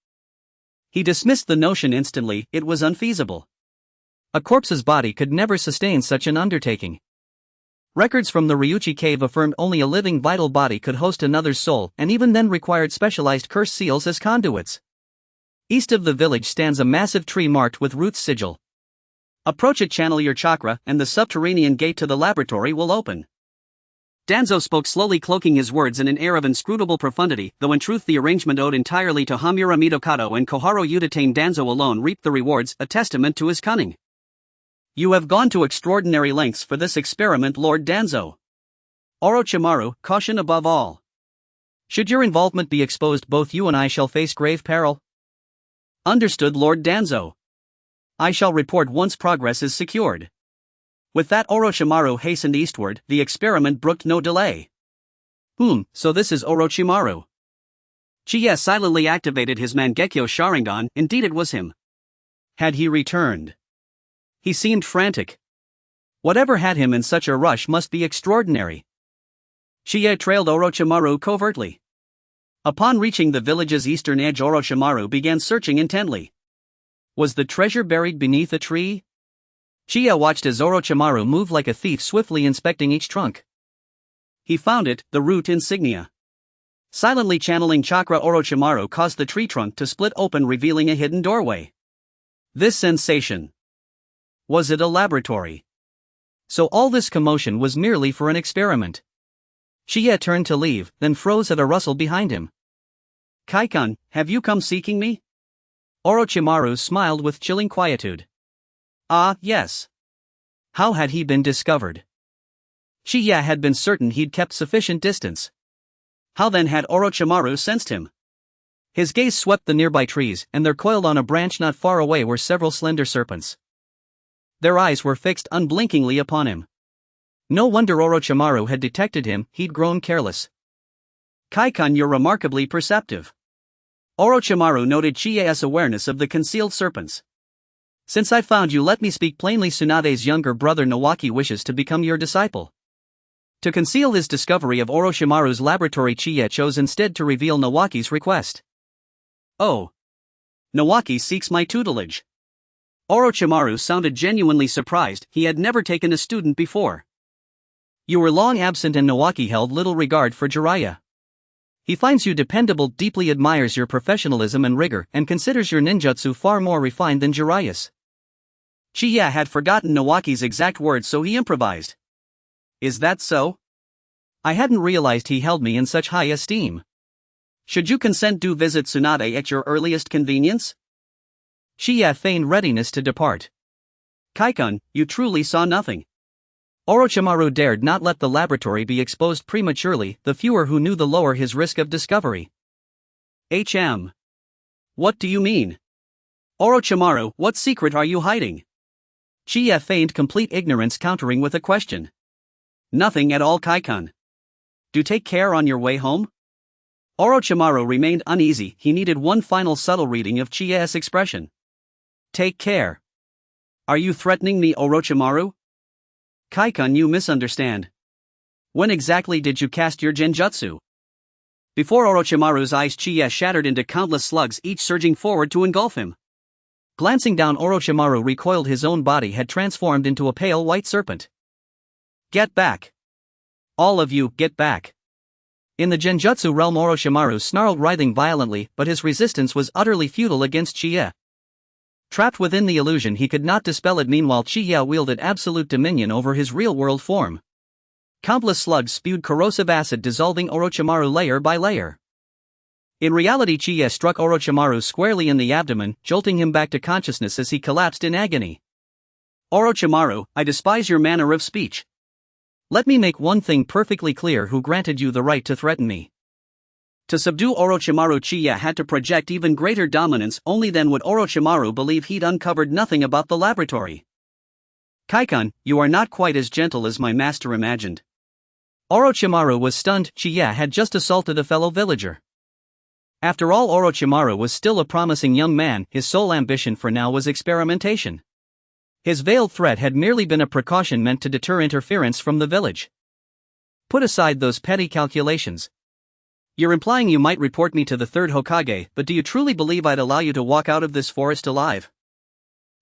He dismissed the notion instantly. It was unfeasible. A corpse's body could never sustain such an undertaking. Records from the Ryuchi cave affirmed only a living vital body could host another's soul, and even then required specialized curse seals as conduits. East of the village stands a massive tree marked with Root's sigil. Approach it, channel your chakra, and the subterranean gate to the laboratory will open. Danzo spoke slowly, cloaking his words in an air of inscrutable profundity, though in truth the arrangement owed entirely to Hamura Midokado and Koharu Utatane. Danzo alone reaped the rewards, a testament to his cunning. You have gone to extraordinary lengths for this experiment, Lord Danzo. Orochimaru, caution above all. Should your involvement be exposed, both you and I shall face grave peril. Understood, Lord Danzo. I shall report once progress is secured. With that, Orochimaru hastened eastward. The experiment brooked no delay. So this is Orochimaru. Shichiya silently activated his Mangekyō Sharingan. Indeed, it was him. Had he returned? He seemed frantic. Whatever had him in such a rush must be extraordinary. Shichiya trailed Orochimaru covertly. Upon reaching the village's eastern edge, Orochimaru began searching intently. Was the treasure buried beneath a tree? Shichiya watched as Orochimaru moved like a thief, swiftly inspecting each trunk. He found it, the root insignia. Silently channeling chakra, Orochimaru caused the tree trunk to split open, revealing a hidden doorway. This sensation. Was it a laboratory? So all this commotion was merely for an experiment. Shichiya turned to leave, then froze at a rustle behind him. Kaikan, have you come seeking me? Orochimaru smiled with chilling quietude. Ah, yes. How had he been discovered? Shichiya had been certain he'd kept sufficient distance. How then had Orochimaru sensed him? His gaze swept the nearby trees, and there, coiled on a branch not far away, were several slender serpents. Their eyes were fixed unblinkingly upon him. No wonder Orochimaru had detected him. He'd grown careless. Kaikan, you're remarkably perceptive. Orochimaru noted Shichiya's awareness of the concealed serpents. Since I found you, let me speak plainly. Tsunade's younger brother Nawaki wishes to become your disciple. To conceal his discovery of Orochimaru's laboratory, Shichiya chose instead to reveal Nawaki's request. Oh. Nawaki seeks my tutelage. Orochimaru sounded genuinely surprised. He had never taken a student before. You were long absent, and Nawaki held little regard for Jiraiya. He finds you dependable, deeply admires your professionalism and rigor, and considers your ninjutsu far more refined than Jiraiya's. Shichiya had forgotten Nawaki's exact words, so he improvised. Is that so? I hadn't realized he held me in such high esteem. Should you consent, do visit Tsunade at your earliest convenience? Chiya feigned readiness to depart. Kaikun, you truly saw nothing. Orochimaru dared not let the laboratory be exposed prematurely, the fewer who knew the lower his risk of discovery. What do you mean? Orochimaru, what secret are you hiding? Chiya feigned complete ignorance, countering with a question. Nothing at all, Kaikun. Do take care on your way home? Orochimaru remained uneasy. He needed one final subtle reading of Chiya's expression. Take care. Are you threatening me, Orochimaru? Kaikun, you misunderstand. When exactly did you cast your genjutsu? Before Orochimaru's eyes, Chiya shattered into countless slugs, each surging forward to engulf him. Glancing down, Orochimaru recoiled. His own body had transformed into a pale white serpent. Get back! All of you, get back! In the genjutsu realm, Orochimaru snarled, writhing violently, but his resistance was utterly futile against Chiya. Trapped within the illusion, he could not dispel it. Meanwhile, Chiya wielded absolute dominion over his real-world form. Countless slugs spewed corrosive acid, dissolving Orochimaru layer by layer. In reality, Chiya struck Orochimaru squarely in the abdomen, jolting him back to consciousness as he collapsed in agony. Orochimaru, I despise your manner of speech. Let me make one thing perfectly clear: who granted you the right to threaten me? To subdue Orochimaru, Chiya had to project even greater dominance. Only then would Orochimaru believe he'd uncovered nothing about the laboratory. Kaikun, you are not quite as gentle as my master imagined. Orochimaru was stunned. Chiya had just assaulted a fellow villager. After all, Orochimaru was still a promising young man. His sole ambition for now was experimentation. His veiled threat had merely been a precaution meant to deter interference from the village. Put aside those petty calculations. You're implying you might report me to the third Hokage, but do you truly believe I'd allow you to walk out of this forest alive?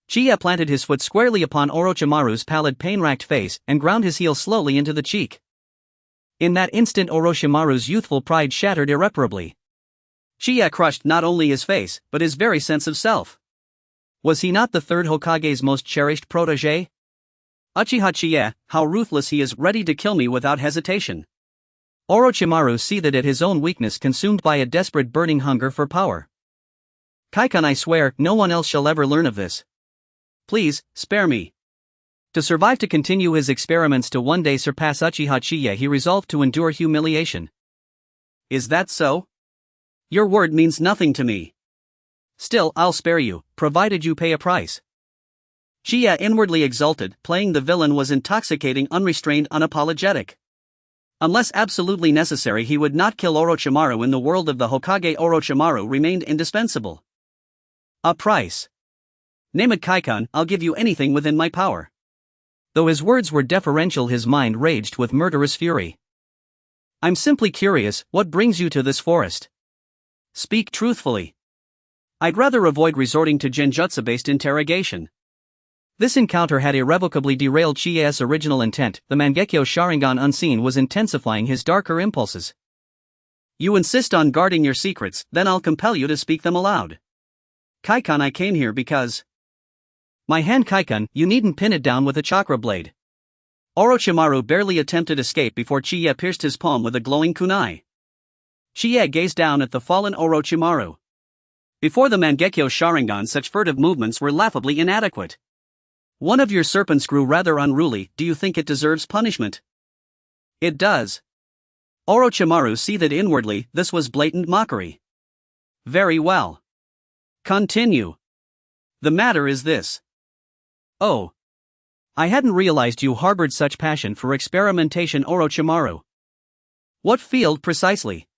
Chiya planted his foot squarely upon Orochimaru's pallid, pain-racked face, and ground his heel slowly into the cheek. In that instant, Orochimaru's youthful pride shattered irreparably. Chiya crushed not only his face, but his very sense of self. Was he not the third Hokage's most cherished protégé? Uchiha Shichiya, how ruthless he is, ready to kill me without hesitation. Orochimaru seethed at his own weakness, consumed by a desperate burning hunger for power. Kaikun, I swear, no one else shall ever learn of this. Please, spare me. To survive, to continue his experiments, to one day surpass Uchiha Shichiya, he resolved to endure humiliation. Is that so? Your word means nothing to me. Still, I'll spare you, provided you pay a price. Chiya inwardly exulted. Playing the villain was intoxicating, unrestrained, unapologetic. Unless absolutely necessary, he would not kill Orochimaru. In the world of the Hokage, Orochimaru remained indispensable. A price. Name it, Kaikun, I'll give you anything within my power. Though his words were deferential, his mind raged with murderous fury. I'm simply curious, what brings you to this forest? Speak truthfully. I'd rather avoid resorting to genjutsu-based interrogation. This encounter had irrevocably derailed Chiya's original intent. The Mangekyō Sharingan unseen was intensifying his darker impulses. You insist on guarding your secrets, then I'll compel you to speak them aloud. Kaikun, I came here because... My hand, Kaikun, you needn't pin it down with a chakra blade. Orochimaru barely attempted escape before Chiya pierced his palm with a glowing kunai. Chiya gazed down at the fallen Orochimaru. Before the Mangekyō Sharingan, such furtive movements were laughably inadequate. One of your serpents grew rather unruly. Do you think it deserves punishment? It does. Orochimaru seethed inwardly. This was blatant mockery. Very well. Continue. The matter is this. Oh. I hadn't realized you harbored such passion for experimentation, Orochimaru. What field precisely?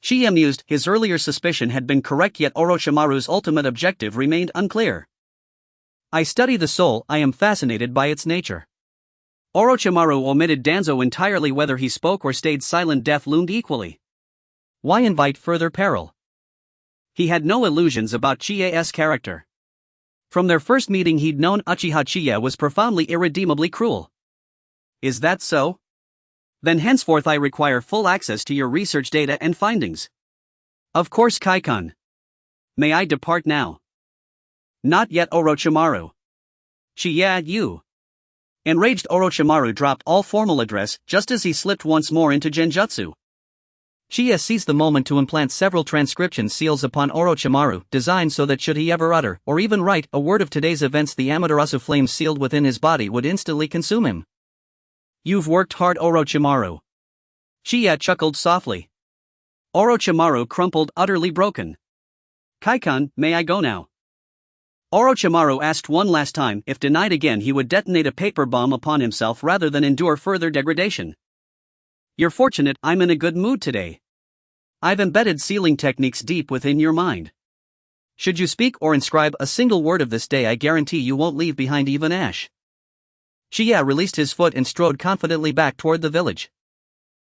Chiya mused. His earlier suspicion had been correct, yet Orochimaru's ultimate objective remained unclear. I study the soul. I am fascinated by its nature. Orochimaru omitted Danzo entirely. Whether he spoke or stayed silent, death loomed equally. Why invite further peril? He had no illusions about Chiya's character. From their first meeting, he'd known Uchiha Shichiya was profoundly, irredeemably cruel. Is that so? Then henceforth I require full access to your research data and findings. Of course, Kaikun. May I depart now? Not yet, Orochimaru. Chiya, you. Enraged, Orochimaru dropped all formal address just as he slipped once more into genjutsu. Shiya seized the moment to implant several transcription seals upon Orochimaru, designed so that should he ever utter, or even write, a word of today's events, the Amaterasu flame sealed within his body would instantly consume him. You've worked hard, Orochimaru. Shiya chuckled softly. Orochimaru crumpled, utterly broken. Kaikan, may I go now? Orochimaru asked one last time. If denied again, he would detonate a paper bomb upon himself rather than endure further degradation. You're fortunate, I'm in a good mood today. I've embedded sealing techniques deep within your mind. Should you speak or inscribe a single word of this day, I guarantee you won't leave behind even ash. Shiya released his foot and strode confidently back toward the village.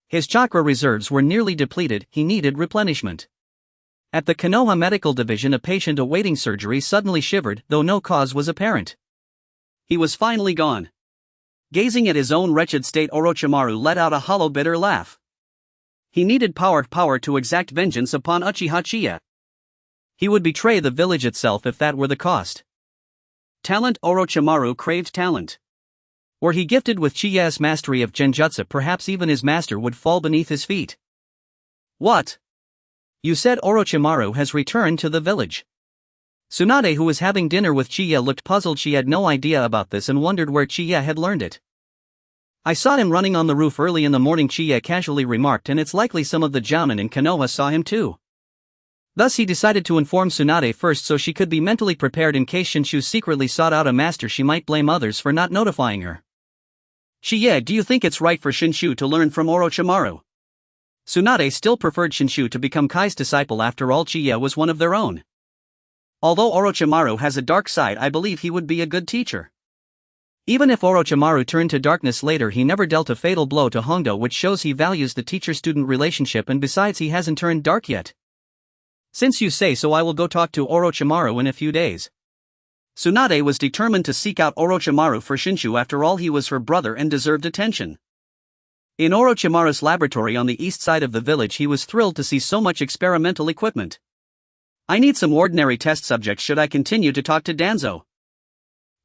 His chakra reserves were nearly depleted, he needed replenishment. At the Konoha Medical Division, a patient awaiting surgery suddenly shivered, though no cause was apparent. He was finally gone. Gazing at his own wretched state, Orochimaru let out a hollow, bitter laugh. He needed power to exact vengeance upon Uchiha Shichiya. He would betray the village itself if that were the cost. Talent. Orochimaru craved talent. Were he gifted with Shichiya's mastery of genjutsu, perhaps even his master would fall beneath his feet. What? You said Orochimaru has returned to the village. Tsunade, who was having dinner with Shichiya, looked puzzled. She had no idea about this and wondered where Shichiya had learned it. I saw him running on the roof early in the morning, Shichiya casually remarked, and it's likely some of the Jounin in Konoha saw him too. Thus he decided to inform Tsunade first so she could be mentally prepared in case Shinshu secretly sought out a master. She might blame others for not notifying her. Shichiya, do you think it's right for Shinshu to learn from Orochimaru? Tsunade still preferred Shinshu to become Kai's disciple. After all, Shichiya was one of their own. Although Orochimaru has a dark side, I believe he would be a good teacher. Even if Orochimaru turned to darkness later, he never dealt a fatal blow to Hondo, which shows he values the teacher-student relationship, and besides, he hasn't turned dark yet. Since you say so, I will go talk to Orochimaru in a few days. Tsunade was determined to seek out Orochimaru for Shinshu. After all, he was her brother and deserved attention. In Orochimaru's laboratory on the east side of the village, he was thrilled to see so much experimental equipment. I need some ordinary test subjects. Should I continue to talk to Danzo?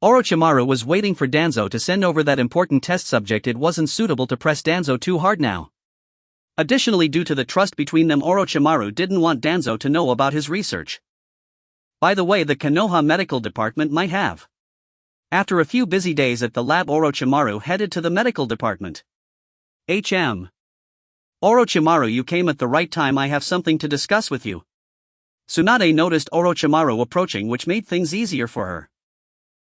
Orochimaru was waiting for Danzo to send over that important test subject. It wasn't suitable to press Danzo too hard now. Additionally, due to the trust between them, Orochimaru didn't want Danzo to know about his research. By the way, the Konoha Medical Department might have. After a few busy days at the lab, Orochimaru headed to the medical department. Orochimaru, you came at the right time. I have something to discuss with you. Tsunade noticed Orochimaru approaching, which made things easier for her.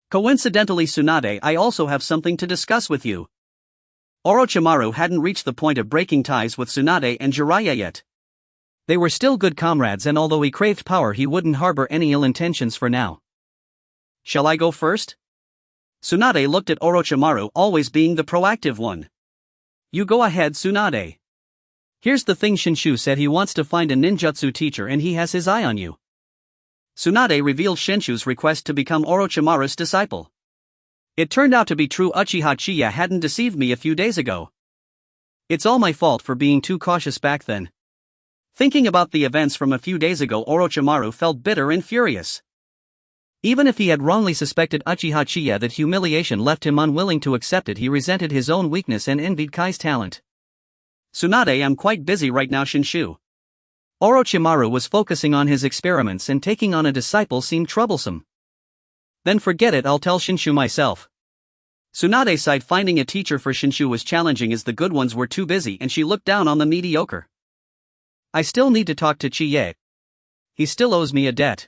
Coincidentally, Tsunade, I also have something to discuss with you. Orochimaru hadn't reached the point of breaking ties with Tsunade and Jiraiya yet. They were still good comrades, and although he craved power, he wouldn't harbor any ill intentions for now. Shall I go first? Tsunade looked at Orochimaru, always being the proactive one. You go ahead, Tsunade. Here's the thing, Shinshu said he wants to find a ninjutsu teacher and he has his eye on you. Tsunade revealed Shinshu's request to become Orochimaru's disciple. It turned out to be true. Uchiha Shichiya hadn't deceived me a few days ago. It's all my fault for being too cautious back then. Thinking about the events from a few days ago, Orochimaru felt bitter and furious. Even if he had wrongly suspected Uchiha Shichiya, that humiliation left him unwilling to accept it. He resented his own weakness and envied Kai's talent. Tsunade, I'm quite busy right now, Shinshu. Orochimaru was focusing on his experiments, and taking on a disciple seemed troublesome. Then forget it, I'll tell Shinshu myself. Tsunade sighed. Finding a teacher for Shinshu was challenging as the good ones were too busy, and she looked down on the mediocre. I still need to talk to Chie. He still owes me a debt.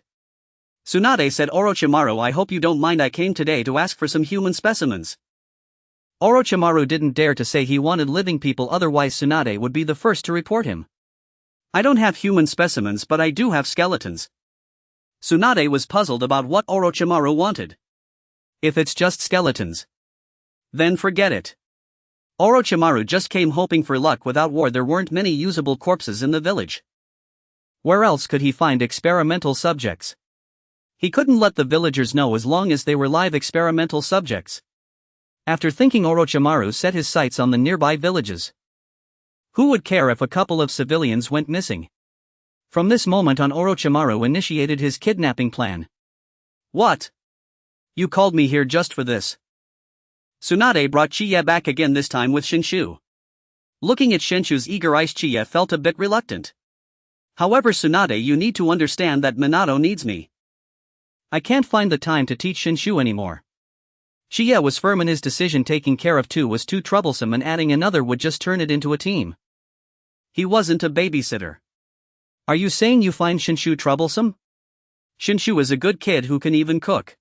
Tsunade said. Orochimaru, I hope you don't mind. I came today to ask for some human specimens. Orochimaru didn't dare to say he wanted living people, otherwise Tsunade would be the first to report him. I don't have human specimens, but I do have skeletons. Tsunade was puzzled about what Orochimaru wanted. If it's just skeletons, then forget it. Orochimaru just came hoping for luck. Without war, there weren't many usable corpses in the village. Where else could he find experimental subjects? He couldn't let the villagers know as long as they were live experimental subjects. After thinking, Orochimaru set his sights on the nearby villages. Who would care if a couple of civilians went missing? From this moment on, Orochimaru initiated his kidnapping plan. What? You called me here just for this? Tsunade brought Chie back again, this time with Shinshu. Looking at Shinshu's eager eyes, Chiya felt a bit reluctant. However, Tsunade, you need to understand that Minato needs me. I can't find the time to teach Shinshu anymore. Chiya was firm in his decision. Taking care of two was too troublesome, and adding another would just turn it into a team. He wasn't a babysitter. Are you saying you find Shinshu troublesome? Shinshu is a good kid who can even cook.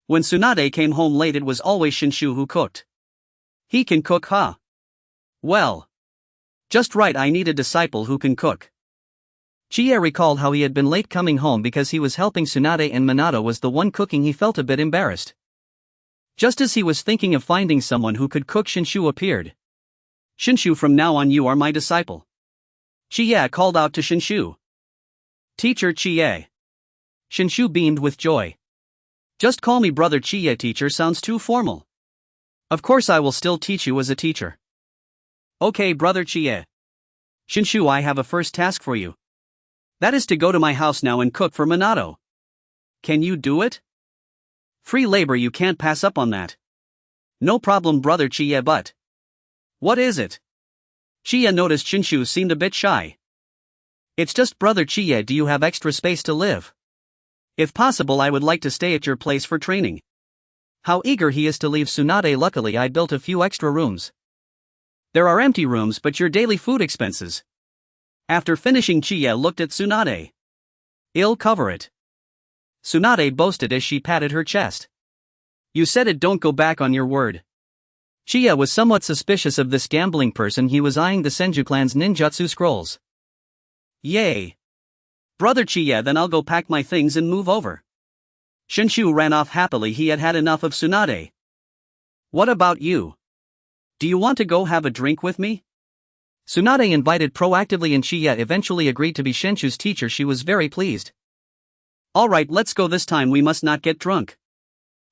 When Tsunade came home late, it was always Shinshu who cooked. He can cook, huh? Well, just right, I need a disciple who can cook. Chiya recalled how he had been late coming home because he was helping Tsunade and Minato was the one cooking. He felt a bit embarrassed. Just as he was thinking of finding someone who could cook, Shinshu appeared. Shinshu, from now on you are my disciple. Chiya called out to Shinshu. Teacher Chiya. Shinshu beamed with joy. Just call me brother Chiya. Teacher sounds too formal. Of course I will still teach you as a teacher. Okay, brother Chiya. Shinshu, I have a first task for you. That is to go to my house now and cook for Minato. Can you do it? Free labor, you can't pass up on that. No problem, brother Chiya, but what is it? Chiya noticed Shinshu seemed a bit shy. It's just brother Chiya, do you have extra space to live? If possible, I would like to stay at your place for training. How eager he is to leave Tsunade. Luckily I built a few extra rooms. There are empty rooms, but your daily food expenses. After finishing, Chiya looked at Tsunade. I'll cover it. Tsunade boasted as she patted her chest. You said it, don't go back on your word. Chiya was somewhat suspicious of this gambling person. He was eyeing the Senju clan's ninjutsu scrolls. Yay. Brother Chiya, then I'll go pack my things and move over. Shinshu ran off happily. He had had enough of Tsunade. What about you? Do you want to go have a drink with me? Tsunade invited proactively, and Chiya eventually agreed to be Shinshu's teacher. She was very pleased. Alright, let's go. This time we must not get drunk.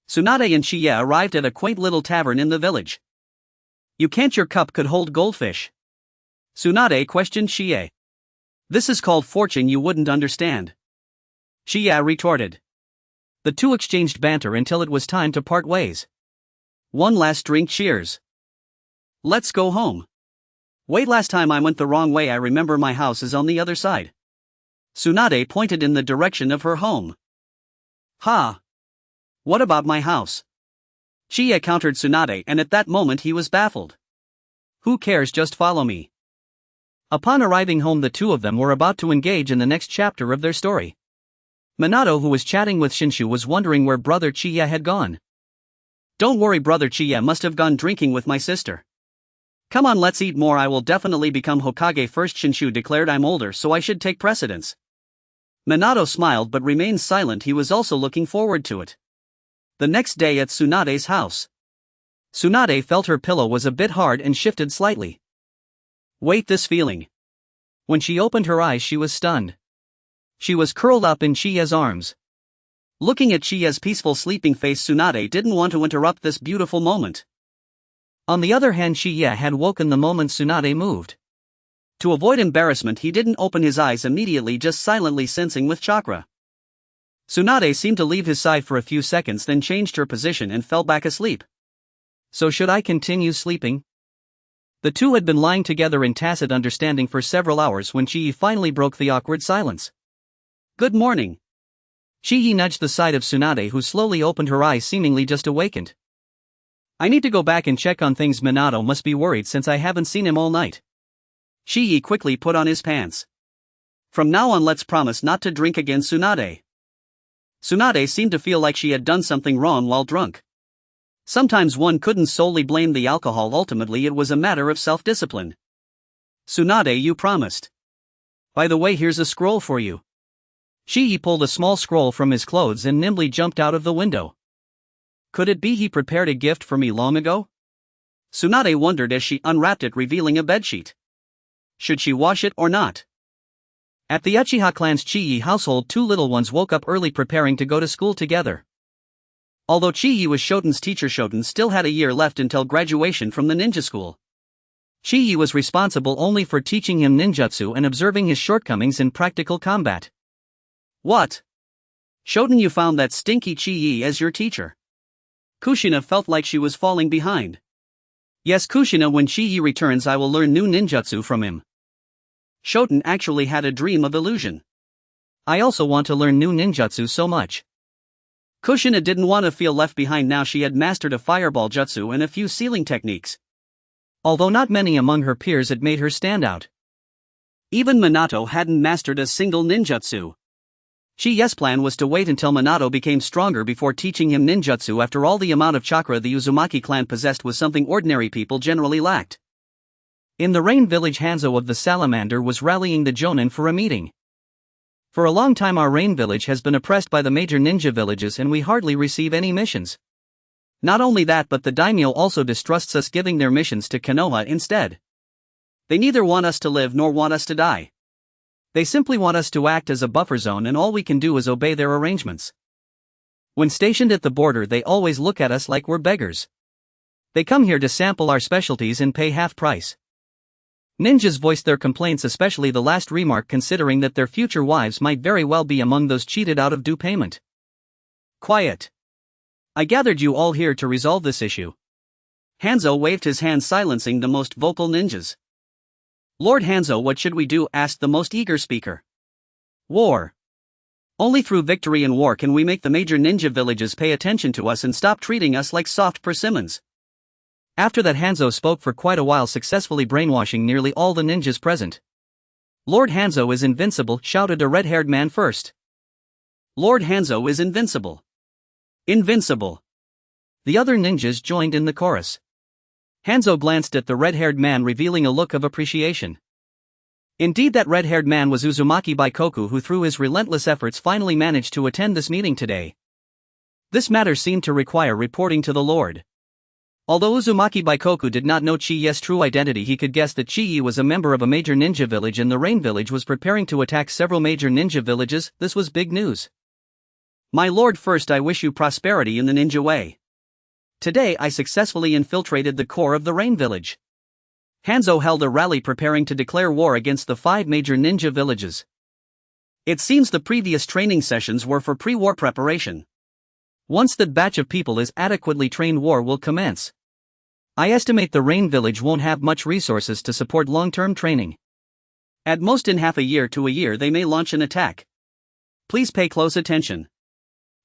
Tsunade and Chiya arrived at a quaint little tavern in the village. You can't, your cup could hold goldfish. Tsunade questioned Chiya. This is called fortune, you wouldn't understand. Chiya retorted. The two exchanged banter until it was time to part ways. One last drink, cheers. Let's go home. Wait, last time I went the wrong way. I remember my house is on the other side. Tsunade pointed in the direction of her home. Ha! What about my house? Chiya countered Tsunade, and at that moment he was baffled. Who cares, just follow me. Upon arriving home, the two of them were about to engage in the next chapter of their story. Minato, who was chatting with Shinshu, was wondering where brother Chiya had gone. Don't worry, brother Chiya must have gone drinking with my sister. Come on, let's eat more. I will definitely become Hokage first, Shinshu declared. I'm older, so I should take precedence. Minato smiled but remained silent. He was also looking forward to it. The next day at Tsunade's house. Tsunade felt her pillow was a bit hard and shifted slightly. Wait, this feeling. When she opened her eyes, she was stunned. She was curled up in Chiya's arms. Looking at Chiya's peaceful sleeping face, Tsunade didn't want to interrupt this beautiful moment. On the other hand, Chiya had woken the moment Tsunade moved. To avoid embarrassment, he didn't open his eyes immediately, just silently sensing with chakra. Tsunade seemed to leave his side for a few seconds, then changed her position and fell back asleep. So should I continue sleeping? The two had been lying together in tacit understanding for several hours when Chiyi finally broke the awkward silence. Good morning. Chiyi nudged the side of Tsunade, who slowly opened her eyes, seemingly just awakened. I need to go back and check on things. Minato must be worried since I haven't seen him all night. Chiyi quickly put on his pants. From now on, let's promise not to drink again, Tsunade. Tsunade seemed to feel like she had done something wrong while drunk. Sometimes one couldn't solely blame the alcohol, ultimately it was a matter of self-discipline. Tsunade, you promised. By the way, here's a scroll for you. Chiyi pulled a small scroll from his clothes and nimbly jumped out of the window. Could it be he prepared a gift for me long ago? Tsunade wondered as she unwrapped it, revealing a bedsheet. Should she wash it or not? At the Uchiha clan's Chiyi household, two little ones woke up early preparing to go to school together. Although Chiyi was Shoten's teacher, Shoten still had a year left until graduation from the ninja school. Chiyi was responsible only for teaching him ninjutsu and observing his shortcomings in practical combat. What? Shoten, you found that stinky Chiyi as your teacher? Kushina felt like she was falling behind. Yes, Kushina, when Chii returns I will learn new ninjutsu from him. Shoten actually had a dream of illusion. I also want to learn new ninjutsu so much. Kushina didn't want to feel left behind now she had mastered a fireball jutsu and a few sealing techniques. Although not many among her peers had made her stand out. Even Minato hadn't mastered a single ninjutsu. Chii's plan was to wait until Minato became stronger before teaching him ninjutsu. After all, the amount of chakra the Uzumaki clan possessed was something ordinary people generally lacked. In the Rain Village, Hanzo of the Salamander was rallying the Jonin for a meeting. For a long time our Rain Village has been oppressed by the major ninja villages and we hardly receive any missions. Not only that, but the daimyo also distrusts us giving their missions to Konoha instead. They neither want us to live nor want us to die. They simply want us to act as a buffer zone and all we can do is obey their arrangements. When stationed at the border they always look at us like we're beggars. They come here to sample our specialties and pay half price. Ninjas voiced their complaints, especially the last remark, considering that their future wives might very well be among those cheated out of due payment. Quiet. I gathered you all here to resolve this issue. Hanzo waved his hand, silencing the most vocal ninjas. Lord Hanzo, what should we do? Asked the most eager speaker. War. Only through victory in war can we make the major ninja villages pay attention to us and stop treating us like soft persimmons. After that, Hanzo spoke for quite a while, successfully brainwashing nearly all the ninjas present. Lord Hanzo is invincible, shouted a red-haired man first. Lord Hanzo is invincible. Invincible. The other ninjas joined in the chorus. Hanzo glanced at the red-haired man, revealing a look of appreciation. Indeed, that red-haired man was Uzumaki Baikoku, who through his relentless efforts finally managed to attend this meeting today. This matter seemed to require reporting to the Lord. Although Uzumaki Baikoku did not know Chii's true identity, he could guess that Chii was a member of a major ninja village and the Rain Village was preparing to attack several major ninja villages. This was big news. My lord, first I wish you prosperity in the ninja way. Today I successfully infiltrated the core of the Rain Village. Hanzo held a rally preparing to declare war against the 5 major ninja villages. It seems the previous training sessions were for pre-war preparation. Once that batch of people is adequately trained, war will commence. I estimate the Rain Village won't have much resources to support long-term training. At most in half a year to a year they may launch an attack. Please pay close attention.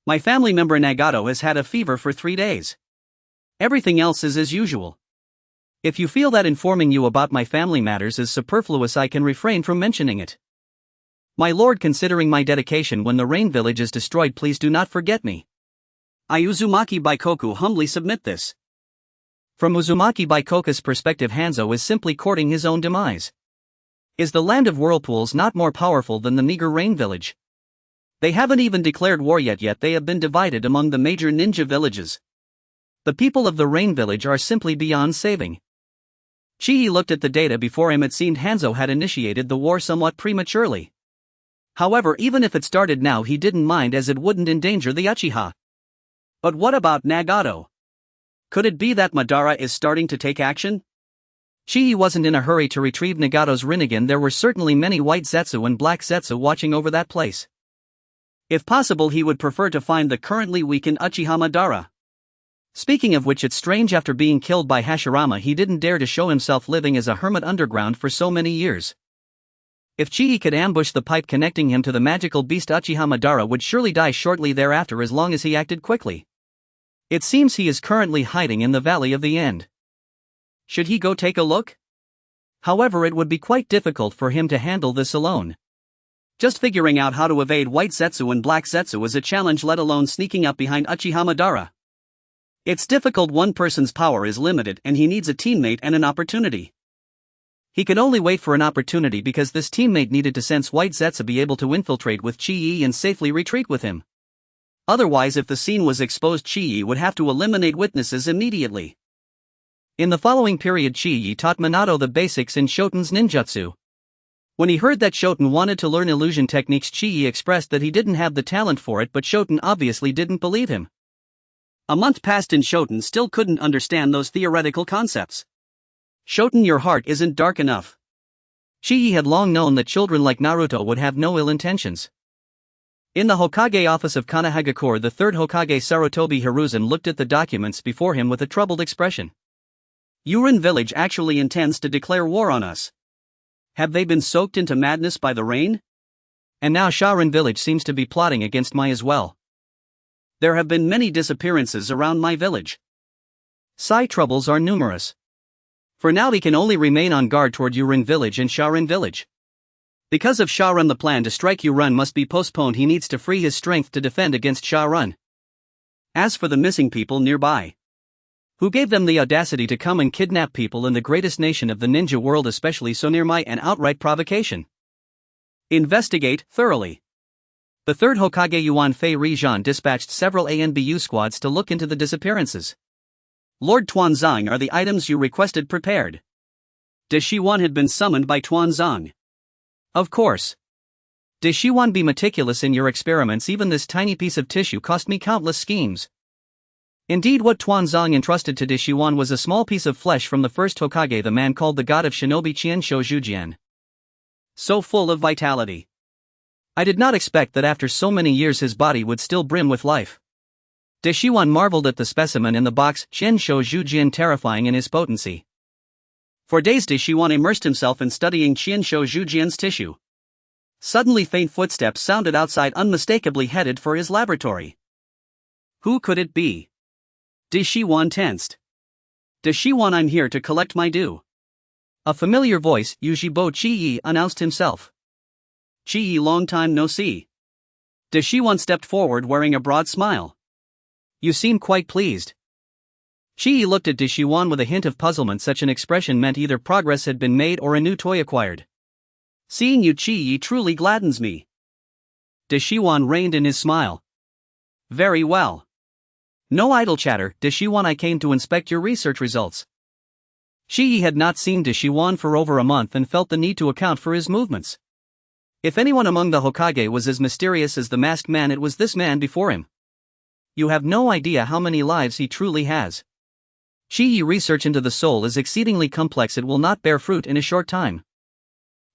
My family member Nagato has had a fever for 3 days. Everything else is as usual. If you feel that informing you about my family matters is superfluous, I can refrain from mentioning it. My lord, considering my dedication when the Rain Village is destroyed, please do not forget me. I, Uzumaki Baikoku, humbly submit this. From Uzumaki Baikoku's perspective, Hanzo is simply courting his own demise. Is the land of whirlpools not more powerful than the meager Rain Village? They haven't even declared war yet they have been divided among the major ninja villages. The people of the Rain Village are simply beyond saving. Chii looked at the data before him. It seemed Hanzo had initiated the war somewhat prematurely. However, even if it started now, he didn't mind, as it wouldn't endanger the Uchiha. But what about Nagato? Could it be that Madara is starting to take action? Chii wasn't in a hurry to retrieve Nagato's Rinnegan. There were certainly many white Zetsu and black Zetsu watching over that place. If possible, he would prefer to find the currently weakened Uchiha Madara. Speaking of which, it's strange, after being killed by Hashirama he didn't dare to show himself, living as a hermit underground for so many years. If Chii could ambush the pipe connecting him to the magical beast, Uchiha Madara would surely die shortly thereafter as long as he acted quickly. It seems he is currently hiding in the Valley of the End. Should he go take a look? However, it would be quite difficult for him to handle this alone. Just figuring out how to evade white Zetsu and black Zetsu is a challenge, let alone sneaking up behind Uchiha Madara. It's difficult. One person's power is limited and he needs a teammate and an opportunity. He could only wait for an opportunity because this teammate needed to sense white Zetsu, be able to infiltrate with Chii and safely retreat with him. Otherwise, if the scene was exposed, Chii would have to eliminate witnesses immediately. In the following period, Chii taught Minato the basics in Shoten's ninjutsu. When he heard that Shoten wanted to learn illusion techniques, Chii expressed that he didn't have the talent for it, but Shoten obviously didn't believe him. A month passed and Shoten still couldn't understand those theoretical concepts. Shoten, your heart isn't dark enough. Chii had long known that children like Naruto would have no ill intentions. In the Hokage office of Konohagakure, the third Hokage Sarutobi Hiruzen looked at the documents before him with a troubled expression. Yurin village actually intends to declare war on us. Have they been soaked into madness by the rain? And now Sharin village seems to be plotting against Mai as well. There have been many disappearances around my village. Sai troubles are numerous. For now he can only remain on guard toward Yurin village and Sharin village. Because of Sharin, the plan to strike Yurin must be postponed. He needs to free his strength to defend against Sharin. As for the missing people nearby, who gave them the audacity to come and kidnap people in the greatest nation of the ninja world, especially so near Mai, an outright provocation. Investigate thoroughly. The third Hokage Yuan Fei Rizhan dispatched several ANBU squads to look into the disappearances. Lord Tuanzang, are the items you requested prepared? Deshiwan had been summoned by Tuanzang. Of course. Deshiwan, be meticulous in your experiments. Even this tiny piece of tissue cost me countless schemes. Indeed, what Tuanzang entrusted to Deshiwan was a small piece of flesh from the first Hokage, the man called the god of shinobi Qianshou Zhujian. So full of vitality. I did not expect that after so many years his body would still brim with life. Deshiwan marveled at the specimen in the box, Qianshou Zhujian, terrifying in his potency. For days Deshiwan immersed himself in studying Qianshou Zhujian's tissue. Suddenly faint footsteps sounded outside, unmistakably headed for his laboratory. Who could it be? Deshiwan tensed. Deshiwan, I'm here to collect my due. A familiar voice, Yujibo Chi-yi, announced himself. Chi-yi, long time no see. Deshiwan stepped forward wearing a broad smile. You seem quite pleased. Chi-yi looked at Deshiwan with a hint of puzzlement. Such an expression meant either progress had been made or a new toy acquired. Seeing you, Chi-yi, truly gladdens me. Deshiwan reined in his smile. Very well. No idle chatter, Deshiwan. I came to inspect your research results. Chi-yi had not seen Deshiwan for over a month and felt the need to account for his movements. If anyone among the Hokage was as mysterious as the masked man, it was this man before him. You have no idea how many lives he truly has. Chi-yi, research into the soul is exceedingly complex. It will not bear fruit in a short time.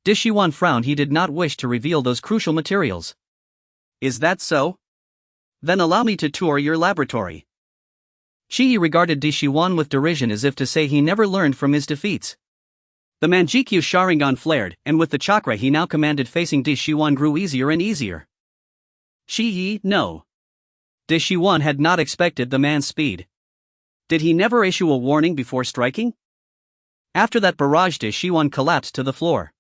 Deshiwan frowned. He did not wish to reveal those crucial materials. Is that so? Then allow me to tour your laboratory. Chi-yi regarded Deshiwan with derision, as if to say he never learned from his defeats. The Mangekyō Sharingan flared, and with the chakra he now commanded facing Deshiwan grew easier and easier. Chi-yi, no. Deshiwan had not expected the man's speed. Did he never issue a warning before striking? After that barrage, Deshiwan collapsed to the floor.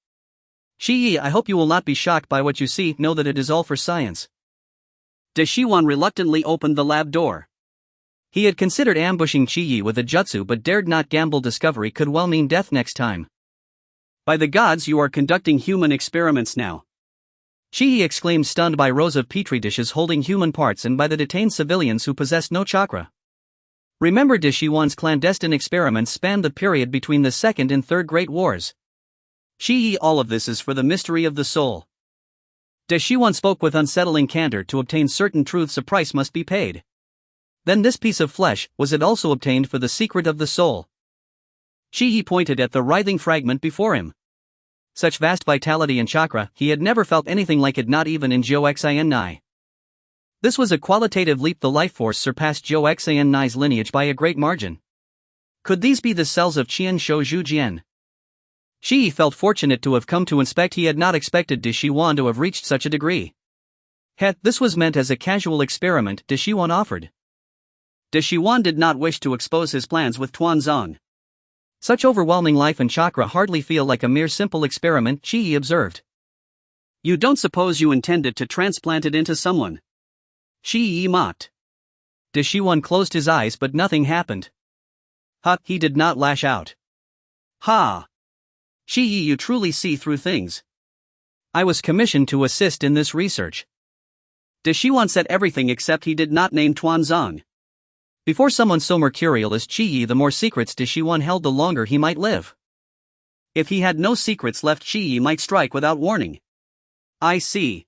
Chi-yi, I hope you will not be shocked by what you see. Know that it is all for science. Deshiwan reluctantly opened the lab door. He had considered ambushing Chi-yi with a jutsu but dared not gamble. Discovery could well mean death next time. By the gods, you are conducting human experiments now. Chi-yi exclaimed, stunned by rows of petri dishes holding human parts and by the detained civilians who possessed no chakra. Remember, Deshiwan's clandestine experiments spanned the period between the Second and Third Great Wars. Chi-yi, all of this is for the mystery of the soul. Deshiwan spoke with unsettling candor. To obtain certain truths a price must be paid. Then this piece of flesh, was it also obtained for the secret of the soul? Chi-yi pointed at the writhing fragment before him. Such vast vitality and chakra, he had never felt anything like it, not even in Joxin. This was a qualitative leap. The life force surpassed Joxin's lineage by a great margin. Could these be the cells of Qianshou Zhujian? Chi-yi felt fortunate to have come to inspect. He had not expected Deshiwan to have reached such a degree. This was meant as a casual experiment, Deshiwan offered. Deshiwan did not wish to expose his plans with Tuanzang. Such overwhelming life and chakra hardly feel like a mere simple experiment, Chi-yi observed. You don't suppose you intended to transplant it into someone? Chi-yi mocked. Deshiwan closed his eyes, but nothing happened. He did not lash out. Ha! Chi-yi, you truly see through things. I was commissioned to assist in this research. Deshiwan said everything except he did not name Tuanzang. Before someone so mercurial as Chi-yi, the more secrets Deshiwan held, the longer he might live. If he had no secrets left, Chi-yi might strike without warning. I see.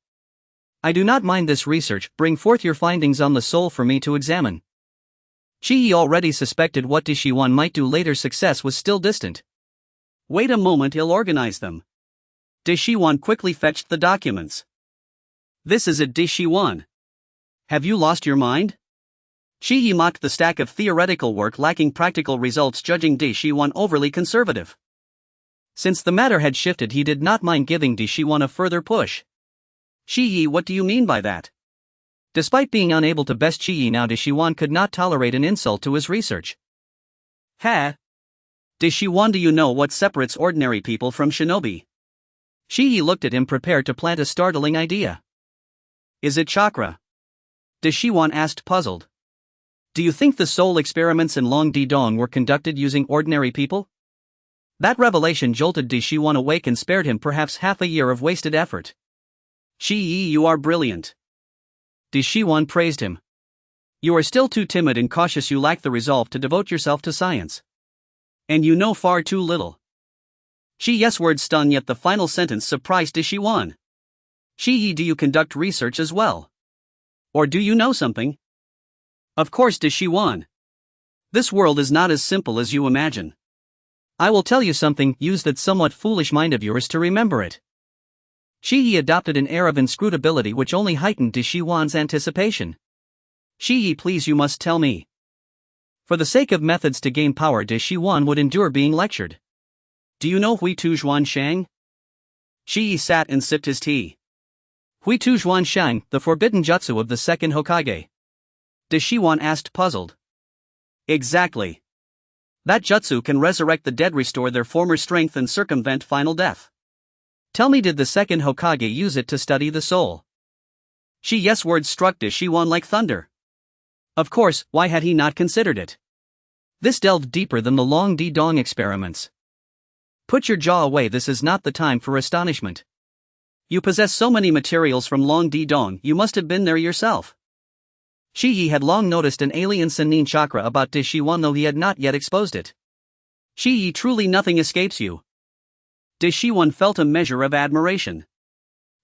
I do not mind this research. Bring forth your findings on the soul for me to examine. Chi-yi already suspected what Deshiwan might do later. Success was still distant. Wait a moment, I'll organize them. Deshiwan quickly fetched the documents. This is it, Deshiwan. Have you lost your mind? Shiyi mocked the stack of theoretical work lacking practical results, judging Shi-wan overly conservative. Since the matter had shifted, he did not mind giving Shi-wan a further push. Shiyi, what do you mean by that? Despite being unable to best Shiyi now, Shi-wan could not tolerate an insult to his research. Ha! Shi-wan, do you know what separates ordinary people from shinobi? Shiyi looked at him, prepared to plant a startling idea. Is it chakra? Shi-wan asked, puzzled. Do you think the soul experiments in Long Dong were conducted using ordinary people? That revelation jolted Shi-wan awake and spared him perhaps half a year of wasted effort. Shiyi, you are brilliant. Shi-wan praised him. You are still too timid and cautious, you lack the resolve to devote yourself to science. And you know far too little. Shiyi's words stung, yet the final sentence surprised Shi-wan. Shiyi, do you conduct research as well? Or do you know something? Of course, Shi-wan. This world is not as simple as you imagine. I will tell you something, use that somewhat foolish mind of yours to remember it. Shiyi adopted an air of inscrutability which only heightened Shi-wan's anticipation. Shiyi, please, you must tell me. For the sake of methods to gain power, Shi-wan would endure being lectured. Do you know Hui Tu Zhuan Shang? Shiyi sat and sipped his tea. Hui Tu Zhuan Shang, the forbidden jutsu of the second Hokage. Shi-wan asked, puzzled. Exactly. That jutsu can resurrect the dead, restore their former strength, and circumvent final death. Tell me, did the second Hokage use it to study the soul? Shiyi's words struck Shi-wan like thunder. Of course, why had he not considered it? This delved deeper than the Long Dong experiments. Put your jaw away, this is not the time for astonishment. You possess so many materials from Long Dong, you must have been there yourself. Shiyi had long noticed an alien Sannin chakra about Shi-wan, though he had not yet exposed it. Shiyi, truly nothing escapes you. Shi-wan felt a measure of admiration.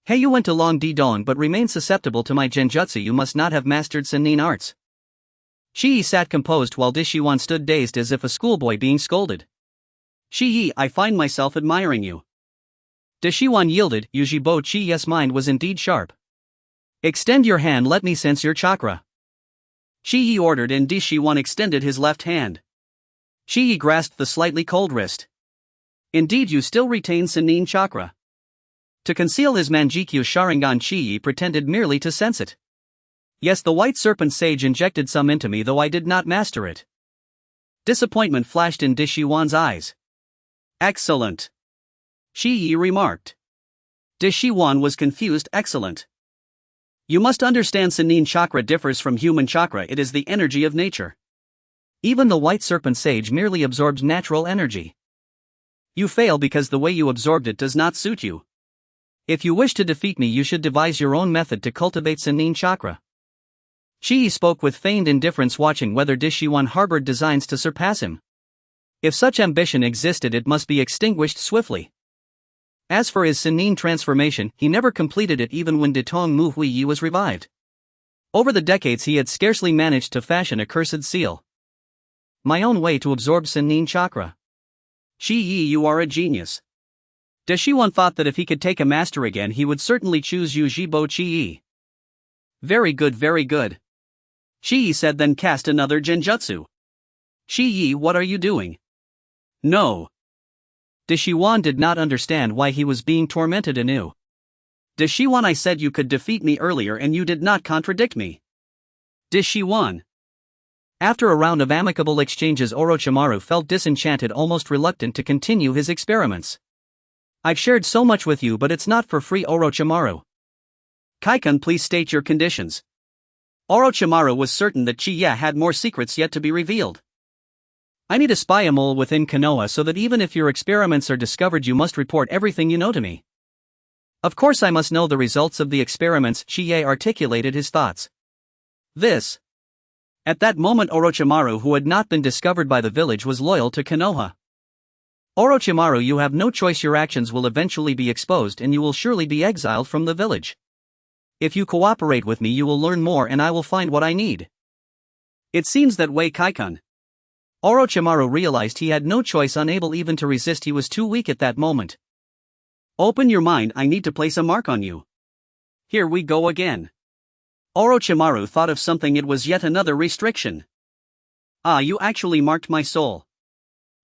Hey, you went to Long Dong but remain susceptible to my genjutsu, you must not have mastered Sannin arts. Shiyi sat composed while Shi-wan stood dazed as if a schoolboy being scolded. Shiyi, I find myself admiring you. Shi-wan yielded, Yujibo Shiyi's mind was indeed sharp. Extend your hand, let me sense your chakra. Shiyi ordered, and Shi-wan extended his left hand. Shiyi grasped the slightly cold wrist. Indeed, you still retain Sannin chakra. To conceal his Mangekyō Sharingan, Shiyi pretended merely to sense it. Yes, the white serpent sage injected some into me, though I did not master it. Disappointment flashed in Shi-wan's eyes. Excellent. Shiyi remarked. Shi-wan was confused. Excellent. You must understand, Sannin chakra differs from human chakra, it is the energy of nature. Even the white serpent sage merely absorbs natural energy. You fail because the way you absorbed it does not suit you. If you wish to defeat me, you should devise your own method to cultivate Sannin chakra. Shiyi spoke with feigned indifference, watching whether Shi-wan harbored designs to surpass him. If such ambition existed, it must be extinguished swiftly. As for his Sannin transformation, he never completed it even when Ditong Mu Hui was revived. Over the decades he had scarcely managed to fashion a cursed seal. My own way to absorb Sannin chakra. Shiyi, you are a genius. Shi-wan thought that if he could take a master again, he would certainly choose Yujibo Shiyi. Very good, very good. Shiyi said, then cast another genjutsu. Shiyi, what are you doing? No. Shi-wan did not understand why he was being tormented anew. Shi-wan, I said you could defeat me earlier and you did not contradict me. Shi-wan. After a round of amicable exchanges, Orochimaru felt disenchanted, almost reluctant to continue his experiments. I've shared so much with you, but it's not for free, Orochimaru. Kaikun, please state your conditions. Orochimaru was certain that Chiya had more secrets yet to be revealed. I need a spy mole within Konoha so that even if your experiments are discovered, you must report everything you know to me. Of course I must know the results of the experiments, Chiya articulated his thoughts. This. At that moment Orochimaru, who had not been discovered by the village, was loyal to Konoha. Orochimaru, you have no choice, your actions will eventually be exposed and you will surely be exiled from the village. If you cooperate with me, you will learn more and I will find what I need. It seems that way, Kaikun. Orochimaru realized he had no choice, unable even to resist, he was too weak at that moment. Open your mind, I need to place a mark on you. Here we go again. Orochimaru thought of something. It was yet another restriction. Ah, you actually marked my soul.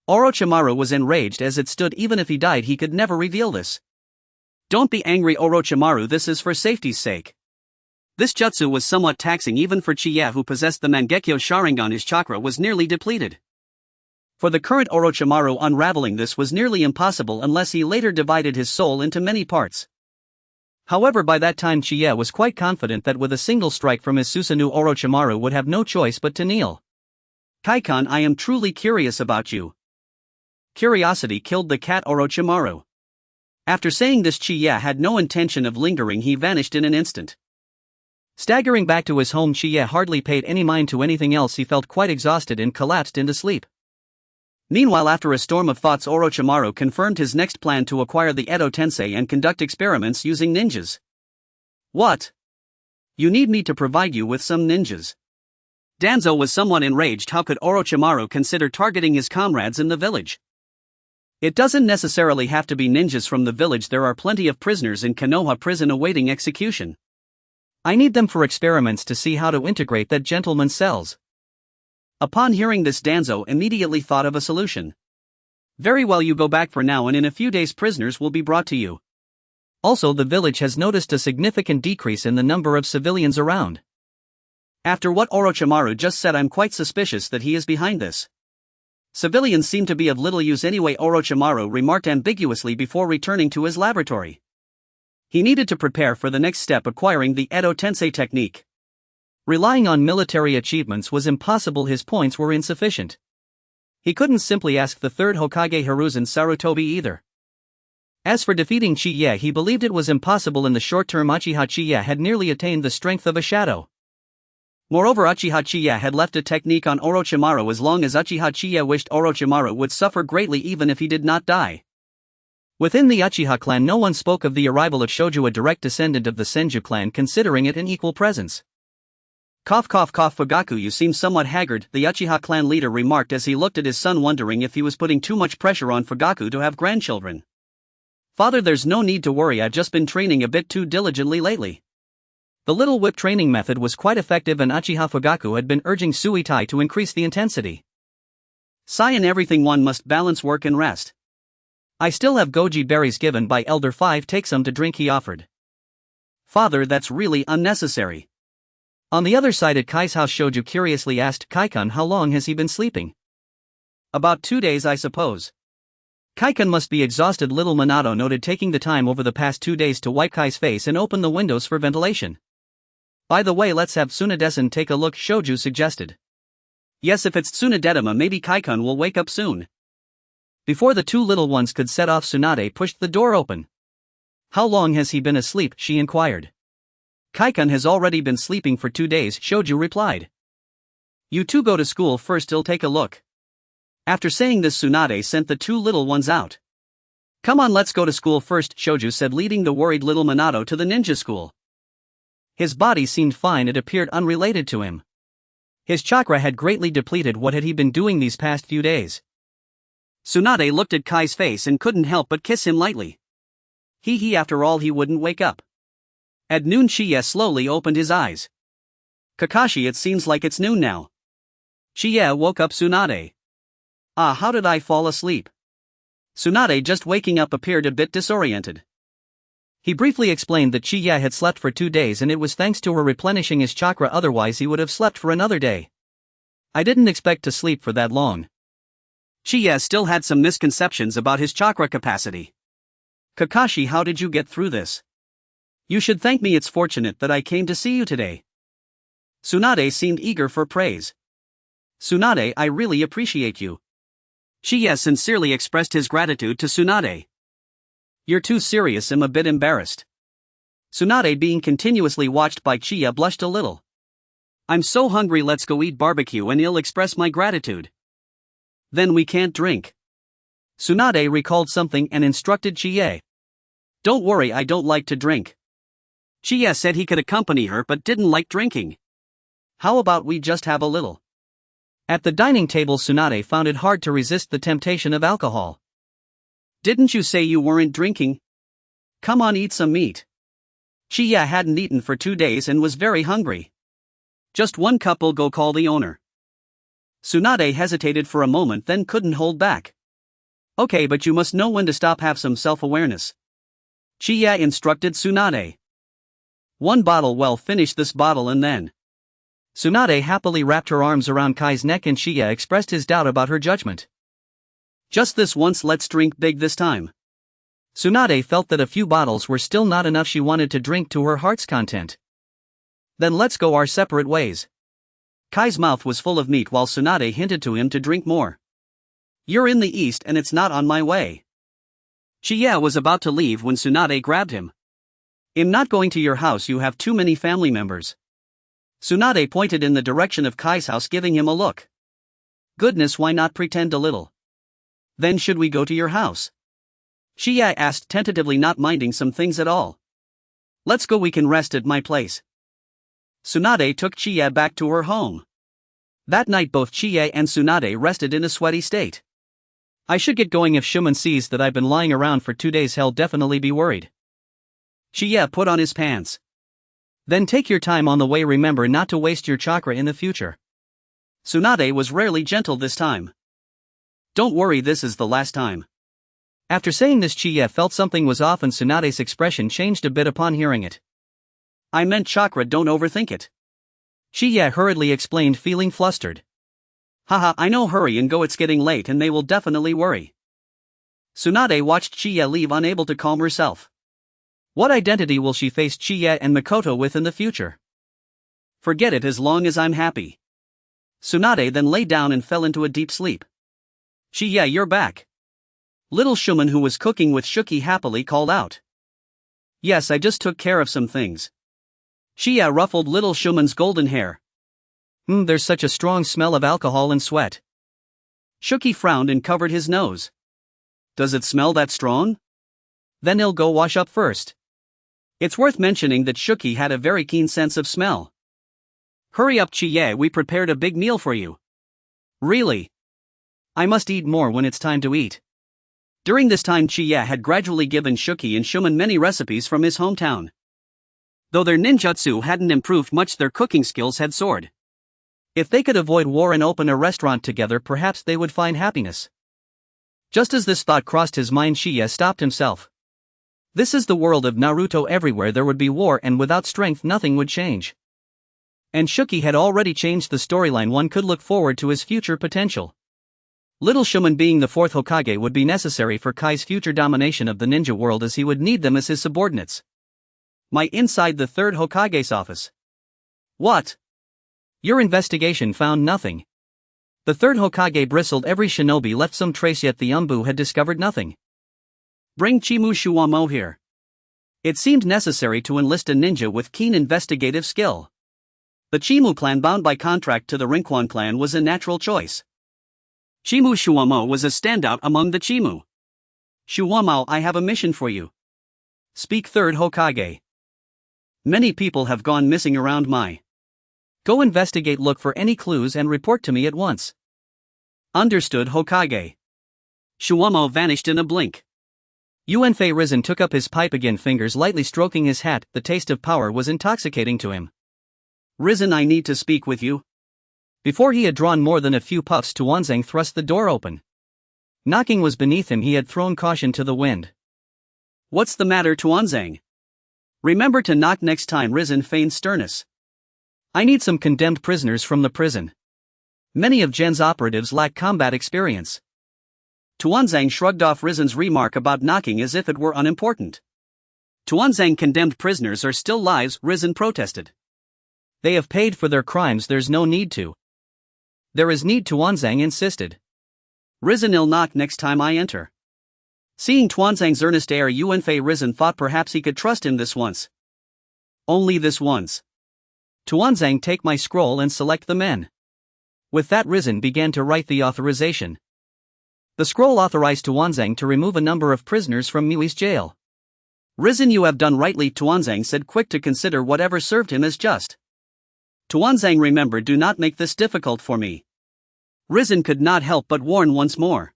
Orochimaru was enraged as it stood. Even if he died, he could never reveal this. Don't be angry, Orochimaru, this is for safety's sake. This jutsu was somewhat taxing even for Chie, who possessed the Mangekyō Sharingan. His chakra was nearly depleted. For the current Orochimaru, unraveling this was nearly impossible unless he later divided his soul into many parts. However, by that time Chie was quite confident that with a single strike from his Susanoo, Orochimaru would have no choice but to kneel. Kaikan, I am truly curious about you. Curiosity killed the cat, Orochimaru. After saying this, Chie had no intention of lingering. He vanished in an instant. Staggering back to his home, Chie hardly paid any mind to anything else. He felt quite exhausted and collapsed into sleep. Meanwhile, after a storm of thoughts, Orochimaru confirmed his next plan to acquire the Edo Tensei and conduct experiments using ninjas. What? You need me to provide you with some ninjas? Danzo was somewhat enraged. How could Orochimaru consider targeting his comrades in the village? It doesn't necessarily have to be ninjas from the village. There are plenty of prisoners in Konoha prison awaiting execution. I need them for experiments to see how to integrate that gentleman's cells. Upon hearing this, Danzo immediately thought of a solution. Very well, you go back for now, and in a few days prisoners will be brought to you. Also, the village has noticed a significant decrease in the number of civilians around. After what Orochimaru just said, I'm quite suspicious that he is behind this. Civilians seem to be of little use anyway, Orochimaru remarked ambiguously before returning to his laboratory. He needed to prepare for the next step, acquiring the Edo Tensei technique. Relying on military achievements was impossible. His points were insufficient. He couldn't simply ask the third Hokage Hiruzen Sarutobi either. As for defeating Chie, he believed it was impossible in the short term. Uchiha Shichiya had nearly attained the strength of a shadow. Moreover, Uchiha Shichiya had left a technique on Orochimaru. As long as Uchiha Shichiya wished, Orochimaru would suffer greatly even if he did not die. Within the Uchiha clan, no one spoke of the arrival of Shoju, a direct descendant of the Senju clan, considering it an equal presence. Cough cough cough. Fugaku, you seem somewhat haggard, the Uchiha clan leader remarked as he looked at his son, wondering if he was putting too much pressure on Fugaku to have grandchildren. Father, there's no need to worry, I've just been training a bit too diligently lately. The little whip training method was quite effective, and Uchiha Fugaku had been urging Suitai to increase the intensity. Sigh, in everything one must balance work and rest. I still have goji berries given by Elder 5, take some to drink, he offered. Father, that's really unnecessary. On the other side at Kai's house, Shoju curiously asked Kaikan, how long has he been sleeping? About 2 days, I suppose. Kaikan must be exhausted, little Minato noted, taking the time over the past 2 days to wipe Kai's face and open the windows for ventilation. By the way, let's have Tsunade-san take a look, Shoju suggested. Yes, if it's Tsunade-dama, maybe Kaikan will wake up soon. Before the two little ones could set off, Tsunade pushed the door open. How long has he been asleep, she inquired. Kaikan has already been sleeping for 2 days, Shoju replied. You two go to school first, I'll take a look. After saying this, Tsunade sent the two little ones out. Come on, let's go to school first, Shoju said, leading the worried little Minato to the ninja school. His body seemed fine, it appeared unrelated to him. His chakra had greatly depleted. What had he been doing these past few days? Tsunade looked at Kai's face and couldn't help but kiss him lightly. After all, he wouldn't wake up. At noon, Chie slowly opened his eyes. Kakashi, it seems like it's noon now. Chie woke up Tsunade. Ah, how did I fall asleep? Tsunade, just waking up, appeared a bit disoriented. He briefly explained that Chie had slept for 2 days and it was thanks to her replenishing his chakra, otherwise he would have slept for another day. I didn't expect to sleep for that long. Chie still had some misconceptions about his chakra capacity. Kakashi, how did you get through this? You should thank me, it's fortunate that I came to see you today. Tsunade seemed eager for praise. Tsunade, I really appreciate you. Chie sincerely expressed his gratitude to Tsunade. You're too serious, I'm a bit embarrassed. Tsunade, being continuously watched by Chie, blushed a little. I'm so hungry, let's go eat barbecue and I'll express my gratitude. Then we can't drink. Tsunade recalled something and instructed Chie. Don't worry, I don't like to drink. Chie said he could accompany her but didn't like drinking. How about we just have a little? At the dining table, Tsunade found it hard to resist the temptation of alcohol. Didn't you say you weren't drinking? Come on, eat some meat. Chiya hadn't eaten for 2 days and was very hungry. Just one cup, will go call the owner. Tsunade hesitated for a moment, then couldn't hold back. Okay, but you must know when to stop, have some self-awareness. Chiya instructed Tsunade. One bottle, well, finish this bottle and then. Tsunade happily wrapped her arms around Kai's neck and Chiya expressed his doubt about her judgment. Just this once, let's drink big this time. Tsunade felt that a few bottles were still not enough. She wanted to drink to her heart's content. Then let's go our separate ways. Kai's mouth was full of meat while Tsunade hinted to him to drink more. You're in the east and it's not on my way. Chiya was about to leave when Tsunade grabbed him. I'm not going to your house, you have too many family members. Tsunade pointed in the direction of Kai's house, giving him a look. Goodness, why not pretend a little? Then should we go to your house? Chiya asked tentatively, not minding some things at all. Let's go, we can rest at my place. Tsunade took Chiya back to her home. That night both Chiya and Tsunade rested in a sweaty state. I should get going. If Shuman sees that I've been lying around for 2 days, he'll definitely be worried. Chiya put on his pants. Then take your time on the way, remember not to waste your chakra in the future. Tsunade was rarely gentle this time. Don't worry, this is the last time. After saying this, Chiya felt something was off and Tsunade's expression changed a bit upon hearing it. I meant chakra, don't overthink it. Chiya hurriedly explained, feeling flustered. Haha, I know, hurry and go, it's getting late and they will definitely worry. Tsunade watched Chiya leave, unable to calm herself. What identity will she face Chiya and Makoto with in the future? Forget it, as long as I'm happy. Tsunade then lay down and fell into a deep sleep. Chiya, you're back. Little Shuman, who was cooking with Shuki, happily called out. Yes, I just took care of some things. Chiya ruffled little Shuman's golden hair. There's such a strong smell of alcohol and sweat. Shuki frowned and covered his nose. Does it smell that strong? Then he'll go wash up first. It's worth mentioning that Shuki had a very keen sense of smell. Hurry up, Chiya, we prepared a big meal for you. Really? I must eat more when it's time to eat. During this time, Chiya had gradually given Shuki and Shuman many recipes from his hometown. Though their ninjutsu hadn't improved much, their cooking skills had soared. If they could avoid war and open a restaurant together, perhaps they would find happiness. Just as this thought crossed his mind, Chiya stopped himself. This is the world of Naruto. Everywhere there would be war, and without strength nothing would change. And Shuki had already changed the storyline. One could look forward to his future potential. Little Shuman being the 4th Hokage would be necessary for Kai's future domination of the ninja world, as he would need them as his subordinates. Inside the 3rd Hokage's office. What? Your investigation found nothing. The 3rd Hokage bristled. Every shinobi left some trace, yet the Umbu had discovered nothing. Bring Chimu Shuwamo here. It seemed necessary to enlist a ninja with keen investigative skill. The Chimu clan, bound by contract to the Rinkwon clan, was a natural choice. Chimu Shuwamo was a standout among the Chimu. Shuwamo, I have a mission for you. Speak, 3rd Hokage. Many people have gone missing around my. Go investigate, look for any clues and report to me at once. Understood, Hokage. Shuwamo vanished in a blink. Yuenfei Risen took up his pipe again, fingers lightly stroking his hat. The taste of power was intoxicating to him. Risen, I need to speak with you. Before he had drawn more than a few puffs, Tuanzang thrust the door open. Knocking was beneath him. He had thrown caution to the wind. What's the matter, Tuanzang? Remember to knock next time. Risen feigned sternness. I need some condemned prisoners from the prison. Many of Gen's operatives lack combat experience. Tuanzang shrugged off Risen's remark about knocking as if it were unimportant. Tuanzang, condemned prisoners are still lives, Risen protested. They have paid for their crimes, there's no need to. There is need, Tuanzang insisted. Risen, I'll knock next time I enter. Seeing Tuanzang's earnest air, Yuenfei Risen thought perhaps he could trust him this once. Only this once. Tuanzang, take my scroll and select the men. With that, Risen began to write the authorization. The scroll authorized Tuanzang to remove a number of prisoners from Miui's jail. Risen, you have done rightly, Tuanzang said, quick to consider whatever served him as just. Tuanzang, remember, do not make this difficult for me. Risen could not help but warn once more.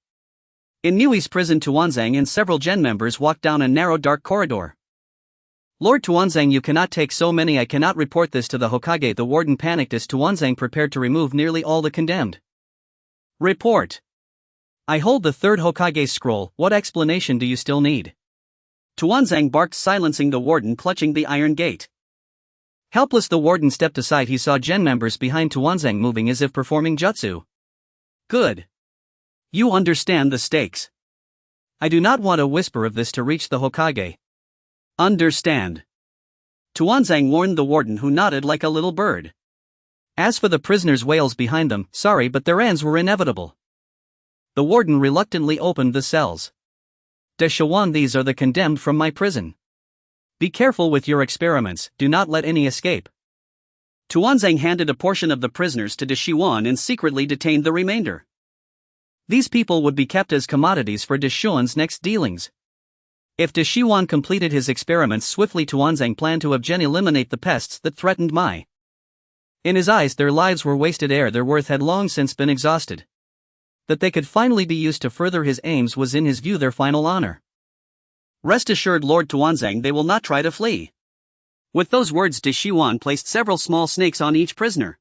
In Miui's prison, Tuanzang and several Gen members walked down a narrow dark corridor. Lord Tuanzang, you cannot take so many. I cannot report this to the Hokage. The warden panicked as Tuanzang prepared to remove nearly all the condemned. Report. I hold the third Hokage's scroll. What explanation do you still need? Tuanzang barked, silencing the warden clutching the iron gate. Helpless, the warden stepped aside. He saw Gen members behind Tuanzang moving as if performing jutsu. Good. You understand the stakes. I do not want a whisper of this to reach the Hokage. Understand. Tuanzang warned the warden, who nodded like a little bird. As for the prisoners' wails behind them, sorry, but their ends were inevitable. The warden reluctantly opened the cells. Deshawan, these are the condemned from my prison. Be careful with your experiments, do not let any escape. Tuanzang handed a portion of the prisoners to Deshiwan and secretly detained the remainder. These people would be kept as commodities for Deshuan's next dealings. If Deshiwan completed his experiments swiftly, Tuanzang planned to eliminate the pests that threatened Mai. In his eyes, their lives were wasted ere their worth had long since been exhausted. That they could finally be used to further his aims was in his view their final honor. Rest assured, Lord Tuanzang, they will not try to flee. With those words, Deshiwan placed several small snakes on each prisoner.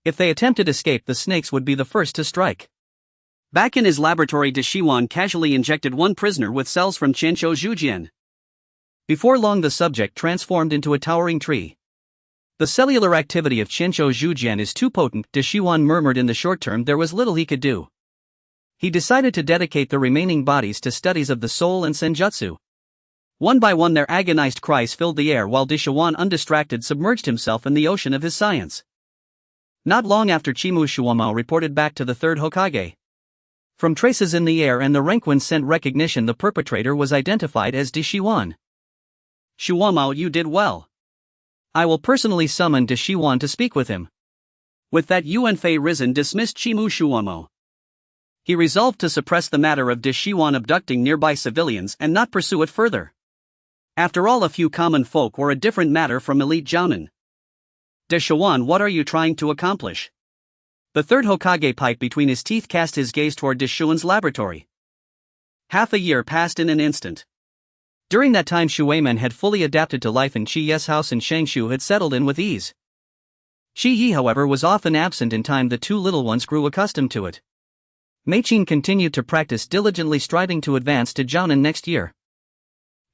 If they attempted escape, the snakes would be the first to strike. Back in his laboratory, Deshiwan casually injected one prisoner with cells from Chenshou Zhujian. Before long, the subject transformed into a towering tree. The cellular activity of Chenshou Zhujian is too potent, Deshiwan murmured. In the short term, there was little he could do. He decided to dedicate the remaining bodies to studies of the soul and senjutsu. One by one, their agonized cries filled the air while Deshiwan, undistracted, submerged himself in the ocean of his science. Not long after, Chimu Shuamao reported back to the third Hokage. From traces in the air and the Renquin scent recognition, the perpetrator was identified as Deshiwan. Shuamao, you did well. I will personally summon Deshiwan to speak with him. With that, Yuanfei Risen dismissed Chimu Shuamao. He resolved to suppress the matter of Deshiwan abducting nearby civilians and not pursue it further. After all, a few common folk were a different matter from elite Jounin. Deshiwan, what are you trying to accomplish? The third Hokage piped between his teeth, cast his gaze toward Deshuan's laboratory. Half a year passed in an instant. During that time, Shuaiman had fully adapted to life in Qi Yi's house and Shangshu had settled in with ease. Qi Yi, however, was often absent. In time, the two little ones grew accustomed to it. Meiqin continued to practice diligently, striving to advance to Jounin next year.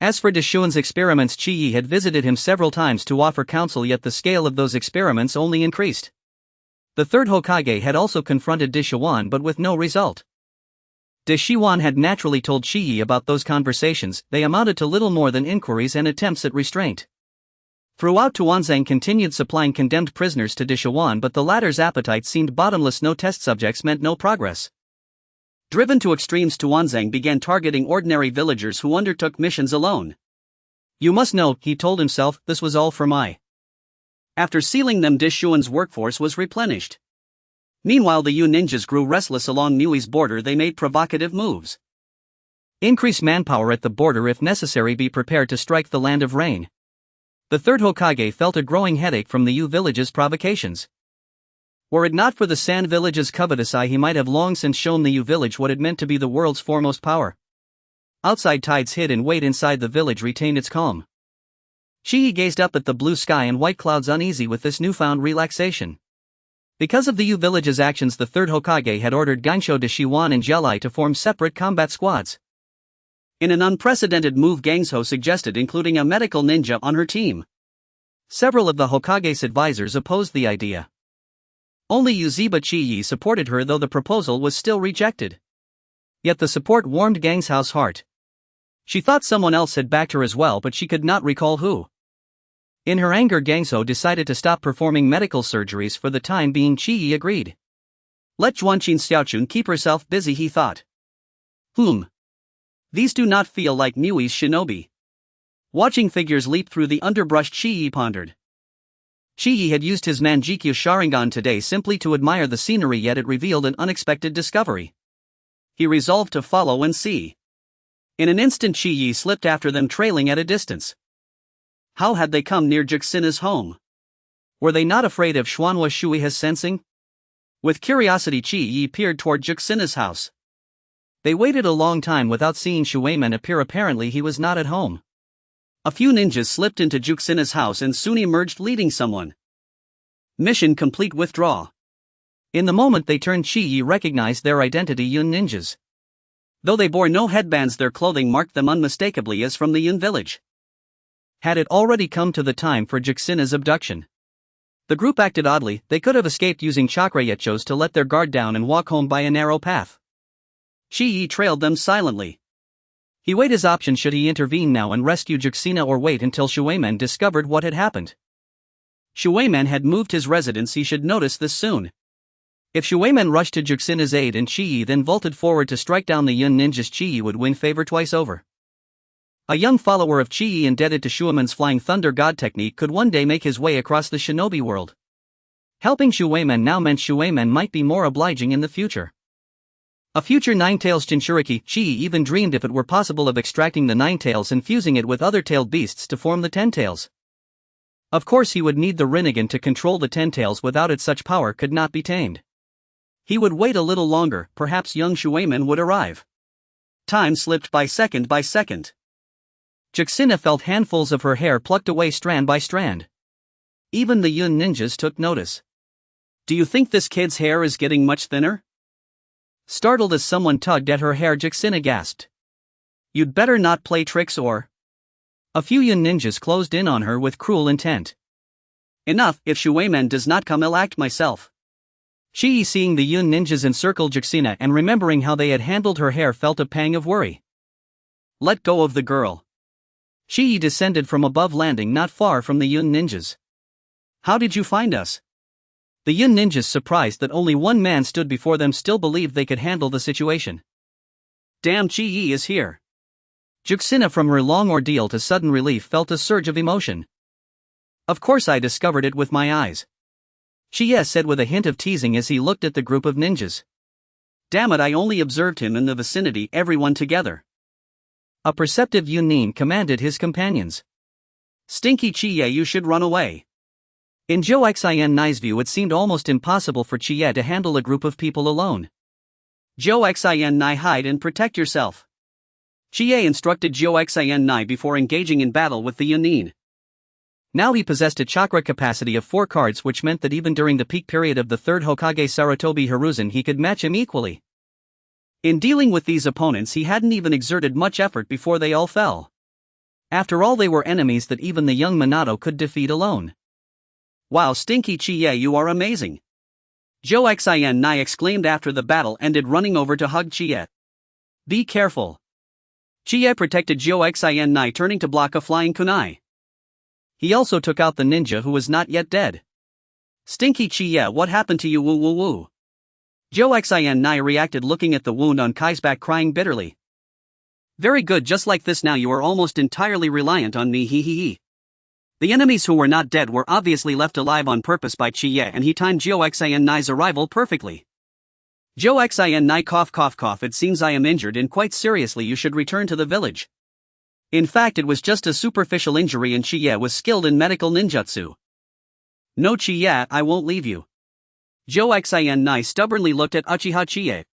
As for Deshuan's experiments, Qi Yi had visited him several times to offer counsel, yet the scale of those experiments only increased. The third Hokage had also confronted Deshiwan, but with no result. Deshiwan had naturally told Qi Yi about those conversations. They amounted to little more than inquiries and attempts at restraint. Throughout, Tuanzang continued supplying condemned prisoners to Deshiwan, but the latter's appetite seemed bottomless. No test subjects meant no progress. Driven to extremes, Tuanzang began targeting ordinary villagers who undertook missions alone. You must know, he told himself, this was all for Mai. After sealing them, Deshuan's workforce was replenished. Meanwhile, the Yu ninjas grew restless along Niui's border. They made provocative moves. Increase manpower at the border if necessary. Be prepared to strike the land of rain. The third Hokage felt a growing headache from the Yu village's provocations. Were it not for the Sand village's covetous eye, he might have long since shown the Yu village what it meant to be the world's foremost power. Outside tides hid and wait, inside the village retained its calm. Qi Yi gazed up at the blue sky and white clouds, uneasy with this newfound relaxation. Because of the Yu village's actions, the third Hokage had ordered Gansho Deshiwan and Jialai to form separate combat squads. In an unprecedented move, Gangsho suggested including a medical ninja on her team. Several of the Hokage's advisors opposed the idea. Only Uziba Qi Yi supported her, though the proposal was still rejected. Yet the support warmed Gangsho's heart. She thought someone else had backed her as well, but she could not recall who. In her anger, Gangsho decided to stop performing medical surgeries for the time being. Qi Yi agreed. Let Zhuanqin Xiaochun keep herself busy, he thought. These do not feel like Niui's shinobi. Watching figures leap through the underbrush, Qi Yi pondered. Qi Yi had used his Mangekyō Sharingan today simply to admire the scenery, yet it revealed an unexpected discovery. He resolved to follow and see. In an instant, Qi Yi slipped after them, trailing at a distance. How had they come near Juxina's home? Were they not afraid of Xuanhua Shuiha's sensing? With curiosity, Qi Yi peered toward Juxina's house. They waited a long time without seeing Shuaiman appear. Apparently he was not at home. A few ninjas slipped into Kushina's house and soon emerged leading someone. Mission complete. Withdraw. In the moment they turned, Chi recognized their identity: Yun ninjas. Though they bore no headbands, their clothing marked them unmistakably as from the Yun village. Had it already come to the time for Kushina's abduction? The group acted oddly. They could have escaped using chakra, yet chose to let their guard down and walk home by a narrow path. Chi trailed them silently. He weighed his options: should he intervene now and rescue Kushina, or wait until Shueiman discovered what had happened? Shueiman had moved his residence. He should notice this soon. If Shueiman rushed to Kushina's aid and Chi then vaulted forward to strike down the Yun ninjas, Chi would win favor twice over. A young follower of Chi, indebted to Shueiman's Flying Thunder God technique, could one day make his way across the shinobi world. Helping Shueiman now meant Shueiman might be more obliging in the future. A future nine-tails jinchuriki. Chi even dreamed, if it were possible, of extracting the nine tails and fusing it with other tailed beasts to form the 10 tails. Of course he would need the Rinnegan to control the 10 tails. Without it, such power could not be tamed. He would wait a little longer. Perhaps young Shueiman would arrive. Time slipped by second by second. Kushina felt handfuls of her hair plucked away strand by strand. Even the Yun ninjas took notice. Do you think this kid's hair is getting much thinner? Startled as someone tugged at her hair, Kushina gasped. You'd better not play tricks or... A few Yun ninjas closed in on her with cruel intent. Enough. If Shueiman does not come, I'll act myself. Chi, seeing the Yun ninjas encircle Kushina and remembering how they had handled her hair, felt a pang of worry. Let go of the girl. Chi descended from above, landing not far from the Yun ninjas. How did you find us? The Yun ninjas, surprised that only one man stood before them, still believed they could handle the situation. Damn, Chi is here. Kushina, from her long ordeal to sudden relief, felt a surge of emotion. Of course I discovered it with my eyes. Chi said with a hint of teasing as he looked at the group of ninjas. Damn it, I only observed him in the vicinity, everyone together. A perceptive Yunin commanded his companions. Stinky Chi, you should run away. In Zhou Xian's view, it seemed almost impossible for Chi to handle a group of people alone. Zhou Xian, hide and protect yourself. Chi instructed Zhou Xian before engaging in battle with the Yunin. Now he possessed a chakra capacity of 4 cards, which meant that even during the peak period of the 3rd Hokage Sarutobi Hiruzen, he could match him equally. In dealing with these opponents, he hadn't even exerted much effort before they all fell. After all, they were enemies that even the young Minato could defeat alone. Wow, Stinky Chi, you are amazing. Zhou Xian exclaimed after the battle ended, running over to hug Chi. Be careful. Chi protected Zhou Xian, turning to block a flying kunai. He also took out the ninja who was not yet dead. Stinky Chi, what happened to you? Woo woo woo. Zhou Xian reacted, looking at the wound on Kai's back, crying bitterly. Very good, just like this now you are almost entirely reliant on me, he he he. The enemies who were not dead were obviously left alive on purpose by Chi, and he timed Zhou Xian's arrival perfectly. Zhou Xian, cough. It seems I am injured, and quite seriously, you should return to the village. In fact, it was just a superficial injury and Chi was skilled in medical ninjutsu. No Chi, I won't leave you. Zhou Xian stubbornly looked at Uchiha Shichiya.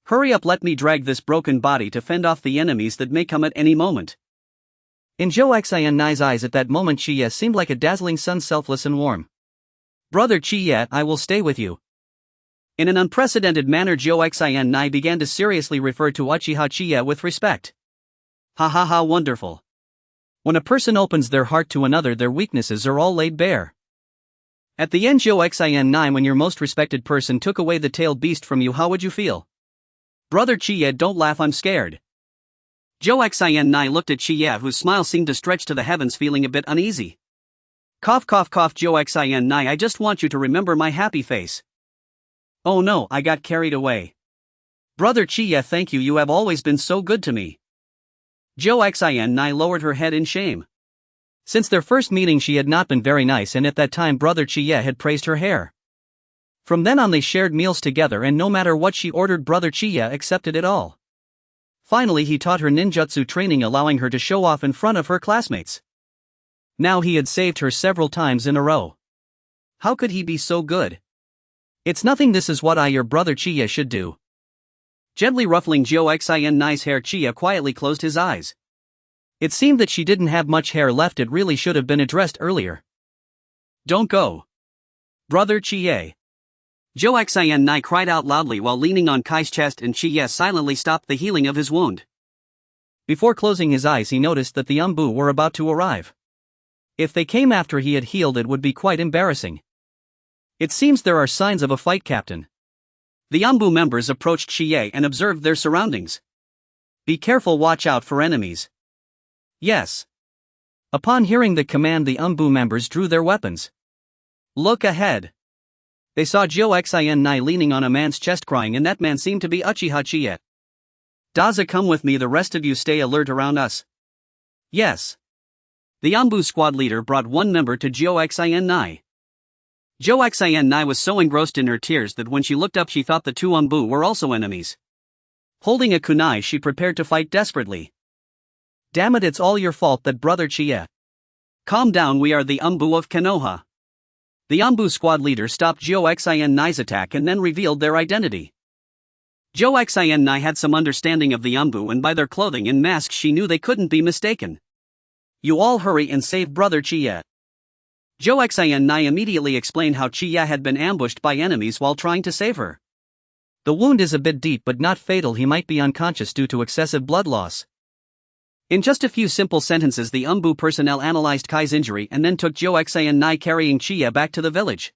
Hurry up, let me drag this broken body to fend off the enemies that may come at any moment. In Zhou Xian's eyes at that moment, Chi seemed like a dazzling sun, selfless and warm. Brother Chi, I will stay with you. In an unprecedented manner, Zhou Xian began to seriously refer to Uchiha Shichiya with respect. Ha, wonderful. When a person opens their heart to another, their weaknesses are all laid bare. At the end, Zhou Xian, when your most respected person took away the tailed beast from you, how would you feel? Brother Chi, don't laugh, I'm scared. Zhou Xian looked at Chi, whose smile seemed to stretch to the heavens, feeling a bit uneasy. Cough, Zhou Xian, I just want you to remember my happy face. Oh no, I got carried away. Brother Chi, thank you, you have always been so good to me. Zhou Xian lowered her head in shame. Since their first meeting, she had not been very nice, and at that time Brother Chi had praised her hair. From then on they shared meals together, and no matter what she ordered, Brother Chi accepted it all. Finally he taught her ninjutsu training, allowing her to show off in front of her classmates. Now he had saved her several times in a row. How could he be so good? It's nothing, this is what your Brother Chi should do. Gently ruffling Zhou Xian's hair, Chi quietly closed his eyes. It seemed that she didn't have much hair left. It really should have been addressed earlier. Don't go. Brother Chie. Nai cried out loudly while leaning on Kai's chest, and Chie silently stopped the healing of his wound. Before closing his eyes, he noticed that the Umbu were about to arrive. If they came after he had healed, it would be quite embarrassing. It seems there are signs of a fight, Captain. The Umbu members approached Chie and observed their surroundings. Be careful, watch out for enemies. Yes. Upon hearing the command, the Umbu members drew their weapons. Look ahead. They saw Nai leaning on a man's chest crying, and that man seemed to be Uchiha Shichiya. Daza, come with me, the rest of you stay alert around us. Yes. The Umbu squad leader brought one member to Nai. Nai was so engrossed in her tears that when she looked up she thought the two Umbu were also enemies. Holding a kunai, she prepared to fight desperately. Damn it, it's all your fault, that brother Chie. Calm down, we are the Umbu of Konoha. The Umbu squad leader stopped Nai's attack and then revealed their identity. Nai had some understanding of the Umbu, and by their clothing and masks she knew they couldn't be mistaken. You all hurry and save brother Chie. Nai immediately explained how Chie had been ambushed by enemies while trying to save her. The wound is a bit deep but not fatal. He might be unconscious due to excessive blood loss. In just a few simple sentences, the Umbu personnel analyzed Kai's injury and then took Nai carrying Chie back to the village.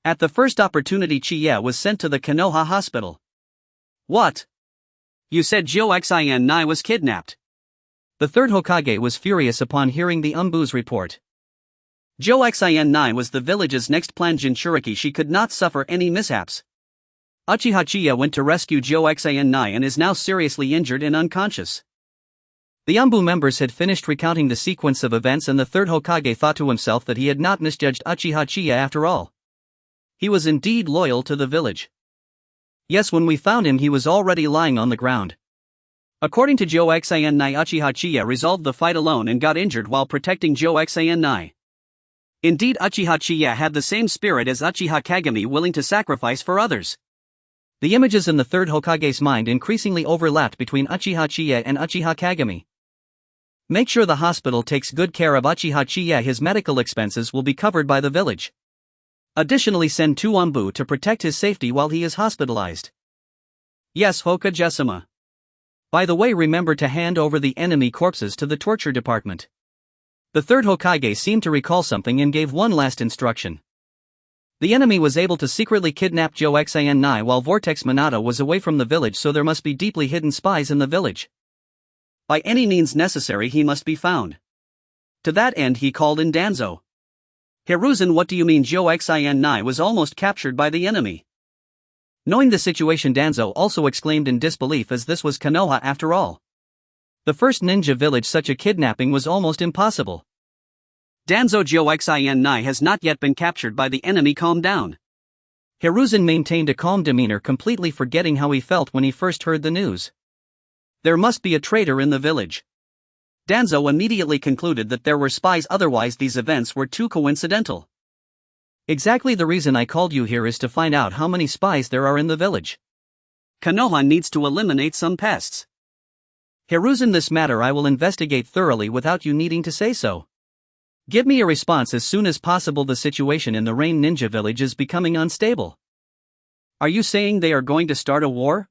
At the first opportunity, Chie was sent to the Konoha hospital. What? You said Nai was kidnapped? The third Hokage was furious upon hearing the Umbu's report. Nai was the village's next planned jinchuriki. She could not suffer any mishaps. Uchiha Shichiya went to rescue Nai and is now seriously injured and unconscious. The Umbu members had finished recounting the sequence of events, and the third Hokage thought to himself that he had not misjudged Uchiha Shichiya after all. He was indeed loyal to the village. Yes, when we found him he was already lying on the ground. According to Nai, Uchiha Shichiya resolved the fight alone and got injured while protecting Nai. Indeed, Uchiha Shichiya had the same spirit as Uchiha Kagami, willing to sacrifice for others. The images in the third Hokage's mind increasingly overlapped between Uchiha Shichiya and Uchiha Kagami. Make sure the hospital takes good care of Uchiha Shichiya. His medical expenses will be covered by the village. Additionally, send two Umbu to protect his safety while he is hospitalized. Yes, Hokage-sama. By the way, remember to hand over the enemy corpses to the torture department. The third Hokage seemed to recall something and gave one last instruction. The enemy was able to secretly kidnap Nai while Vortex Minato was away from the village, so there must be deeply hidden spies in the village. By any means necessary he must be found. To that end he called in Danzo. Hiruzen, what do you mean? Nai was almost captured by the enemy. Knowing the situation, Danzo also exclaimed in disbelief, as this was Konoha after all. The first ninja village, such a kidnapping was almost impossible. Danzo, Nai has not yet been captured by the enemy. Calm down. Hiruzen maintained a calm demeanor, completely forgetting how he felt when he first heard the news. There must be a traitor in the village. Danzo immediately concluded that there were spies, otherwise these events were too coincidental. Exactly the reason I called you here is to find out how many spies there are in the village. Konoha needs to eliminate some pests. Hiruzen, this matter I will investigate thoroughly without you needing to say so. Give me a response as soon as possible. The situation in the Rain Ninja Village is becoming unstable. Are you saying they are going to start a war?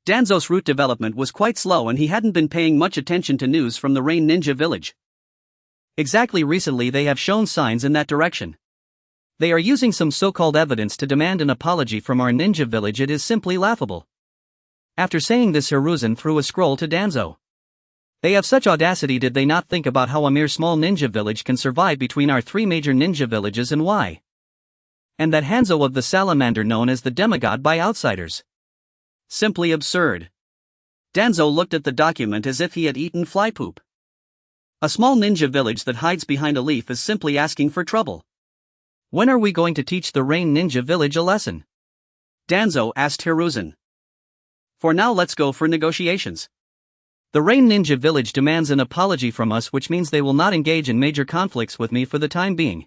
Danzo's route development was quite slow and he hadn't been paying much attention to news from the Rain Ninja Village. Exactly, recently they have shown signs in that direction. They are using some so-called evidence to demand an apology from our ninja village. It is simply laughable. After saying this, Hiruzen threw a scroll to Danzo. They have such audacity. Did they not think about how a mere small ninja village can survive between our three major ninja villages, and why? And that Hanzo of the salamander, known as the demigod by outsiders. Simply absurd. Danzo looked at the document as if he had eaten fly poop. A small ninja village that hides behind a leaf is simply asking for trouble. When are we going to teach the Rain Ninja Village a lesson? Danzo asked Hiruzen. For now, let's go for negotiations. The Rain Ninja Village demands an apology from us, which means they will not engage in major conflicts with me for the time being.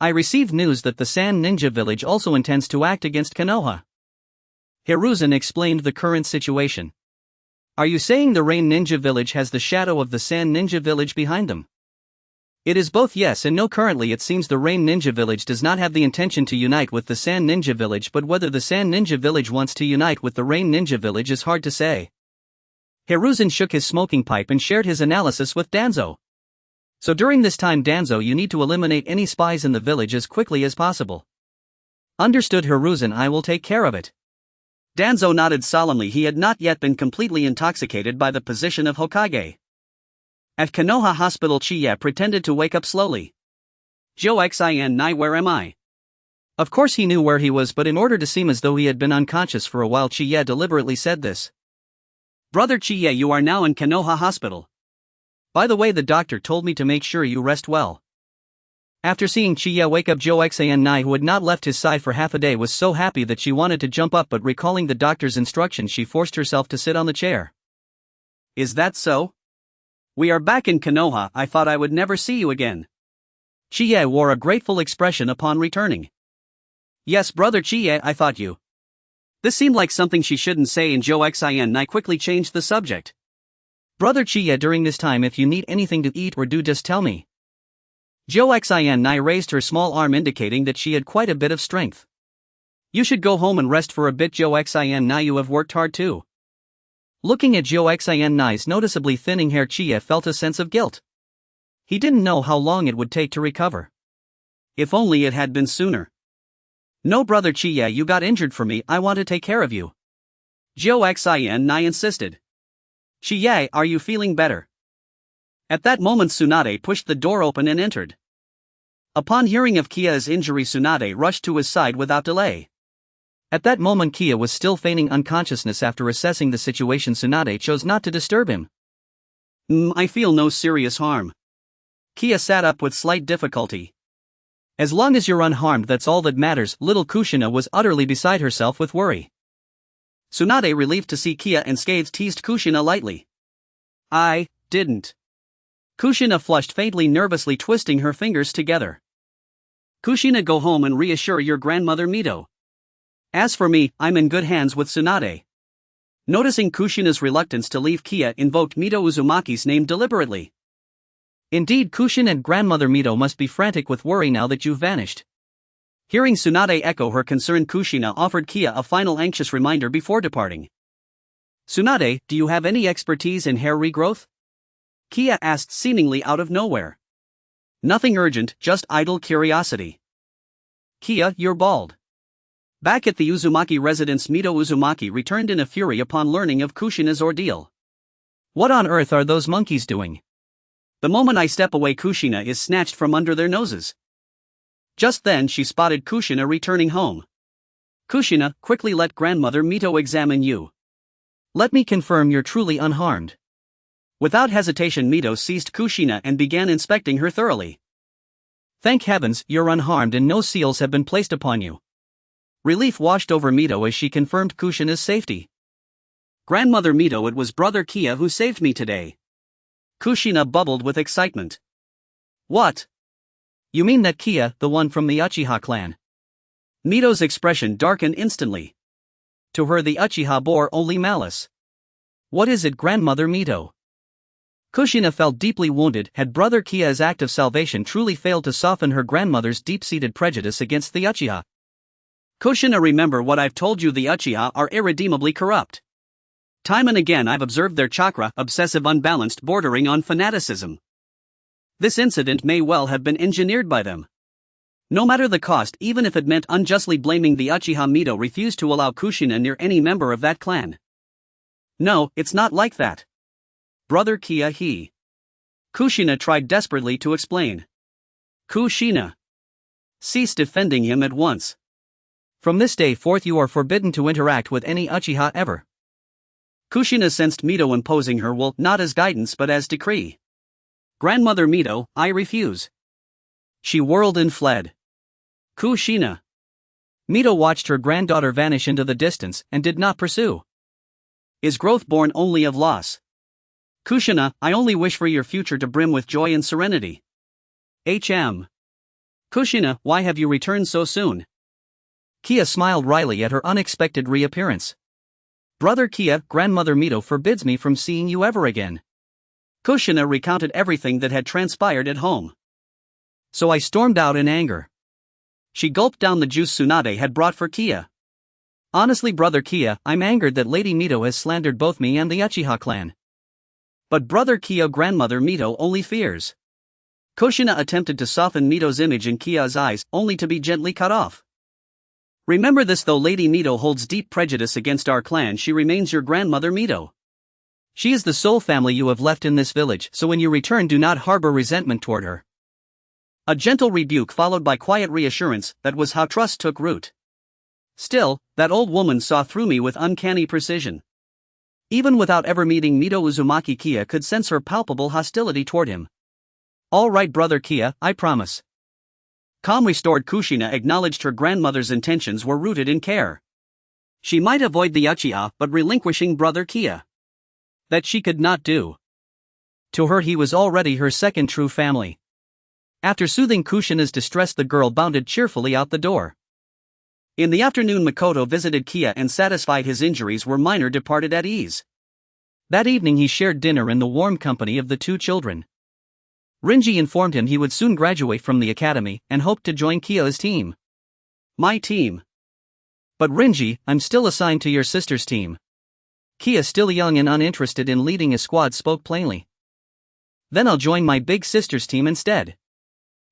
I received news that the Sand Ninja Village also intends to act against Konoha. Hiruzen explained the current situation. Are you saying the Rain Ninja Village has the shadow of the Sand Ninja Village behind them? It is both yes and no. Currently it seems the Rain Ninja Village does not have the intention to unite with the Sand Ninja Village, but whether the Sand Ninja Village wants to unite with the Rain Ninja Village is hard to say. Hiruzen shook his smoking pipe and shared his analysis with Danzo. So during this time, Danzo, you need to eliminate any spies in the village as quickly as possible. Understood, Hiruzen, I will take care of it. Danzo nodded solemnly. He had not yet been completely intoxicated by the position of Hokage. At Konoha Hospital, Chiya pretended to wake up slowly. Joxin, where am I? Of course he knew where he was, but in order to seem as though he had been unconscious for a while, Chiya deliberately said this. Brother Chiya, you are now in Konoha Hospital. By the way, the doctor told me to make sure you rest well. After seeing Chiya wake up, Joxin, who had not left his side for half a day, was so happy that she wanted to jump up, but recalling the doctor's instructions, she forced herself to sit on the chair. Is that so? We are back in Konoha. I thought I would never see you again. Chiya wore a grateful expression upon returning. Yes, brother Chiya, I thought you. This seemed like something she shouldn't say, and Joxin quickly changed the subject. Brother Chiya, during this time, if you need anything to eat or do, just tell me. Joxin raised her small arm, indicating that she had quite a bit of strength. You should go home and rest for a bit, Joxin, you have worked hard too. Looking at Joxin's noticeably thinning hair, Chiya felt a sense of guilt. He didn't know how long it would take to recover. If only it had been sooner. No, brother Chiya, you got injured for me, I want to take care of you. Joxin insisted. Chiya, are you feeling better? At that moment, Tsunade pushed the door open and entered. Upon hearing of Kia's injury, Tsunade rushed to his side without delay. At that moment, Kia was still feigning unconsciousness. After assessing the situation, Tsunade chose not to disturb him. I feel no serious harm. Kia sat up with slight difficulty. As long as you're unharmed, that's all that matters. Little Kushina was utterly beside herself with worry. Tsunade, relieved to see Kia unscathed, teased Kushina lightly. I didn't. Kushina flushed faintly, nervously twisting her fingers together. Kushina, go home and reassure your grandmother Mito. As for me, I'm in good hands with Tsunade. Noticing Kushina's reluctance to leave, Kia invoked Mito Uzumaki's name deliberately. Indeed, Kushina and grandmother Mito must be frantic with worry now that you've vanished. Hearing Tsunade echo her concern, Kushina offered Kia a final anxious reminder before departing. Tsunade, do you have any expertise in hair regrowth? Kia asked, seemingly out of nowhere. Nothing urgent, just idle curiosity. Kia, you're bald. Back at the Uzumaki residence, Mito Uzumaki returned in a fury upon learning of Kushina's ordeal. What on earth are those monkeys doing? The moment I step away, Kushina is snatched from under their noses. Just then she spotted Kushina returning home. Kushina, quickly let grandmother Mito examine you. Let me confirm you're truly unharmed. Without hesitation, Mito seized Kushina and began inspecting her thoroughly. Thank heavens, you're unharmed and no seals have been placed upon you. Relief washed over Mito as she confirmed Kushina's safety. Grandmother Mito, it was brother Kia who saved me today. Kushina bubbled with excitement. What? You mean that Kia, the one from the Uchiha clan? Mito's expression darkened instantly. To her, the Uchiha bore only malice. What is it, grandmother Mito? Kushina felt deeply wounded. Had brother Kia's act of salvation truly failed to soften her grandmother's deep-seated prejudice against the Uchiha? Kushina, remember what I've told you, the Uchiha are irredeemably corrupt. Time and again I've observed their chakra, obsessive, unbalanced, bordering on fanaticism. This incident may well have been engineered by them. No matter the cost, even if it meant unjustly blaming the Uchiha, Mito refused to allow Kushina near any member of that clan. No, it's not like that. Brother Kia, he. Kushina tried desperately to explain. Kushina. Cease defending him at once. From this day forth you are forbidden to interact with any Uchiha ever. Kushina sensed Mito imposing her will, not as guidance but as decree. Grandmother Mito, I refuse. She whirled and fled. Kushina. Mito watched her granddaughter vanish into the distance and did not pursue. Is growth born only of loss? Kushina, I only wish for your future to brim with joy and serenity. Kushina, why have you returned so soon? Kia smiled wryly at her unexpected reappearance. Brother Kia, grandmother Mito forbids me from seeing you ever again. Kushina recounted everything that had transpired at home. So I stormed out in anger. She gulped down the juice Tsunade had brought for Kia. Honestly, Brother Kia, I'm angered that Lady Mito has slandered both me and the Uchiha clan. But Brother Kia, grandmother Mito only fears. Kushina attempted to soften Mito's image in Kia's eyes, only to be gently cut off. Remember this, though Lady Mito holds deep prejudice against our clan, she remains your grandmother Mito. She is the sole family you have left in this village, so when you return do not harbor resentment toward her. A gentle rebuke followed by quiet reassurance, that was how trust took root. Still, that old woman saw through me with uncanny precision. Even without ever meeting Mito Uzumaki, Kia could sense her palpable hostility toward him. All right, Brother Kia, I promise. Calm restored, Kushina acknowledged her grandmother's intentions were rooted in care. She might avoid the Uchiha, but relinquishing Brother Kia, that she could not do. To her he was already her second true family. After soothing Kushina's distress, the girl bounded cheerfully out the door. In the afternoon, Makoto visited Kia and, satisfied his injuries were minor, departed at ease. That evening he shared dinner in the warm company of the two children. Rinji informed him he would soon graduate from the academy and hoped to join Kia's team. My team? But Rinji, I'm still assigned to your sister's team. Kia, still young and uninterested in leading a squad, spoke plainly. Then I'll join my big sister's team instead.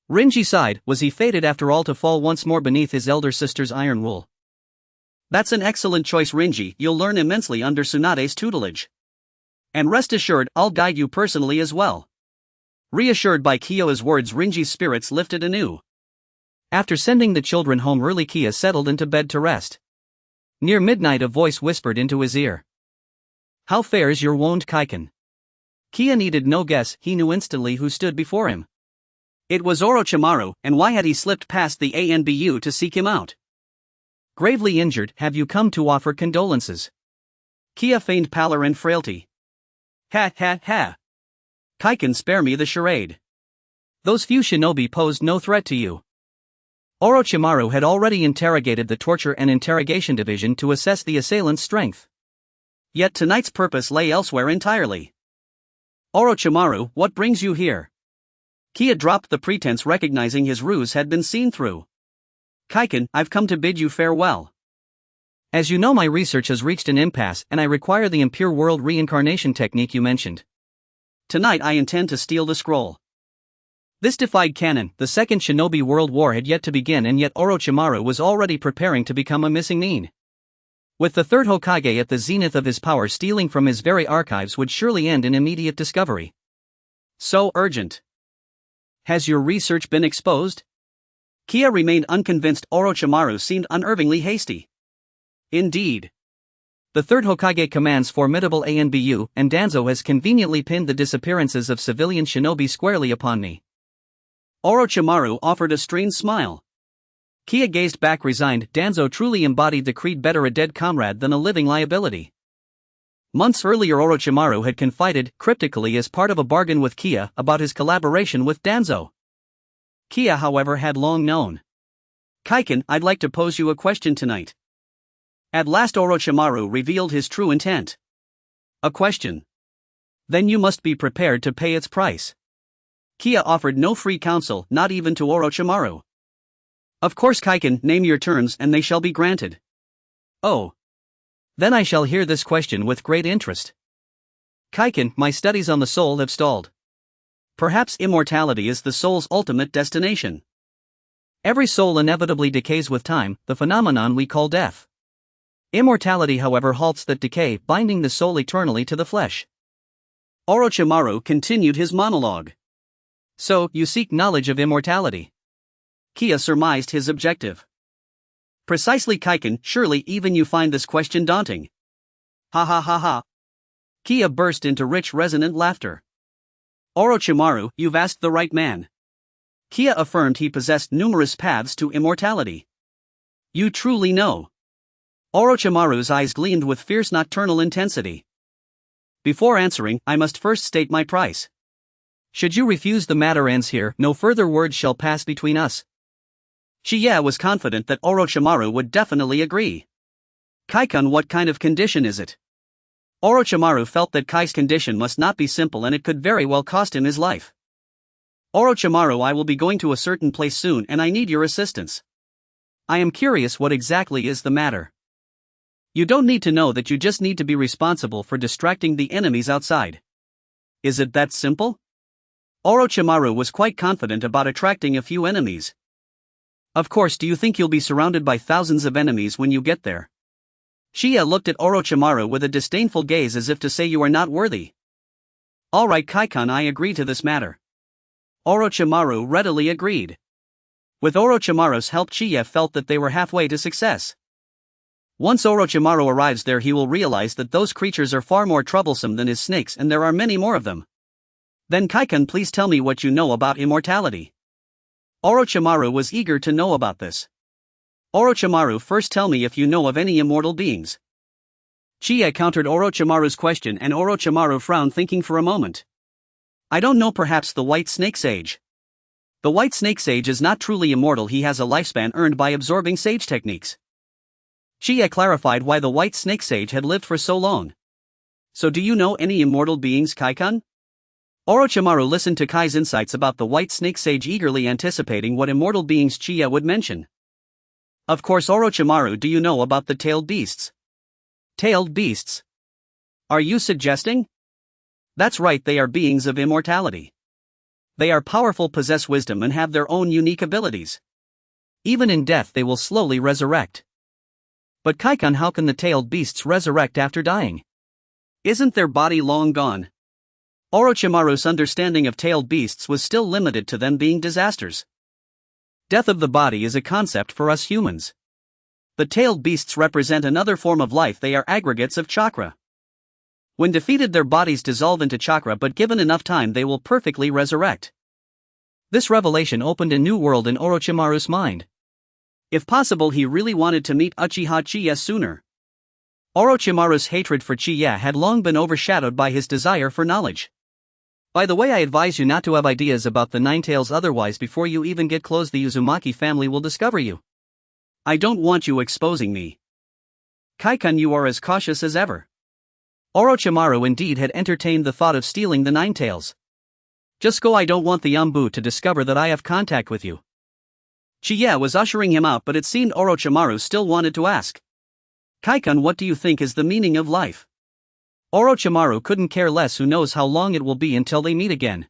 Rinji sighed. Was he fated after all to fall once more beneath his elder sister's iron rule? That's an excellent choice, Rinji. You'll learn immensely under Tsunade's tutelage. And rest assured, I'll guide you personally as well. Reassured by Kia's words, Rinji's spirits lifted anew. After sending the children home early, Kia settled into bed to rest. Near midnight a voice whispered into his ear. How fares your wound, Kaiken? Kia needed no guess, he knew instantly who stood before him. It was Orochimaru, and why had he slipped past the ANBU to seek him out? Gravely injured, have you come to offer condolences? Kia feigned pallor and frailty. Ha ha ha. Kaiken, spare me the charade. Those few shinobi posed no threat to you. Orochimaru had already interrogated the torture and interrogation division to assess the assailant's strength. Yet tonight's purpose lay elsewhere entirely. Orochimaru, what brings you here? Kia dropped the pretense, recognizing his ruse had been seen through. Kaiken, I've come to bid you farewell. As you know, my research has reached an impasse and I require the impure world reincarnation technique you mentioned. Tonight I intend to steal the scroll. This defied canon. The Second Shinobi World War had yet to begin, and yet Orochimaru was already preparing to become a missing nin. With the third Hokage at the zenith of his power, stealing from his very archives would surely end in immediate discovery. So urgent. Has your research been exposed? Kia remained unconvinced. Orochimaru seemed unnervingly hasty. Indeed. The third Hokage commands formidable ANBU, and Danzo has conveniently pinned the disappearances of civilian shinobi squarely upon me. Orochimaru offered a strained smile. Kia gazed back resigned. Danzo truly embodied the creed, better a dead comrade than a living liability. Months earlier Orochimaru had confided, cryptically as part of a bargain with Kia, about his collaboration with Danzo. Kia, however, had long known. Kaiken, I'd like to pose you a question tonight. At last Orochimaru revealed his true intent. A question. Then you must be prepared to pay its price. Kia offered no free counsel, not even to Orochimaru. Of course, Kaiken, name your terms and they shall be granted. Oh. Then I shall hear this question with great interest. Kaiken, my studies on the soul have stalled. Perhaps immortality is the soul's ultimate destination. Every soul inevitably decays with time, the phenomenon we call death. Immortality, however, halts that decay, binding the soul eternally to the flesh. Orochimaru continued his monologue. So, you seek knowledge of immortality? Kia surmised his objective. Precisely, Kaiken, surely even you find this question daunting. Ha ha ha ha. Kia burst into rich resonant laughter. Orochimaru, you've asked the right man. Kia affirmed he possessed numerous paths to immortality. You truly know. Orochimaru's eyes gleamed with fierce nocturnal intensity. Before answering, I must first state my price. Should you refuse, the matter ends here, no further words shall pass between us. Shichiya was confident that Orochimaru would definitely agree. Kaikun, what kind of condition is it? Orochimaru felt that Kai's condition must not be simple and it could very well cost him his life. Orochimaru, I will be going to a certain place soon and I need your assistance. I am curious what exactly is the matter. You don't need to know that, you just need to be responsible for distracting the enemies outside. Is it that simple? Orochimaru was quite confident about attracting a few enemies. Of course, do you think you'll be surrounded by thousands of enemies when you get there? Shichiya looked at Orochimaru with a disdainful gaze as if to say, you are not worthy. Alright Kaikun, I agree to this matter. Orochimaru readily agreed. With Orochimaru's help, Shichiya felt that they were halfway to success. Once Orochimaru arrives there, he will realize that those creatures are far more troublesome than his snakes and there are many more of them. Then Kaikun, please tell me what you know about immortality. Orochimaru was eager to know about this. Orochimaru, first tell me if you know of any immortal beings. Shichiya countered Orochimaru's question and Orochimaru frowned, thinking for a moment. I don't know, perhaps the White Snake Sage. The White Snake Sage is not truly immortal, he has a lifespan earned by absorbing sage techniques. Shichiya clarified why the White Snake Sage had lived for so long. So do you know any immortal beings, Kaikun? Orochimaru listened to Kai's insights about the White Snake Sage, eagerly anticipating what immortal beings Shichiya would mention. Of course Orochimaru, do you know about the tailed beasts? Tailed beasts? Are you suggesting? That's right, they are beings of immortality. They are powerful, possess wisdom and have their own unique abilities. Even in death they will slowly resurrect. But Kaikun, how can the tailed beasts resurrect after dying? Isn't their body long gone? Orochimaru's understanding of tailed beasts was still limited to them being disasters. Death of the body is a concept for us humans. The tailed beasts represent another form of life, they are aggregates of chakra. When defeated, their bodies dissolve into chakra, but given enough time they will perfectly resurrect. This revelation opened a new world in Orochimaru's mind. If possible, he really wanted to meet Uchiha Shichiya sooner. Orochimaru's hatred for Shichiya had long been overshadowed by his desire for knowledge. By the way, I advise you not to have ideas about the Nine Tails, otherwise before you even get close the Uzumaki family will discover you. I don't want you exposing me. Kaikun, you are as cautious as ever. Orochimaru indeed had entertained the thought of stealing the Nine Tails. Just go, I don't want the Yambu to discover that I have contact with you. Shichiya was ushering him out, but it seemed Orochimaru still wanted to ask. Kaikun, what do you think is the meaning of life? Orochimaru couldn't care less, who knows how long it will be until they meet again.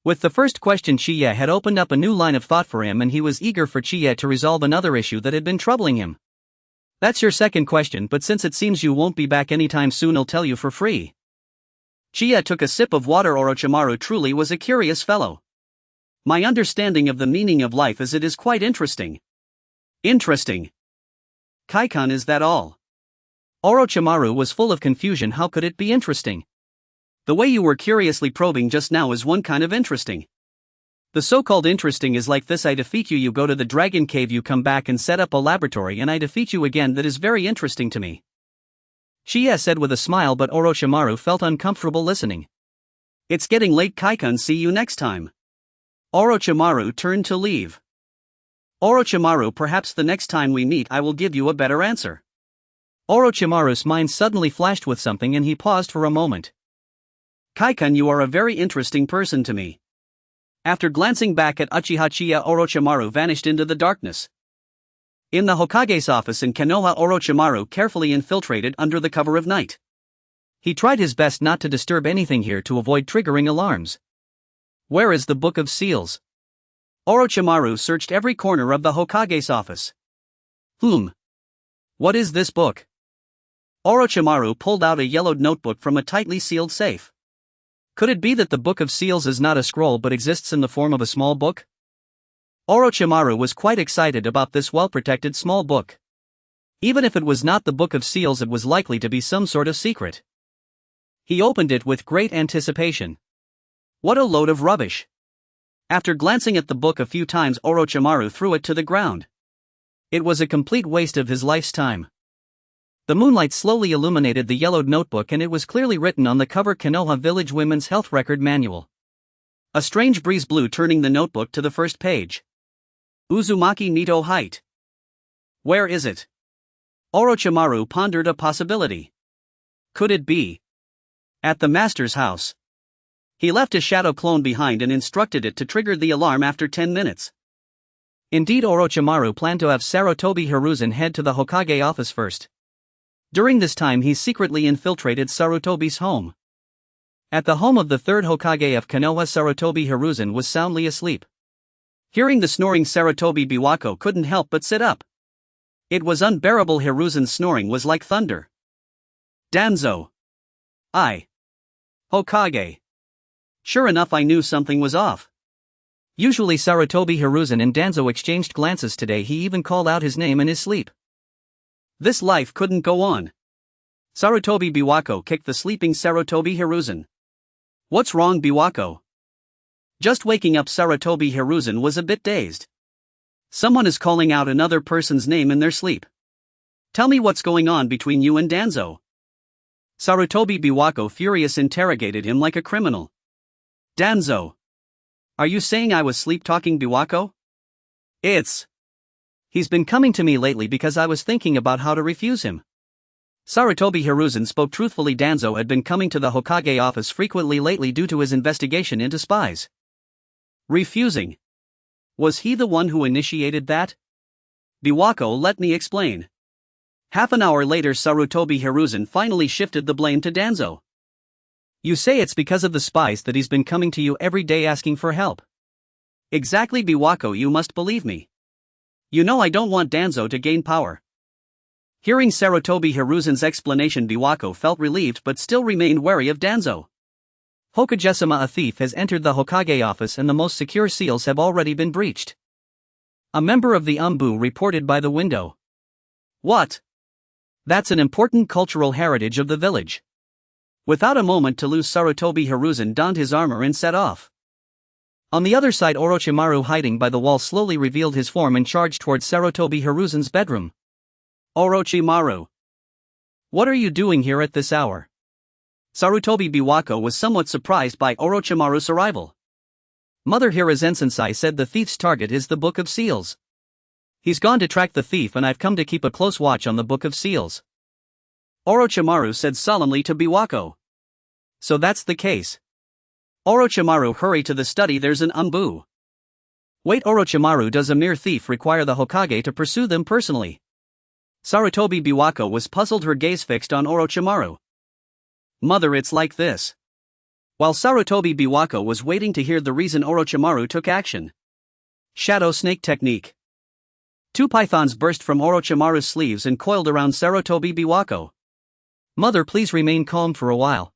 With the first question, Shichiya had opened up a new line of thought for him and he was eager for Shichiya to resolve another issue that had been troubling him. That's your second question, but since it seems you won't be back anytime soon, I'll tell you for free. Shichiya took a sip of water. Orochimaru truly was a curious fellow. My understanding of the meaning of life is it is quite interesting. Interesting. Kaikun, is that all? Orochimaru was full of confusion. How could it be interesting? The way you were curiously probing just now is one kind of interesting. The so-called interesting is like this: I defeat you, you go to the dragon cave, you come back and set up a laboratory, and I defeat you again. That is very interesting to me. Shichiya said with a smile, but Orochimaru felt uncomfortable listening. It's getting late, Kaikun, see you next time. Orochimaru turned to leave. Orochimaru, perhaps the next time we meet I will give you a better answer. Orochimaru's mind suddenly flashed with something and he paused for a moment. Kaikun, you are a very interesting person to me. After glancing back at Uchiha Shichiya, Orochimaru vanished into the darkness. In the Hokage's office in Konoha, Orochimaru carefully infiltrated under the cover of night. He tried his best not to disturb anything here to avoid triggering alarms. Where is the Book of Seals? Orochimaru searched every corner of the Hokage's office. What is this book? Orochimaru pulled out a yellowed notebook from a tightly sealed safe. Could it be that the Book of Seals is not a scroll but exists in the form of a small book? Orochimaru was quite excited about this well-protected small book. Even if it was not the Book of Seals, it was likely to be some sort of secret. He opened it with great anticipation. What a load of rubbish! After glancing at the book a few times, Orochimaru threw it to the ground. It was a complete waste of his life's time. The moonlight slowly illuminated the yellowed notebook and it was clearly written on the cover: Konoha Village Women's Health Record Manual. A strange breeze blew, turning the notebook to the first page. Uzumaki Nito Height. Where is it? Orochimaru pondered a possibility. Could it be? At the master's house. He left a shadow clone behind and instructed it to trigger the alarm after 10 minutes. Indeed, Orochimaru planned to have Sarutobi Hiruzen head to the Hokage office first. During this time he secretly infiltrated Sarutobi's home. At the home of the third Hokage of Konoha, Sarutobi Hiruzen was soundly asleep. Hearing the snoring, Sarutobi Biwako couldn't help but sit up. It was unbearable. Hiruzen's snoring was like thunder. Danzo. Hokage. Sure enough, I knew something was off. Usually Sarutobi Hiruzen and Danzo exchanged glances. Today he even called out his name in his sleep. This life couldn't go on. Sarutobi Biwako kicked the sleeping Sarutobi Hiruzen. What's wrong, Biwako? Just waking up. Sarutobi Hiruzen was a bit dazed. Someone is calling out another person's name in their sleep. Tell me what's going on between you and Danzo. Sarutobi Biwako furious interrogated him like a criminal. Danzo. Are you saying I was sleep-talking, Biwako? He's been coming to me lately because I was thinking about how to refuse him. Sarutobi Hiruzen spoke truthfully. Danzo had been coming to the Hokage office frequently lately due to his investigation into spies. Refusing? Was he the one who initiated that? Biwako, let me explain. Half an hour later, Sarutobi Hiruzen finally shifted the blame to Danzo. You say it's because of the spies that he's been coming to you every day asking for help. Exactly, Biwako, you must believe me. You know I don't want Danzo to gain power. Hearing Sarutobi Hiruzen's explanation, Biwako felt relieved but still remained wary of Danzo. Hokage-sama, a thief has entered the Hokage office and the most secure seals have already been breached. A member of the Umbu reported by the window. What? That's an important cultural heritage of the village. Without a moment to lose, Sarutobi Hiruzen donned his armor and set off. On the other side, Orochimaru, hiding by the wall, slowly revealed his form and charged towards Sarutobi Hiruzen's bedroom. Orochimaru. What are you doing here at this hour? Sarutobi Biwako was somewhat surprised by Orochimaru's arrival. Mother Hiruzen-sensei said the thief's target is the Book of Seals. He's gone to track the thief and I've come to keep a close watch on the Book of Seals. Orochimaru said solemnly to Biwako. So that's the case. Orochimaru, hurry to the study, there's an Umbu. Wait, Orochimaru, does a mere thief require the Hokage to pursue them personally? Sarutobi Biwako was puzzled, her gaze fixed on Orochimaru. Mother, it's like this. While Sarutobi Biwako was waiting to hear the reason, Orochimaru took action. Shadow snake technique. 2 pythons burst from Orochimaru's sleeves and coiled around Sarutobi Biwako. Mother, please remain calm for a while.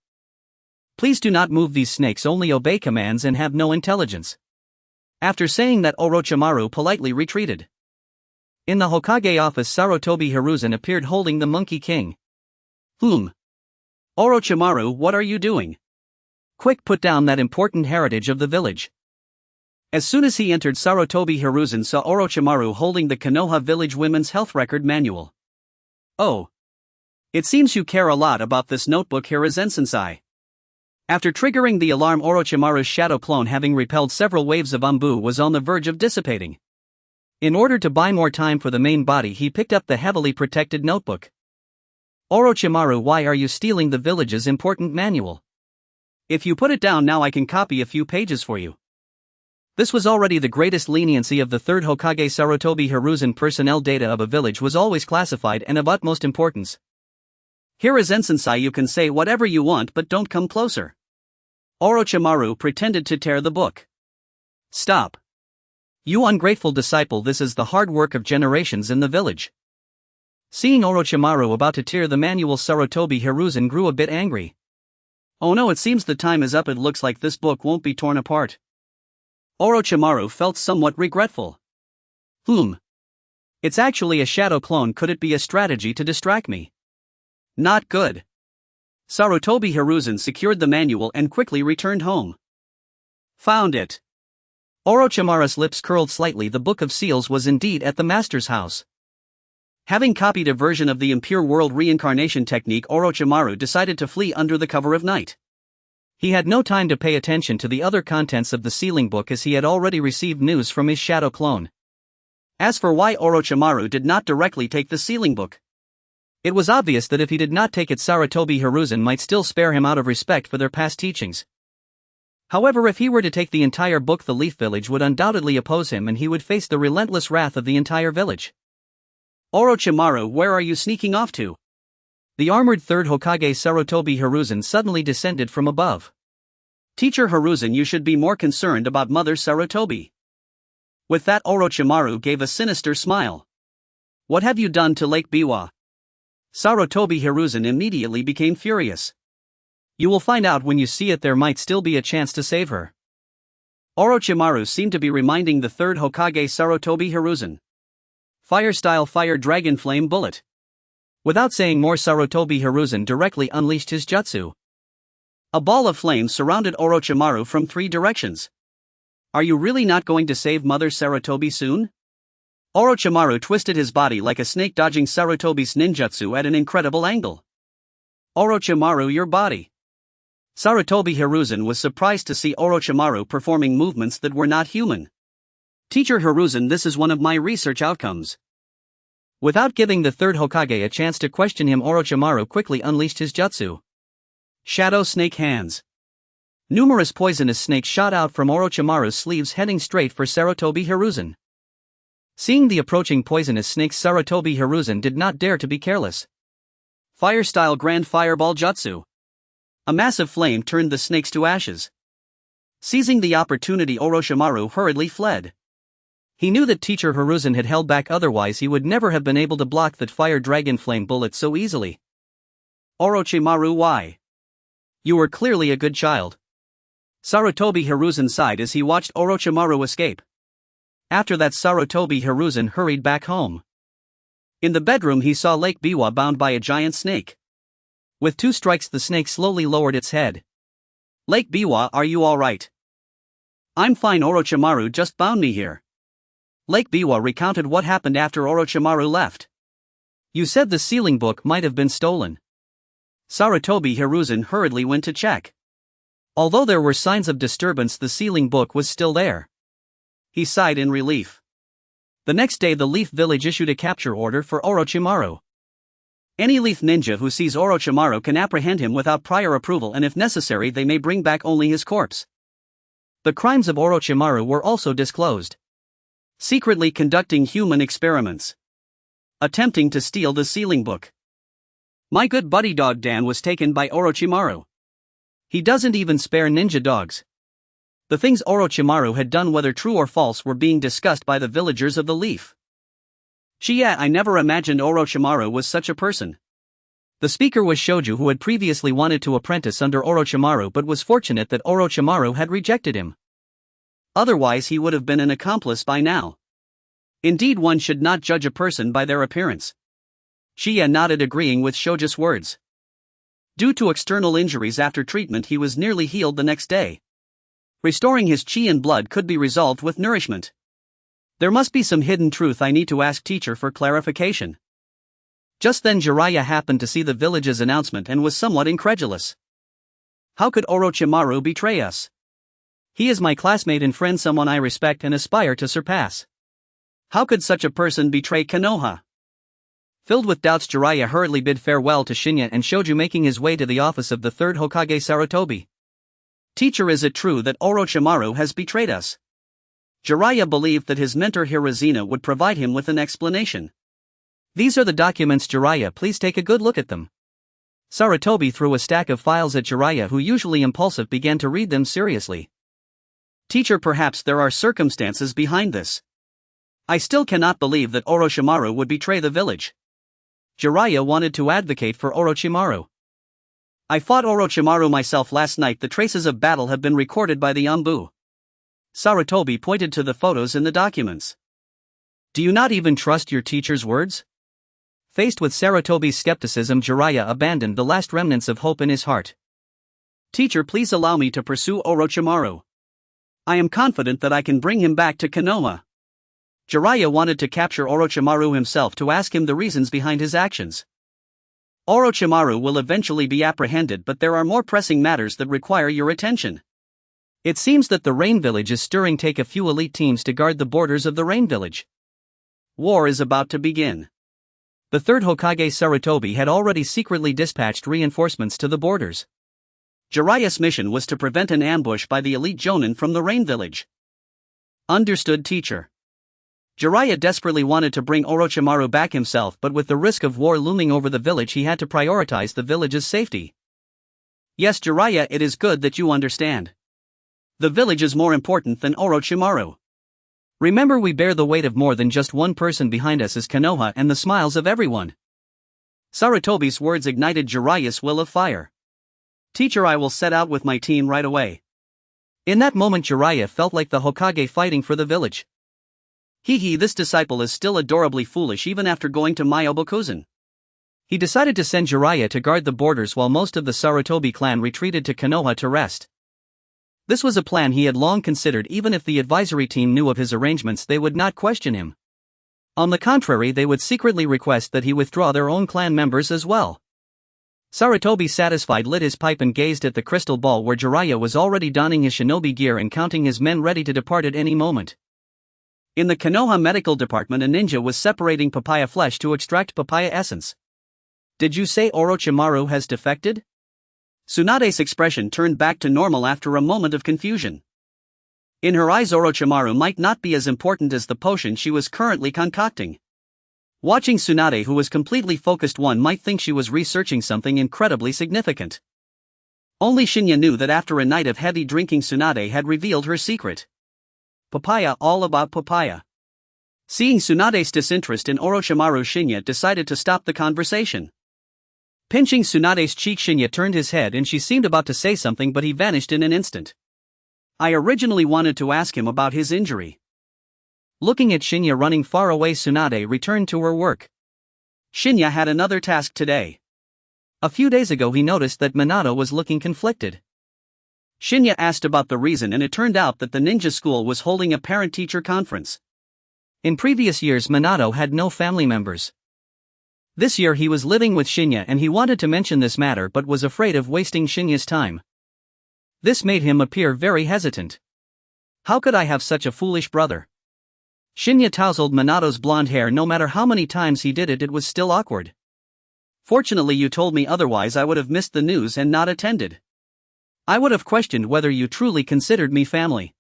Please do not move. These snakes only obey commands and have no intelligence. After saying that, Orochimaru politely retreated. In the Hokage office, Sarutobi Hiruzen appeared holding the Monkey King. Orochimaru, what are you doing? Quick, put down that important heritage of the village. As soon as he entered, Sarutobi Hiruzen saw Orochimaru holding the Konoha Village Women's Health Record Manual. Oh. It seems you care a lot about this notebook, Hiruzen-sensei. After triggering the alarm, Orochimaru's shadow clone, having repelled several waves of Umbu, was on the verge of dissipating. In order to buy more time for the main body, he picked up the heavily protected notebook. Orochimaru, why are you stealing the village's important manual? If you put it down now, I can copy a few pages for you. This was already the greatest leniency of the third Hokage. Sarutobi Hiruzen personnel data of a village was always classified and of utmost importance. Hiruzen-sensei, you can say whatever you want, but don't come closer. Orochimaru pretended to tear the book. Stop. You ungrateful disciple, this is the hard work of generations in the village. Seeing Orochimaru about to tear the manual, Sarutobi Hiruzen grew a bit angry. Oh no, it seems the time is up. It looks like this book won't be torn apart. Orochimaru felt somewhat regretful. It's actually a shadow clone. Could it be a strategy to distract me? Not good. Sarutobi Hiruzen secured the manual and quickly returned home. Found it. Orochimaru's lips curled slightly. The Book of Seals was indeed at the master's house. Having copied a version of the impure world reincarnation technique, Orochimaru decided to flee under the cover of night. He had no time to pay attention to the other contents of the sealing book, as he had already received news from his shadow clone. As for why Orochimaru did not directly take the sealing book, It was obvious that if he did not take it, Sarutobi Hiruzen might still spare him out of respect for their past teachings. However, if he were to take the entire book, the Leaf Village would undoubtedly oppose him and he would face the relentless wrath of the entire village. Orochimaru, where are you sneaking off to? The armored third Hokage Sarutobi Hiruzen suddenly descended from above. Teacher Hiruzen, you should be more concerned about Mother Sarutobi. With that, Orochimaru gave a sinister smile. What have you done to Lake Biwa? Sarutobi Hiruzen immediately became furious. You will find out when you see it. There might still be a chance to save her. Orochimaru seemed to be reminding the third Hokage Sarutobi Hiruzen. Fire style fire dragon flame bullet. Without saying more, Sarutobi Hiruzen directly unleashed his jutsu. A ball of flame surrounded Orochimaru from 3 directions. Are you really not going to save Mother Sarutobi soon? Orochimaru twisted his body like a snake, dodging Sarutobi's ninjutsu at an incredible angle. Orochimaru, your body. Sarutobi Hiruzen was surprised to see Orochimaru performing movements that were not human. Teacher Hiruzen, this is one of my research outcomes. Without giving the third Hokage a chance to question him, Orochimaru quickly unleashed his jutsu. Shadow Snake Hands. Numerous poisonous snakes shot out from Orochimaru's sleeves, heading straight for Sarutobi Hiruzen. Seeing the approaching poisonous snakes, Sarutobi Hiruzen did not dare to be careless. Fire-style Grand Fireball Jutsu. A massive flame turned the snakes to ashes. Seizing the opportunity, Orochimaru hurriedly fled. He knew that Teacher Hiruzen had held back, otherwise he would never have been able to block that fire dragon flame bullet so easily. Orochimaru, why? You were clearly a good child. Sarutobi Hiruzen sighed as he watched Orochimaru escape. After that, Sarutobi Hiruzen hurried back home. In the bedroom, he saw Lake Biwa bound by a giant snake. With 2 strikes, the snake slowly lowered its head. Lake Biwa, are you alright? I'm fine, Orochimaru just bound me here. Lake Biwa recounted what happened after Orochimaru left. You said the sealing book might have been stolen. Sarutobi Hiruzen hurriedly went to check. Although there were signs of disturbance, the sealing book was still there. He sighed in relief. The next day, the Leaf Village issued a capture order for Orochimaru. Any Leaf ninja who sees Orochimaru can apprehend him without prior approval, and if necessary they may bring back only his corpse. The crimes of Orochimaru were also disclosed. Secretly conducting human experiments. Attempting to steal the sealing book. My good buddy Dog Dan was taken by Orochimaru. He doesn't even spare ninja dogs. The things Orochimaru had done, whether true or false, were being discussed by the villagers of the Leaf. Shichiya, I never imagined Orochimaru was such a person. The speaker was Shoju, who had previously wanted to apprentice under Orochimaru but was fortunate that Orochimaru had rejected him. Otherwise he would have been an accomplice by now. Indeed, one should not judge a person by their appearance. Shichiya nodded, agreeing with Shoju's words. Due to external injuries after treatment, he was nearly healed the next day. Restoring his chi and blood could be resolved with nourishment. There must be some hidden truth. I need to ask teacher for clarification. Just then Jiraiya happened to see the village's announcement and was somewhat incredulous. How could Orochimaru betray us? He is my classmate and friend, someone I respect and aspire to surpass. How could such a person betray Konoha? Filled with doubts, Jiraiya hurriedly bid farewell to Shinya and Shoju, making his way to the office of the third Hokage Sarutobi. Teacher, is it true that Orochimaru has betrayed us? Jiraiya believed that his mentor Hirazena would provide him with an explanation. These are the documents, Jiraiya, please take a good look at them. Sarutobi threw a stack of files at Jiraiya, who, usually impulsive, began to read them seriously. Teacher, perhaps there are circumstances behind this. I still cannot believe that Orochimaru would betray the village. Jiraiya wanted to advocate for Orochimaru. I fought Orochimaru myself last night. The traces of battle have been recorded by the Anbu. Sarutobi pointed to the photos in the documents. Do you not even trust your teacher's words? Faced with Sarutobi's skepticism, Jiraiya abandoned the last remnants of hope in his heart. Teacher, please allow me to pursue Orochimaru. I am confident that I can bring him back to Konoha. Jiraiya wanted to capture Orochimaru himself to ask him the reasons behind his actions. Orochimaru will eventually be apprehended, but there are more pressing matters that require your attention. It seems that the Rain Village is stirring. Take a few elite teams to guard the borders of the Rain Village. War is about to begin. The third Hokage Sarutobi had already secretly dispatched reinforcements to the borders. Jiraiya's mission was to prevent an ambush by the elite Jonin from the Rain Village. Understood, teacher. Jiraiya desperately wanted to bring Orochimaru back himself, but with the risk of war looming over the village he had to prioritize the village's safety. Yes, Jiraiya, it is good that you understand. The village is more important than Orochimaru. Remember, we bear the weight of more than just one person behind us as Konoha and the smiles of everyone. Sarutobi's words ignited Jiraiya's will of fire. Teacher, I will set out with my team right away. In that moment Jiraiya felt like the Hokage fighting for the village. This disciple is still adorably foolish even after going to Myobokuzen. He decided to send Jiraiya to guard the borders while most of the Sarutobi clan retreated to Konoha to rest. This was a plan he had long considered. Even if the advisory team knew of his arrangements, they would not question him. On the contrary, they would secretly request that he withdraw their own clan members as well. Sarutobi, satisfied, lit his pipe and gazed at the crystal ball where Jiraiya was already donning his shinobi gear and counting his men ready to depart at any moment. In the Konoha medical department, a ninja was separating papaya flesh to extract papaya essence. Did you say Orochimaru has defected? Tsunade's expression turned back to normal after a moment of confusion. In her eyes, Orochimaru might not be as important as the potion she was currently concocting. Watching Tsunade, who was completely focused, one might think she was researching something incredibly significant. Only Shinya knew that after a night of heavy drinking, Tsunade had revealed her secret. Papaya, all about papaya. Seeing Tsunade's disinterest in Orochimaru, Shinya decided to stop the conversation. Pinching Tsunade's cheek, Shinya turned his head and she seemed about to say something, but he vanished in an instant. I originally wanted to ask him about his injury. Looking at Shinya running far away, Tsunade returned to her work. Shinya had another task today. A few days ago he noticed that Minato was looking conflicted. Shinya asked about the reason, and it turned out that the ninja school was holding a parent-teacher conference. In previous years Minato had no family members. This year he was living with Shinya and he wanted to mention this matter but was afraid of wasting Shinya's time. This made him appear very hesitant. How could I have such a foolish brother? Shinya tousled Minato's blonde hair. No matter how many times he did it, it was still awkward. Fortunately you told me, otherwise I would have missed the news and not attended. I would have questioned whether you truly considered me family.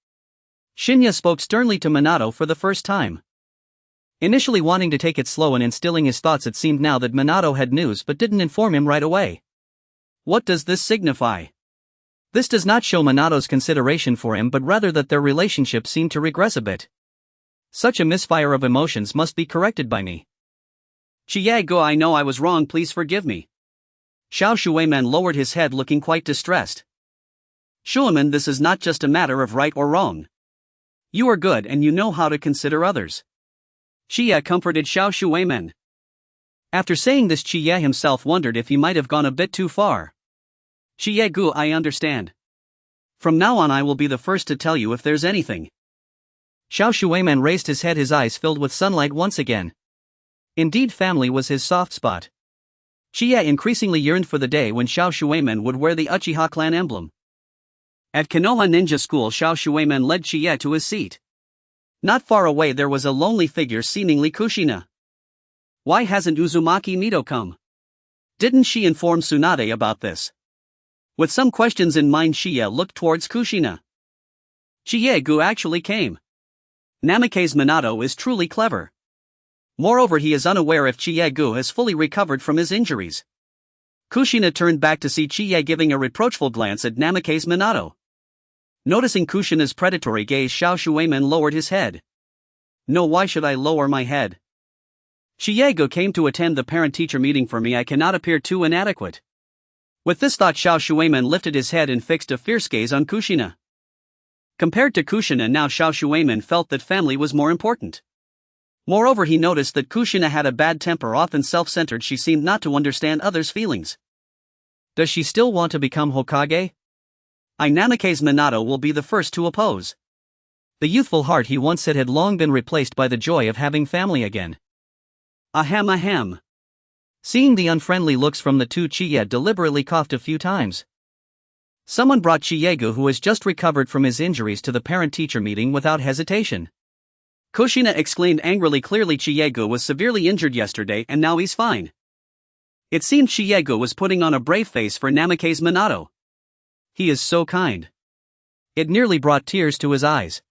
Shinya spoke sternly to Minato for the first time. Initially wanting to take it slow and instilling his thoughts, it seemed now that Minato had news but didn't inform him right away. What does this signify? This does not show Minato's consideration for him, but rather that their relationship seemed to regress a bit. Such a misfire of emotions must be corrected by me. Chiyago, I know I was wrong, please forgive me. Xiao Shuiman lowered his head, looking quite distressed. Shuiman, this is not just a matter of right or wrong. You are good and you know how to consider others. Chiya comforted Xiao Shuiman. After saying this, Chiya himself wondered if he might have gone a bit too far. Chiyago, I understand. From now on I will be the first to tell you if there's anything. Xiao Shuiman raised his head, his eyes filled with sunlight once again. Indeed, family was his soft spot. Chiya increasingly yearned for the day when Xiao Shuiman would wear the Uchiha clan emblem. At Konoha Ninja School, Xiao Shuiman led Chiya to his seat. Not far away there was a lonely figure, seemingly Kushina. Why hasn't Uzumaki Mito come? Didn't she inform Tsunade about this? With some questions in mind, Chiya looked towards Kushina. Chiyago actually came. Namake's Minato is truly clever. Moreover, he is unaware if Chiyago has fully recovered from his injuries. Kushina turned back to see Chiya giving a reproachful glance at Namake's Minato. Noticing Kushina's predatory gaze, Xiao Shuiman lowered his head. No, why should I lower my head? Chiyago came to attend the parent-teacher meeting for me, I cannot appear too inadequate. With this thought, Xiao Shuiman lifted his head and fixed a fierce gaze on Kushina. Compared to Kushina now, Xiao Shuiman felt that family was more important. Moreover, he noticed that Kushina had a bad temper, often self-centered. She seemed not to understand others' feelings. Does she still want to become Hokage? Namake's Minato will be the first to oppose. The youthful heart he once said had long been replaced by the joy of having family again. Ahem. Seeing the unfriendly looks from the two, Chiya deliberately coughed a few times. Someone brought Chiyago, who has just recovered from his injuries, to the parent-teacher meeting without hesitation. Kushina exclaimed angrily. Clearly Chiegu was severely injured yesterday and now he's fine. It seemed Chiegu was putting on a brave face for Namake's Minato. He is so kind. It nearly brought tears to his eyes.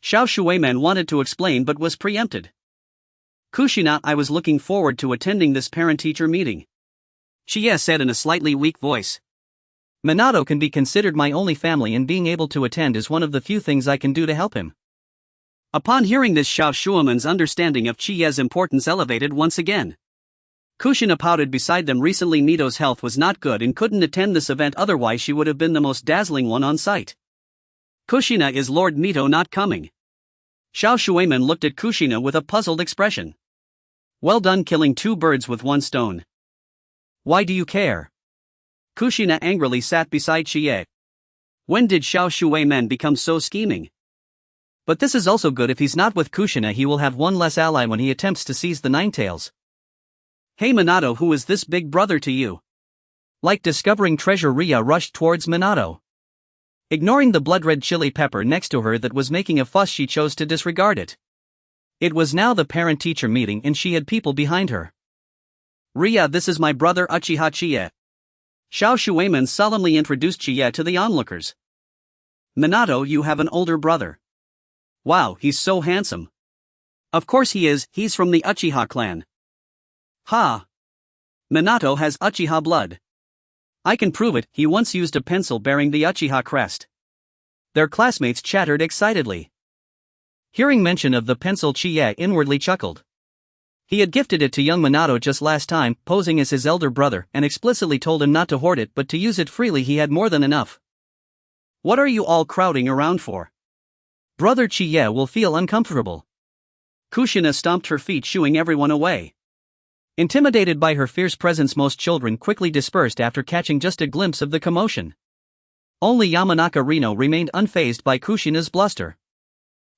Xiao Shuiman wanted to explain but was preempted. Kushina, I was looking forward to attending this parent-teacher meeting. Shichiya said in a slightly weak voice. Minato can be considered my only family and being able to attend is one of the few things I can do to help him. Upon hearing this, Xiao Shuiman's understanding of Chihiya's importance elevated once again. Kushina pouted beside them. Recently Mito's health was not good and couldn't attend this event, otherwise she would have been the most dazzling one on site. Kushina, is Lord Mito not coming? Xiao Shuiman looked at Kushina with a puzzled expression. Well done, killing two birds with one stone. Why do you care? Kushina angrily sat beside Chie. When did Xiao Shuiman become so scheming? But this is also good. If he's not with Kushina, he will have one less ally when he attempts to seize the Nine Tails. Hey Minato, who is this big brother to you? Like discovering treasure, Ria rushed towards Minato. Ignoring the blood-red chili pepper next to her that was making a fuss, she chose to disregard it. It was now the parent-teacher meeting and she had people behind her. Ria, this is my brother Uchiha Shichiya. Xiao Shuiman solemnly introduced Shichiya to the onlookers. Minato, you have an older brother. Wow, he's so handsome. Of course he is, he's from the Uchiha clan. Ha! Minato has Uchiha blood. I can prove it, he once used a pencil bearing the Uchiha crest. Their classmates chattered excitedly. Hearing mention of the pencil, Chie inwardly chuckled. He had gifted it to young Minato just last time, posing as his elder brother, and explicitly told him not to hoard it but to use it freely. He had more than enough. What are you all crowding around for? Brother Chie will feel uncomfortable. Kushina stomped her feet, shooing everyone away. Intimidated by her fierce presence, most children quickly dispersed after catching just a glimpse of the commotion. Only Yamanaka Rino remained unfazed by Kushina's bluster.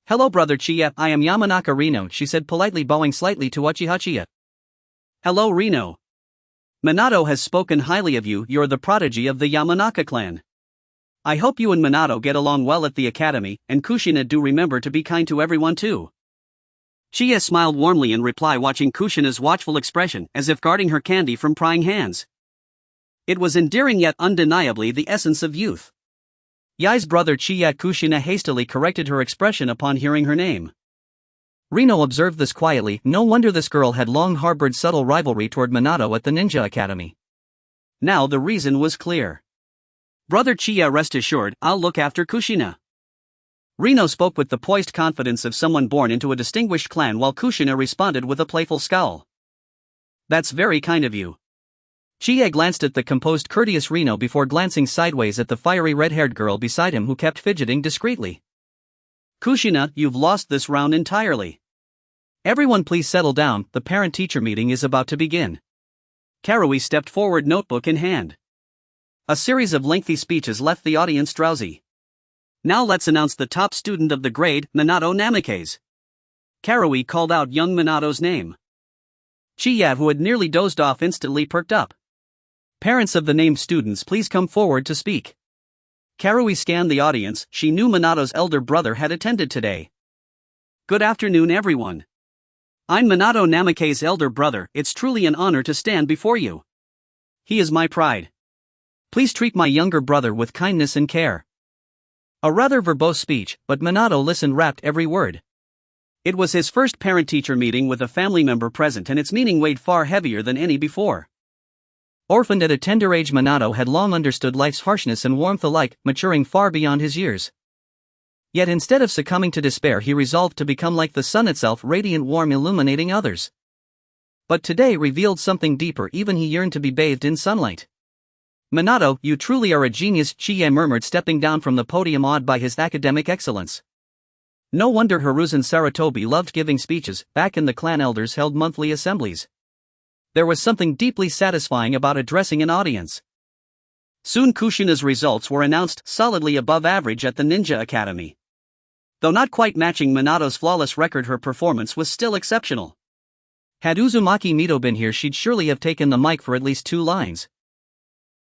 Hello brother Chie, I am Yamanaka Rino, she said politely, bowing slightly to Uchiha Shichiya. Hello Rino. Minato has spoken highly of you, you're the prodigy of the Yamanaka clan. I hope you and Minato get along well at the academy, and Kushina, do remember to be kind to everyone too. Chie smiled warmly in reply, watching Kushina's watchful expression as if guarding her candy from prying hands. It was endearing yet undeniably the essence of youth. Yai's brother Chie. Kushina hastily corrected her expression upon hearing her name. Rino observed this quietly. No wonder this girl had long harbored subtle rivalry toward Minato at the Ninja Academy. Now the reason was clear. Brother Chie, rest assured, I'll look after Kushina. Rino spoke with the poised confidence of someone born into a distinguished clan, while Kushina responded with a playful scowl. That's very kind of you. Chie glanced at the composed, courteous Rino before glancing sideways at the fiery red-haired girl beside him who kept fidgeting discreetly. Kushina, you've lost this round entirely. Everyone please settle down, the parent-teacher meeting is about to begin. Karui stepped forward, notebook in hand. A series of lengthy speeches left the audience drowsy. Now let's announce the top student of the grade, Minato Namake's. Karui called out young Minato's name. Chie, who had nearly dozed off, instantly perked up. Parents of the named students, please come forward to speak. Karui scanned the audience. She knew Minato's elder brother had attended today. Good afternoon everyone. I'm Minato Namake's elder brother. It's truly an honor to stand before you. He is my pride. Please treat my younger brother with kindness and care. A rather verbose speech, but Minato listened rapt every word. It was his first parent-teacher meeting with a family member present, and its meaning weighed far heavier than any before. Orphaned at a tender age, Minato had long understood life's harshness and warmth alike, maturing far beyond his years. Yet instead of succumbing to despair, he resolved to become like the sun itself, radiant, warm, illuminating others. But today revealed something deeper. Even he yearned to be bathed in sunlight. Minato, you truly are a genius, Chie murmured, stepping down from the podium, awed by his academic excellence. No wonder Hiruzen Sarutobi loved giving speeches. Back in the clan, elders held monthly assemblies. There was something deeply satisfying about addressing an audience. Soon Kushina's results were announced, solidly above average at the Ninja Academy. Though not quite matching Minato's flawless record, her performance was still exceptional. Had Uzumaki Mito been here, she'd surely have taken the mic for at least 2 lines.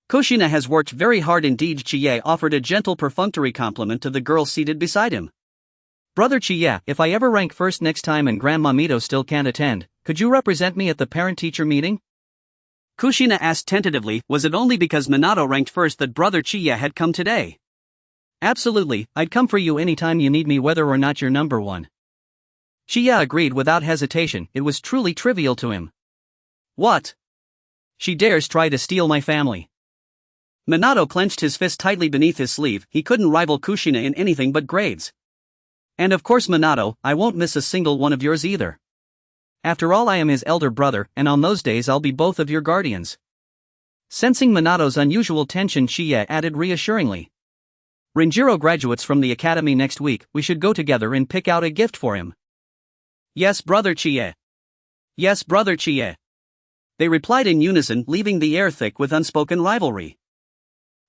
Kushina has worked very hard indeed, Chie offered a gentle perfunctory compliment to the girl seated beside him. Brother Chiya, if I ever rank first next time and Grandma Mito still can't attend, could you represent me at the parent-teacher meeting? Kushina asked tentatively, was it only because Minato ranked first that Brother Chiya had come today? Absolutely, I'd come for you anytime you need me whether or not you're number one. Chiya agreed without hesitation, it was truly trivial to him. What? She dares try to steal my family. Minato clenched his fist tightly beneath his sleeve, he couldn't rival Kushina in anything but grades. And of course Minato, I won't miss a single one of yours either. After all, I am his elder brother, and on those days I'll be both of your guardians. Sensing Minato's unusual tension, Chiya added reassuringly. Renjiro graduates from the academy next week, we should go together and pick out a gift for him. Yes, Brother Chiya. Yes, Brother Chiya. They replied in unison, leaving the air thick with unspoken rivalry.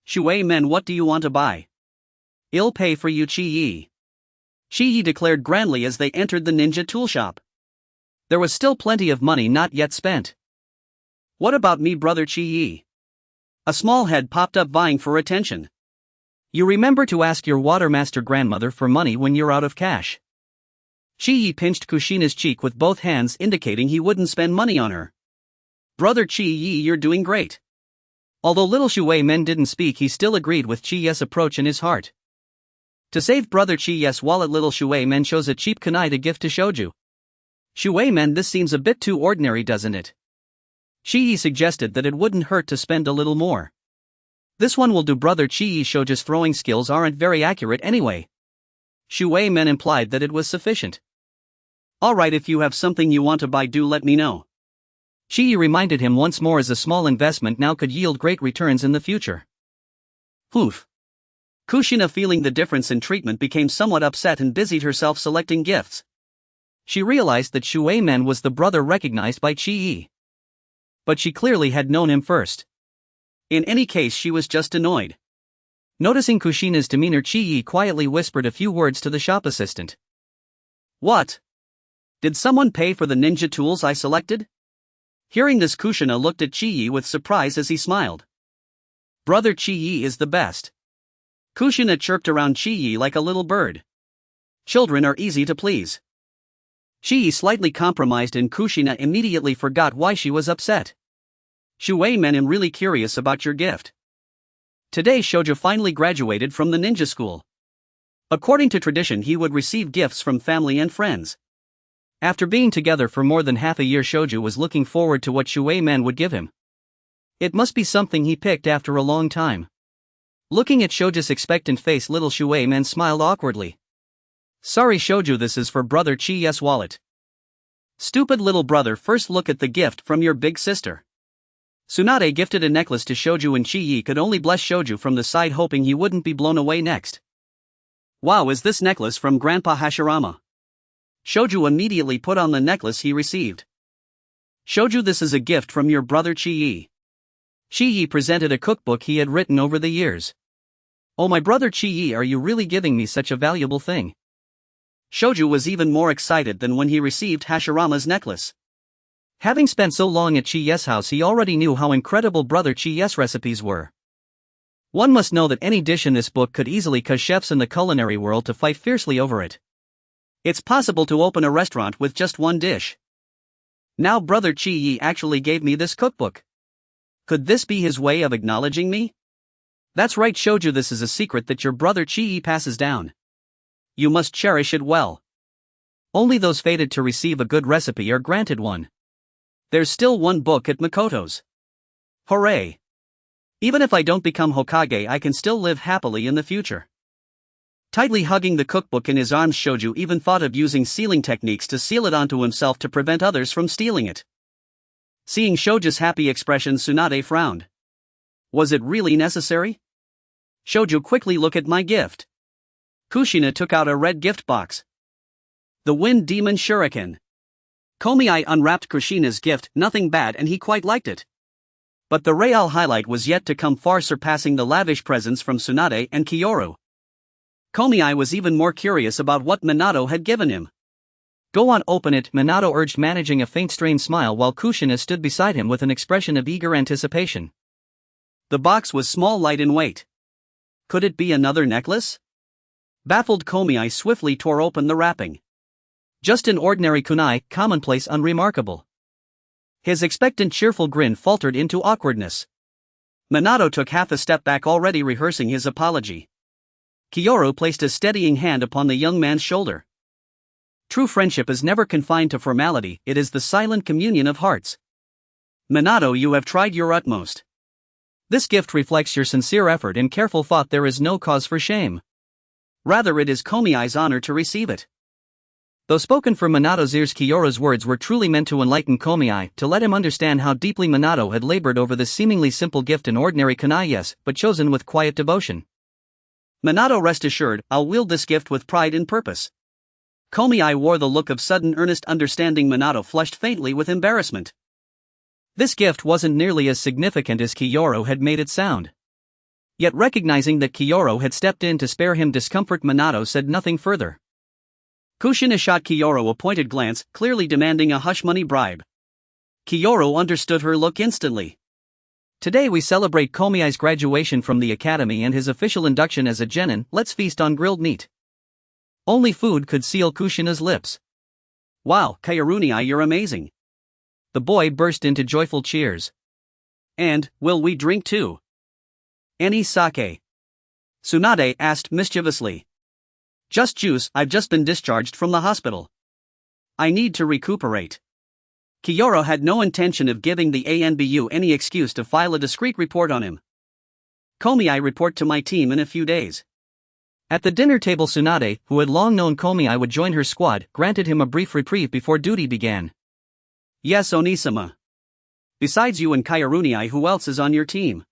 Shui men, what do you want to buy? I'll pay for you, Chi-Yi. Chi-Yi declared grandly as they entered the ninja tool shop. There was still plenty of money not yet spent. What about me, Brother Chi-Yi? A small head popped up vying for attention. You remember to ask your watermaster grandmother for money when you're out of cash. Chi-Yi pinched Kushina's cheek with both hands, indicating he wouldn't spend money on her. Brother Chi-Yi, you're doing great. Although little Shui Men didn't speak, he still agreed with Chi-Yi's approach in his heart. To save Brother Chi-Yi's wallet, little Shui Men chose a cheap kunai to gift to Shoju. Shui Men, this seems a bit too ordinary, doesn't it? Chi-Yi suggested that it wouldn't hurt to spend a little more. This one will do. Brother Chi-Yi, Shoju's throwing skills aren't very accurate anyway. Shui Men implied that it was sufficient. Alright, if you have something you want to buy, do let me know. Chi-Yi reminded him once more, as a small investment now could yield great returns in the future. Oof. Kushina, feeling the difference in treatment, became somewhat upset and busied herself selecting gifts. She realized that Shui Men was the brother recognized by Chi-Yi. But she clearly had known him first. In any case, she was just annoyed. Noticing Kushina's demeanor, Chi-Yi quietly whispered a few words to the shop assistant. What? Did someone pay for the ninja tools I selected? Hearing this, Kushina looked at Chi-Yi with surprise as he smiled. Brother Chi-Yi is the best. Kushina chirped around Chi-Yi like a little bird. Children are easy to please. Chi-Yi slightly compromised and Kushina immediately forgot why she was upset. Shui Men, I'm really curious about your gift. Today Shoju finally graduated from the ninja school. According to tradition, he would receive gifts from family and friends. After being together for more than half a year, Shoju was looking forward to what Shui Men would give him. It must be something he picked after a long time. Looking at Shoju's expectant face, little Shui Men smiled awkwardly. Sorry Shoju, this is for Brother Chi-Yi's wallet. Stupid little brother, first look at the gift from your big sister. Tsunade gifted a necklace to Shoju and Chi-Yi could only bless Shoju from the side, hoping he wouldn't be blown away next. Wow, is this necklace from Grandpa Hashirama? Shoju immediately put on the necklace he received. Shoju, this is a gift from your brother Chi-Yi. Chi-Yi presented a cookbook he had written over the years. Oh, my brother Chi-Yi, are you really giving me such a valuable thing? Shoju was even more excited than when he received Hashirama's necklace. Having spent so long at Chi-Yi's house, he already knew how incredible brother Chi-Yi's recipes were. One must know that any dish in this book could easily cause chefs in the culinary world to fight fiercely over it. It's possible to open a restaurant with just one dish. Now brother Chi-Yi actually gave me this cookbook. Could this be his way of acknowledging me? That's right Shoju, this is a secret that your brother Chi-Yi passes down. You must cherish it well. Only those fated to receive a good recipe are granted one. There's still one book at Makoto's. Hooray! Even if I don't become Hokage, I can still live happily in the future. Tightly hugging the cookbook in his arms, Shoju even thought of using sealing techniques to seal it onto himself to prevent others from stealing it. Seeing Shoju's happy expression, Tsunade frowned. Was it really necessary? Shoju, quickly look at my gift. Kushina took out a red gift box. The Wind Demon Shuriken. Komi unwrapped Kushina's gift, nothing bad, and he quite liked it. But the real highlight was yet to come, far surpassing the lavish presents from Tsunade and Kyoru. Komi was even more curious about what Minato had given him. Go on, open it, Minato urged, managing a faint strained smile while Kushina stood beside him with an expression of eager anticipation. The box was small, light in weight. Could it be another necklace? Baffled Komiai swiftly tore open the wrapping. Just an ordinary kunai, commonplace, unremarkable. His expectant cheerful grin faltered into awkwardness. Minato took half a step back, already rehearsing his apology. Kyoru placed a steadying hand upon the young man's shoulder. True friendship is never confined to formality, it is the silent communion of hearts. Minato, you have tried your utmost. This gift reflects your sincere effort and careful thought. There is no cause for shame. Rather, it is Komiai's honor to receive it. Though spoken for Minato's ears, Kyoru's words were truly meant to enlighten Komiai, to let him understand how deeply Minato had labored over this seemingly simple gift, an ordinary kunai, yes, but chosen with quiet devotion. Minato, rest assured, I'll wield this gift with pride and purpose. Komiai wore the look of sudden earnest understanding. Minato flushed faintly with embarrassment. This gift wasn't nearly as significant as Kyoru had made it sound. Yet recognizing that Kyoru had stepped in to spare him discomfort, Minato said nothing further. Kushina shot Kyoru a pointed glance, clearly demanding a hush-money bribe. Kyoru understood her look instantly. Today we celebrate Komiai's graduation from the academy and his official induction as a genin. Let's feast on grilled meat. Only food could seal Kushina's lips. Wow, Kyoru, you're amazing. The boy burst into joyful cheers. And, will we drink too? Any sake? Tsunade asked mischievously. Just juice, I've just been discharged from the hospital. I need to recuperate. Kyoru had no intention of giving the ANBU any excuse to file a discreet report on him. Komiai, report to my team in a few days. At the dinner table, Tsunade, who had long known Komiai would join her squad, granted him a brief reprieve before duty began. Yes, Onisama. Besides you and Kyoru, who else is on your team?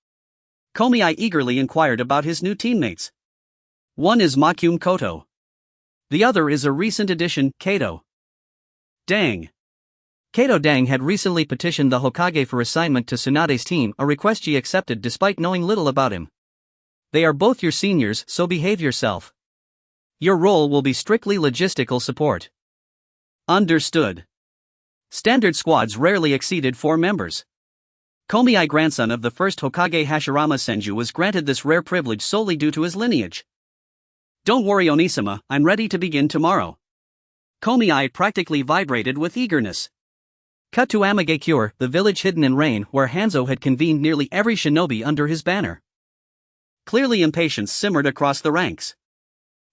Komiai eagerly inquired about his new teammates. One is Makume Koto. The other is a recent addition, Kato. Dang. Kato Dang had recently petitioned the Hokage for assignment to Tsunade's team, a request she accepted despite knowing little about him. They are both your seniors, so behave yourself. Your role will be strictly logistical support. Understood. Standard squads rarely exceeded 4 members. Komiai, grandson of the first Hokage Hashirama Senju, was granted this rare privilege solely due to his lineage. Don't worry, Onisama, I'm ready to begin tomorrow. Komiai practically vibrated with eagerness. Cut to Mangekyō, the village hidden in rain, where Hanzo had convened nearly every shinobi under his banner. Clearly impatience simmered across the ranks.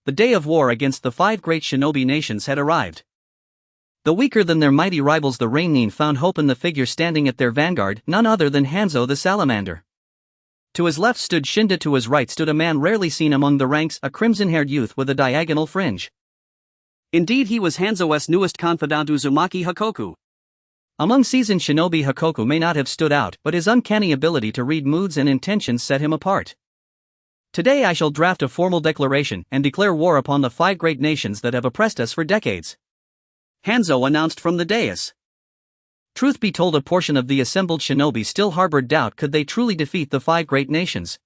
The day of war against the 5 great shinobi nations had arrived. The weaker than their mighty rivals, the Rainin, found hope in the figure standing at their vanguard, none other than Hanzo the Salamander. To his left stood Shinda, to his right stood a man rarely seen among the ranks, a crimson-haired youth with a diagonal fringe. Indeed, he was Hanzo's newest confidant, Uzumaki Hakoku. Among seasoned shinobi, Hakoku may not have stood out, but his uncanny ability to read moods and intentions set him apart. Today I shall draft a formal declaration and declare war upon the 5 great nations that have oppressed us for decades. Hanzo announced from the dais. Truth be told, a portion of the assembled shinobi still harbored doubt. Could they truly defeat the 5 great nations?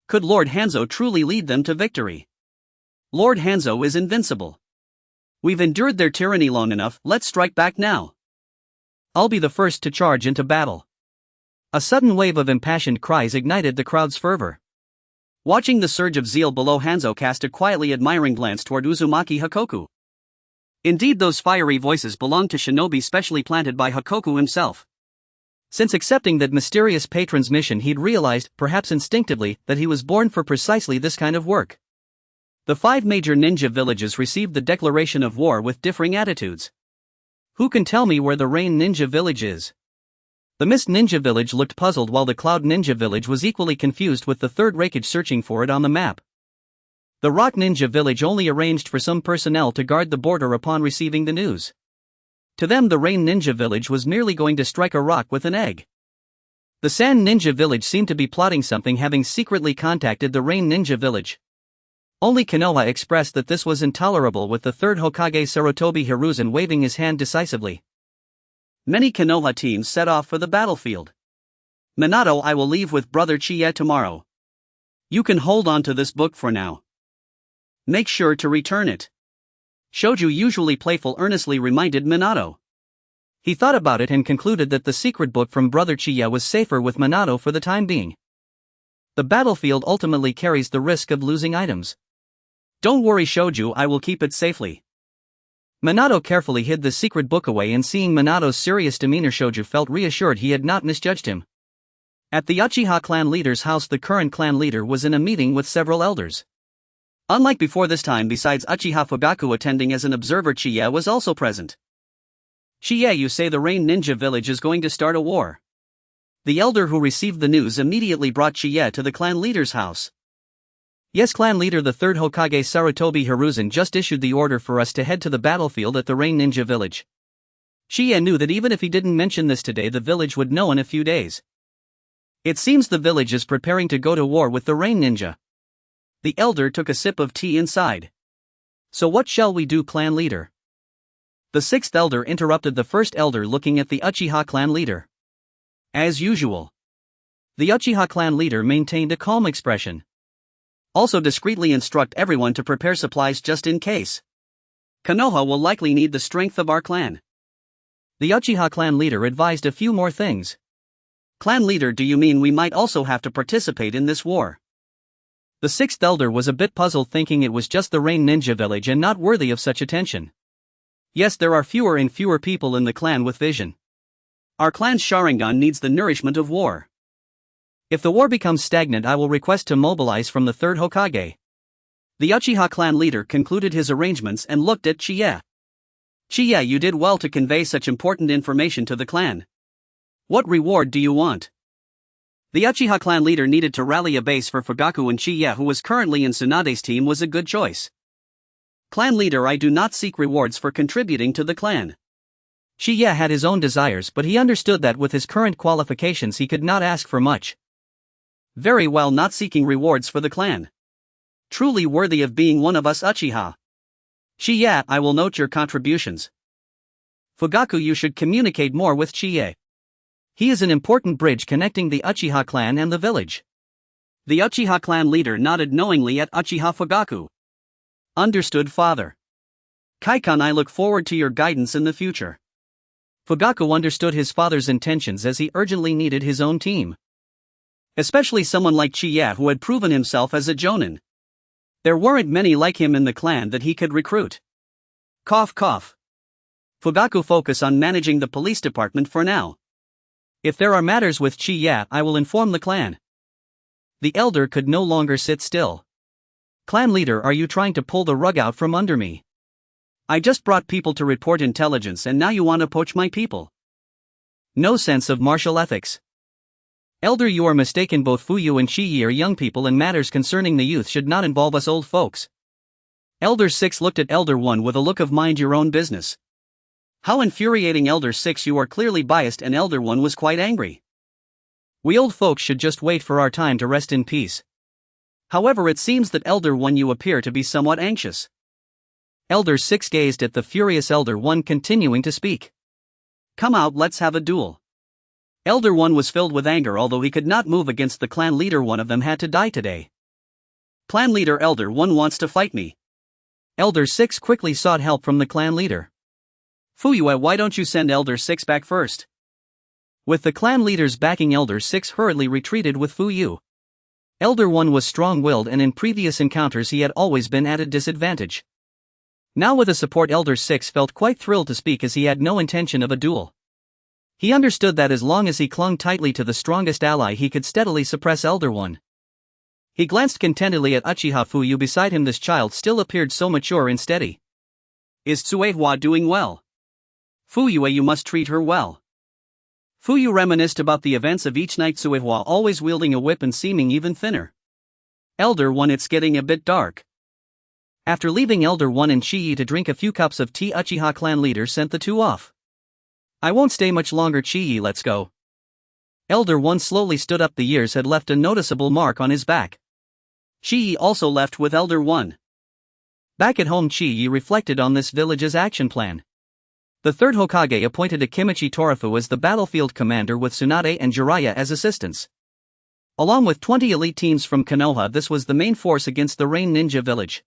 Could Lord Hanzo truly lead them to victory? Lord Hanzo is invincible. We've endured their tyranny long enough, let's strike back now. I'll be the first to charge into battle. A sudden wave of impassioned cries ignited the crowd's fervor. Watching the surge of zeal below, Hanzo cast a quietly admiring glance toward Uzumaki Hakoku. Indeed, those fiery voices belonged to shinobi specially planted by Hakoku himself. Since accepting that mysterious patron's mission, he'd realized, perhaps instinctively, that he was born for precisely this kind of work. The 5 major ninja villages received the declaration of war with differing attitudes. Who can tell me where the Rain Ninja Village is? The Mist Ninja Village looked puzzled, while the Cloud Ninja Village was equally confused, with the third Raikage searching for it on the map. The Rock Ninja Village only arranged for some personnel to guard the border upon receiving the news. To them, the Rain Ninja Village was merely going to strike a rock with an egg. The Sand Ninja Village seemed to be plotting something, having secretly contacted the Rain Ninja Village. Only Konoha expressed that this was intolerable, with the third Hokage Sarutobi Hiruzen waving his hand decisively. Many Konoha teams set off for the battlefield. Minato, I will leave with Brother Chie tomorrow. You can hold on to this book for now. Make sure to return it. Shoju, usually playful, earnestly reminded Minato. He thought about it and concluded that the secret book from Brother Chie was safer with Minato for the time being. The battlefield ultimately carries the risk of losing items. Don't worry Shoju, I will keep it safely. Minato carefully hid the secret book away, and seeing Minato's serious demeanor, Shoju felt reassured he had not misjudged him. At the Uchiha clan leader's house, the current clan leader was in a meeting with several elders. Unlike before, this time besides Uchiha Fugaku attending as an observer, Chiya was also present. Chiya, you say the Rain Ninja village is going to start a war. The elder who received the news immediately brought Chiya to the clan leader's house. Yes, clan leader, the third Hokage Sarutobi Hiruzen just issued the order for us to head to the battlefield at the Rain Ninja village. Chiya knew that even if he didn't mention this today, the village would know in a few days. It seems the village is preparing to go to war with the Rain Ninja. The elder took a sip of tea inside. So what shall we do, clan leader? The sixth elder interrupted the first elder, looking at the Uchiha clan leader. As usual. The Uchiha clan leader maintained a calm expression. Also discreetly instruct everyone to prepare supplies just in case. Konoha will likely need the strength of our clan. The Uchiha clan leader advised a few more things. Clan leader, do you mean we might also have to participate in this war? The sixth elder was a bit puzzled, thinking it was just the Rain Ninja village and not worthy of such attention. Yes, there are fewer and fewer people in the clan with vision. Our clan's Sharingan needs the nourishment of war. If the war becomes stagnant, I will request to mobilize from the third Hokage. The Uchiha clan leader concluded his arrangements and looked at Chiya. Chiya, you did well to convey such important information to the clan. What reward do you want? The Uchiha clan leader needed to rally a base for Fugaku, and Chiya, who was currently in Tsunade's team, was a good choice. Clan leader, I do not seek rewards for contributing to the clan. Chiya had his own desires, but he understood that with his current qualifications he could not ask for much. Very well, not seeking rewards for the clan. Truly worthy of being one of us Uchiha. Chiya, I will note your contributions. Fugaku, you should communicate more with Chiya. He is an important bridge connecting the Uchiha clan and the village. The Uchiha clan leader nodded knowingly at Uchiha Fugaku. Understood, father. Kaikan, I look forward to your guidance in the future. Fugaku understood his father's intentions, as he urgently needed his own team. Especially someone like Chiya, who had proven himself as a jonin. There weren't many like him in the clan that he could recruit. Cough cough. Fugaku, focus on managing the police department for now. If there are matters with Chiya, I will inform the clan. The elder could no longer sit still. Clan leader, are you trying to pull the rug out from under me? I just brought people to report intelligence, and now you want to poach my people. No sense of martial ethics. Elder, you are mistaken. Both Fuyu and Chiyi are young people, and matters concerning the youth should not involve us old folks. Elder 6 looked at Elder 1 with a look of mind your own business. How infuriating, Elder 6, you are clearly biased, and Elder 1 was quite angry. We old folks should just wait for our time to rest in peace. However, it seems that Elder 1, you appear to be somewhat anxious. Elder 6 gazed at the furious Elder 1, continuing to speak. Come out, let's have a duel. Elder 1 was filled with anger, although he could not move against the clan leader. One of them had to die today. Clan leader, Elder 1 wants to fight me. Elder 6 quickly sought help from the clan leader. Fuyue, why don't you send Elder 6 back first? With the clan leaders backing, Elder 6 hurriedly retreated with Fuyu. Elder 1 was strong-willed, and in previous encounters he had always been at a disadvantage. Now with the support, Elder 6 felt quite thrilled to speak, as he had no intention of a duel. He understood that as long as he clung tightly to the strongest ally, he could steadily suppress Elder 1. He glanced contentedly at Uchiha Fuyu beside him. This child still appeared so mature and steady. Is Tsuehua doing well? Fuyue, you must treat her well. Fuyu reminisced about the events of each night. Tsuehua always wielding a whip and seeming even thinner. Elder 1, it's getting a bit dark. After leaving Elder 1 and Chiyi to drink a few cups of tea, Uchiha clan leader sent the two off. I won't stay much longer, Chiyi, let's go. Elder 1 slowly stood up. The years had left a noticeable mark on his back. Chiyi also left with Elder 1. Back at home, Chiyi reflected on this village's action plan. The third Hokage appointed Akimichi Torafu as the battlefield commander, with Tsunade and Jiraiya as assistants. Along with 20 elite teams from Konoha, this was the main force against the Rain Ninja village.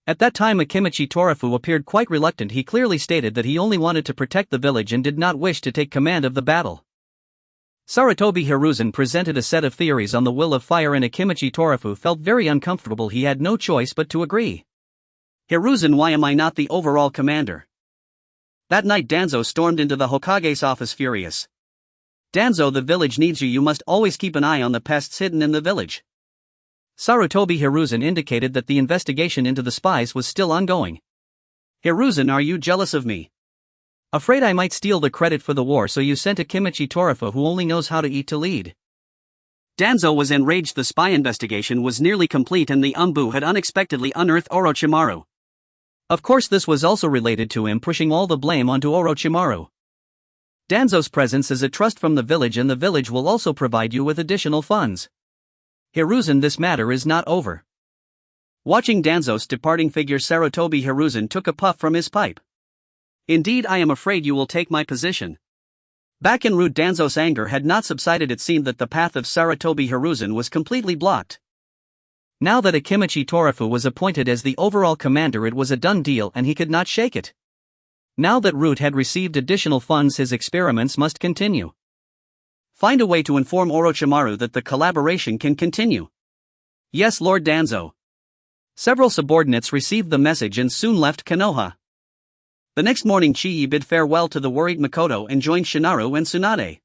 At that time, Akimichi Torafu appeared quite reluctant. He clearly stated that he only wanted to protect the village and did not wish to take command of the battle. Sarutobi Hiruzen presented a set of theories on the will of fire and Akimichi Torafu felt very uncomfortable. He had no choice but to agree. Hiruzen, why am I not the overall commander? That night Danzo stormed into the Hokage's office furious. Danzo, the village needs you must always keep an eye on the pests hidden in the village. Sarutobi Hiruzen indicated that the investigation into the spies was still ongoing. Hiruzen, are you jealous of me? Afraid I might steal the credit for the war, so you sent Akimichi Torafu, who only knows how to eat, to lead. Danzo was enraged. The spy investigation was nearly complete and the Umbu had unexpectedly unearthed Orochimaru. Of course, this was also related to him pushing all the blame onto Orochimaru. Danzo's presence is a trust from the village, and the village will also provide you with additional funds. Hiruzen, this matter is not over. Watching Danzo's departing figure, Sarutobi Hiruzen took a puff from his pipe. Indeed, I am afraid you will take my position. Back en route, Danzo's anger had not subsided. It seemed that the path of Sarutobi Hiruzen was completely blocked. Now that Akimichi Torafu was appointed as the overall commander, it was a done deal and he could not shake it. Now that Root had received additional funds, his experiments must continue. Find a way to inform Orochimaru that the collaboration can continue. Yes, Lord Danzo. Several subordinates received the message and soon left Konoha. The next morning, Chii bid farewell to the worried Makoto and joined Shinaru and Tsunade.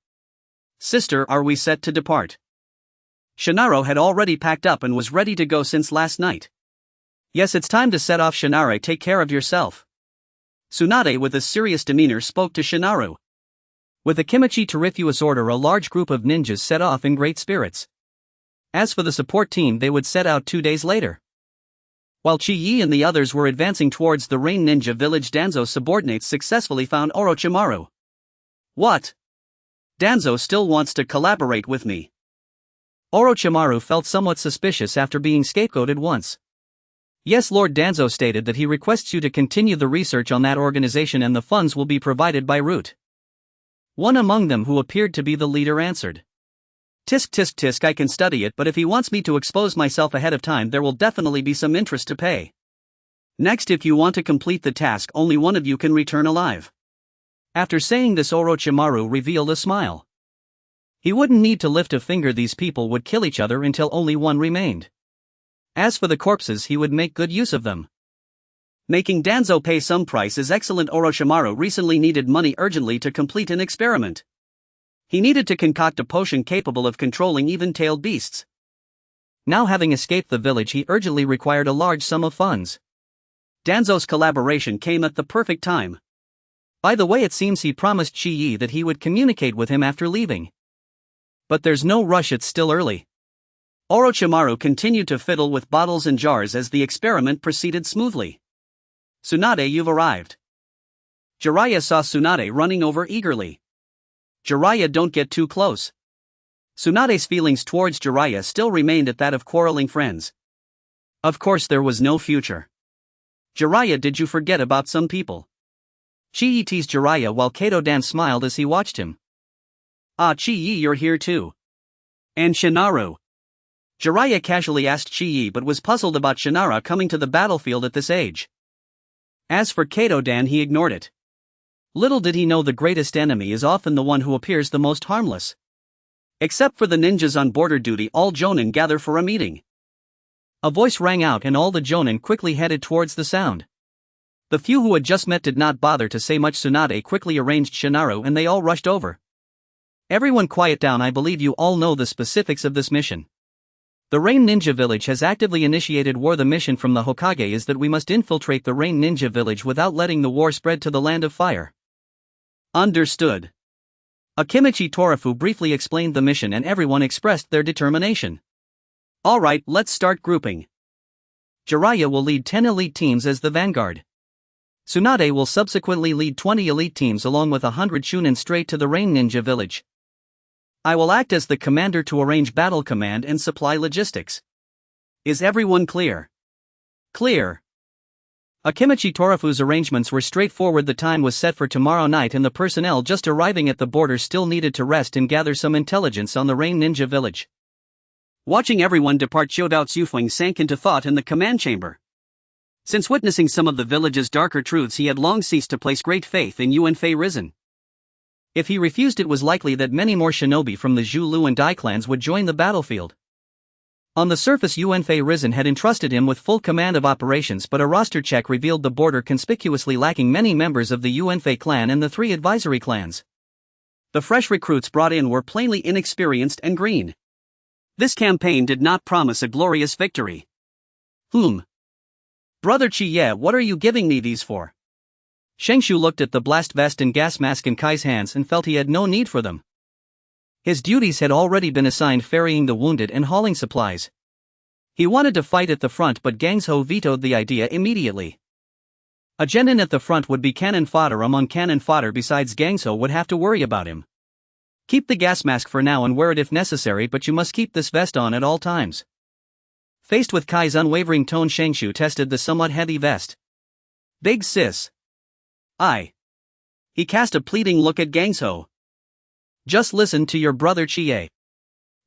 Sister, are we set to depart? Shinaru had already packed up and was ready to go since last night. Yes, it's time to set off, Shinaru. Take care of yourself. Tsunade, with a serious demeanor, spoke to Shinaru. With Akimichi Torafu's order, a large group of ninjas set off in great spirits. As for the support team, they would set out 2 days later. While Chii and the others were advancing towards the Rain Ninja village, Danzo's subordinates successfully found Orochimaru. What? Danzo still wants to collaborate with me. Orochimaru felt somewhat suspicious after being scapegoated once. Yes, Lord Danzo stated that he requests you to continue the research on that organization and the funds will be provided by Root. One among them, who appeared to be the leader, answered. Tisk tisk tisk, I can study it, but if he wants me to expose myself ahead of time, there will definitely be some interest to pay. Next, if you want to complete the task, only one of you can return alive. After saying this, Orochimaru revealed a smile. He wouldn't need to lift a finger. These people would kill each other until only one remained. As for the corpses, he would make good use of them. Making Danzo pay some price is excellent. Orochimaru recently needed money urgently to complete an experiment. He needed to concoct a potion capable of controlling even-tailed beasts. Now, having escaped the village, he urgently required a large sum of funds. Danzo's collaboration came at the perfect time. By the way, it seems he promised Chii that he would communicate with him after leaving. But there's no rush, it's still early. Orochimaru continued to fiddle with bottles and jars as the experiment proceeded smoothly. Tsunade, you've arrived. Jiraiya saw Tsunade running over eagerly. Jiraiya, don't get too close. Tsunade's feelings towards Jiraiya still remained at that of quarreling friends. Of course, there was no future. Jiraiya, did you forget about some people? Chii teased Jiraiya while Kato-dan smiled as he watched him. Ah, Chii, you're here too. And Shinaru? Jiraiya casually asked Chii, but was puzzled about Shinaru coming to the battlefield at this age. As for Kato-dan, he ignored it. Little did he know the greatest enemy is often the one who appears the most harmless. Except for the ninjas on border duty, all jonin gather for a meeting. A voice rang out and all the jonin quickly headed towards the sound. The few who had just met did not bother to say much. Tsunade quickly arranged Shinaru and they all rushed over. Everyone quiet down, I believe you all know the specifics of this mission. The Rain Ninja Village has actively initiated war. The mission from the Hokage is that we must infiltrate the Rain Ninja Village without letting the war spread to the Land of Fire. Understood. Akimichi Torafu briefly explained the mission and everyone expressed their determination. Alright, let's start grouping. Jiraiya will lead 10 elite teams as the vanguard. Tsunade will subsequently lead 20 elite teams along with 100 shunin straight to the Rain Ninja Village. I will act as the commander to arrange battle command and supply logistics. Is everyone clear? Clear. Akimichi Torafu's arrangements were straightforward. The time was set for tomorrow night and the personnel just arriving at the border still needed to rest and gather some intelligence on the Rain Ninja Village. Watching everyone depart, Chiyodao's Yufeng sank into thought in the command chamber. Since witnessing some of the village's darker truths, he had long ceased to place great faith in Yuan Fei Risen. If he refused, it was likely that many more shinobi from the Zhu Lu and Dai clans would join the battlefield. On the surface, Yuanfei Risen had entrusted him with full command of operations, but a roster check revealed the border conspicuously lacking many members of the Yuanfei clan and the 3 advisory clans. The fresh recruits brought in were plainly inexperienced and green. This campaign did not promise a glorious victory. Brother Chiye, what are you giving me these for? Shengshu looked at the blast vest and gas mask in Kai's hands and felt he had no need for them. His duties had already been assigned ferrying the wounded and hauling supplies. He wanted to fight at the front, but Gangzhou vetoed the idea immediately. A genin at the front would be cannon fodder among cannon fodder. Besides, Gangzhou would have to worry about him. Keep the gas mask for now and wear it if necessary, but you must keep this vest on at all times. Faced with Kai's unwavering tone, Shengshu tested the somewhat heavy vest. Big sis. He cast a pleading look at Gangzhou. Just listen to your brother Chie.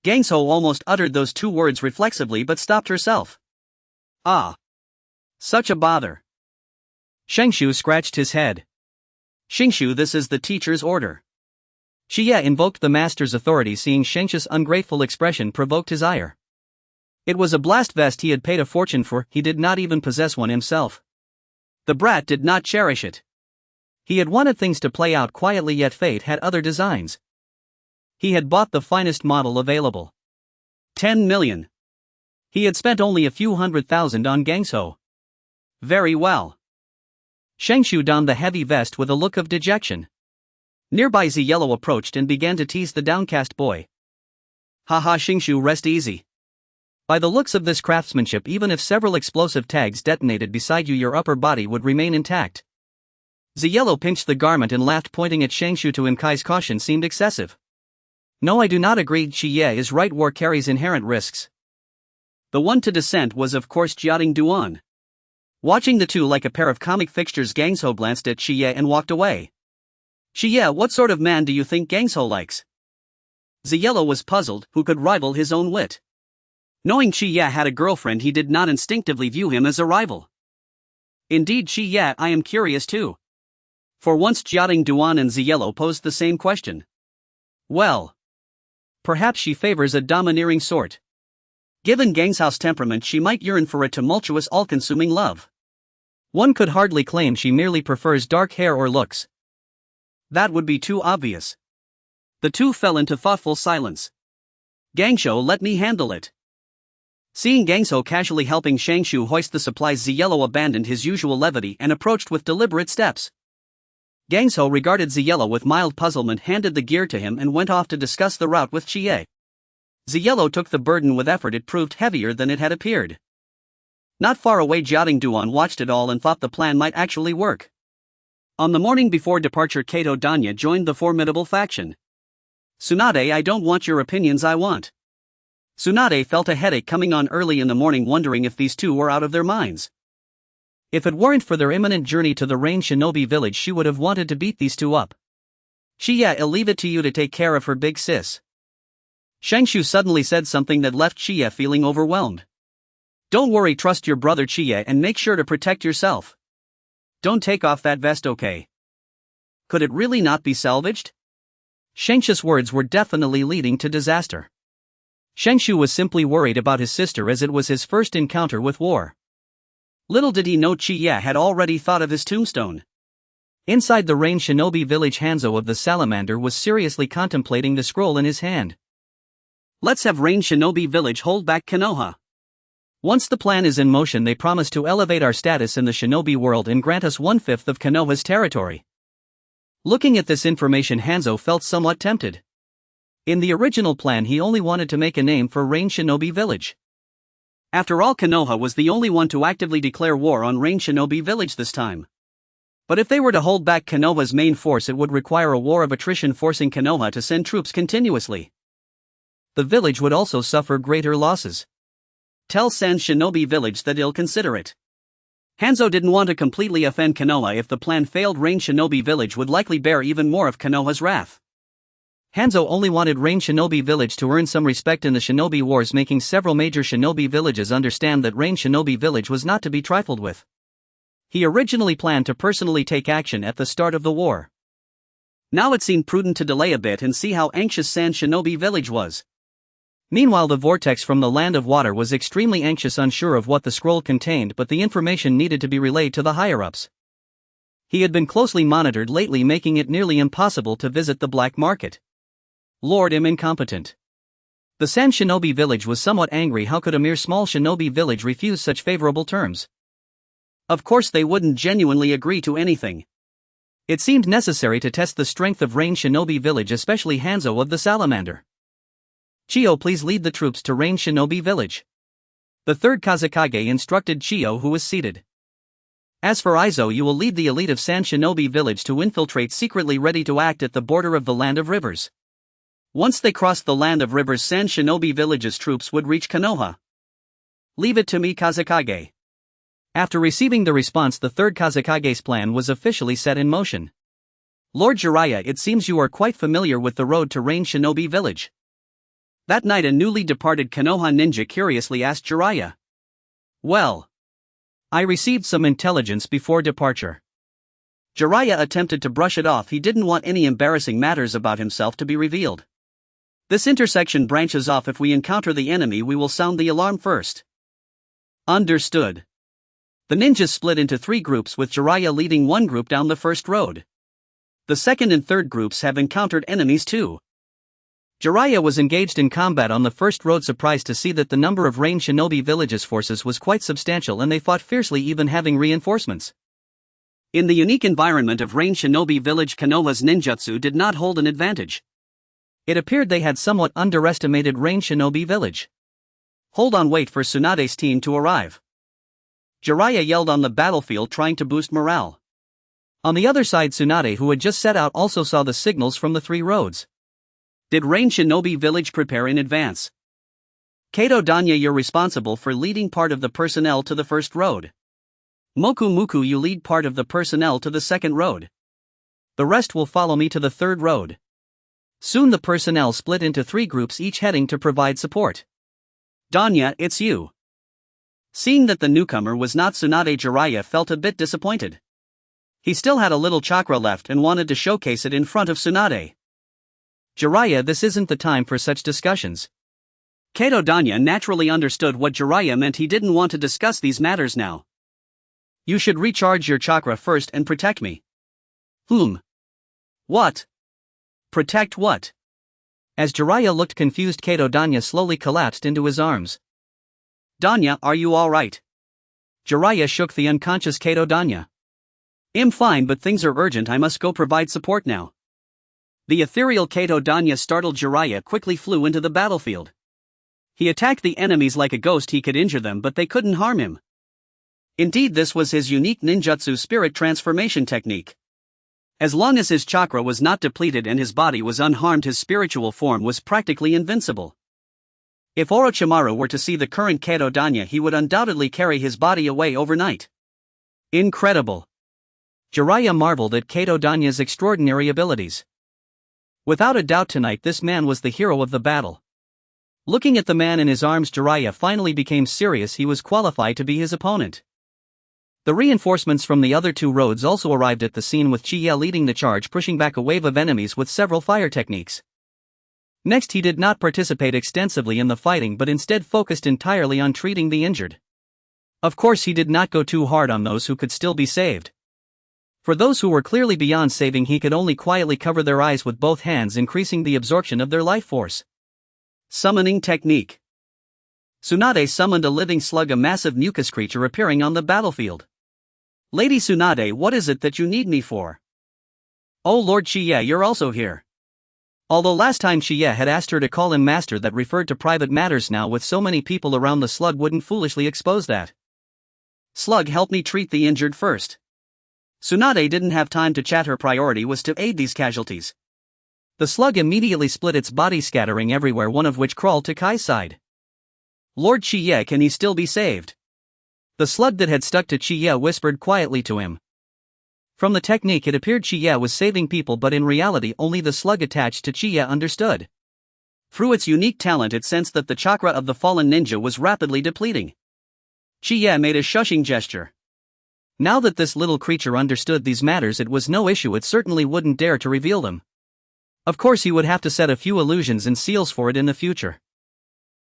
Gangzhou almost uttered those 2 words reflexively but stopped herself. Such a bother. Shengshu scratched his head. Shingshu, this is the teacher's order. Chie invoked the master's authority. Seeing Shengshu's ungrateful expression provoked his ire. It was a blast vest he had paid a fortune for. He did not even possess one himself. The brat did not cherish it. He had wanted things to play out quietly, yet fate had other designs. He had bought the finest model available. 10 million. He had spent only a few $100,000 on Gangzhou. Very well. Shengshu donned the heavy vest with a look of dejection. Nearby Ziyellow approached and began to tease the downcast boy. Haha, Shingshu, rest easy. By the looks of this craftsmanship, even if several explosive tags detonated beside you, your upper body would remain intact. Ziyellow pinched the garment and laughed, pointing at Shengshu. To him, Kai's caution seemed excessive. No, I do not agree. Chie is right, war carries inherent risks. The one to dissent was of course Jiating Duan. Watching the two like a pair of comic fixtures, Gangzhou glanced at Chie and walked away. Chie, what sort of man do you think Gangzhou likes? Ziyellow was puzzled. Who could rival his own wit? Knowing Chie had a girlfriend, he did not instinctively view him as a rival. Indeed, Chie, I am curious too. For once, Jiating Duan and Ziyellow posed the same question. Well, perhaps she favors a domineering sort. Given Gangzhou's temperament, she might yearn for a tumultuous, all-consuming love. One could hardly claim she merely prefers dark hair or looks. That would be too obvious. The two fell into thoughtful silence. Gangzhou, let me handle it. Seeing Gangzhou casually helping Shengshu hoist the supplies, Ziyellow abandoned his usual levity and approached with deliberate steps. Gangzhou regarded Ziyellow with mild puzzlement, handed the gear to him and went off to discuss the route with Chie. Ziyellow took the burden with effort. It proved heavier than it had appeared. Not far away, Jiating Duan watched it all and thought the plan might actually work. On the morning before departure, Kato Danya joined the formidable faction. Tsunade, I don't want your opinions, I want. Tsunade felt a headache coming on early in the morning, wondering if these two were out of their minds. If it weren't for their imminent journey to the Rain Shinobi village, she would have wanted to beat these two up. I'll leave it to you to take care of her big sis. Shengshu suddenly said something that left Chie feeling overwhelmed. Don't worry, trust your brother Chie and make sure to protect yourself. Don't take off that vest, okay? Could it really not be salvaged? Shengshu's words were definitely leading to disaster. Shengshu was simply worried about his sister, as it was his first encounter with war. Little did he know Chie had already thought of his tombstone. Inside the Rain Shinobi village, Hanzo of the Salamander was seriously contemplating the scroll in his hand. Let's have Rain Shinobi village hold back Konoha. Once the plan is in motion, they promise to elevate our status in the shinobi world and grant us 1/5 of Konoha's territory. Looking at this information, Hanzo felt somewhat tempted. In the original plan, he only wanted to make a name for Rain Shinobi village. After all, Konoha was the only one to actively declare war on Rain Shinobi village this time. But if they were to hold back Konoha's main force, it would require a war of attrition, forcing Konoha to send troops continuously. The village would also suffer greater losses. Tell San Shinobi village that he'll consider it. Hanzo didn't want to completely offend Konoha. If the plan failed, Rain Shinobi village would likely bear even more of Konoha's wrath. Hanzo only wanted Rain Shinobi village to earn some respect in the Shinobi Wars, making several major Shinobi villages understand that Rain Shinobi village was not to be trifled with. He originally planned to personally take action at the start of the war. Now it seemed prudent to delay a bit and see how anxious Sand Shinobi Village was. Meanwhile, the vortex from the Land of Water was extremely anxious, unsure of what the scroll contained, but the information needed to be relayed to the higher-ups. He had been closely monitored lately, making it nearly impossible to visit the black market. Lord M. Incompetent. The Sand Shinobi Village was somewhat angry. How could a mere small shinobi village refuse such favorable terms? Of course they wouldn't genuinely agree to anything. It seemed necessary to test the strength of Rain Shinobi Village, especially Hanzo of the Salamander. Chiyo, please lead the troops to Rain Shinobi Village. The third Kazekage instructed Chiyo, who was seated. As for Izo, you will lead the elite of Sand Shinobi Village to infiltrate secretly, ready to act at the border of the Land of Rivers. Once they crossed the Land of Rivers, Sand Shinobi Village's troops would reach Konoha. Leave it to me, Kazekage. After receiving the response, the third Kazekage's plan was officially set in motion. Lord Jiraiya, it seems you are quite familiar with the road to Rain Shinobi Village. That night a newly departed Konoha ninja curiously asked Jiraiya. Well, I received some intelligence before departure. Jiraiya attempted to brush it off. He didn't want any embarrassing matters about himself to be revealed. This intersection branches off. If we encounter the enemy, we will sound the alarm first. Understood. The ninjas split into 3 groups, with Jiraiya leading one group down the first road. The second and third groups have encountered enemies too. Jiraiya was engaged in combat on the first road, surprised to see that the number of Rain Shinobi Village's forces was quite substantial, and they fought fiercely, even having reinforcements. In the unique environment of Rain Shinobi Village, Konoha's ninjutsu did not hold an advantage. It appeared they had somewhat underestimated Rain Shinobi Village. Hold on, wait for Tsunade's team to arrive. Jiraiya yelled on the battlefield, trying to boost morale. On the other side, Tsunade, who had just set out, also saw the signals from the 3 roads. Did Rain Shinobi Village prepare in advance? Kato Danya, you're responsible for leading part of the personnel to the first road. Moku Muku, you lead part of the personnel to the second road. The rest will follow me to the third road. Soon the personnel split into 3 groups, each heading to provide support. Danya, it's you. Seeing that the newcomer was not Tsunade, Jiraiya felt a bit disappointed. He still had a little chakra left and wanted to showcase it in front of Tsunade. Jiraiya, this isn't the time for such discussions. Kato Danya naturally understood what Jiraiya meant. He didn't want to discuss these matters now. You should recharge your chakra first and protect me. What? Protect what? As Jiraiya looked confused, Kato Danya slowly collapsed into his arms. Danya, are you alright? Jiraiya shook the unconscious Kato Danya. I'm fine, but things are urgent. I must go provide support now. The ethereal Kato Danya, startled Jiraiya, quickly flew into the battlefield. He attacked the enemies like a ghost. He could injure them, but they couldn't harm him. Indeed, this was his unique ninjutsu spirit transformation technique. As long as his chakra was not depleted and his body was unharmed, his spiritual form was practically invincible. If Orochimaru were to see the current Kato Danya, he would undoubtedly carry his body away overnight. Incredible. Jiraiya marveled at Kato Danya's extraordinary abilities. Without a doubt, tonight this man was the hero of the battle. Looking at the man in his arms, Jiraiya finally became serious. He was qualified to be his opponent. The reinforcements from the other 2 roads also arrived at the scene, with Chiya leading the charge, pushing back a wave of enemies with several fire techniques. Next, he did not participate extensively in the fighting, but instead focused entirely on treating the injured. Of course, he did not go too hard on those who could still be saved. For those who were clearly beyond saving, he could only quietly cover their eyes with both hands, increasing the absorption of their life force. Summoning technique. Tsunade summoned a living slug, a massive mucus creature appearing on the battlefield. Lady Tsunade, what is it that you need me for? Oh, Lord Chiya, you're also here. Although last time Chiya had asked her to call him master, that referred to private matters. Now, with so many people around, the slug wouldn't foolishly expose that. Slug, help me treat the injured first. Tsunade didn't have time to chat. Her priority was to aid these casualties. The slug immediately split its body, scattering everywhere, one of which crawled to Kai's side. Lord Chiya, can he still be saved? The slug that had stuck to Chiya whispered quietly to him. From the technique, it appeared Chiya was saving people, but in reality only the slug attached to Chiya understood. Through its unique talent, it sensed that the chakra of the fallen ninja was rapidly depleting. Chiya made a shushing gesture. Now that this little creature understood these matters, it was no issue, it certainly wouldn't dare to reveal them. Of course, he would have to set a few illusions and seals for it in the future.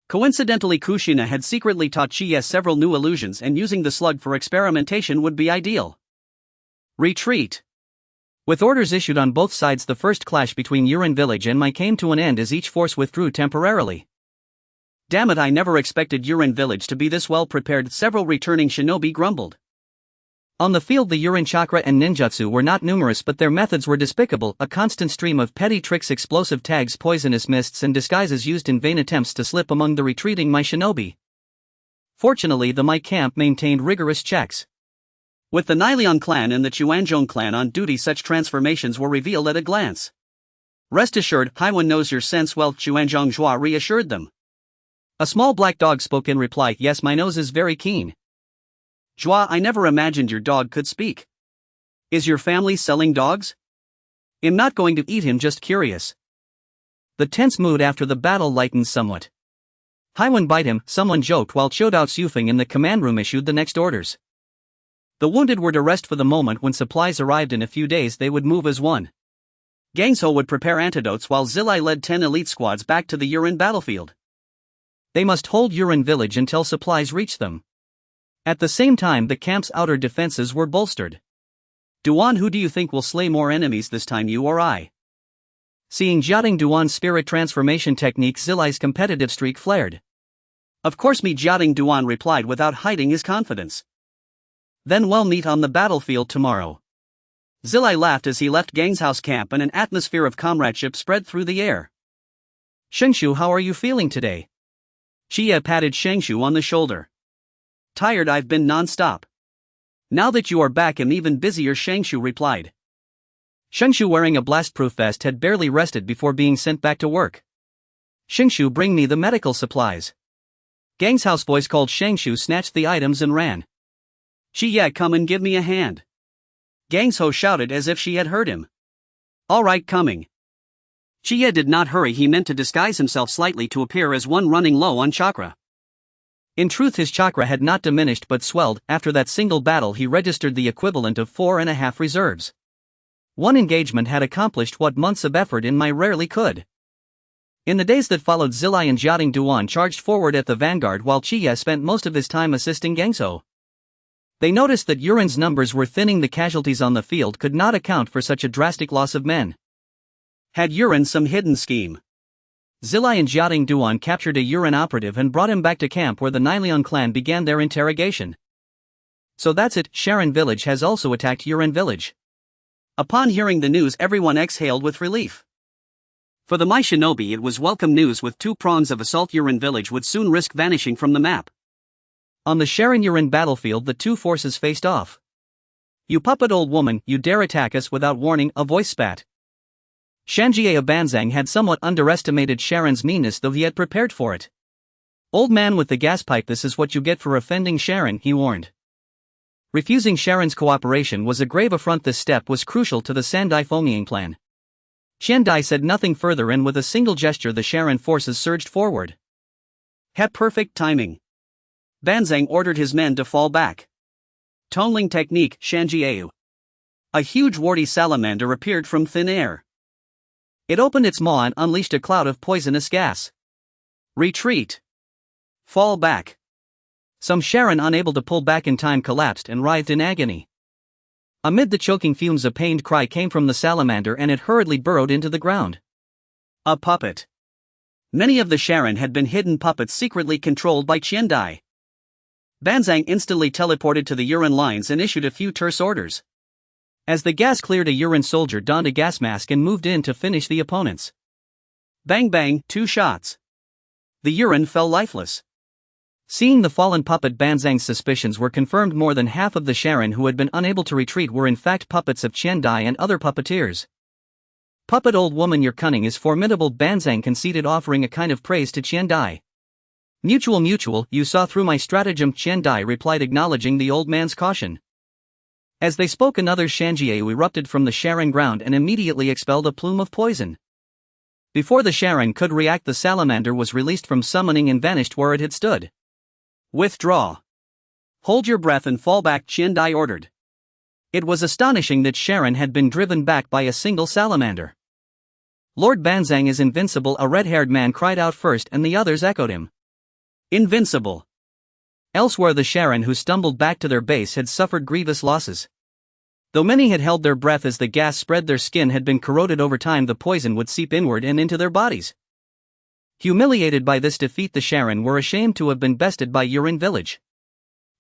Coincidentally, Kushina had secretly taught Chiya several new illusions, and using the slug for experimentation would be ideal. Retreat. With orders issued on both sides, the first clash between Urin Village and Mai came to an end as each force withdrew temporarily. Damn it, I never expected Urin Village to be this well prepared, several returning shinobi grumbled. On the field, the Urin chakra and ninjutsu were not numerous, but their methods were despicable, a constant stream of petty tricks, explosive tags, poisonous mists and disguises used in vain attempts to slip among the retreating Mai shinobi. Fortunately, the Mai camp maintained rigorous checks. With the Nilion clan and the Chuanzhong clan on duty, such transformations were revealed at a glance. Rest assured, Haiwan knows your sense well, Chuanzhong Zhua reassured them. A small black dog spoke in reply, yes, my nose is very keen. Zhua, I never imagined your dog could speak. Is your family selling dogs? I'm not going to eat him, just curious. The tense mood after the battle lightened somewhat. Haiwan bite him, someone joked while Chodao Xufeng in the command room issued the next orders. The wounded were to rest for the moment. When supplies arrived in a few days, they would move as one. Gangso would prepare antidotes while Zilai led 10 elite squads back to the Urin battlefield. They must hold Urin Village until supplies reached them. At the same time, the camp's outer defenses were bolstered. Duan, who do you think will slay more enemies this time, you or I? Seeing Jiating Duan's spirit transformation technique, Zilai's competitive streak flared. Of course me, Jiating Duan replied without hiding his confidence. Then we'll meet on the battlefield tomorrow. Zilai laughed as he left Gang's house camp, and an atmosphere of comradeship spread through the air. Shengshu, how are you feeling today? Chiya patted Shengshu on the shoulder. Tired, I've been non-stop. Now that you are back, I'm even busier, Shengshu replied. Shengshu, wearing a blast-proof vest, had barely rested before being sent back to work. Shengshu, bring me the medical supplies. Gang's house voice called. Shengshu snatched the items and ran. Chiya, come and give me a hand. Gang's ho shouted as if she had heard him. All right, coming. Chiya did not hurry, he meant to disguise himself slightly to appear as one running low on chakra. In truth, his chakra had not diminished but swelled. After that single battle, he registered the equivalent of 4.5 reserves. One engagement had accomplished what months of effort in Mai rarely could. In the days that followed, Zilai and Jiating Duan charged forward at the vanguard while Chiya spent most of his time assisting Gangso. They noticed that Urin's numbers were thinning. The casualties on the field could not account for such a drastic loss of men. Had Urin some hidden scheme? Zilai and Jiating Duan captured a Urin operative and brought him back to camp, where the Nilion clan began their interrogation. So that's it, Sharon Village has also attacked Urin Village. Upon hearing the news, everyone exhaled with relief. For the Mai shinobi, it was welcome news. With 2 prongs of assault, Urin Village would soon risk vanishing from the map. On the Sharon Urin battlefield, the two forces faced off. You puppet old woman, you dare attack us without warning, a voice spat. Shanjie Banzang had somewhat underestimated Sharon's meanness, though he had prepared for it. Old man with the gas pipe, this is what you get for offending Sharon, he warned. Refusing Sharon's cooperation was a grave affront. This step was crucial to the Sandai Fomying plan. Qiandai said nothing further, and with a single gesture the Sharon forces surged forward. Had perfect timing. Banzang ordered his men to fall back. Tonling technique, Shanjieu. A huge warty salamander appeared from thin air. It opened its maw and unleashed a cloud of poisonous gas. Retreat. Fall back. Some Sharon, unable to pull back in time, collapsed and writhed in agony. Amid the choking fumes, a pained cry came from the salamander, and it hurriedly burrowed into the ground. A puppet. Many of the Sharon had been hidden puppets secretly controlled by Qiandai. Banzang instantly teleported to the Urin lines and issued a few terse orders. As the gas cleared, a Urin soldier donned a gas mask and moved in to finish the opponents. Bang bang, 2 shots. The Urin fell lifeless. Seeing the fallen puppet, Banzang's suspicions were confirmed. More than half of the Sharon who had been unable to retreat were in fact puppets of Qiandai and other puppeteers. Puppet old woman, your cunning is formidable, Banzang conceded, offering a kind of praise to Qiandai. Mutual, you saw through my stratagem, Qiandai replied, acknowledging the old man's caution. As they spoke, another Shanjieu erupted from the Sharon ground and immediately expelled a plume of poison. Before the Sharon could react, the salamander was released from summoning and vanished where it had stood. Withdraw. Hold your breath and fall back, Qiandai ordered. It was astonishing that Sharon had been driven back by a single salamander. Lord Banzang is invincible, a red-haired man cried out first, and the others echoed him. Invincible. Elsewhere, the Sharon who stumbled back to their base had suffered grievous losses. Though many had held their breath as the gas spread, their skin had been corroded over time. The poison would seep inward and into their bodies. Humiliated by this defeat, the Sharon were ashamed to have been bested by Yurin village.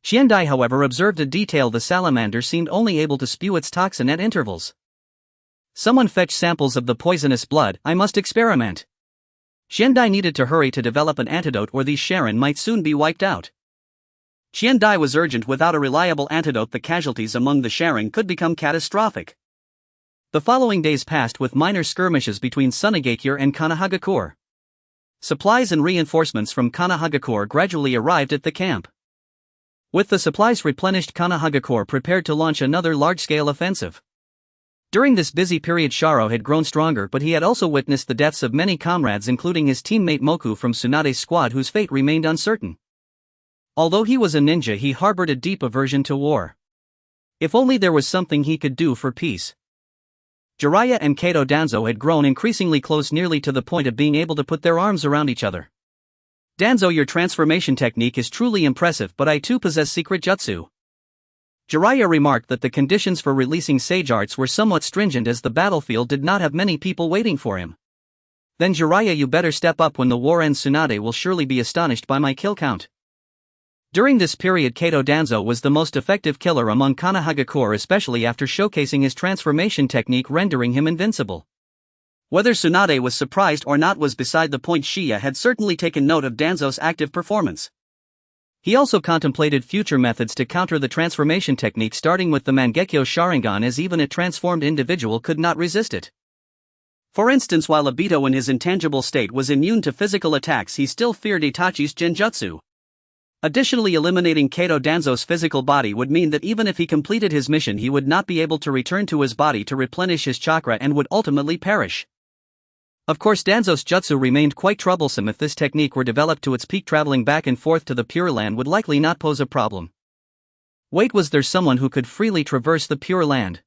Xiandai, however, observed a detail: the salamander seemed only able to spew its toxin at intervals. Someone fetch samples of the poisonous blood, I must experiment. Xiandai needed to hurry to develop an antidote, or these Sharon might soon be wiped out. Xiandai was urgent. Without a reliable antidote, the casualties among the Sharon could become catastrophic. The following days passed with minor skirmishes between Tsunade and Konohagakure. Supplies and reinforcements from Konohagakure gradually arrived at the camp. With the supplies replenished, Konohagakure prepared to launch another large-scale offensive. During this busy period, Sharo had grown stronger, but he had also witnessed the deaths of many comrades, including his teammate Moku from Tsunade's squad, whose fate remained uncertain. Although he was a ninja, he harbored a deep aversion to war. If only there was something he could do for peace. Jiraiya and Kato Danzo had grown increasingly close, nearly to the point of being able to put their arms around each other. Danzo, your transformation technique is truly impressive, but I too possess secret jutsu. Jiraiya remarked that the conditions for releasing sage arts were somewhat stringent, as the battlefield did not have many people waiting for him. Then Jiraiya, you better step up. When the war ends, Tsunade will surely be astonished by my kill count. During this period, Kato Danzo was the most effective killer among Konohagakure, especially after showcasing his transformation technique, rendering him invincible. Whether Tsunade was surprised or not was beside the point. Shiya had certainly taken note of Danzo's active performance. He also contemplated future methods to counter the transformation technique, starting with the Mangekyō Sharingan, as even a transformed individual could not resist it. For instance, while Obito in his intangible state was immune to physical attacks, he still feared Itachi's genjutsu. Additionally, eliminating Kato Danzo's physical body would mean that even if he completed his mission, he would not be able to return to his body to replenish his chakra and would ultimately perish. Of course, Danzo's jutsu remained quite troublesome. If this technique were developed to its peak, traveling back and forth to the Pure Land would likely not pose a problem. Wait, was there someone who could freely traverse the Pure Land?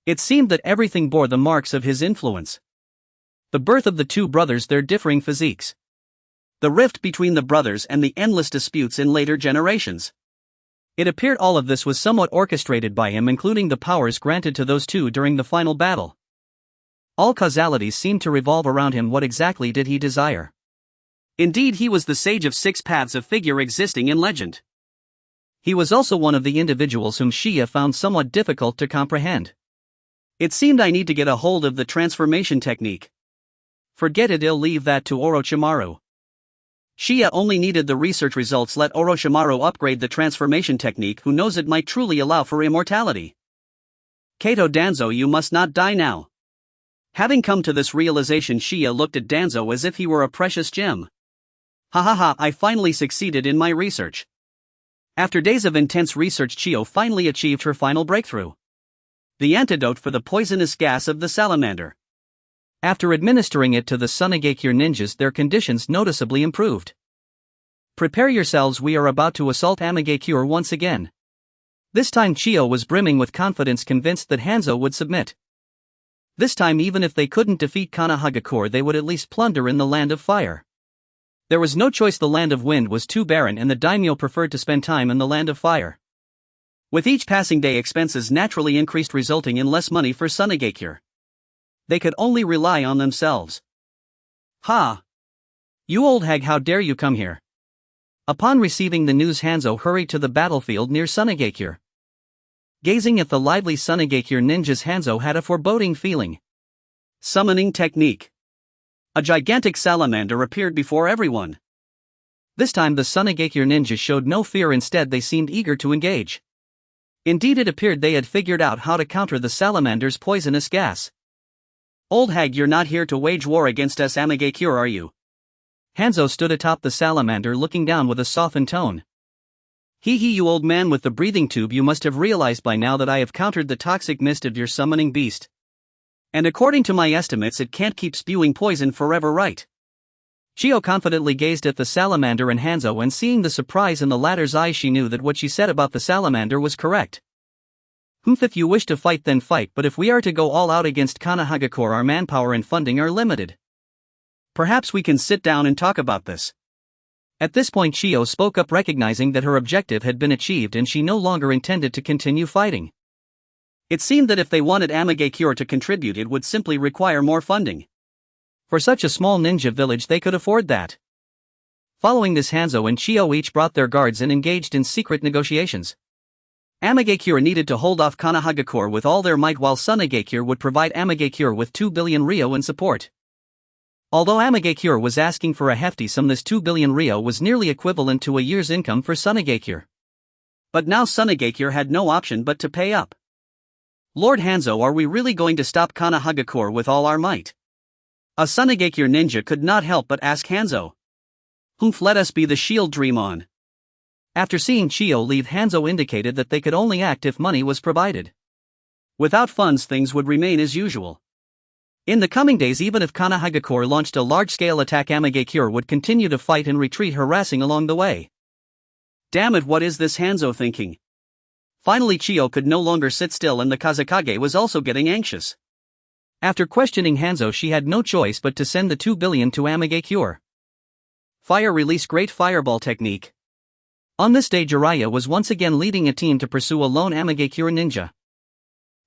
It seemed that everything bore the marks of his influence. The birth of the two brothers, their differing physiques. The rift between the brothers, and the endless disputes in later generations. It appeared all of this was somewhat orchestrated by him, including the powers granted to those two during the final battle. All causalities seemed to revolve around him. What exactly did he desire? Indeed, he was the sage of six paths, a figure existing in legend. He was also one of the individuals whom Shiya found somewhat difficult to comprehend. It seemed, I need to get a hold of the transformation technique. Forget it, I'll leave that to Orochimaru. Shiya only needed the research results. Let Orochimaru upgrade the transformation technique. Who knows, it might truly allow for immortality. Kato Danzo, you must not die now. Having come to this realization, Shiya looked at Danzo as if he were a precious gem. Ha ha ha, I finally succeeded in my research. After days of intense research, Chiyo finally achieved her final breakthrough. The antidote for the poisonous gas of the salamander. After administering it to the Tsunade ninjas, their conditions noticeably improved. Prepare yourselves, we are about to assault Mangekyō once again. This time Chiyo was brimming with confidence, convinced that Hanzo would submit. This time, even if they couldn't defeat Konohagakure, they would at least plunder in the Land of Fire. There was no choice, the Land of Wind was too barren, and the daimyo preferred to spend time in the Land of Fire. With each passing day, expenses naturally increased, resulting in less money for Tsunade. They could only rely on themselves. Ha! You old hag, how dare you come here? Upon receiving the news, Hanzo hurried to the battlefield near Tsunade. Gazing at the lively Tsunade ninjas, Hanzo had a foreboding feeling. Summoning technique. A gigantic salamander appeared before everyone. This time the Tsunade ninjas showed no fear, instead they seemed eager to engage. Indeed, it appeared they had figured out how to counter the salamander's poisonous gas. Old hag, you're not here to wage war against us Mangekyō, are you? Hanzo stood atop the salamander, looking down with a softened tone. Hee hee, you old man with the breathing tube, you must have realized by now that I have countered the toxic mist of your summoning beast. And according to my estimates, it can't keep spewing poison forever, right? Chiyo confidently gazed at the salamander and Hanzo, and seeing the surprise in the latter's eyes, she knew that what she said about the salamander was correct. If you wish to fight then fight, but if we are to go all out against Kanahagakure, our manpower and funding are limited. Perhaps we can sit down and talk about this. At this point Chiyo spoke up, recognizing that her objective had been achieved and she no longer intended to continue fighting. It seemed that if they wanted Mangekyō to contribute, it would simply require more funding. For such a small ninja village they could afford that. Following this, Hanzo and Chiyo each brought their guards and engaged in secret negotiations. Mangekyō needed to hold off Kanahagakure with all their might, while Tsunade would provide Mangekyō with 2 billion ryo in support. Although Mangekyō was asking for a hefty sum, this 2 billion ryo was nearly equivalent to a year's income for Tsunade. But now Tsunade had no option but to pay up. Lord Hanzo, are we really going to stop Kanahagakure with all our might? A Tsunade ninja could not help but ask Hanzo. Let us be the shield, dream on. After seeing Chiyo leave, Hanzo indicated that they could only act if money was provided. Without funds things would remain as usual. In the coming days, even if Kanahagakure launched a large-scale attack, Mangekyō would continue to fight and retreat, harassing along the way. Damn it, what is this Hanzo thinking? Finally Chiyo could no longer sit still, and the Kazekage was also getting anxious. After questioning Hanzo, she had no choice but to send the 2 billion to Mangekyō. Fire release, great fireball technique. On this day Jiraiya was once again leading a team to pursue a lone Mangekyō ninja.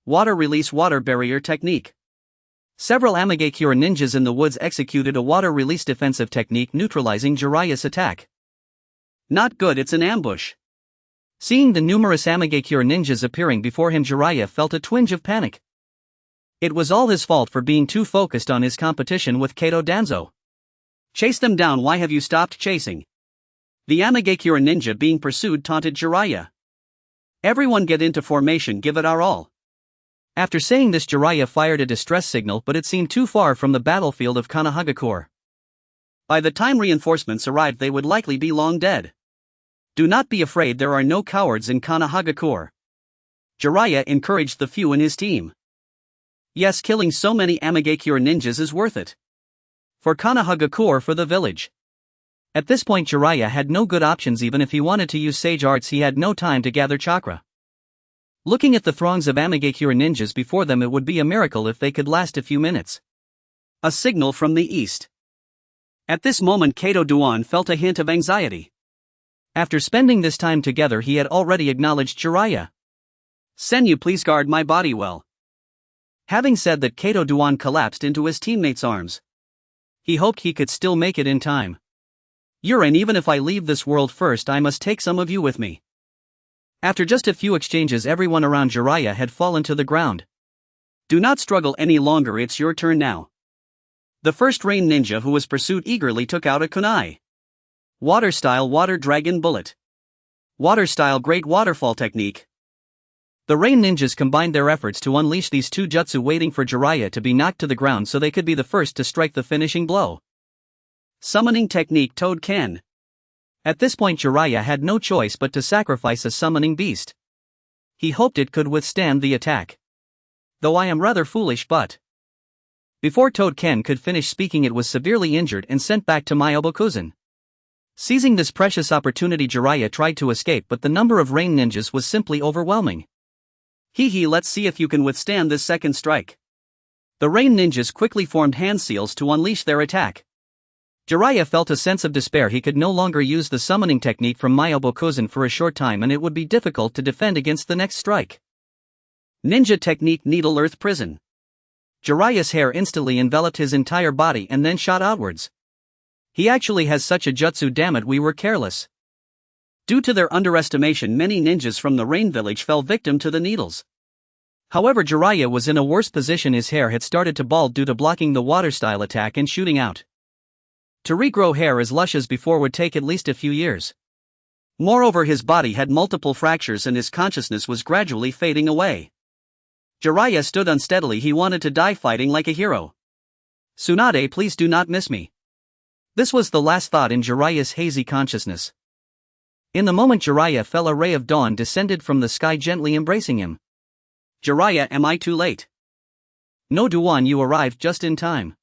Water release, water barrier technique. Several Mangekyō ninjas in the woods executed a water release defensive technique, neutralizing Jiraiya's attack. Not good, it's an ambush. Seeing the numerous Mangekyō ninjas appearing before him, Jiraiya felt a twinge of panic. It was all his fault for being too focused on his competition with Kato Danzo. Chase them down, why have you stopped chasing? The Mangekyō ninja being pursued taunted Jiraiya. Everyone get into formation, give it our all. After saying this, Jiraiya fired a distress signal, but it seemed too far from the battlefield of Kanahagakure. By the time reinforcements arrived they would likely be long dead. Do not be afraid, there are no cowards in Kanahagakure. Jiraiya encouraged the few in his team. Yes, killing so many Mangekyō ninjas is worth it. For Kanahagakure, for the village. At this point Jiraiya had no good options. Even if he wanted to use sage arts, he had no time to gather chakra. Looking at the throngs of Mangekyō ninjas before them, it would be a miracle if they could last a few minutes. A signal from the east. At this moment Kato Duan felt a hint of anxiety. After spending this time together, he had already acknowledged Jiraiya. Senyu, please guard my body well. Having said that, Kato Duan collapsed into his teammate's arms. He hoped he could still make it in time. Urin, even if I leave this world first, I must take some of you with me. After just a few exchanges, everyone around Jiraiya had fallen to the ground. Do not struggle any longer, it's your turn now. The first rain ninja who was pursued eagerly took out a kunai. Water style, water dragon bullet. Water style, great waterfall technique. The rain ninjas combined their efforts to unleash these two jutsu, waiting for Jiraiya to be knocked to the ground so they could be the first to strike the finishing blow. Summoning technique, Toad Ken. At this point Jiraiya had no choice but to sacrifice a summoning beast. He hoped it could withstand the attack. Though I am rather foolish, but... Before Toad Ken could finish speaking, it was severely injured and sent back to Myobokuzen. Seizing this precious opportunity, Jiraiya tried to escape, but the number of rain ninjas was simply overwhelming. Let's see if you can withstand this second strike. The rain ninjas quickly formed hand seals to unleash their attack. Jiraiya felt a sense of despair. He could no longer use the summoning technique from Myobokuzen for a short time, and it would be difficult to defend against the next strike. Ninja technique, Needle Earth Prison. Jiraiya's hair instantly enveloped his entire body and then shot outwards. He actually has such a jutsu, damn it, we were careless. Due to their underestimation, many ninjas from the rain village fell victim to the needles. However, Jiraiya was in a worse position. His hair had started to bald due to blocking the water style attack and shooting out. To regrow hair as lush as before would take at least a few years. Moreover, his body had multiple fractures and his consciousness was gradually fading away. Jiraiya stood unsteadily. He wanted to die fighting like a hero. Tsunade, please do not miss me. This was the last thought in Jiraiya's hazy consciousness. In the moment Jiraiya fell, a ray of dawn descended from the sky, gently embracing him. Jiraiya, am I too late? No, Duan, you arrived just in time.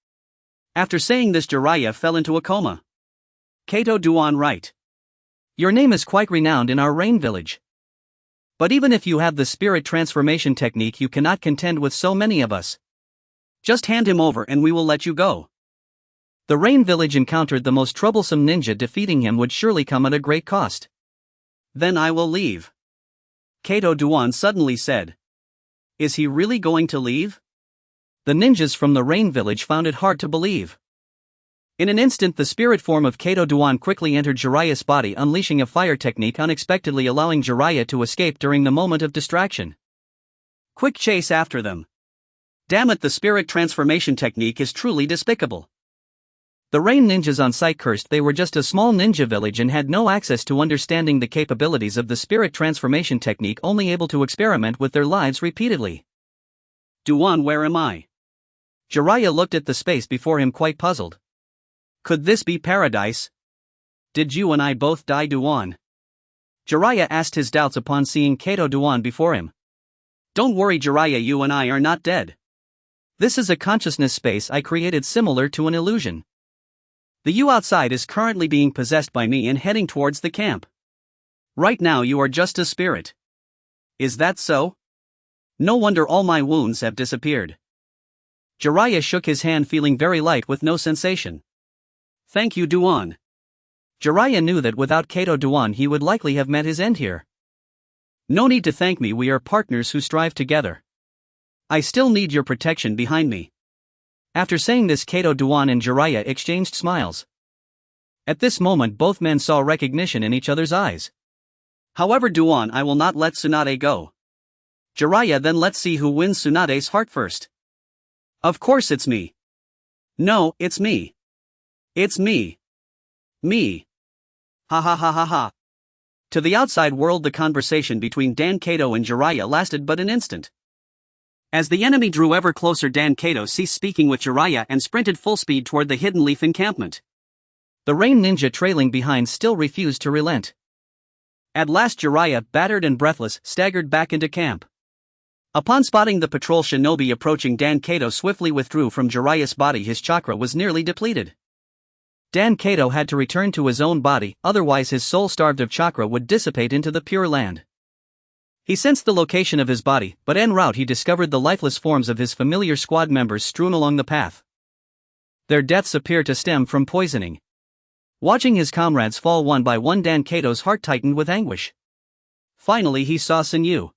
After saying this, Jiraiya fell into a coma. Kato Duan, right. Your name is quite renowned in our rain village. But even if you have the spirit transformation technique, you cannot contend with so many of us. Just hand him over and we will let you go. The Rain Village encountered the most troublesome ninja. Defeating him would surely come at a great cost. Then I will leave. Kato Duan suddenly said. Is he really going to leave? The ninjas from the Rain Village found it hard to believe. In an instant, the spirit form of Kato Duan quickly entered Jiraiya's body, unleashing a fire technique, unexpectedly allowing Jiraiya to escape during the moment of distraction. Quick chase after them. Damn it, the spirit transformation technique is truly despicable. The Rain ninjas on site cursed. They were just a small ninja village and had no access to understanding the capabilities of the spirit transformation technique, only able to experiment with their lives repeatedly. Duan, where am I? Jiraiya looked at the space before him, quite puzzled. Could this be paradise? Did you and I both die, Duan? Jiraiya asked his doubts upon seeing Kato Duan before him. Don't worry, Jiraiya, you and I are not dead. This is a consciousness space I created similar to an illusion. The you outside is currently being possessed by me and heading towards the camp. Right now you are just a spirit. Is that so? No wonder all my wounds have disappeared. Jiraiya shook his hand, feeling very light with no sensation. Thank you, Duan. Jiraiya knew that without Kato Duan he would likely have met his end here. No need to thank me, we are partners who strive together. I still need your protection behind me. After saying this, Kato Duan and Jiraiya exchanged smiles. At this moment both men saw recognition in each other's eyes. However, Duan, I will not let Tsunade go. Jiraiya, then let's see who wins Tsunade's heart first. Of course it's me. No, it's me. It's me. Me. Ha ha ha ha ha. To the outside world, the conversation between Dan Kato and Jiraiya lasted but an instant. As the enemy drew ever closer, Dan Kato ceased speaking with Jiraiya and sprinted full speed toward the Hidden Leaf encampment. The Rain ninja trailing behind still refused to relent. At last Jiraiya, battered and breathless, staggered back into camp. Upon spotting the patrol shinobi approaching, Dan Kato swiftly withdrew from Jiraiya's body. His chakra was nearly depleted. Dan Kato had to return to his own body, otherwise his soul, starved of chakra, would dissipate into the Pure Land. He sensed the location of his body, but en route he discovered the lifeless forms of his familiar squad members strewn along the path. Their deaths appeared to stem from poisoning. Watching his comrades fall one by one, Dan Kato's heart tightened with anguish. Finally he saw Senyu.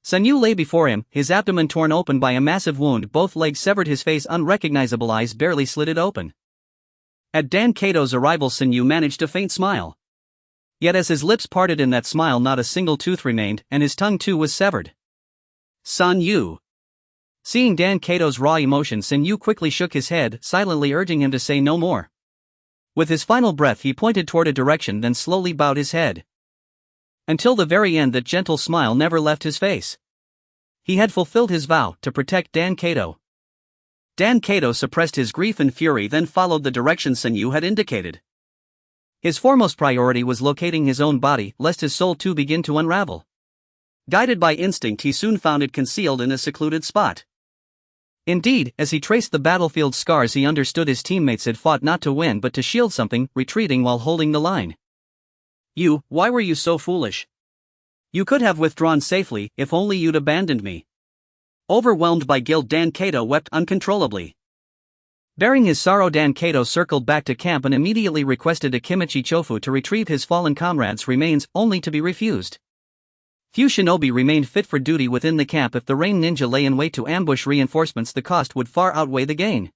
Senyu lay before him, his abdomen torn open by a massive wound, both legs severed, his face unrecognizable, eyes barely slitted open. At Dan Kato's arrival, Senyu managed a faint smile. Yet as his lips parted in that smile, not a single tooth remained, and his tongue too was severed. Senyu. Seeing Dan Kato's raw emotion, Senyu quickly shook his head, silently urging him to say no more. With his final breath he pointed toward a direction, then slowly bowed his head. Until the very end that gentle smile never left his face. He had fulfilled his vow to protect Dan Kato. Dan Kato suppressed his grief and fury, then followed the direction Senyu had indicated. His foremost priority was locating his own body, lest his soul too begin to unravel. Guided by instinct, he soon found it concealed in a secluded spot. Indeed, as he traced the battlefield scars, he understood his teammates had fought not to win but to shield something, retreating while holding the line. Why were you so foolish? You could have withdrawn safely, if only you'd abandoned me. Overwhelmed by guilt, Dan Kato wept uncontrollably. Bearing his sorrow, Dan Kato circled back to camp and immediately requested Akimichi Chofu to retrieve his fallen comrade's remains, only to be refused. Few shinobi remained fit for duty within the camp. If the Rain ninja lay in wait to ambush reinforcements, the cost would far outweigh the gain.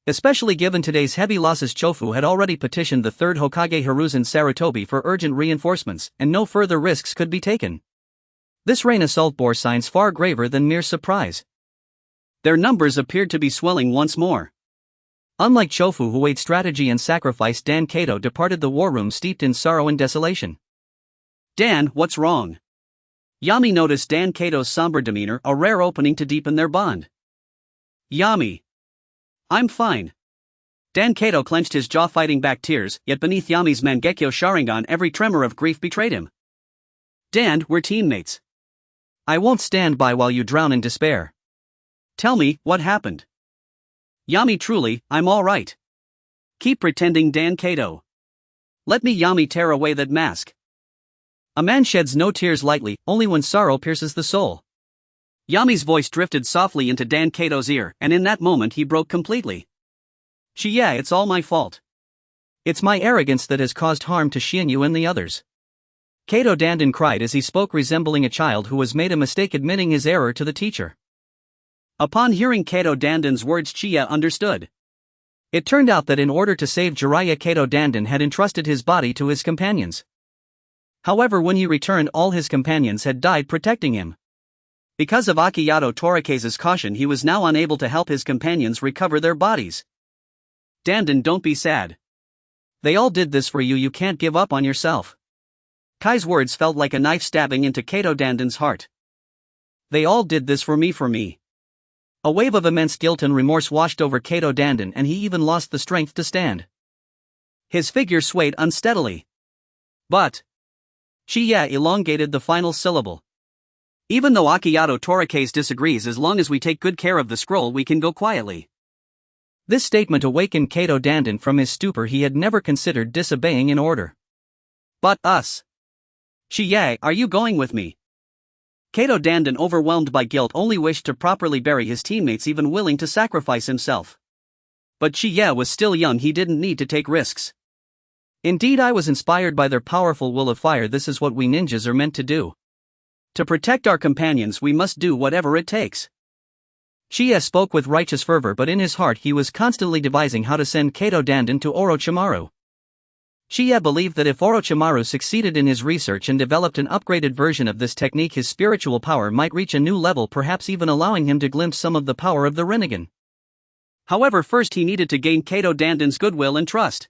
Especially given today's heavy losses, Chofu had already petitioned the 3rd Hokage Hiruzen Sarutobi for urgent reinforcements, and no further risks could be taken. This Rain assault bore signs far graver than mere surprise. Their numbers appeared to be swelling once more. Unlike Chofu, who weighed strategy and sacrifice, Dan Kato departed the war room steeped in sorrow and desolation. Dan, what's wrong? Yami noticed Dan Kato's somber demeanor, a rare opening to deepen their bond. Yami. I'm fine. Dan Kato clenched his jaw, fighting back tears, yet beneath Yami's Mangekyō Sharingan every tremor of grief betrayed him. Dan, we're teammates. I won't stand by while you drown in despair. Tell me, what happened? Yami, truly, I'm all right. Keep pretending, Dan Kato. Let me, Yami, tear away that mask. A man sheds no tears lightly, only when sorrow pierces the soul. Yami's voice drifted softly into Dan Kato's ear, and in that moment he broke completely. Shichiya, it's all my fault. It's my arrogance that has caused harm to Shinyu and the others. Kato Dandan cried as he spoke, resembling a child who has made a mistake admitting his error to the teacher. Upon hearing Kato Dandan's words, Shichiya understood. It turned out that in order to save Jiraiya, Kato Dandan had entrusted his body to his companions. However, when he returned, all his companions had died protecting him. Because of Akiyato Torike's caution, he was now unable to help his companions recover their bodies. Dandan, don't be sad. They all did this for you, you can't give up on yourself. Kai's words felt like a knife stabbing into Kato Dandan's heart. They all did this for me. A wave of immense guilt and remorse washed over Kato Dandan, and he even lost the strength to stand. His figure swayed unsteadily. But Shichiya elongated the final syllable. Even though Akiyato Torike disagrees, as long as we take good care of the scroll, we can go quietly. This statement awakened Kato Dandan from his stupor. He had never considered disobeying an order. But us. Shichiya, are you going with me? Kato Dandan, overwhelmed by guilt, only wished to properly bury his teammates, even willing to sacrifice himself. But Shichiya was still young, he didn't need to take risks. Indeed, I was inspired by their powerful will of fire. This is what we ninjas are meant to do. To protect our companions, we must do whatever it takes. Shichiya spoke with righteous fervor, but in his heart he was constantly devising how to send Kato Dandan to Orochimaru. Shichiya believed that if Orochimaru succeeded in his research and developed an upgraded version of this technique, his spiritual power might reach a new level, perhaps even allowing him to glimpse some of the power of the Rinnegan. However, first he needed to gain Kato Dandan's goodwill and trust.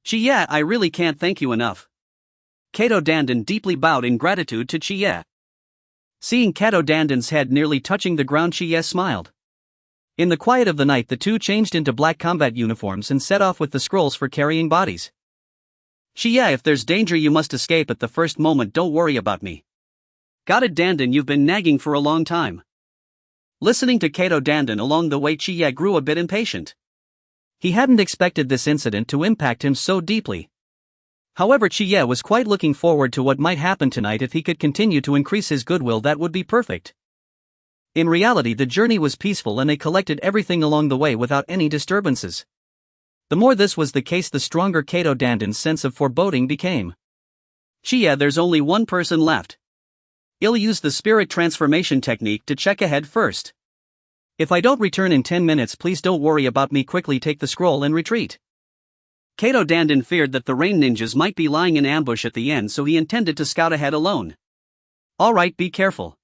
Shichiya, I really can't thank you enough. Kato Dandan deeply bowed in gratitude to Shichiya. Seeing Kato Dandan's head nearly touching the ground, Shichiya smiled. In the quiet of the night, the two changed into black combat uniforms and set off with the scrolls for carrying bodies. Shichiya, if there's danger you must escape at the first moment, don't worry about me. Got it, Dandan, you've been nagging for a long time. Listening to Kato Dandan along the way, Shichiya grew a bit impatient. He hadn't expected this incident to impact him so deeply. However, Shichiya was quite looking forward to what might happen tonight. If he could continue to increase his goodwill, that would be perfect. In reality, the journey was peaceful and they collected everything along the way without any disturbances. The more this was the case, the stronger Kato Dandan's sense of foreboding became. Shichiya, there's only one person left. I'll use the spirit transformation technique to check ahead first. If I don't return in 10 minutes, please don't worry about me. Quickly take the scroll and retreat. Kato Dandan feared that the rain ninjas might be lying in ambush at the end, so he intended to scout ahead alone. Alright, be careful.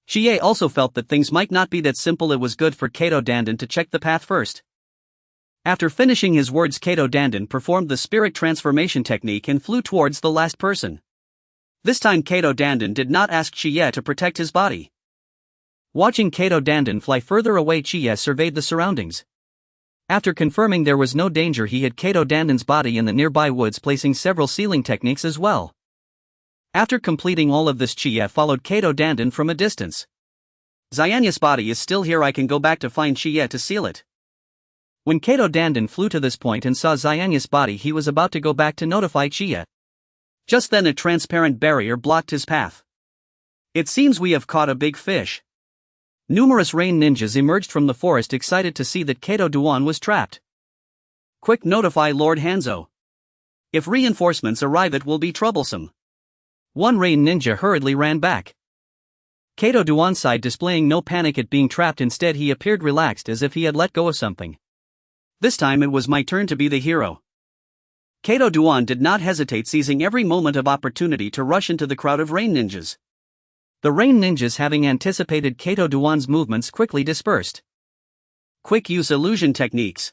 Shichiya also felt that things might not be that simple. It was good for Kato Dandan to check the path first. After finishing his words, Kato Dandan performed the spirit transformation technique and flew towards the last person. This time Kato Dandan did not ask Shichiya to protect his body. Watching Kato Dandan fly further away, Shichiya surveyed the surroundings. After confirming there was no danger, he hid Kato Dandan's body in the nearby woods, placing several sealing techniques as well. After completing all of this, Shichiya followed Kato Dandan from a distance. Xianya's body is still here, I can go back to find Shichiya to seal it. When Kato Dandan flew to this point and saw Xianya's body, he was about to go back to notify Shichiya. Just then a transparent barrier blocked his path. It seems we have caught a big fish. Numerous rain ninjas emerged from the forest, excited to see that Kato Duan was trapped. Quick, notify Lord Hanzo. If reinforcements arrive, it will be troublesome. One rain ninja hurriedly ran back. Kato Duan sighed, displaying no panic at being trapped. Instead, he appeared relaxed, as if he had let go of something. This time it was my turn to be the hero. Kato Duan did not hesitate, seizing every moment of opportunity to rush into the crowd of rain ninjas. The rain ninjas, having anticipated Kato Duan's movements, quickly dispersed. Quick, use illusion techniques.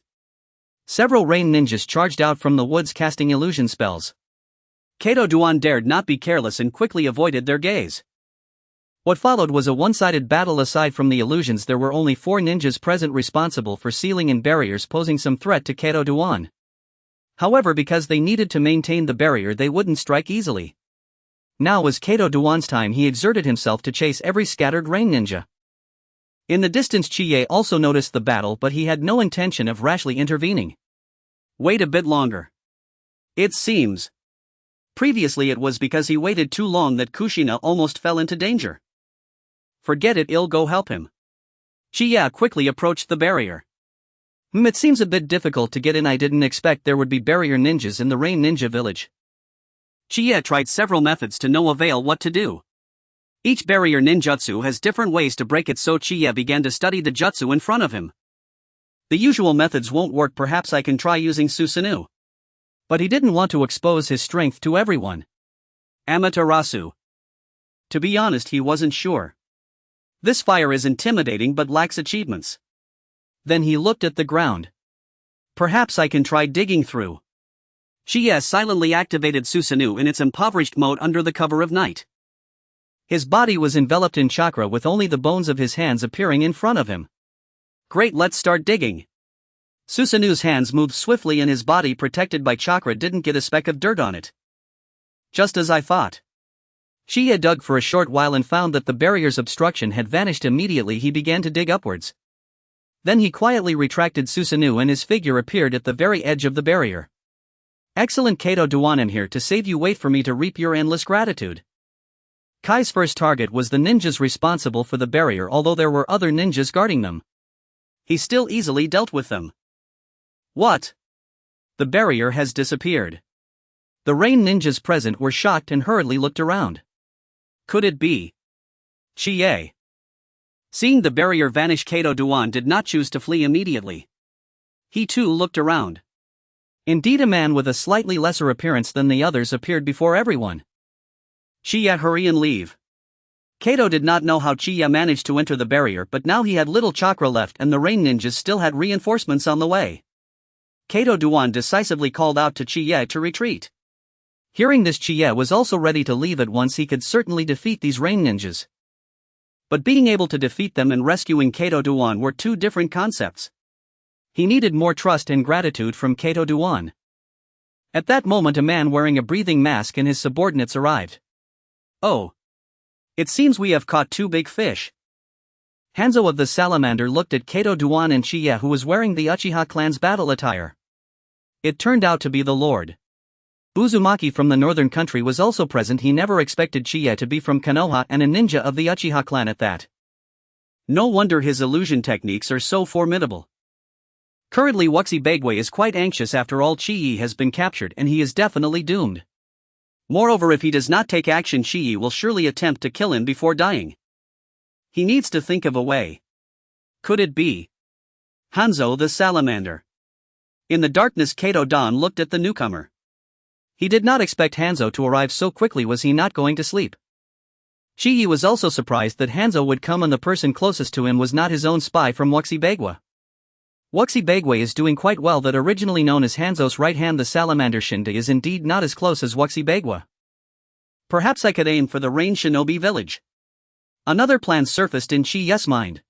Several rain ninjas charged out from the woods, casting illusion spells. Kato Duan dared not be careless and quickly avoided their gaze. What followed was a one-sided battle. Aside from the illusions, there were only 4 ninjas present, responsible for sealing and barriers, posing some threat to Kato Duan. However, because they needed to maintain the barrier, they wouldn't strike easily. Now was Kato Duan's time. He exerted himself to chase every scattered rain ninja. In the distance, Chie also noticed the battle, but he had no intention of rashly intervening. Wait a bit longer. It seems Previously it was because he waited too long that Kushina almost fell into danger. Forget it, I'll go help him. Shichiya quickly approached the barrier. It seems a bit difficult to get in. I didn't expect there would be barrier ninjas in the Rain Ninja village. Shichiya tried several methods to no avail. What to do? Each barrier ninjutsu has different ways to break it, so Shichiya began to study the jutsu in front of him. The usual methods won't work, perhaps I can try using Susanoo. But he didn't want to expose his strength to everyone. Amaterasu. To be honest, he wasn't sure. This fire is intimidating but lacks achievements. Then he looked at the ground. Perhaps I can try digging through. Shichiya silently activated Susanoo in its impoverished mode under the cover of night. His body was enveloped in chakra with only the bones of his hands appearing in front of him. Great, let's start digging. Susanoo's hands moved swiftly and his body, protected by chakra, didn't get a speck of dirt on it. Just as I thought. Shichiya dug for a short while and found that the barrier's obstruction had vanished immediately. He began to dig upwards. Then he quietly retracted Susanoo and his figure appeared at the very edge of the barrier. Excellent, Kato Duan, I'm here to save you. Wait for me to reap your endless gratitude. Kai's first target was the ninjas responsible for the barrier. Although there were other ninjas guarding them, he still easily dealt with them. What? The barrier has disappeared. The Rain ninjas present were shocked and hurriedly looked around. Could it be Shichiya? Seeing the barrier vanish, Kato Duan did not choose to flee immediately. He too looked around. Indeed, a man with a slightly lesser appearance than the others appeared before everyone. Shichiya, hurry and leave. Kato did not know how Shichiya managed to enter the barrier, but now he had little chakra left and the Rain ninjas still had reinforcements on the way. Kato Duan decisively called out to Shichiya to retreat. Hearing this, Shichiya was also ready to leave at once. He could certainly defeat these Rain ninjas. But being able to defeat them and rescuing Kato Duan were two different concepts. He needed more trust and gratitude from Kato Duan. At that moment, a man wearing a breathing mask and his subordinates arrived. Oh. It seems we have caught two big fish. Hanzo of the Salamander looked at Kato Duan and Shichiya, who was wearing the Uchiha clan's battle attire. It turned out to be the Lord. Uzumaki from the northern country was also present. He never expected Shichiya to be from Konoha and a ninja of the Uchiha clan at that. No wonder his illusion techniques are so formidable. Currently Wuxi Bagway is quite anxious. After all, Shichiya has been captured and he is definitely doomed. Moreover, if he does not take action, Shichiya will surely attempt to kill him before dying. He needs to think of a way. Could it be Hanzo the Salamander? In the darkness, Kato Dan looked at the newcomer. He did not expect Hanzo to arrive so quickly. Was he not going to sleep? Shichiya was also surprised that Hanzo would come, and the person closest to him was not his own spy from Wuxi Bagway. Wuxi Bagway is doing quite well. That originally known as Hanzo's right hand, the Salamander Shinda, is indeed not as close as Wuxi Bagway. Perhaps I could aim for the Rain Shinobi village. Another plan surfaced in Shichiya's mind.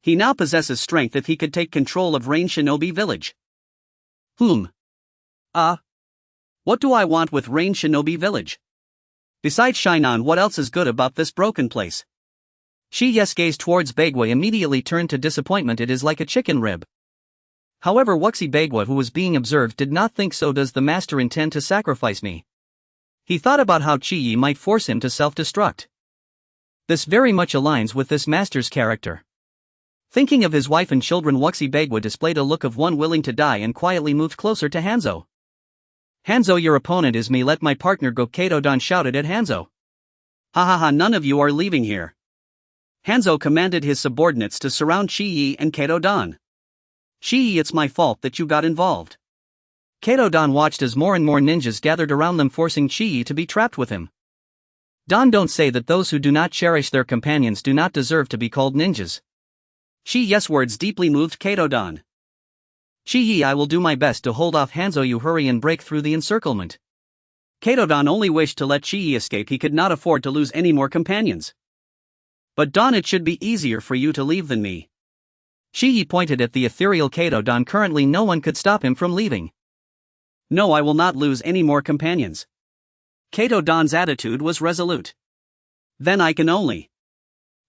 He now possesses strength if he could take control of Rain Shinobi village. What do I want with Rain Shinobi village? Besides Shinan, what else is good about this broken place? Shichiya's gaze towards Bagway immediately turned to disappointment. It is like a chicken rib. However, Wuxi Bagway, who was being observed, did not think so. Does the master intend to sacrifice me? He thought about how Shichiya might force him to self-destruct. This very much aligns with this master's character. Thinking of his wife and children, Wuxi Bagway displayed a look of one willing to die and quietly moved closer to Hanzo. Hanzo, your opponent is me. Let my partner go, Kato Dan shouted at Hanzo. Ha, none of you are leaving here. Hanzo commanded his subordinates to surround Shichiya and Kato Dan. Shichiya, it's my fault that you got involved. Kato Dan watched as more and more ninjas gathered around them, forcing Shichiya to be trapped with him. Dan, don't say that those who do not cherish their companions do not deserve to be called ninjas. Shichiya's words deeply moved Kato Dan. Shichiya, I will do my best to hold off Hanzo. You hurry and break through the encirclement. Kato Dan only wished to let Shichiya escape. He could not afford to lose any more companions. But Dan, it should be easier for you to leave than me. Shichiya pointed at the ethereal Kato Dan. Currently no one could stop him from leaving. No, I will not lose any more companions. Kato Dan's attitude was resolute. Then I can only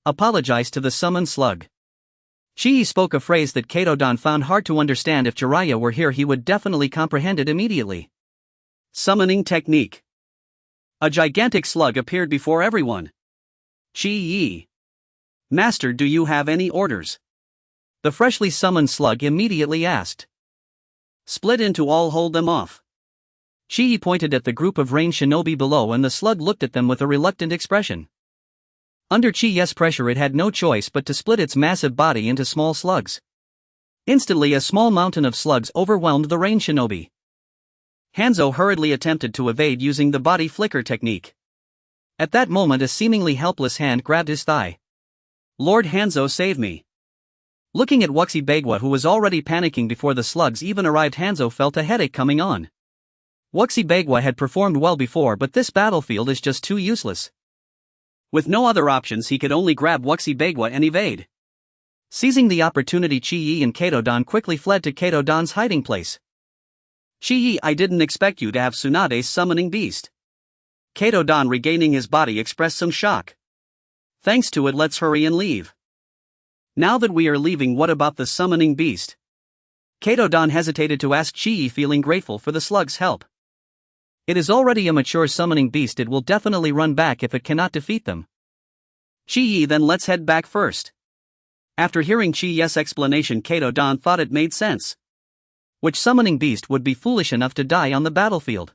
apologize to the summoned slug. Shichiya spoke a phrase that Kato Dan found hard to understand. If Jiraiya were here, he would definitely comprehend it immediately. Summoning technique. A gigantic slug appeared before everyone. Chi-yi. Master, do you have any orders? The freshly summoned slug immediately asked. Split into all, hold them off. Chi-yi pointed at the group of rain shinobi below and the slug looked at them with a reluctant expression. Under Chi-yi's pressure it had no choice but to split its massive body into small slugs. Instantly a small mountain of slugs overwhelmed the rain shinobi. Hanzo hurriedly attempted to evade using the body flicker technique. At that moment a seemingly helpless hand grabbed his thigh. Lord Hanzo, save me. Looking at Wuxi Bagua, who was already panicking before the slugs even arrived, Hanzo felt a headache coming on. Wuxi Bagua had performed well before, but this battlefield is just too useless. With no other options, he could only grab Wuxi Bagua and evade. Seizing the opportunity, Chi-yi and Kato-dan quickly fled to Kato-dan's hiding place. Chi-yi, I didn't expect you to have Tsunade's summoning beast. Kato-dan, regaining his body, expressed some shock. Thanks to it, let's hurry and leave. Now that we are leaving, what about the summoning beast? Kato-dan hesitated to ask Chi-yi, feeling grateful for the slug's help. It is already a mature summoning beast, it will definitely run back if it cannot defeat them. Chi-yi, then let's head back first. After hearing Chi-yi's explanation, Kato-dan thought it made sense. Which summoning beast would be foolish enough to die on the battlefield?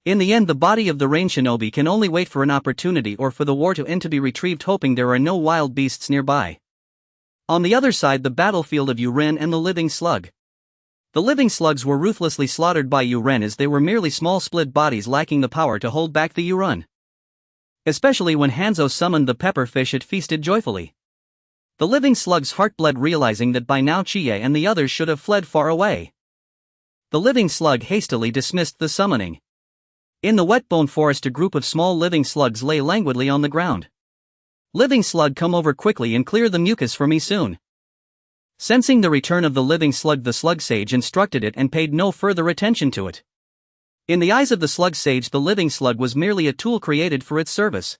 In the end, the body of the rain shinobi can only wait for an opportunity or for the war to end to be retrieved, hoping there are no wild beasts nearby. On the other side, the battlefield of Yuren and the living slug. The living slugs were ruthlessly slaughtered by Yuren as they were merely small split bodies lacking the power to hold back the Yuren. Especially when Hanzo summoned the pepper fish, it feasted joyfully. The living slug's heart bled, realizing that by now Chi-yi and the others should have fled far away. The living slug hastily dismissed the summoning. In the wet bone forest, a group of small living slugs lay languidly on the ground. Living slug, come over quickly and clear the mucus for me soon. Sensing the return of the living slug, the slug sage instructed it and paid no further attention to it. In the eyes of the slug sage, the living slug was merely a tool created for its service.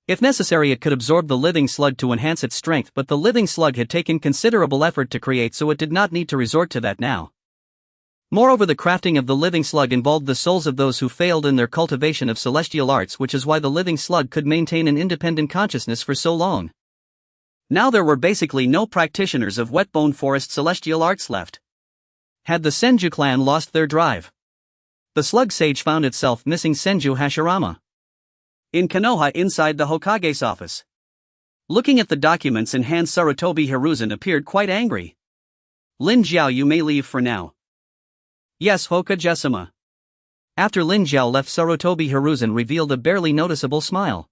If necessary, it could absorb the living slug to enhance its strength, but the living slug had taken considerable effort to create, so it did not need to resort to that now. Moreover, the crafting of the living slug involved the souls of those who failed in their cultivation of celestial arts, which is why the living slug could maintain an independent consciousness for so long. Now there were basically no practitioners of wetbone forest celestial arts left. Had the Senju clan lost their drive? The slug sage found itself missing Senju Hashirama. In Konoha, inside the Hokage's office. Looking at the documents in hand, Sarutobi Hiruzen appeared quite angry. Lin Jiao, you may leave for now. Yes, Hokage-sama. After Lin Jiao left, Sarutobi Hiruzen revealed a barely noticeable smile.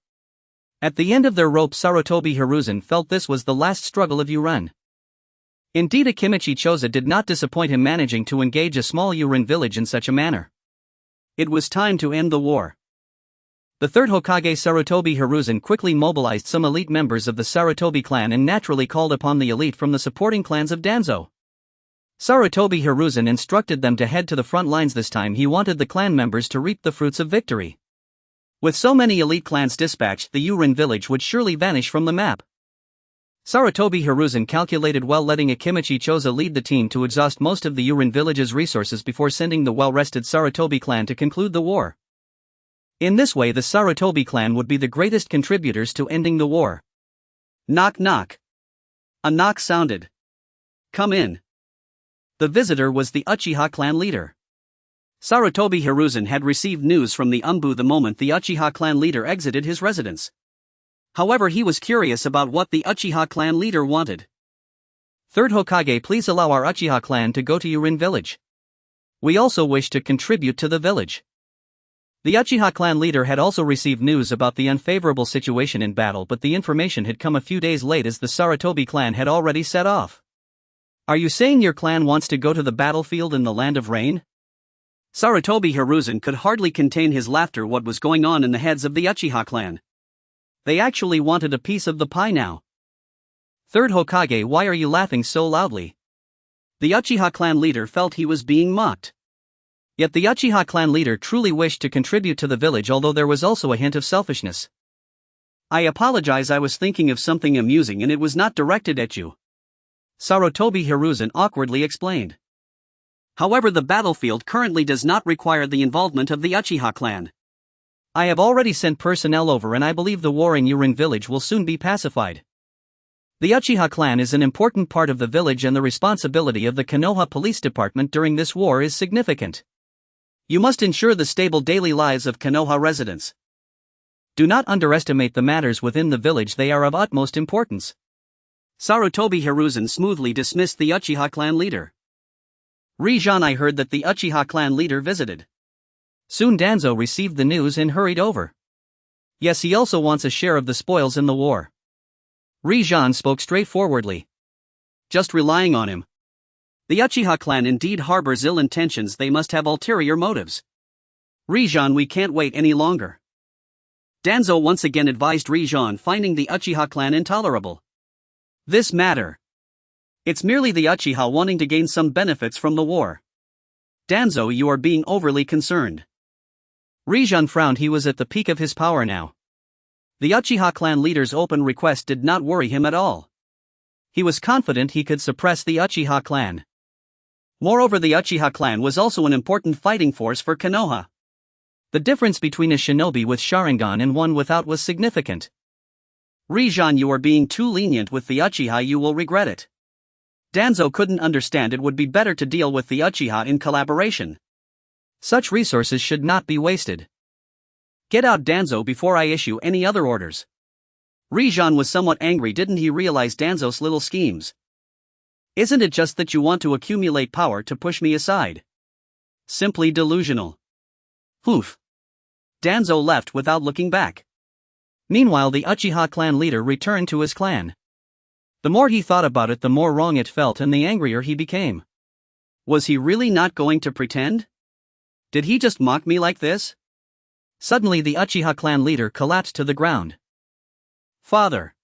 At the end of their rope, Sarutobi Hiruzen felt this was the last struggle of Yuren. Indeed, Akimichi Choza did not disappoint him, managing to engage a small Yuren village in such a manner. It was time to end the war. The third Hokage, Sarutobi Hiruzen, quickly mobilized some elite members of the Sarutobi clan and naturally called upon the elite from the supporting clans of Danzo. Sarutobi Hiruzen instructed them to head to the front lines. This time he wanted the clan members to reap the fruits of victory. With so many elite clans dispatched, the Yuren village would surely vanish from the map. Sarutobi Hiruzen calculated well, letting Akimichi Choza lead the team to exhaust most of the Yuren village's resources before sending the well-rested Sarutobi clan to conclude the war. In this way, the Sarutobi clan would be the greatest contributors to ending the war. Knock knock. A knock sounded. Come in. The visitor was the Uchiha clan leader. Sarutobi Hiruzen had received news from the Umbu the moment the Uchiha clan leader exited his residence. However, he was curious about what the Uchiha clan leader wanted. Third Hokage, please allow our Uchiha clan to go to Yurin village. We also wish to contribute to the village. The Uchiha clan leader had also received news about the unfavorable situation in battle, but the information had come a few days late as the Sarutobi clan had already set off. Are you saying your clan wants to go to the battlefield in the land of rain? Sarutobi Hiruzen could hardly contain his laughter. What was going on in the heads of the Uchiha clan? They actually wanted a piece of the pie now. Third Hokage, why are you laughing so loudly? The Uchiha clan leader felt he was being mocked. Yet the Uchiha clan leader truly wished to contribute to the village, although there was also a hint of selfishness. I apologize, I was thinking of something amusing and it was not directed at you. Sarutobi Hiruzen awkwardly explained. However, the battlefield currently does not require the involvement of the Uchiha clan. I have already sent personnel over and I believe the war in Yurin village will soon be pacified. The Uchiha clan is an important part of the village and the responsibility of the Konoha police department during this war is significant. You must ensure the stable daily lives of Konoha residents. Do not underestimate the matters within the village, they are of utmost importance. Sarutobi Hiruzen smoothly dismissed the Uchiha clan leader. Rijan, I heard that the Uchiha clan leader visited. Soon Danzo received the news and hurried over. Yes, he also wants a share of the spoils in the war. Rijan spoke straightforwardly. Just relying on him. The Uchiha clan indeed harbors ill intentions, they must have ulterior motives. Rijan, we can't wait any longer. Danzo once again advised Rijan, finding the Uchiha clan intolerable. This matter. It's merely the Uchiha wanting to gain some benefits from the war. Danzo, you are being overly concerned. Rijan frowned, he was at the peak of his power now. The Uchiha clan leader's open request did not worry him at all. He was confident he could suppress the Uchiha clan. Moreover, the Uchiha clan was also an important fighting force for Konoha. The difference between a shinobi with Sharingan and one without was significant. Rijan, you are being too lenient with the Uchiha, you will regret it. Danzo couldn't understand, it would be better to deal with the Uchiha in collaboration. Such resources should not be wasted. Get out, Danzo, before I issue any other orders. Rijan was somewhat angry, didn't he realize Danzo's little schemes? Isn't it just that you want to accumulate power to push me aside? Simply delusional. Oof. Danzo left without looking back. Meanwhile, the Uchiha clan leader returned to his clan. The more he thought about it, the more wrong it felt and the angrier he became. Was he really not going to pretend? Did he just mock me like this? Suddenly the Uchiha clan leader collapsed to the ground. Father.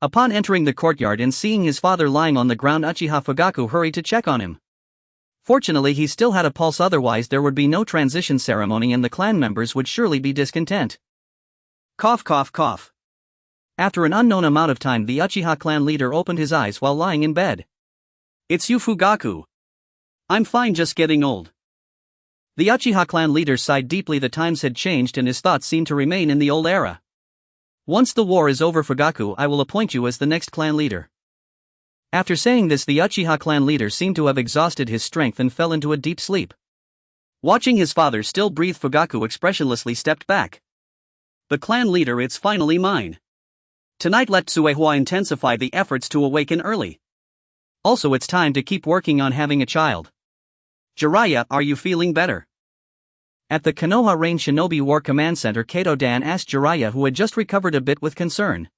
Upon entering the courtyard and seeing his father lying on the ground, Uchiha Fugaku hurried to check on him. Fortunately, he still had a pulse, otherwise there would be no transition ceremony and the clan members would surely be discontent. Cough, cough, cough. After an unknown amount of time, the Uchiha clan leader opened his eyes while lying in bed. It's you, Fugaku. I'm fine, just getting old. The Uchiha clan leader sighed deeply. The times had changed and his thoughts seemed to remain in the old era. Once the war is over, Fugaku, I will appoint you as the next clan leader. After saying this, the Uchiha clan leader seemed to have exhausted his strength and fell into a deep sleep. Watching his father still breathe, Fugaku expressionlessly stepped back. The clan leader, it's finally mine. Tonight let Tsuehua intensify the efforts to awaken early. Also, it's time to keep working on having a child. Jiraiya, are you feeling better? At the Konoha Rain Shinobi War Command Center, Kato-dan asked Jiraiya, who had just recovered a bit, with concern.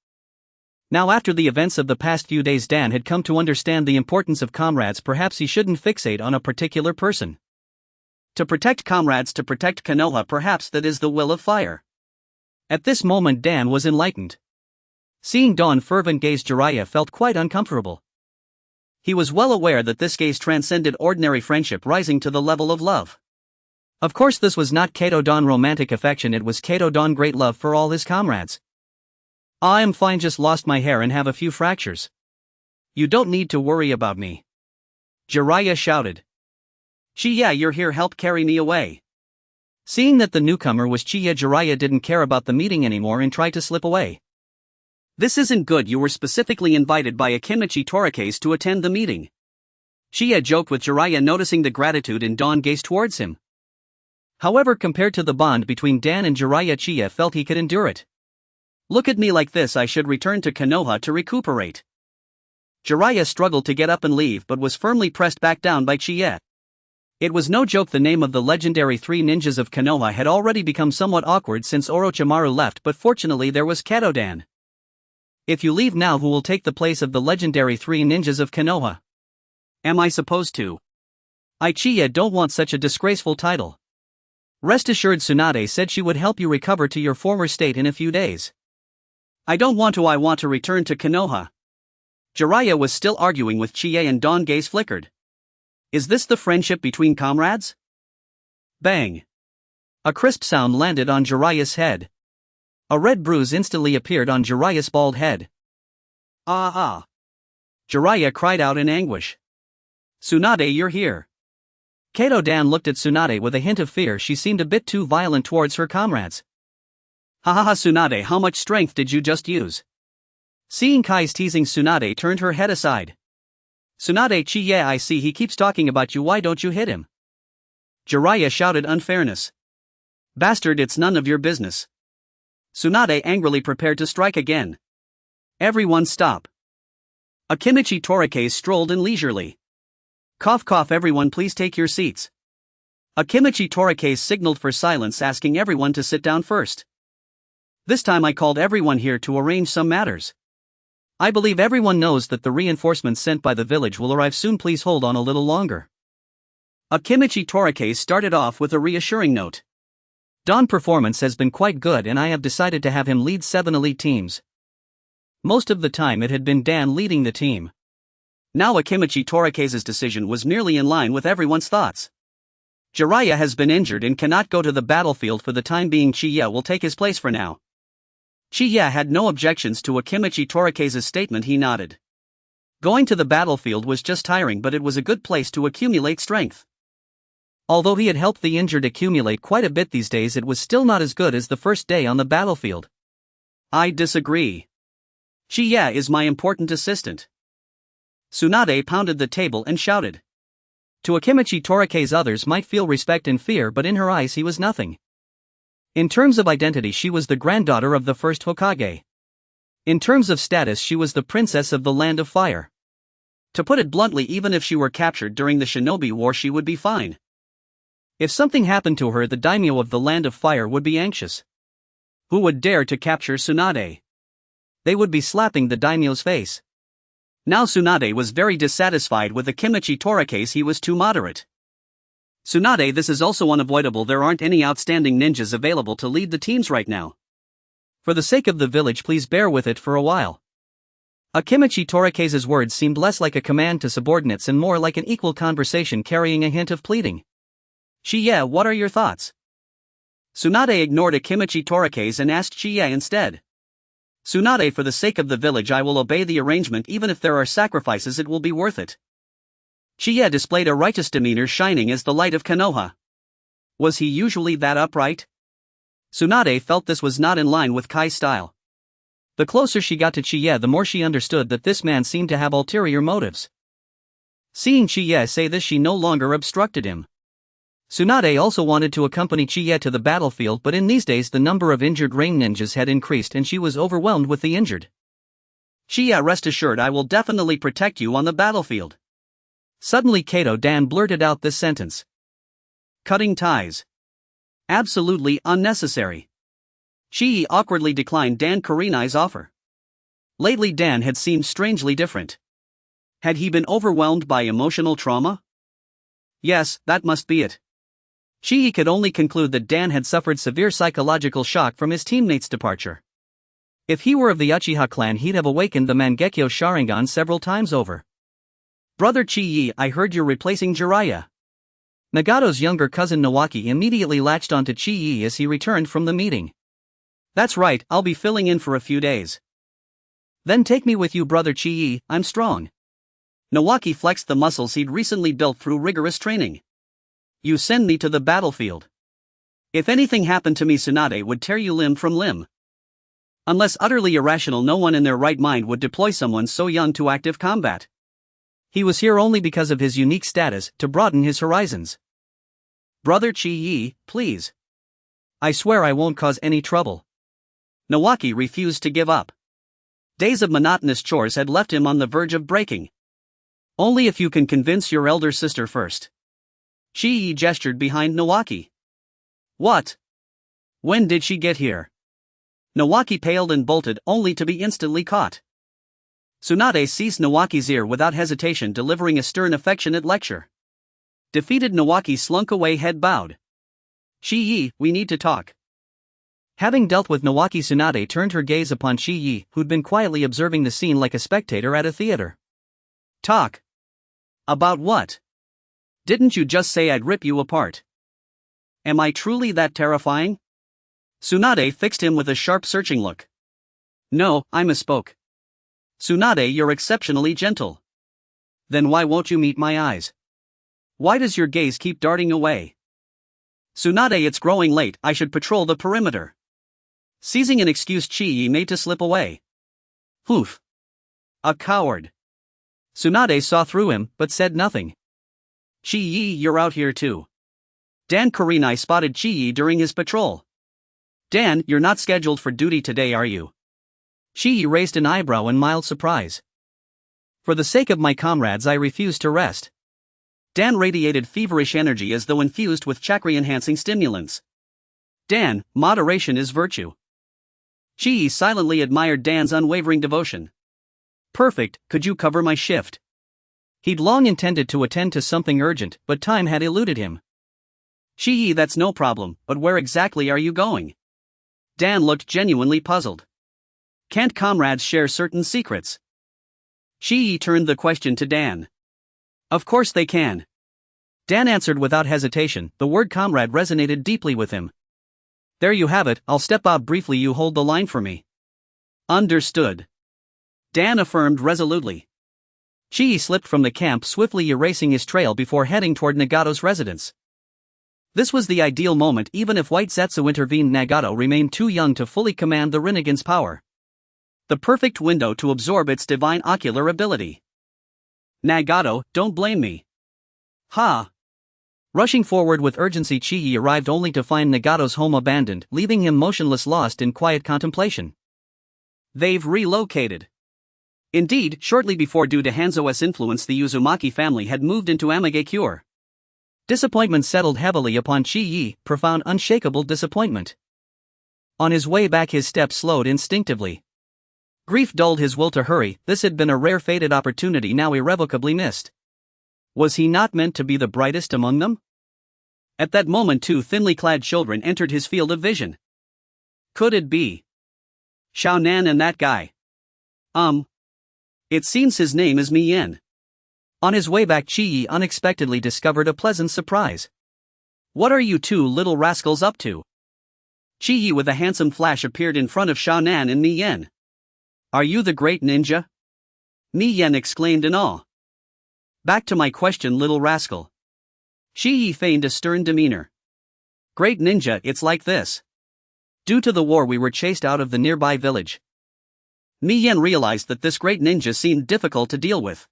Now, after the events of the past few days, Dan had come to understand the importance of comrades. Perhaps he shouldn't fixate on a particular person. To protect comrades, to protect Konoha, perhaps that is the will of fire. At this moment Dan was enlightened. Seeing Dawn's fervent gaze, Jiraiya felt quite uncomfortable. He was well aware that this gaze transcended ordinary friendship, rising to the level of love. Of course, this was not Kato-dan romantic affection, it was Kato-dan great love for all his comrades. I am fine, just lost my hair and have a few fractures. You don't need to worry about me. Jiraiya shouted. Chiya, you're here, help carry me away. Seeing that the newcomer was Chiya, Jiraiya didn't care about the meeting anymore and tried to slip away. This isn't good, you were specifically invited by Akimichi Torakase to attend the meeting. Chiya joked with Jiraiya, noticing the gratitude in Dawn's gaze towards him. However, compared to the bond between Dan and Jiraiya, Chiya felt he could endure it. Look at me like this, I should return to Konoha to recuperate. Jiraiya struggled to get up and leave but was firmly pressed back down by Chiya. It was no joke, the name of the legendary three ninjas of Konoha had already become somewhat awkward since Orochimaru left, but fortunately there was Kato-dan. If you leave now, who will take the place of the legendary three ninjas of Konoha? Am I supposed to? I, Chiya, don't want such a disgraceful title. Rest assured, Tsunade said she would help you recover to your former state in a few days. I don't want to, I want to return to Konoha. Jiraiya was still arguing with Chiya and Dawn's gaze flickered. Is this the friendship between comrades? Bang! A crisp sound landed on Jiraiya's head. A red bruise instantly appeared on Jiraiya's bald head. Ah ah! Jiraiya cried out in anguish. Tsunade, you're here. Kato-dan looked at Tsunade with a hint of fear. She seemed a bit too violent towards her comrades. Hahaha Tsunade, how much strength did you just use? Seeing Kai's teasing, Tsunade turned her head aside. Tsunade chi, yeah, I see he keeps talking about you, why don't you hit him? Jiraiya shouted unfairness. Bastard, it's none of your business. Tsunade angrily prepared to strike again. Everyone stop. Akimichi Torikase strolled in leisurely. Cough cough, everyone please take your seats. Akimichi Torikase signaled for silence, asking everyone to sit down first. This time I called everyone here to arrange some matters. I believe everyone knows that the reinforcements sent by the village will arrive soon, please hold on a little longer. Akimichi Torikase started off with a reassuring note. Dawn's performance has been quite good and I have decided to have him lead 7 elite teams. Most of the time it had been Dan leading the team. Now Akimichi Torikase's decision was nearly in line with everyone's thoughts. Jiraiya has been injured and cannot go to the battlefield for the time being. Chiya will take his place for now. Chiya had no objections to Akimichi Torikase's statement, he nodded. Going to the battlefield was just tiring, but it was a good place to accumulate strength. Although he had helped the injured accumulate quite a bit these days, it was still not as good as the first day on the battlefield. I disagree. Chiya is my important assistant. Tsunade pounded the table and shouted. To Akimichi Torikase, others might feel respect and fear, but in her eyes he was nothing. In terms of identity, she was the granddaughter of the first Hokage. In terms of status, she was the princess of the Land of Fire. To put it bluntly, even if she were captured during the Shinobi War, she would be fine. If something happened to her, the daimyo of the Land of Fire would be anxious. Who would dare to capture Tsunade? They would be slapping the daimyo's face. Now Tsunade was very dissatisfied with Akimichi Torikase, he was too moderate. Tsunade, this is also unavoidable, there aren't any outstanding ninjas available to lead the teams right now. For the sake of the village, please bear with it for a while. Akimichi Torikase's words seemed less like a command to subordinates and more like an equal conversation carrying a hint of pleading. Chiya, what are your thoughts? Tsunade ignored Akimichi Torikase and asked Chiya instead. Tsunade, for the sake of the village I will obey the arrangement, even if there are sacrifices it will be worth it. Chiya displayed a righteous demeanor, shining as the light of Konoha. Was he usually that upright? Tsunade felt this was not in line with Kai's style. The closer she got to Chiya, the more she understood that this man seemed to have ulterior motives. Seeing Chiya say this, she no longer obstructed him. Tsunade also wanted to accompany Chiya to the battlefield, but in these days the number of injured rain ninjas had increased and she was overwhelmed with the injured. Chiya, rest assured I will definitely protect you on the battlefield. Suddenly Kato Dan blurted out this sentence. Cutting ties. Absolutely unnecessary. Chi awkwardly declined Dan Kurenai's offer. Lately Dan had seemed strangely different. Had he been overwhelmed by emotional trauma? Yes, that must be it. Chi could only conclude that Dan had suffered severe psychological shock from his teammate's departure. If he were of the Uchiha clan, he'd have awakened the Mangekyō Sharingan several times over. Brother Chi, I heard you're replacing Jiraiya. Nagato's younger cousin Nawaki immediately latched onto Chi as he returned from the meeting. That's right, I'll be filling in for a few days. Then take me with you, brother Chi, I'm strong. Nawaki flexed the muscles he'd recently built through rigorous training. You send me to the battlefield. If anything happened to me, Tsunade would tear you limb from limb. Unless utterly irrational, no one in their right mind would deploy someone so young to active combat. He was here only because of his unique status, to broaden his horizons. Brother Chi, please. I swear I won't cause any trouble. Nawaki refused to give up. Days of monotonous chores had left him on the verge of breaking. Only if you can convince your elder sister first. Chi gestured behind Nawaki. What? When did she get here? Nawaki paled and bolted, only to be instantly caught. Tsunade seized Nawaki's ear without hesitation, delivering a stern, affectionate lecture. Defeated, Nawaki slunk away, head bowed. Chi, we need to talk. Having dealt with Nawaki, Tsunade turned her gaze upon Chi, who'd been quietly observing the scene like a spectator at a theater. Talk? About what? Didn't you just say I'd rip you apart? Am I truly that terrifying? Tsunade fixed him with a sharp, searching look. No, I misspoke. Tsunade, you're exceptionally gentle. Then why won't you meet my eyes? Why does your gaze keep darting away? Tsunade, it's growing late, I should patrol the perimeter. seizing an excuse Chii made to slip away. Poof. A coward. Tsunade saw through him, but said nothing. Chii, you're out here too. Dan Kurinai spotted Chii during his patrol. Dan, you're not scheduled for duty today, are you? Chii raised an eyebrow in mild surprise. For the sake of my comrades, I refuse to rest. Dan radiated feverish energy as though infused with chakra-enhancing stimulants. Dan, moderation is virtue. Chii silently admired Dan's unwavering devotion. Perfect, could you cover my shift? He'd long intended to attend to something urgent, but time had eluded him. Chii, that's no problem, but where exactly are you going? Dan looked genuinely puzzled. Can't comrades share certain secrets? Chii turned the question to Dan. Of course they can. Dan answered without hesitation. The word comrade resonated deeply with him. There you have it, I'll step out briefly, you hold the line for me. Understood. Dan affirmed resolutely. Chii slipped from the camp, swiftly erasing his trail before heading toward Nagato's residence. This was the ideal moment. Even if White Zetsu intervened, Nagato remained too young to fully command the Rinnegan's power. The perfect window to absorb its divine ocular ability. Nagato, don't blame me. Ha! Rushing forward with urgency, Chii arrived only to find Nagato's home abandoned, leaving him motionless, lost in quiet contemplation. They've relocated. Indeed, shortly before, due to Hanzo's influence, the Uzumaki family had moved into Mangekyō. Disappointment settled heavily upon Chii, profound, unshakable disappointment. On his way back, his steps slowed instinctively. Grief dulled his will to hurry. This had been a rare, fated opportunity, now irrevocably missed. Was he not meant to be the brightest among them? At that moment, two thinly clad children entered his field of vision. Could it be Xiaonan and that guy? It seems his name is Mien. On his way back, Chii unexpectedly discovered a pleasant surprise. What are you two little rascals up to? Chii with a handsome flash appeared in front of Xiaonan and Mien. Are you the great ninja? Mien exclaimed in awe. Back to my question, little rascal. Chii feigned a stern demeanor. Great ninja, it's like this. Due to the war, we were chased out of the nearby village. Mien realized that this great ninja seemed difficult to deal with.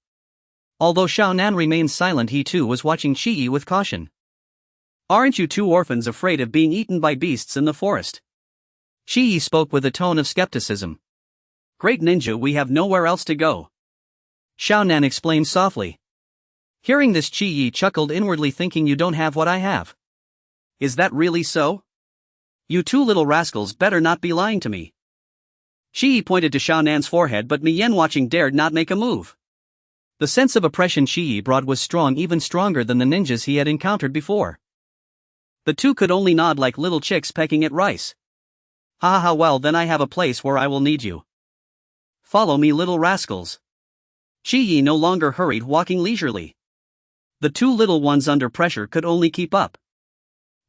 Although Xiaonan remained silent, he too was watching Chii with caution. Aren't you two orphans afraid of being eaten by beasts in the forest? Chii spoke with a tone of skepticism. Great ninja, we have nowhere else to go. Xiaonan explained softly. Hearing this, Chii chuckled inwardly, thinking, you don't have what I have. Is that really so? You two little rascals better not be lying to me. Chii pointed to Xiaonan's forehead, but Mien, watching, dared not make a move. The sense of oppression Chii brought was strong, even stronger than the ninjas he had encountered before. The two could only nod like little chicks pecking at rice. Ha ha, well then I have a place where I will need you. Follow me, little rascals. Chii no longer hurried, walking leisurely. The two little ones under pressure could only keep up.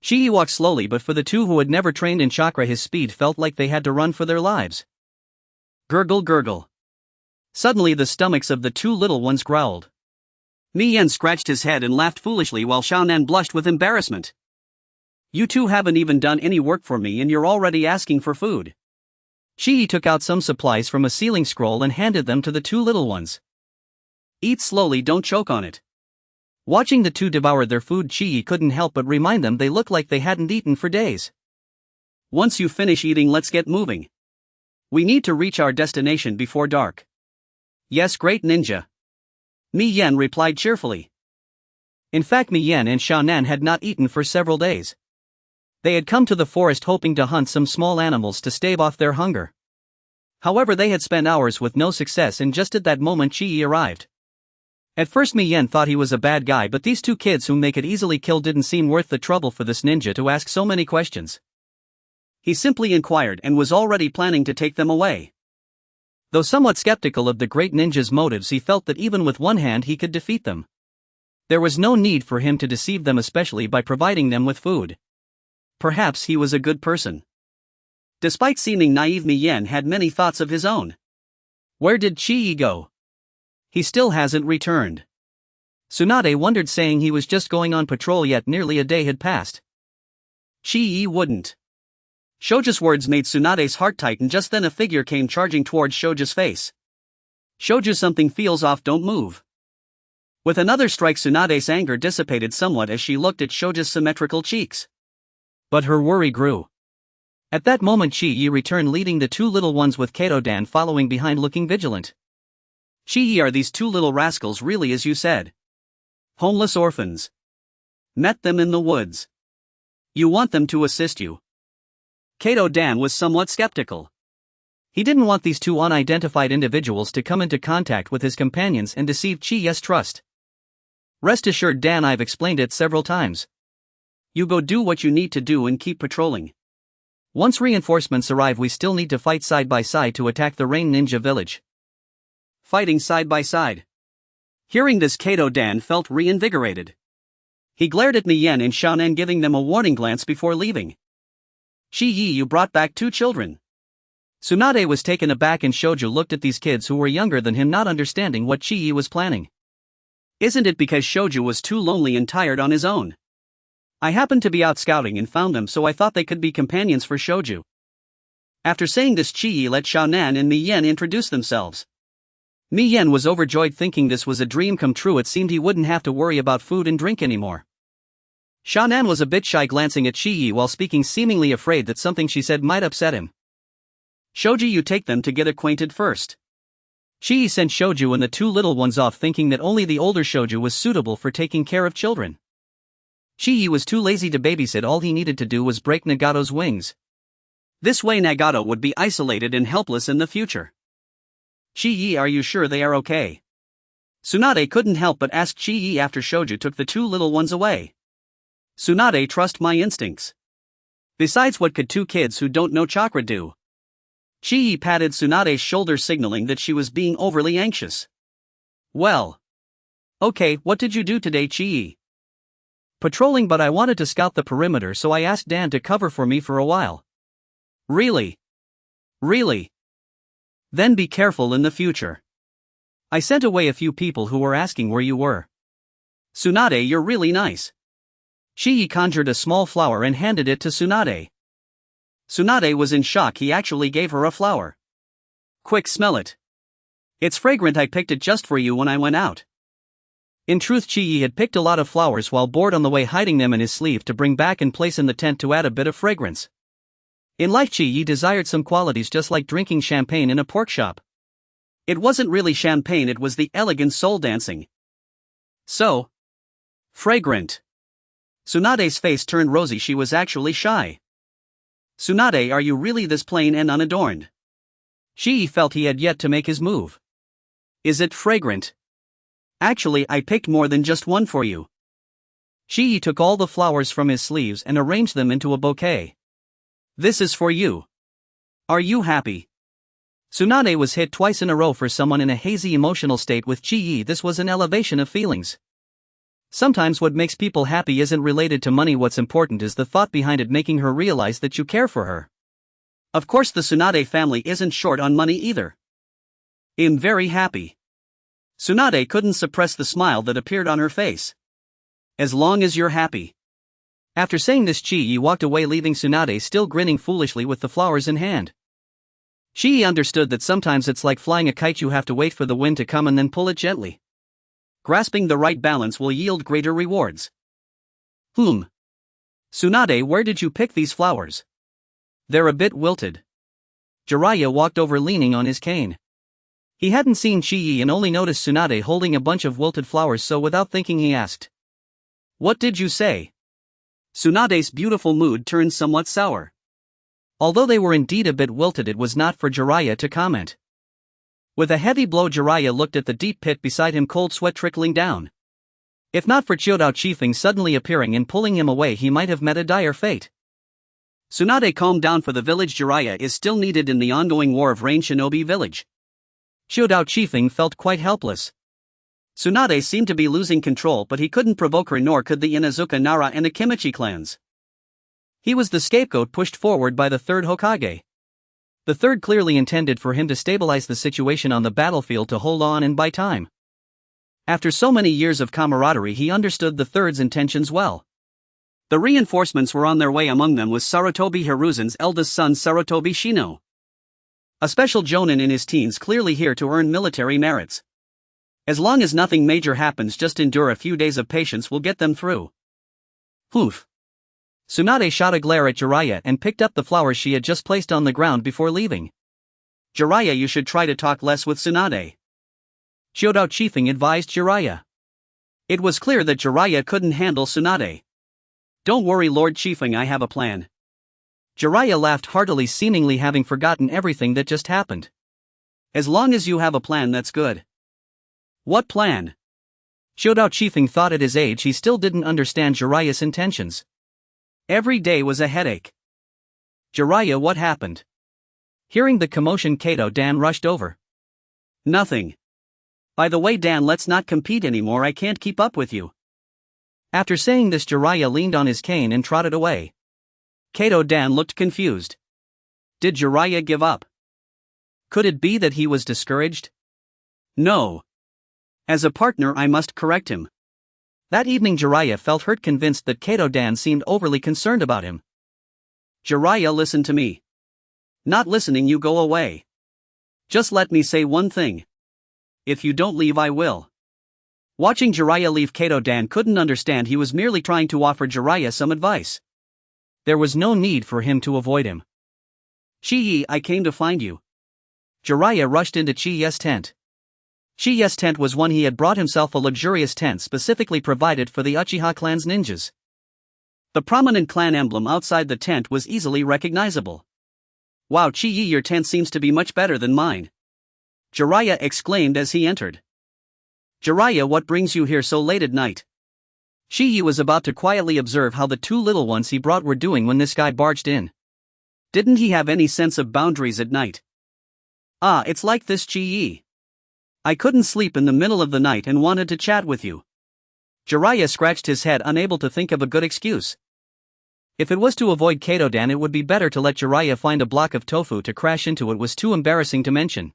Chii walked slowly, but for the two who had never trained in chakra, his speed felt like they had to run for their lives. Gurgle, gurgle. Suddenly the stomachs of the two little ones growled. Mien scratched his head and laughed foolishly, while Xiaonan blushed with embarrassment. You two haven't even done any work for me and you're already asking for food. Chii took out some supplies from a sealing scroll and handed them to the two little ones. Eat slowly, don't choke on it. Watching the two devour their food, Chii couldn't help but remind them they looked like they hadn't eaten for days. Once you finish eating, let's get moving. We need to reach our destination before dark. Yes, great ninja. Mien replied cheerfully. In fact, Mien and Xiaonan had not eaten for several days. They had come to the forest hoping to hunt some small animals to stave off their hunger. However, they had spent hours with no success, and just at that moment Chii arrived. At first Mien thought he was a bad guy, but these two kids whom they could easily kill didn't seem worth the trouble for this ninja to ask so many questions. He simply inquired and was already planning to take them away. Though somewhat skeptical of the great ninja's motives, he felt that even with one hand he could defeat them. There was no need for him to deceive them, especially by providing them with food. Perhaps he was a good person. Despite seeming naive, Mien had many thoughts of his own. Where did Chii go? He still hasn't returned. Tsunade wondered, saying he was just going on patrol, yet nearly a day had passed. Chii wouldn't Shoju's words made Tsunade's heart tighten. Just then a figure came charging towards Shoju's face. Shoju, something feels off, don't move. With another strike, Tsunade's anger dissipated somewhat as she looked at Shoju's symmetrical cheeks. But her worry grew. At that moment Chi-Yi returned leading the two little ones with Kato-dan following behind looking vigilant. Chi-Yi, are these two little rascals really as you said? Homeless orphans. Met them in the woods. You want them to assist you? Kato-dan was somewhat skeptical. He didn't want these two unidentified individuals to come into contact with his companions and deceive Chi-Yi's trust. Rest assured, Dan, I've explained it several times. You go do what you need to do and keep patrolling. Once reinforcements arrive, we still need to fight side by side to attack the Rain Ninja village. Fighting side by side. Hearing this, Kato-dan felt reinvigorated. He glared at Mien and Shonen, giving them a warning glance before leaving. Chi-Yi, you brought back two children. Tsunade was taken aback and Shoju looked at these kids who were younger than him, not understanding what Chi-Yi was planning. Isn't it because Shoju was too lonely and tired on his own? I happened to be out scouting and found them, so I thought they could be companions for Shoju. After saying this, Chi-Yi let Shonen and Mien introduce themselves. Mien was overjoyed, thinking this was a dream come true. It seemed he wouldn't have to worry about food and drink anymore. Shonen was a bit shy, glancing at Chi-Yi while speaking, seemingly afraid that something she said might upset him. Shoji, you take them to get acquainted first. Chi-Yi sent Shoju and the two little ones off, thinking that only the older Shoju was suitable for taking care of children. Chi-Yi was too lazy to babysit. All he needed to do was break Nagato's wings. This way Nagato would be isolated and helpless in the future. Chi-Yi, are you sure they are okay? Tsunade couldn't help but ask Chi-Yi after Shoju took the two little ones away. Tsunade, trust my instincts. Besides, what could two kids who don't know chakra do? Chi-Yi patted Tsunade's shoulder, signaling that she was being overly anxious. Well. Okay, what did you do today, Chi-Yi? Patrolling, but I wanted to scout the perimeter, so I asked Dan to cover for me for a while. Really? Really? Then be careful in the future. I sent away a few people who were asking where you were. Tsunade, you're really nice. Chi-Yi conjured a small flower and handed it to Tsunade. Tsunade was in shock. He actually gave her a flower. Quick, smell it. It's fragrant. I picked it just for you when I went out. In truth, Chi-Yi had picked a lot of flowers while bored on the way, hiding them in his sleeve to bring back and place in the tent to add a bit of fragrance. In life, Chi-Yi desired some qualities, just like drinking champagne in a pork shop. It wasn't really champagne, it was the elegant soul dancing. So fragrant. Tsunade's face turned rosy. She was actually shy. Tsunade, are you really this plain and unadorned? Chi-Yi felt he had yet to make his move. Is it fragrant? Actually, I picked more than just one for you. Chi-Yi took all the flowers from his sleeves and arranged them into a bouquet. This is for you. Are you happy? Tsunade was hit twice in a row. For someone in a hazy emotional state with Chi-Yi, this was an elevation of feelings. Sometimes what makes people happy isn't related to money. What's important is the thought behind it, making her realize that you care for her. Of course, the Tsunade family isn't short on money either. I'm very happy. Tsunade couldn't suppress the smile that appeared on her face. As long as you're happy. After saying this, Chi-Yi walked away, leaving Tsunade still grinning foolishly with the flowers in hand. Chi-Yi understood that sometimes it's like flying a kite. You have to wait for the wind to come and then pull it gently. Grasping the right balance will yield greater rewards. Tsunade, where did you pick these flowers? They're a bit wilted. Jiraiya walked over, leaning on his cane. He hadn't seen Chi-Yi and only noticed Tsunade holding a bunch of wilted flowers, so without thinking he asked. What did you say? Tsunade's beautiful mood turned somewhat sour. Although they were indeed a bit wilted, it was not for Jiraiya to comment. With a heavy blow, Jiraiya looked at the deep pit beside him, cold sweat trickling down. If not for Chiodao Chifeng suddenly appearing and pulling him away, he might have met a dire fate. Tsunade, calm down. For the village, Jiraiya is still needed in the ongoing war of Rain Shinobi Village. Chiodao Chifeng felt quite helpless. Tsunade seemed to be losing control, but he couldn't provoke her, nor could the Inazuka Nara and Akimichi clans. He was the scapegoat pushed forward by the third Hokage. The third clearly intended for him to stabilize the situation on the battlefield, to hold on and buy time. After so many years of camaraderie, he understood the third's intentions well. The reinforcements were on their way. Among them was Sarutobi Hiruzen's eldest son Sarutobi Shino. A special jonin in his teens, clearly here to earn military merits. As long as nothing major happens, just endure. A few days of patience will get them through. Oof. Tsunade shot a glare at Jiraiya and picked up the flowers she had just placed on the ground before leaving. Jiraiya, you should try to talk less with Tsunade. Chiodao Chiefing advised Jiraiya. It was clear that Jiraiya couldn't handle Tsunade. Don't worry, Lord Chiefing, I have a plan. Jiraiya laughed heartily, seemingly having forgotten everything that just happened. As long as you have a plan, that's good. What plan? Chiodao Chiefing thought at his age he still didn't understand Jiraiya's intentions. Every day was a headache. Jiraiya, what happened? Hearing the commotion, Kato Dan rushed over. Nothing. By the way, Dan, let's not compete anymore. I can't keep up with you. After saying this, Jiraiya leaned on his cane and trotted away. Kato Dan looked confused. Did Jiraiya give up? Could it be that he was discouraged? No. As a partner, I must correct him. That evening, Jiraiya felt hurt, convinced that Kato Dan seemed overly concerned about him. Jiraiya, listen to me. Not listening, you go away. Just let me say one thing. If you don't leave, I will. Watching Jiraiya leave, Kato Dan couldn't understand he was merely trying to offer Jiraiya some advice. There was no need for him to avoid him. Chi-Yi, I came to find you. Jiraiya rushed into Chi-Yi's tent. Chi-Yi's tent was one he had brought himself, a luxurious tent specifically provided for the Uchiha clan's ninjas. The prominent clan emblem outside the tent was easily recognizable. Wow, Chi-Yi, your tent seems to be much better than mine. Jiraiya exclaimed as he entered. Jiraiya, what brings you here so late at night? Chi-Yi was about to quietly observe how the two little ones he brought were doing when this guy barged in. Didn't he have any sense of boundaries at night? Ah, it's like this, Chi-Yi. I couldn't sleep in the middle of the night and wanted to chat with you. Jiraiya scratched his head, unable to think of a good excuse. If it was to avoid Kato Dan, it would be better to let Jiraiya find a block of tofu to crash into. It was too embarrassing to mention.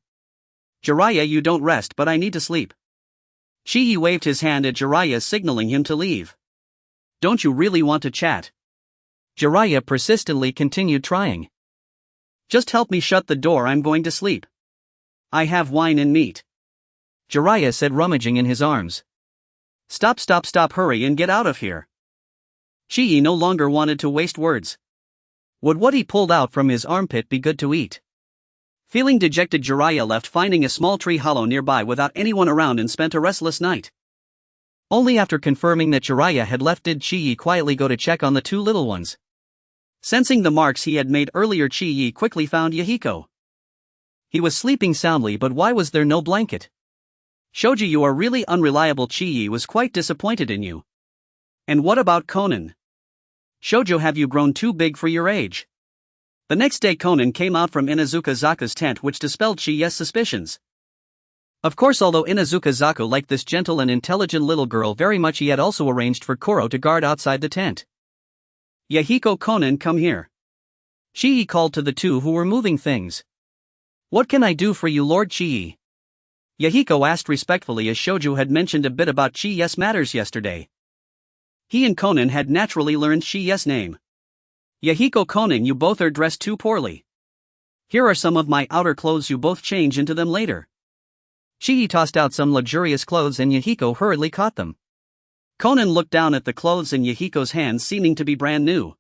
Jiraiya, you don't rest, but I need to sleep. Chi-Yi waved his hand at Jiraiya, signaling him to leave. Don't you really want to chat? Jiraiya persistently continued trying. Just help me shut the door, I'm going to sleep. I have wine and meat. Jiraiya said, rummaging in his arms. Stop, hurry and get out of here. Chi-Yi no longer wanted to waste words. Would what he pulled out from his armpit be good to eat? Feeling dejected, Jiraiya left, finding a small tree hollow nearby without anyone around, and spent a restless night. Only after confirming that Jiraiya had left did Chi-Yi quietly go to check on the two little ones. Sensing the marks he had made earlier, Chi-Yi quickly found Yahiko. He was sleeping soundly, but why was there no blanket? Shoji, you are really unreliable. Chi-Yi was quite disappointed in you. And what about Konan? Shoujo, have you grown too big for your age? The next day, Konan came out from Inazuka Zaka's tent, which dispelled Chi-Yi's suspicions. Of course, although Inazuka Zaka liked this gentle and intelligent little girl very much, he had also arranged for Koro to guard outside the tent. Yahiko, Konan, come here. Chi-Yi called to the two who were moving things. What can I do for you, Lord Chi-Yi? Yahiko asked respectfully, as Shoujo had mentioned a bit about Chi-Yi's matters yesterday. He and Konan had naturally learned Chi-Yi's name. Yahiko, Konan, you both are dressed too poorly. Here are some of my outer clothes, you both change into them later. Chi-Yi tossed out some luxurious clothes and Yahiko hurriedly caught them. Konan looked down at the clothes in Yahiko's hands, seeming to be brand new.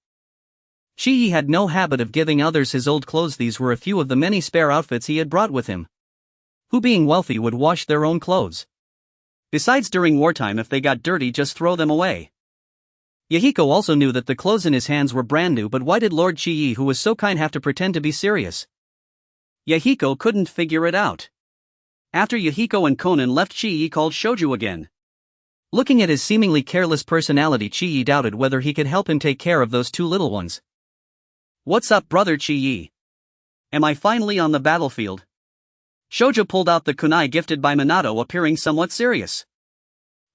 Chi-Yi had no habit of giving others his old clothes. These were a few of the many spare outfits he had brought with him. Who, being wealthy, would wash their own clothes? Besides, during wartime, if they got dirty, just throw them away. Yahiko also knew that the clothes in his hands were brand new, but why did Lord Chi-Yi, who was so kind, have to pretend to be serious? Yahiko couldn't figure it out. After Yahiko and Konan left, Chi-Yi called Shoujo again. Looking at his seemingly careless personality, Chi-Yi doubted whether he could help him take care of those two little ones. What's up, brother Chi-Yi? Am I finally on the battlefield? Shoujo pulled out the kunai gifted by Minato, appearing somewhat serious.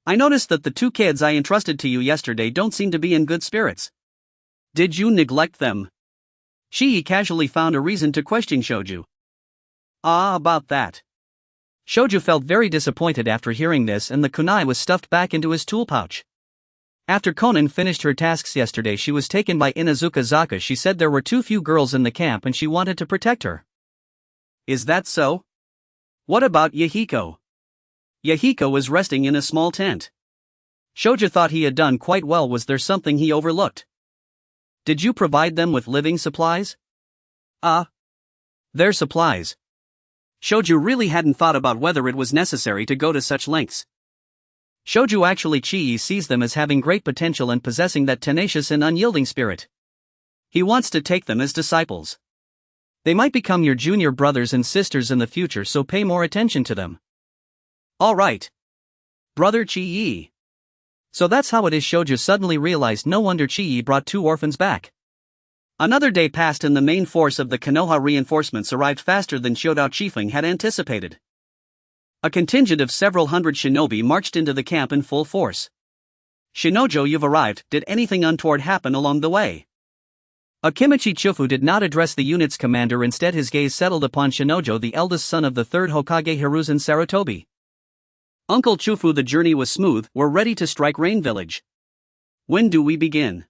I noticed that the two kids I entrusted to you yesterday don't seem to be in good spirits. Did you neglect them? Chi-Yi casually found a reason to question Shoujo. About that. Shoujo felt very disappointed after hearing this, and the kunai was stuffed back into his tool pouch. After Konan finished her tasks yesterday, she was taken by Inazuka Zaka. She said there were too few girls in the camp and she wanted to protect her. Is that so? What about Yahiko? Yahiko was resting in a small tent. Shoja thought he had done quite well. Was there something he overlooked? Did you provide them with living supplies? Their supplies. Shoju really hadn't thought about whether it was necessary to go to such lengths. Shoju actually sees them as having great potential and possessing that tenacious and unyielding spirit. He wants to take them as disciples. They might become your junior brothers and sisters in the future, so pay more attention to them. All right. Brother Chi-yi. So that's how it is. Shoju suddenly realized no wonder Chi-yi brought 2 orphans back. Another day passed and the main force of the Konoha reinforcements arrived faster than Shodao Chifeng had anticipated. A contingent of several hundred shinobi marched into the camp in full force. Shinojo, you've arrived. Did anything untoward happen along the way? Akimichi Chufu did not address the unit's commander. Instead his gaze settled upon Shinojo, the eldest son of the 3rd Hokage Hiruzen Sarutobi. Uncle Chufu, the journey was smooth. We're ready to strike Rain Village. When do we begin?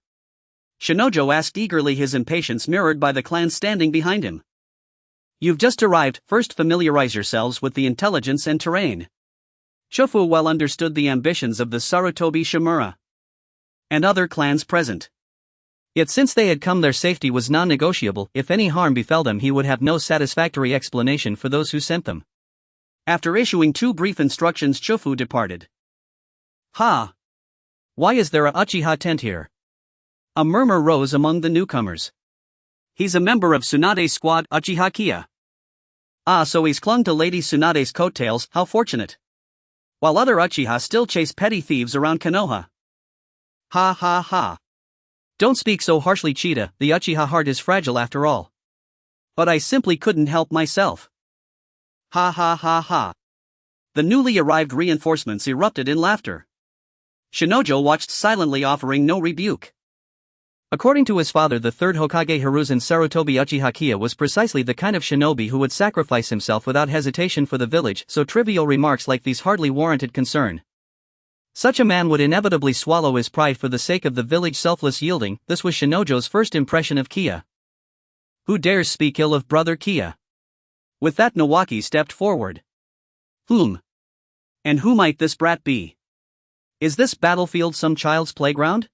Shinojo asked eagerly, his impatience mirrored by the clan standing behind him. You've just arrived. First familiarize yourselves with the intelligence and terrain. Chufu well understood the ambitions of the Sarutobi Shimura and other clans present. Yet since they had come, their safety was non-negotiable. If any harm befell them, he would have no satisfactory explanation for those who sent them. After issuing 2 brief instructions, Chufu departed. Ha! Why is there a Uchiha tent here? A murmur rose among the newcomers. He's a member of Tsunade's squad, Uchiha Kiya. Ah, so he's clung to Lady Tsunade's coattails, how fortunate. While other Uchiha still chase petty thieves around Konoha. Ha ha ha. Don't speak so harshly, Cheetah, the Uchiha heart is fragile after all. But I simply couldn't help myself. Ha ha ha ha. The newly arrived reinforcements erupted in laughter. Shinojo watched silently, offering no rebuke. According to his father, the 3rd Hokage Hiruzen Sarutobi Uchiha Kiya was precisely the kind of shinobi who would sacrifice himself without hesitation for the village, so trivial remarks like these hardly warranted concern. Such a man would inevitably swallow his pride for the sake of the village, selfless yielding. This was Shinojo's first impression of Kiya. Who dares speak ill of brother Kiya? With that, Nawaki stepped forward. Whom? And who might this brat be? Is this battlefield some child's playground?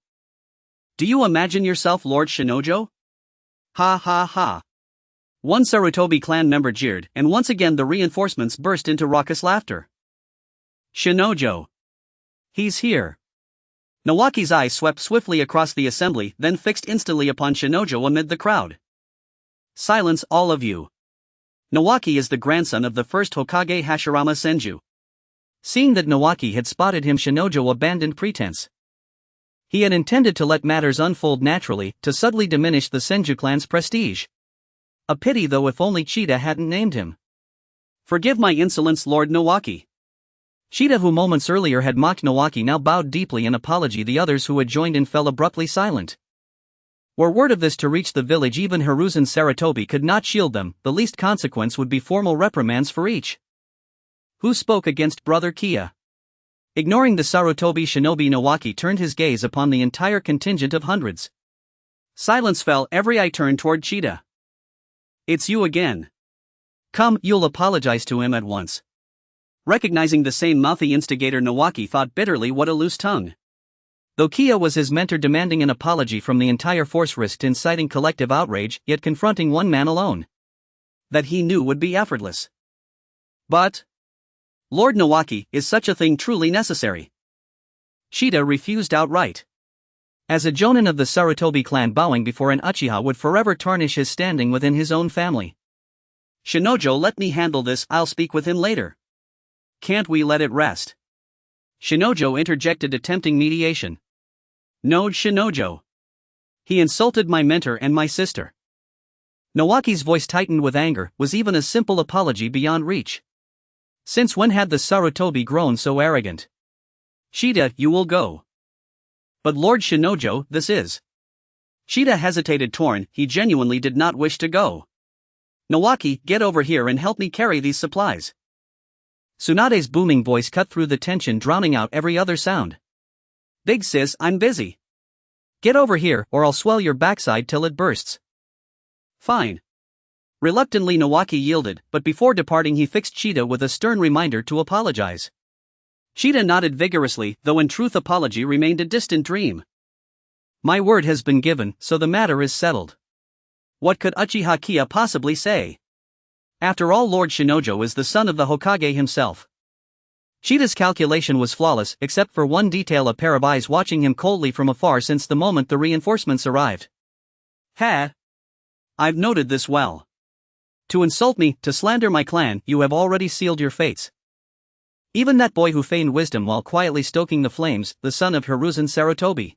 Do you imagine yourself Lord Shinojo? Ha ha ha. One Sarutobi clan member jeered, and once again the reinforcements burst into raucous laughter. Shinojo. He's here. Nawaki's eyes swept swiftly across the assembly, then fixed instantly upon Shinojo amid the crowd. Silence, all of you. Nawaki is the grandson of the 1st Hokage Hashirama Senju. Seeing that Nawaki had spotted him, Shinojo abandoned pretense. He had intended to let matters unfold naturally, to subtly diminish the Senju clan's prestige. A pity though, if only Cheetah hadn't named him. Forgive my insolence, Lord Nawaki. Cheetah, who moments earlier had mocked Nawaki, now bowed deeply in apology. The others who had joined in fell abruptly silent. Were word of this to reach the village, even Hiruzen Sarutobi could not shield them. The least consequence would be formal reprimands for each. Who spoke against brother Kiya? Ignoring the Sarutobi shinobi, Nawaki turned his gaze upon the entire contingent of hundreds. Silence fell, every eye turned toward Cheetah. It's you again. Come, you'll apologize to him at once. Recognizing the same mouthy instigator, Nawaki thought bitterly, what a loose tongue. Though Kiya was his mentor, demanding an apology from the entire force risked inciting collective outrage, yet confronting one man alone, that he knew would be effortless. But, Lord Nawaki, is such a thing truly necessary? Cheetah refused outright. As a jonin of the Sarutobi clan, bowing before an Uchiha would forever tarnish his standing within his own family. Shinojo, let me handle this, I'll speak with him later. Can't we let it rest? Shinojo interjected, attempting mediation. No, Shinojo. He insulted my mentor and my sister. Nawaki's voice tightened with anger. Was even a simple apology beyond reach? Since when had the Sarutobi grown so arrogant? Cheetah, you will go. But Lord Shinojo, this is... Cheetah hesitated, torn. He genuinely did not wish to go. Nawaki, get over here and help me carry these supplies. Tsunade's booming voice cut through the tension, drowning out every other sound. Big sis, I'm busy. Get over here, or I'll swell your backside till it bursts. Fine. Reluctantly Nawaki yielded, but before departing he fixed Cheetah with a stern reminder to apologize. Cheetah nodded vigorously, though in truth apology remained a distant dream. My word has been given, so the matter is settled. What could Uchiha Shichiya possibly say? After all, Lord Shinojo is the son of the Hokage himself. Cheetah's calculation was flawless, except for one detail: a pair of eyes watching him coldly from afar since the moment the reinforcements arrived. Ha! I've noted this well. To insult me, to slander my clan, you have already sealed your fates. Even that boy who feigned wisdom while quietly stoking the flames, the son of Hiruzen Sarutobi.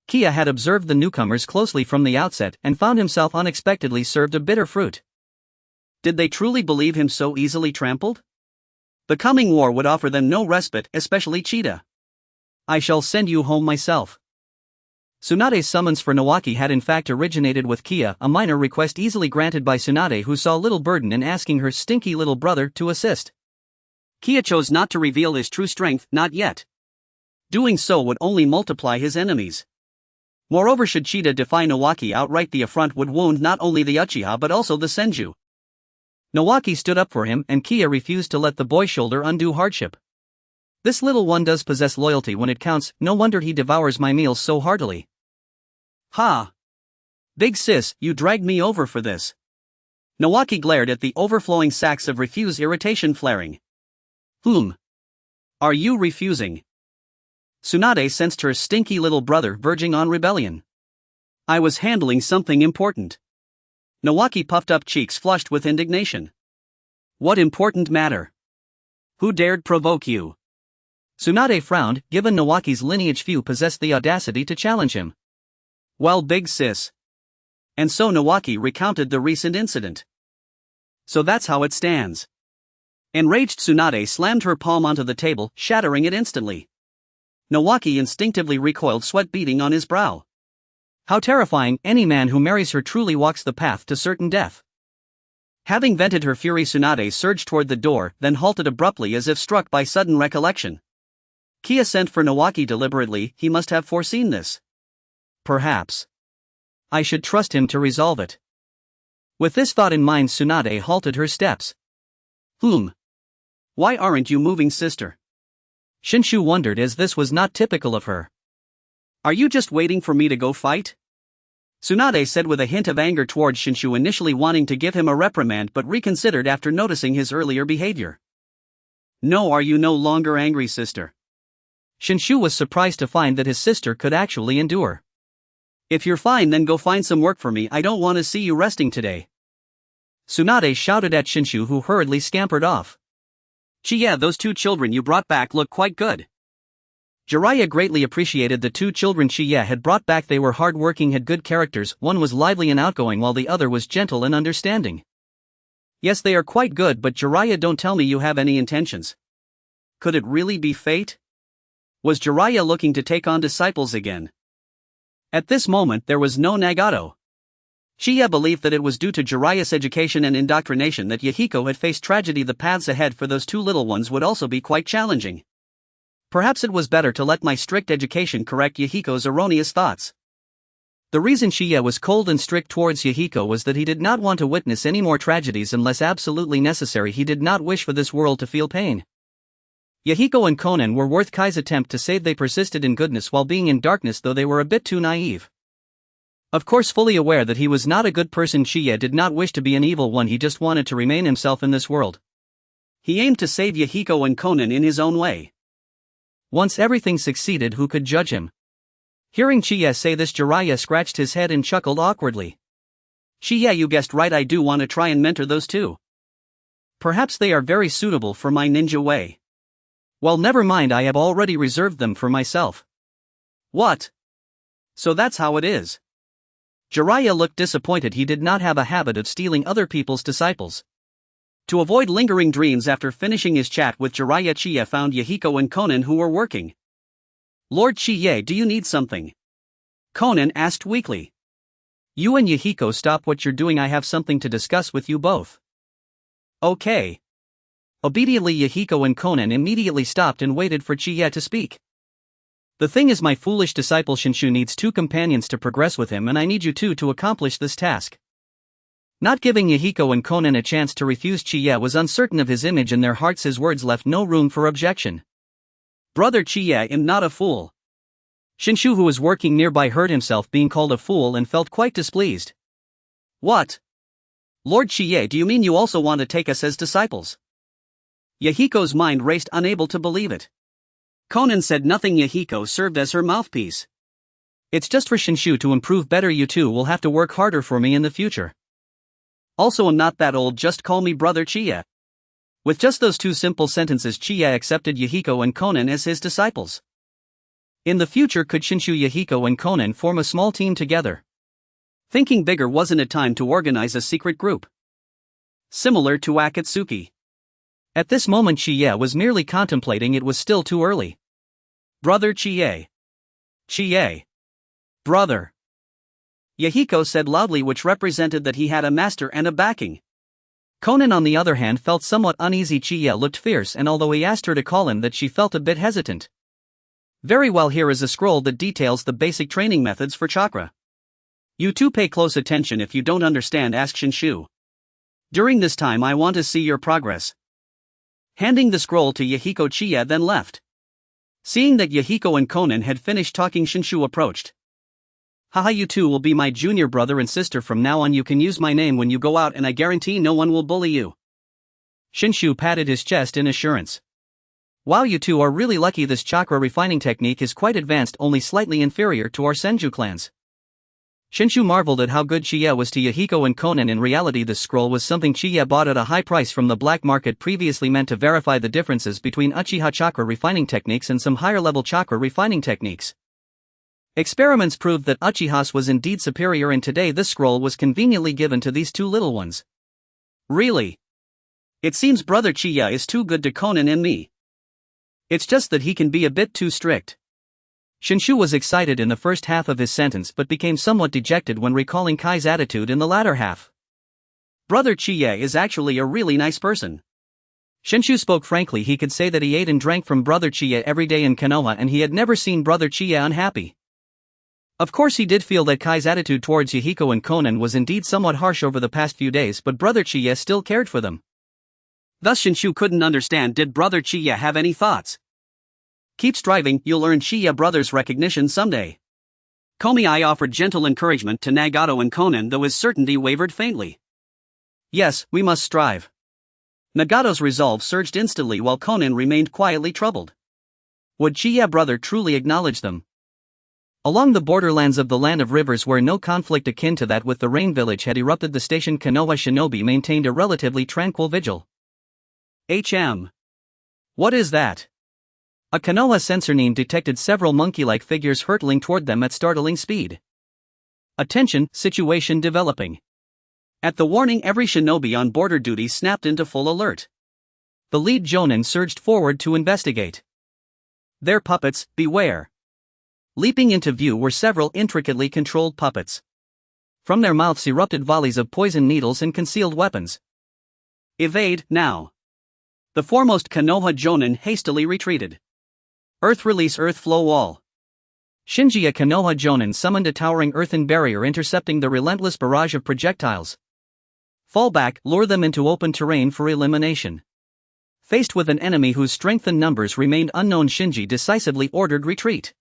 Kia had observed the newcomers closely from the outset and found himself unexpectedly served a bitter fruit. Did they truly believe him so easily trampled? The coming war would offer them no respite, especially Cheetah. I shall send you home myself. Tsunade's summons for Nawaki had in fact originated with Kia, a minor request easily granted by Tsunade, who saw little burden in asking her stinky little brother to assist. Kia chose not to reveal his true strength, not yet. Doing so would only multiply his enemies. Moreover, should Cheetah defy Nawaki outright, the affront would wound not only the Uchiha but also the Senju. Nawaki stood up for him, and Kia refused to let the boy shoulder undue hardship. This little one does possess loyalty when it counts, no wonder he devours my meals so heartily. Ha! Big sis, you dragged me over for this. Nawaki glared at the overflowing sacks of refuse, irritation flaring. Are you refusing? Tsunade sensed her stinky little brother verging on rebellion. I was handling something important. Nawaki puffed up, cheeks flushed with indignation. What important matter? Who dared provoke you? Tsunade frowned, given Nawaki's lineage few possessed the audacity to challenge him. Well, big sis. And so Nawaki recounted the recent incident. So that's how it stands. Enraged Tsunade slammed her palm onto the table, shattering it instantly. Nawaki instinctively recoiled, sweat beading on his brow. How terrifying! Any man who marries her truly walks the path to certain death. Having vented her fury, Tsunade surged toward the door, then halted abruptly as if struck by sudden recollection. Kia sent for Nawaki deliberately, he must have foreseen this. Perhaps. I should trust him to resolve it. With this thought in mind, Tsunade halted her steps. Why aren't you moving, sister? Shinshu wondered, as this was not typical of her. Are you just waiting for me to go fight? Tsunade said with a hint of anger towards Shinshu, initially wanting to give him a reprimand but reconsidered after noticing his earlier behavior. No, are you no longer angry, sister? Shinshu was surprised to find that his sister could actually endure. If you're fine, then go find some work for me, I don't want to see you resting today. Tsunade shouted at Shinshu, who hurriedly scampered off. Shichiya, those two children you brought back look quite good. Jiraiya greatly appreciated the two children Shichiya had brought back. They were hard-working, had good characters, one was lively and outgoing while the other was gentle and understanding. Yes, they are quite good, but Jiraiya, don't tell me you have any intentions. Could it really be fate? Was Jiraiya looking to take on disciples again? At this moment there was no Nagato. Shichiya believed that it was due to Jiraiya's education and indoctrination that Yahiko had faced tragedy. The paths ahead for those two little ones would also be quite challenging. Perhaps it was better to let my strict education correct Yahiko's erroneous thoughts. The reason Shichiya was cold and strict towards Yahiko was that he did not want to witness any more tragedies unless absolutely necessary. He did not wish for this world to feel pain. Yahiko and Konan were worth Kai's attempt to save. They persisted in goodness while being in darkness, though they were a bit too naive. Of course, fully aware that he was not a good person, Shichiya did not wish to be an evil one. He just wanted to remain himself in this world. He aimed to save Yahiko and Konan in his own way. Once everything succeeded, who could judge him? Hearing Shichiya say this, Jiraiya scratched his head and chuckled awkwardly. Shichiya, you guessed right, I do want to try and mentor those two. Perhaps they are very suitable for my ninja way. Well, never mind, I have already reserved them for myself. What? So that's how it is. Jiraiya looked disappointed. He did not have a habit of stealing other people's disciples. To avoid lingering dreams after finishing his chat with Jiraiya, Shichiya found Yahiko and Konan, who were working. Lord Shichiya, do you need something? Konan asked weakly. You and Yahiko stop what you're doing, I have something to discuss with you both. Okay. Obediently, Yahiko and Konan immediately stopped and waited for Shichiya to speak. The thing is, my foolish disciple Shinshu needs 2 companions to progress with him, and I need you 2 to accomplish this task. Not giving Yahiko and Konan a chance to refuse, Chiya was uncertain of his image in their hearts. His words left no room for objection. Brother Chiya, I'm not a fool. Shinshu, who was working nearby, heard himself being called a fool and felt quite displeased. What? Lord Chiya, do you mean you also want to take us as disciples? Yahiko's mind raced, unable to believe it. Konan said nothing. Yahiko served as her mouthpiece. It's just for Shinshu to improve better. You 2 will have to work harder for me in the future. Also, I'm not that old, just call me Brother Chiya. With just those 2 simple sentences, Chiya accepted Yahiko and Konan as his disciples. In the future, could Shinshu, Yahiko and Konan form a small team together? Thinking bigger, wasn't it time to organize a secret group? Similar to Akatsuki. At this moment, Chiya was merely contemplating. It was still too early. Brother Chiya. Chiya. Brother. Yahiko said loudly, which represented that he had a master and a backing. Konan, on the other hand, felt somewhat uneasy. Chiya looked fierce, and although he asked her to call him that, she felt a bit hesitant. Very well, here is a scroll that details the basic training methods for chakra. You 2 pay close attention. If you don't understand, ask Shinshu. During this time, I want to see your progress. Handing the scroll to Yahiko, Chiya then left. Seeing that Yahiko and Konan had finished talking, Shinshu approached. Haha, you 2 will be my junior brother and sister from now on. You can use my name when you go out, and I guarantee no one will bully you. Shinshu patted his chest in assurance. Wow, you 2 are really lucky. This chakra refining technique is quite advanced, only slightly inferior to our Senju clans. Shinshu marveled at how good Chiya was to Yahiko and Konan. In reality, this scroll was something Chiya bought at a high price from the black market, previously meant to verify the differences between Uchiha chakra refining techniques and some higher-level chakra refining techniques. Experiments proved that Uchiha's was indeed superior, and today this scroll was conveniently given to these 2 little ones. Really? It seems Brother Chiya is too good to Konan and me. It's just that he can be a bit too strict. Shinshu was excited in the first half of his sentence but became somewhat dejected when recalling Kai's attitude in the latter half. Brother Chiya is actually a really nice person. Shinshu spoke frankly. He could say that he ate and drank from Brother Chiya every day in Konoha, and he had never seen Brother Chiya unhappy. Of course, he did feel that Kai's attitude towards Yahiko and Konan was indeed somewhat harsh over the past few days, but Brother Chiya still cared for them. Thus Shinshu couldn't understand, did Brother Chiya have any thoughts? Keep striving, you'll earn Chiya brothers' recognition someday. Komi offered gentle encouragement to Nagato and Konan, though his certainty wavered faintly. Yes, we must strive. Nagato's resolve surged instantly while Konan remained quietly troubled. Would Chiya brother truly acknowledge them? Along the borderlands of the Land of Rivers, where no conflict akin to that with the Rain Village had erupted, the station Konoha Shinobi maintained a relatively tranquil vigil. What is that? A Konoha sensor neem detected several monkey-like figures hurtling toward them at startling speed. Attention, situation developing. At the warning, every shinobi on border duty snapped into full alert. The lead jonin surged forward to investigate. They're puppets, beware. Leaping into view were several intricately controlled puppets. From their mouths erupted volleys of poison needles and concealed weapons. Evade, now. The foremost Konoha jonin hastily retreated. Earth release, earth flow wall. Shinji, a Konoha jonin, summoned a towering earthen barrier intercepting the relentless barrage of projectiles. Fall back, lure them into open terrain for elimination. Faced with an enemy whose strength and numbers remained unknown, Shinji decisively ordered retreat.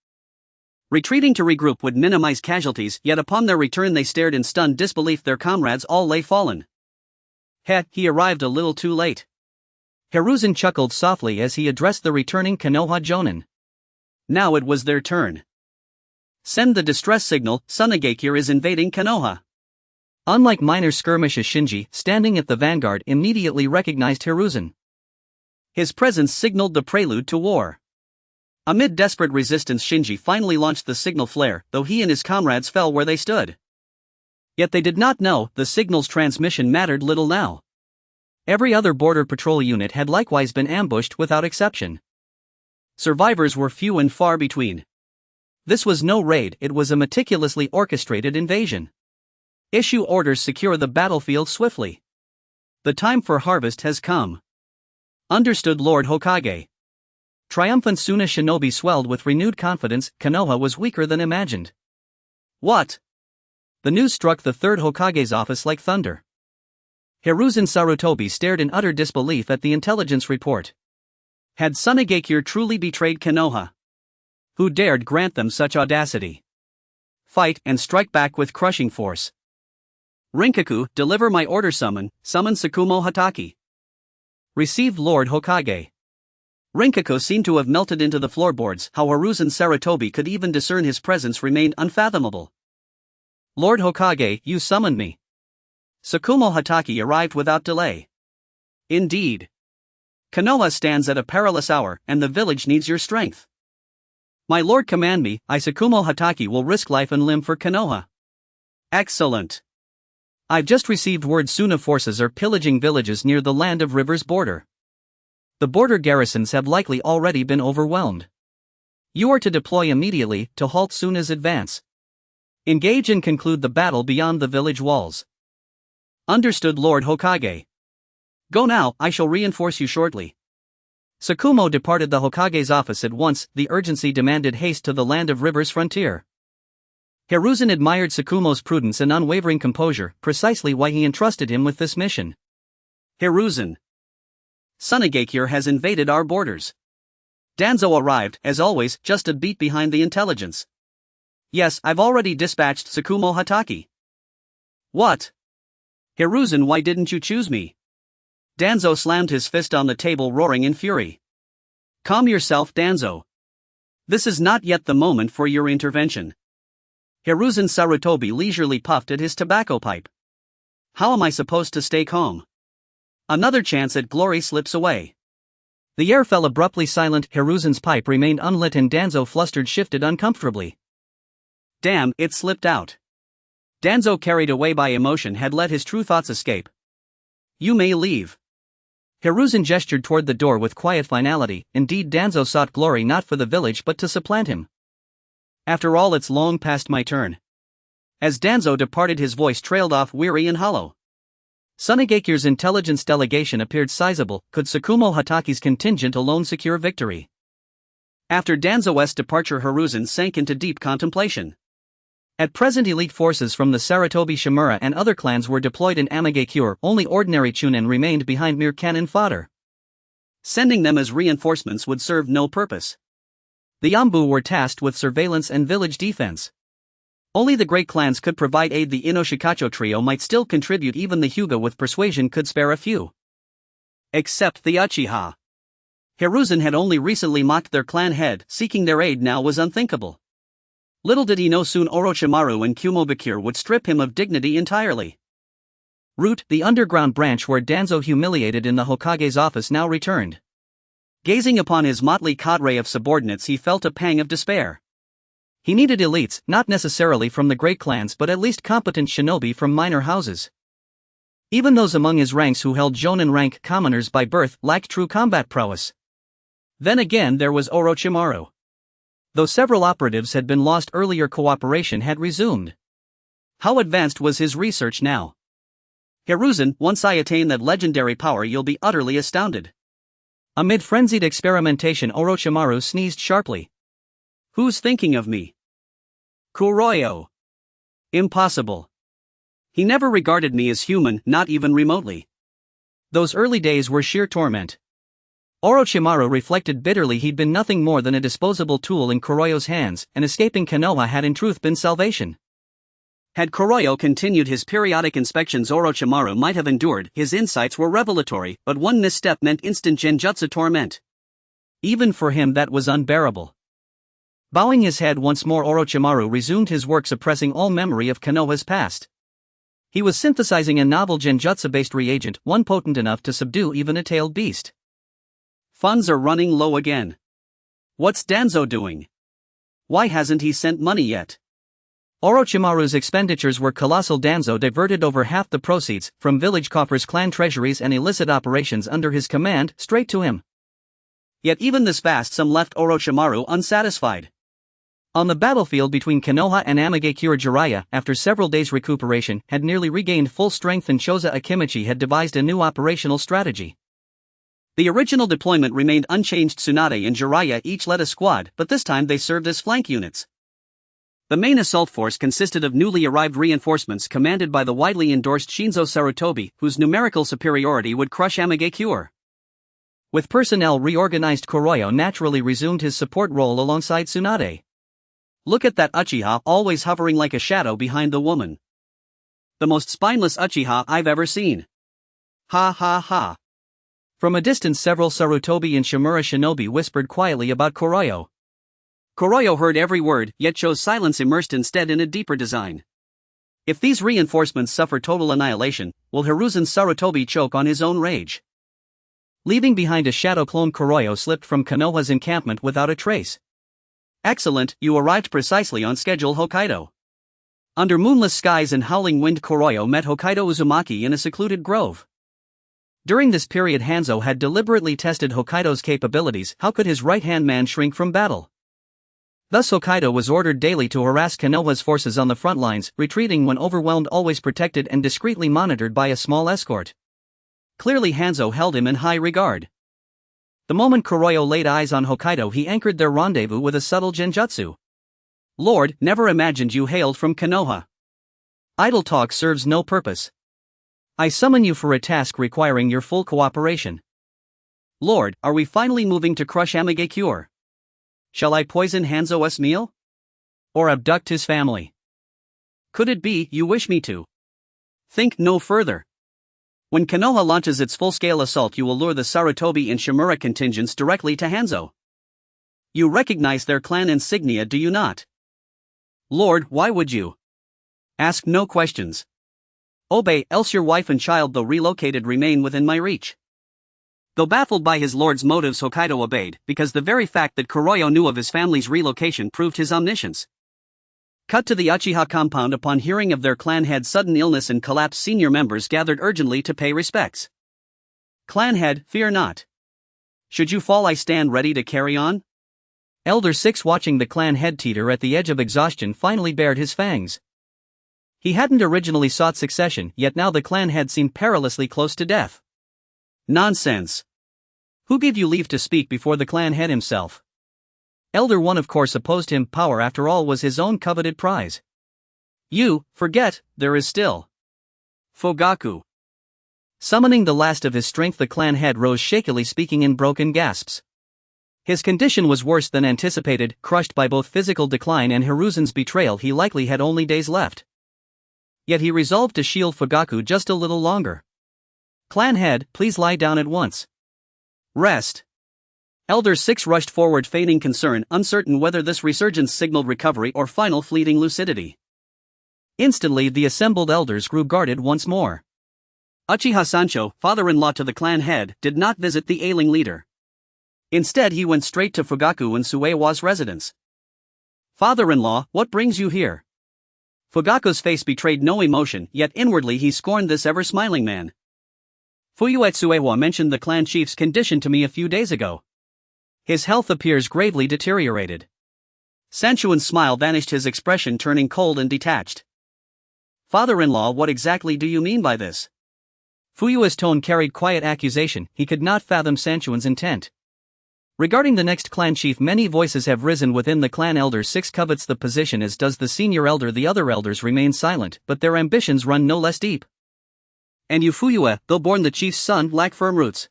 Retreating to regroup would minimize casualties, yet upon their return they stared in stunned disbelief. Their comrades all lay fallen. He arrived a little too late. Hiruzen chuckled softly as he addressed the returning Konoha jonin. Now it was their turn. Send the distress signal, Tsunade is invading Konoha. Unlike minor skirmishes, Shinji, standing at the vanguard, immediately recognized Hiruzen. His presence signaled the prelude to war. Amid desperate resistance, Shinji finally launched the signal flare, though he and his comrades fell where they stood. Yet they did not know the signal's transmission mattered little now. Every other border patrol unit had likewise been ambushed without exception. Survivors were few and far between. This was no raid, it was a meticulously orchestrated invasion. Issue orders, secure the battlefield swiftly. The time for harvest has come. Understood, Lord Hokage. Triumphant Suna shinobi swelled with renewed confidence. Konoha was weaker than imagined. What? The news struck the third Hokage's office like thunder. Hiruzen Sarutobi stared in utter disbelief at the intelligence report. Had Tsunade truly betrayed Konoha? Who dared grant them such audacity? Fight and strike back with crushing force. Rinkaku, deliver my order. Summon Tsukumo Hatake. Received, Lord Hokage. Rinkaku seemed to have melted into the floorboards. How Hiruzen Sarutobi could even discern his presence remained unfathomable. Lord Hokage, you summoned me. Tsukumo Hatake arrived without delay. Indeed. Konoha stands at a perilous hour, and the village needs your strength. My lord, command me. I, Tsukumo Hatake, will risk life and limb for Konoha. Excellent. I've just received word Suna forces are pillaging villages near the Land of Rivers border. The border garrisons have likely already been overwhelmed. You are to deploy immediately to halt Suna's advance. Engage and conclude the battle beyond the village walls. Understood, Lord Hokage. Go now, I shall reinforce you shortly. Tsukumo departed the Hokage's office at once. The urgency demanded haste to the Land of Rivers frontier. Hiruzen admired Tsukumo's prudence and unwavering composure, precisely why he entrusted him with this mission. Hiruzen. Tsunade has invaded our borders. Danzo arrived, as always, just a beat behind the intelligence. Yes, I've already dispatched Tsukumo Hatake. What? Hiruzen, why didn't you choose me? Danzo slammed his fist on the table, roaring in fury. Calm yourself, Danzo. This is not yet the moment for your intervention. Hiruzen Sarutobi leisurely puffed at his tobacco pipe. How am I supposed to stay calm? Another chance at glory slips away. The air fell abruptly silent. Hiruzen's pipe remained unlit and Danzo, flustered, shifted uncomfortably. Damn, it slipped out. Danzo, carried away by emotion, had let his true thoughts escape. You may leave. Hiruzen gestured toward the door with quiet finality. Indeed, Danzo sought glory not for the village but to supplant him. After all, it's long past my turn. As Danzo departed, his voice trailed off, weary and hollow. Tsunade's intelligence delegation appeared sizable. Could Tsukumo Hatake's contingent alone secure victory? After Danzo's departure, Hiruzen sank into deep contemplation. At present, elite forces from the Sarutobi Shimura and other clans were deployed in Mangekyō. Only ordinary chunin remained behind, mere cannon fodder. Sending them as reinforcements would serve no purpose. The Yambu were tasked with surveillance and village defense. Only the great clans could provide aid. The Inoshikacho trio might still contribute. Even the Hyuga with persuasion could spare a few. Except the Uchiha. Hiruzen had only recently mocked their clan head. Seeking their aid now was unthinkable. Little did he know soon Orochimaru and Kumobakure would strip him of dignity entirely. Root, the underground branch where Danzo humiliated in the Hokage's office, now returned. Gazing upon his motley cadre of subordinates, he felt a pang of despair. He needed elites, not necessarily from the great clans but at least competent shinobi from minor houses. Even those among his ranks who held jonin rank, commoners by birth, lacked true combat prowess. Then again, there was Orochimaru. Though several operatives had been lost earlier, cooperation had resumed. How advanced was his research now? Hiruzen, once I attain that legendary power, you'll be utterly astounded. Amid frenzied experimentation, Orochimaru sneezed sharply. Who's thinking of me? Kuroyo. Impossible. He never regarded me as human, not even remotely. Those early days were sheer torment. Orochimaru reflected bitterly. He'd been nothing more than a disposable tool in Kuroyo's hands, and escaping Konoha had in truth been salvation. Had Kuroyo continued his periodic inspections, Orochimaru might have endured. His insights were revelatory, but one misstep meant instant genjutsu torment. Even for him, that was unbearable. Bowing his head once more, Orochimaru resumed his work, suppressing all memory of Konoha's past. He was synthesizing a novel genjutsu-based reagent, one potent enough to subdue even a tailed beast. Funds are running low again. What's Danzo doing? Why hasn't he sent money yet? Orochimaru's expenditures were colossal. Danzo diverted over half the proceeds, from village coffers, clan treasuries and illicit operations under his command, straight to him. Yet even this vast sum left Orochimaru unsatisfied. On the battlefield between Konoha and Mangekyō, Jiraiya, after several days' recuperation, had nearly regained full strength, and Choza Akimichi had devised a new operational strategy. The original deployment remained unchanged. Tsunade and Jiraiya each led a squad, but this time they served as flank units. The main assault force consisted of newly arrived reinforcements commanded by the widely endorsed Shinzo Sarutobi, whose numerical superiority would crush Mangekyō. With personnel reorganized, Kuroyo naturally resumed his support role alongside Tsunade. Look at that Uchiha, always hovering like a shadow behind the woman. The most spineless Uchiha I've ever seen. Ha ha ha. From a distance, several Sarutobi and Shimura shinobi whispered quietly about Kuroyo. Kuroyo heard every word, yet chose silence, immersed instead in a deeper design. If these reinforcements suffer total annihilation, will Hiruzen Sarutobi choke on his own rage? Leaving behind a shadow clone, Kuroyo slipped from Konoha's encampment without a trace. Excellent, you arrived precisely on schedule, Hokkaido. Under moonless skies and howling wind, Kuroyo met Hokkaido Uzumaki in a secluded grove. During this period, Hanzo had deliberately tested Hokkaido's capabilities. How could his right-hand man shrink from battle? Thus Hokkaido was ordered daily to harass Konoha's forces on the front lines, retreating when overwhelmed, always protected and discreetly monitored by a small escort. Clearly Hanzo held him in high regard. The moment Kuroyo laid eyes on Hokkaido, he anchored their rendezvous with a subtle genjutsu. Lord, never imagined you hailed from Konoha. Idle talk serves no purpose. I summon you for a task requiring your full cooperation. Lord, are we finally moving to crush Mangekyō? Shall I poison Hanzo's meal? Or abduct his family? Could it be you wish me to? Think no further. When Konoha launches its full-scale assault, you will lure the Sarutobi and Shimura contingents directly to Hanzo. You recognize their clan insignia, do you not? Lord, why would you? Ask no questions. Obey, else your wife and child, though relocated, remain within my reach. Though baffled by his lord's motives, Hokkaido obeyed, because the very fact that Kuroyo knew of his family's relocation proved his omniscience. Cut to the Uchiha compound. Upon hearing of their clan head's sudden illness and collapse, senior members gathered urgently to pay respects. Clan head, fear not. Should you fall, I stand ready to carry on. Elder 6, watching the clan head teeter at the edge of exhaustion, finally bared his fangs. He hadn't originally sought succession, yet now the clan head seemed perilously close to death. Nonsense. Who gave you leave to speak before the clan head himself? Elder 1 of course opposed him. Power, after all, was his own coveted prize. You forget, there is still Fugaku. Summoning the last of his strength, the clan head rose shakily, speaking in broken gasps. His condition was worse than anticipated. Crushed by both physical decline and Hiruzen's betrayal, he likely had only days left. Yet he resolved to shield Fugaku just a little longer. Clan head, please lie down at once. Rest. Elder 6 rushed forward, feigning concern, uncertain whether this resurgence signaled recovery or final fleeting lucidity. Instantly the assembled elders grew guarded once more. Uchiha Sancho, father-in-law to the clan head, did not visit the ailing leader. Instead he went straight to Fugaku and Suewa's residence. Father-in-law, what brings you here? Fugaku's face betrayed no emotion, yet inwardly he scorned this ever-smiling man. Fuyue Tsuewa mentioned the clan chief's condition to me a few days ago. His health appears gravely deteriorated. Sanchuan's smile vanished, his expression turning cold and detached. Father-in-law, what exactly do you mean by this? Fuyue's tone carried quiet accusation. He could not fathom Sanchuan's intent. Regarding the next clan chief, many voices have risen within the clan. Elder 6 covets the position, as does the senior elder. The other elders remain silent, but their ambitions run no less deep. And you, Fuyue, though born the chief's son, lack firm roots.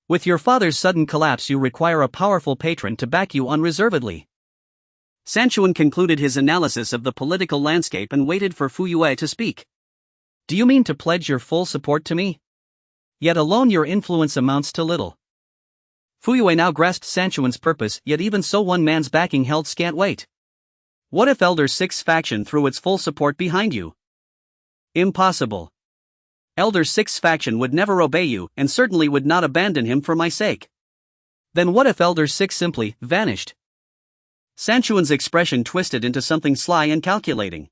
With your father's sudden collapse, you require a powerful patron to back you unreservedly. Sanchuan concluded his analysis of the political landscape and waited for Fuyue to speak. Do you mean to pledge your full support to me? Yet alone your influence amounts to little. Fuyue now grasped Sanchuan's purpose, yet even so one man's backing held scant weight. What if Elder 6's faction threw its full support behind you? Impossible. Elder 6's faction would never obey you, and certainly would not abandon him for my sake. Then what if Elder 6 simply vanished? Sanchuan's expression twisted into something sly and calculating.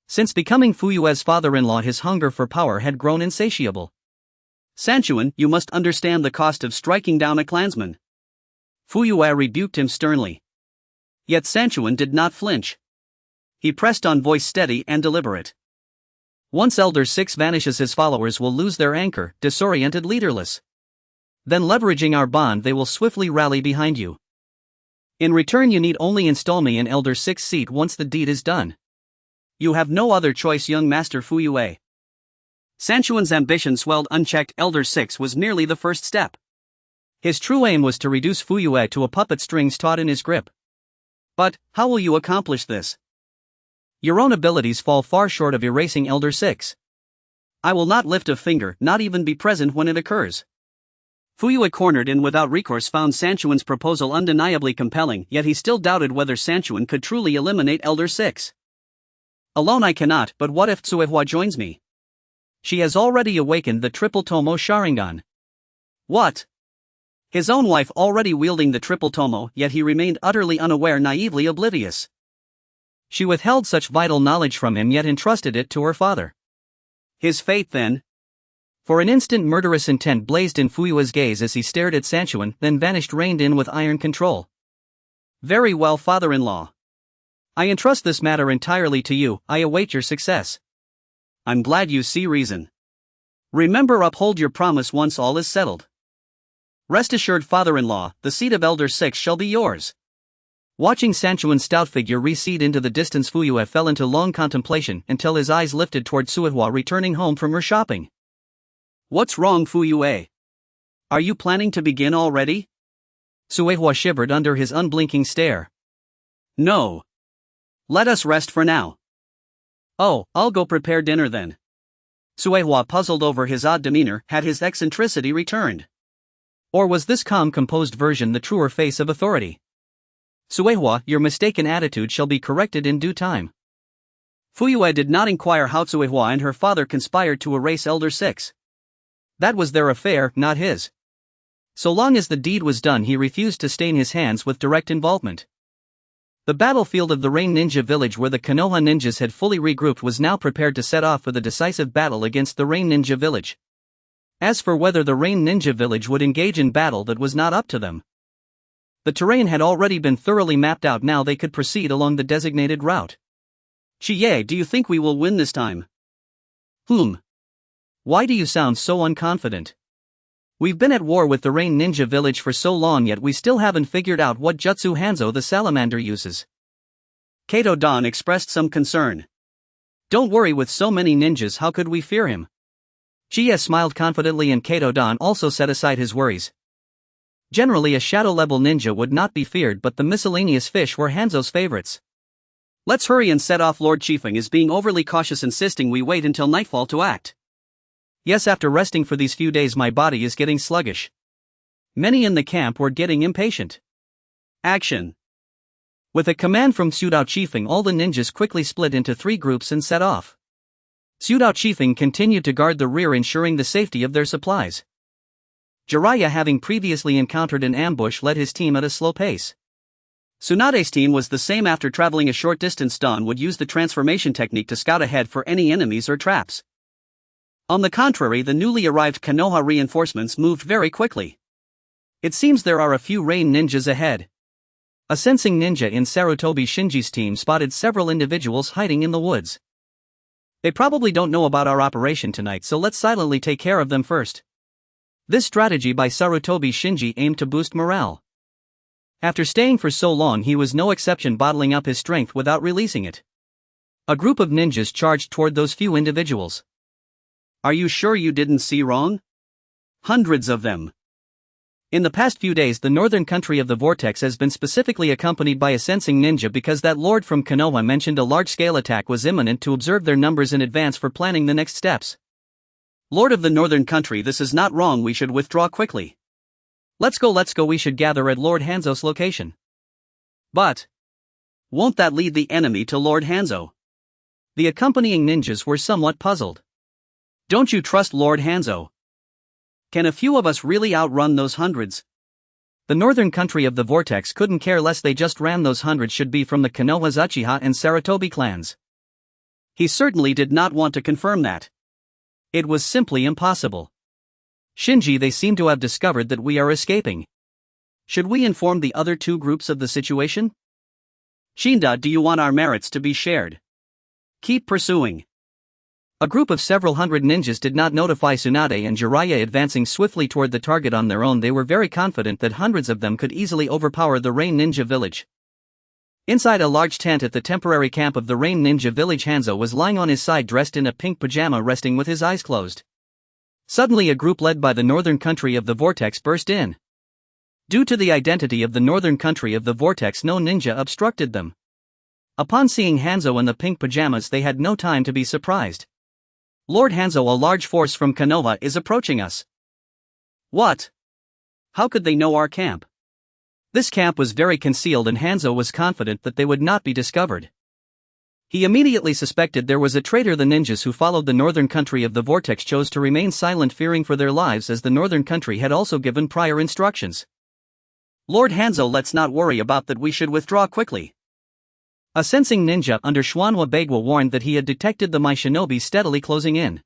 Since becoming Fuyue's father-in-law, his hunger for power had grown insatiable. Sanchuan, you must understand the cost of striking down a clansman. Fuyue rebuked him sternly. Yet Sanchuan did not flinch. He pressed on, voice steady and deliberate. Once Elder 6 vanishes, his followers will lose their anchor, disoriented, leaderless. Then leveraging our bond they will swiftly rally behind you. In return you need only install me in Elder 6 seat once the deed is done. You have no other choice, young Master Fuyue. Sanchuan's ambition swelled unchecked. Elder 6 was merely the first step. His true aim was to reduce Fuyue to a puppet strings taut in his grip. But, how will you accomplish this? Your own abilities fall far short of erasing Elder 6. I will not lift a finger, not even be present when it occurs. Fuyue, cornered and without recourse, found Sanchuan's proposal undeniably compelling, yet he still doubted whether Sanchuan could truly eliminate Elder 6. Alone I cannot, but what if Tsuehua joins me? She has already awakened the triple Tomo Sharingan. What? His own wife already wielding the triple Tomo, yet he remained utterly unaware, naively oblivious. She withheld such vital knowledge from him yet entrusted it to her father. His fate then? For an instant murderous intent blazed in Fuyue's gaze as he stared at Sanchuan, then vanished, reined in with iron control. Very well, father-in-law. I entrust this matter entirely to you. I await your success. I'm glad you see reason. Remember, uphold your promise once all is settled. Rest assured, father-in-law, the seat of Elder 6 shall be yours. Watching Sanchuan's stout figure recede into the distance, Fuyue fell into long contemplation until his eyes lifted toward Tsuehua returning home from her shopping. What's wrong, Fuyue? Are you planning to begin already? Tsuehua shivered under his unblinking stare. No. Let us rest for now. Oh, I'll go prepare dinner then. Tsuehua, puzzled over his odd demeanor, had his eccentricity returned. Or was this calm, composed version the truer face of authority? Tsuehua, your mistaken attitude shall be corrected in due time. Fuyue did not inquire how Tsuehua and her father conspired to erase Elder 6. That was their affair, not his. So long as the deed was done, he refused to stain his hands with direct involvement. The battlefield of the Rain Ninja Village, where the Konoha ninjas had fully regrouped, was now prepared to set off for the decisive battle against the Rain Ninja Village. As for whether the Rain Ninja Village would engage in battle, that was not up to them. The terrain had already been thoroughly mapped out, now they could proceed along the designated route. Chie, do you think we will win this time? Why do you sound so unconfident? We've been at war with the Rain Ninja Village for so long, yet we still haven't figured out what jutsu Hanzo the salamander uses. Kato Dan expressed some concern. Don't worry, with so many ninjas how could we fear him? Chie smiled confidently and Kato Dan also set aside his worries. Generally a shadow-level ninja would not be feared, but the miscellaneous fish were Hanzo's favorites. Let's hurry and set off. Lord Chiefing is being overly cautious, insisting we wait until nightfall to act. Yes, after resting for these few days my body is getting sluggish. Many in the camp were getting impatient. Action. With a command from Tsunade Chiefing, all the ninjas quickly split into 3 groups and set off. Tsunade Chiefing continued to guard the rear, ensuring the safety of their supplies. Jiraiya, having previously encountered an ambush, led his team at a slow pace. Tsunade's team was the same. After traveling a short distance, Dawn would use the transformation technique to scout ahead for any enemies or traps. On the contrary, the newly arrived Konoha reinforcements moved very quickly. It seems there are a few Rain ninjas ahead. A sensing ninja in Sarutobi Shinji's team spotted several individuals hiding in the woods. They probably don't know about our operation tonight, so let's silently take care of them first. This strategy by Sarutobi Shinji aimed to boost morale. After staying for so long, he was no exception, bottling up his strength without releasing it. A group of ninjas charged toward those few individuals. Are you sure you didn't see wrong? Hundreds of them. In the past few days, the northern country of the vortex has been specifically accompanied by a sensing ninja because that lord from Konoha mentioned a large-scale attack was imminent, to observe their numbers in advance for planning the next steps. Lord of the northern country, this is not wrong. We should withdraw quickly. Let's go, we should gather at Lord Hanzo's location. But won't that lead the enemy to Lord Hanzo? The accompanying ninjas were somewhat puzzled. Don't you trust Lord Hanzo? Can a few of us really outrun those hundreds? The northern country of the vortex couldn't care less, they just ran. Those hundreds should be from the Konoha's Uchiha and Sarutobi clans. He certainly did not want to confirm that. It was simply impossible. Shinji, they seem to have discovered that we are escaping. Should we inform the other 2 groups of the situation? Shinda, do you want our merits to be shared? Keep pursuing. A group of several hundred ninjas did not notify Tsunade and Jiraiya, advancing swiftly toward the target on their own. They were very confident that hundreds of them could easily overpower the Rain Ninja village. Inside a large tent at the temporary camp of the Rain Ninja village, Hanzo was lying on his side dressed in a pink pajama, resting with his eyes closed. Suddenly a group led by the northern country of the vortex burst in. Due to the identity of the northern country of the vortex, no ninja obstructed them. Upon seeing Hanzo in the pink pajamas, they had no time to be surprised. "Lord Hanzo, a large force from Konoha is approaching us." "What? How could they know our camp?" This camp was very concealed and Hanzo was confident that they would not be discovered. He immediately suspected there was a traitor. The ninjas who followed the northern country of the vortex chose to remain silent, fearing for their lives, as the northern country had also given prior instructions. "Lord Hanzo, let's not worry about that, we should withdraw quickly." A sensing ninja under Schwanwa Bagwa warned that he had detected the Mai shinobi steadily closing in.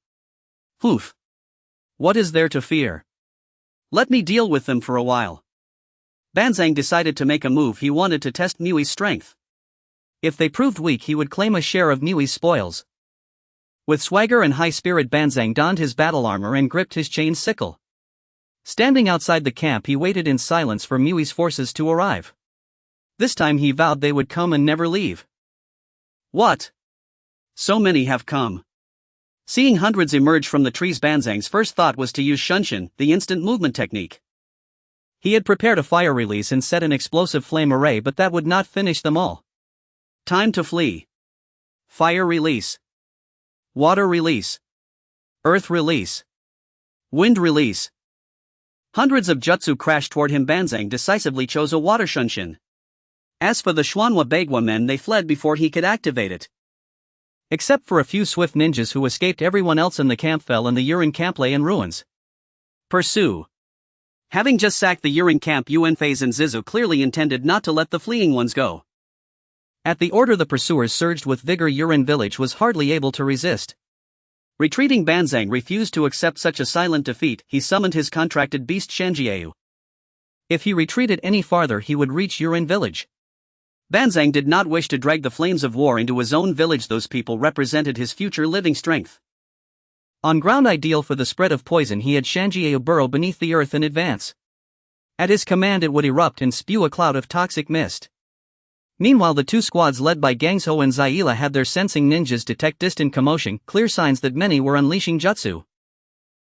"Oof. What is there to fear? Let me deal with them for a while." Banzang decided to make a move. He wanted to test Miui's strength. If they proved weak, he would claim a share of Miui's spoils. With swagger and high spirit, Banzang donned his battle armor and gripped his chain sickle. Standing outside the camp, he waited in silence for Miui's forces to arrive. This time he vowed they would come and never leave. "What? So many have come?" Seeing hundreds emerge from the trees, Banzang's first thought was to use Shunshin, the instant movement technique. He had prepared a fire release and set an explosive flame array, but that would not finish them all. Time to flee. Fire release. Water release. Earth release. Wind release. Hundreds of jutsu crashed toward him. Banzang decisively chose a water Shunshin. As for the Schwanwa Bagwa men, they fled before he could activate it. Except for a few swift ninjas who escaped, everyone else in the camp fell and the Yurin camp lay in ruins. Pursue. Having just sacked the Yurin camp, Uenfei and Zizu clearly intended not to let the fleeing ones go. At the order, the pursuers surged with vigor. Yurin village was hardly able to resist. Retreating, Banzang refused to accept such a silent defeat. He summoned his contracted beast Shanjiao. If he retreated any farther, he would reach Yurin village. Banzang did not wish to drag the flames of war into his own village. Those people represented his future living strength. On ground ideal for the spread of poison, he had Shanjiao burrow beneath the earth in advance. At his command, it would erupt and spew a cloud of toxic mist. Meanwhile, the two squads led by Gangso and Zaila had their sensing ninjas detect distant commotion, clear signs that many were unleashing jutsu.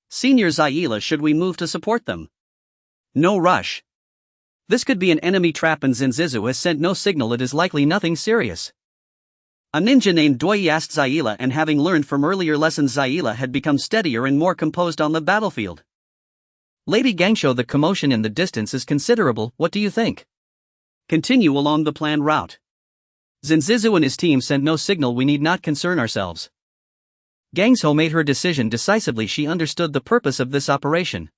"Senior Zaila, should we move to support them?" "No rush. This could be an enemy trap, and Zinzizu has sent no signal. It is likely nothing serious." A ninja named Doi asked Zaila, and having learned from earlier lessons, Zaila had become steadier and more composed on the battlefield. "Lady Gangsho, the commotion in the distance is considerable. What do you think?" "Continue along the planned route. Zinzizu and his team sent no signal. We need not concern ourselves." Gangsho made her decision decisively. She understood the purpose of this operation.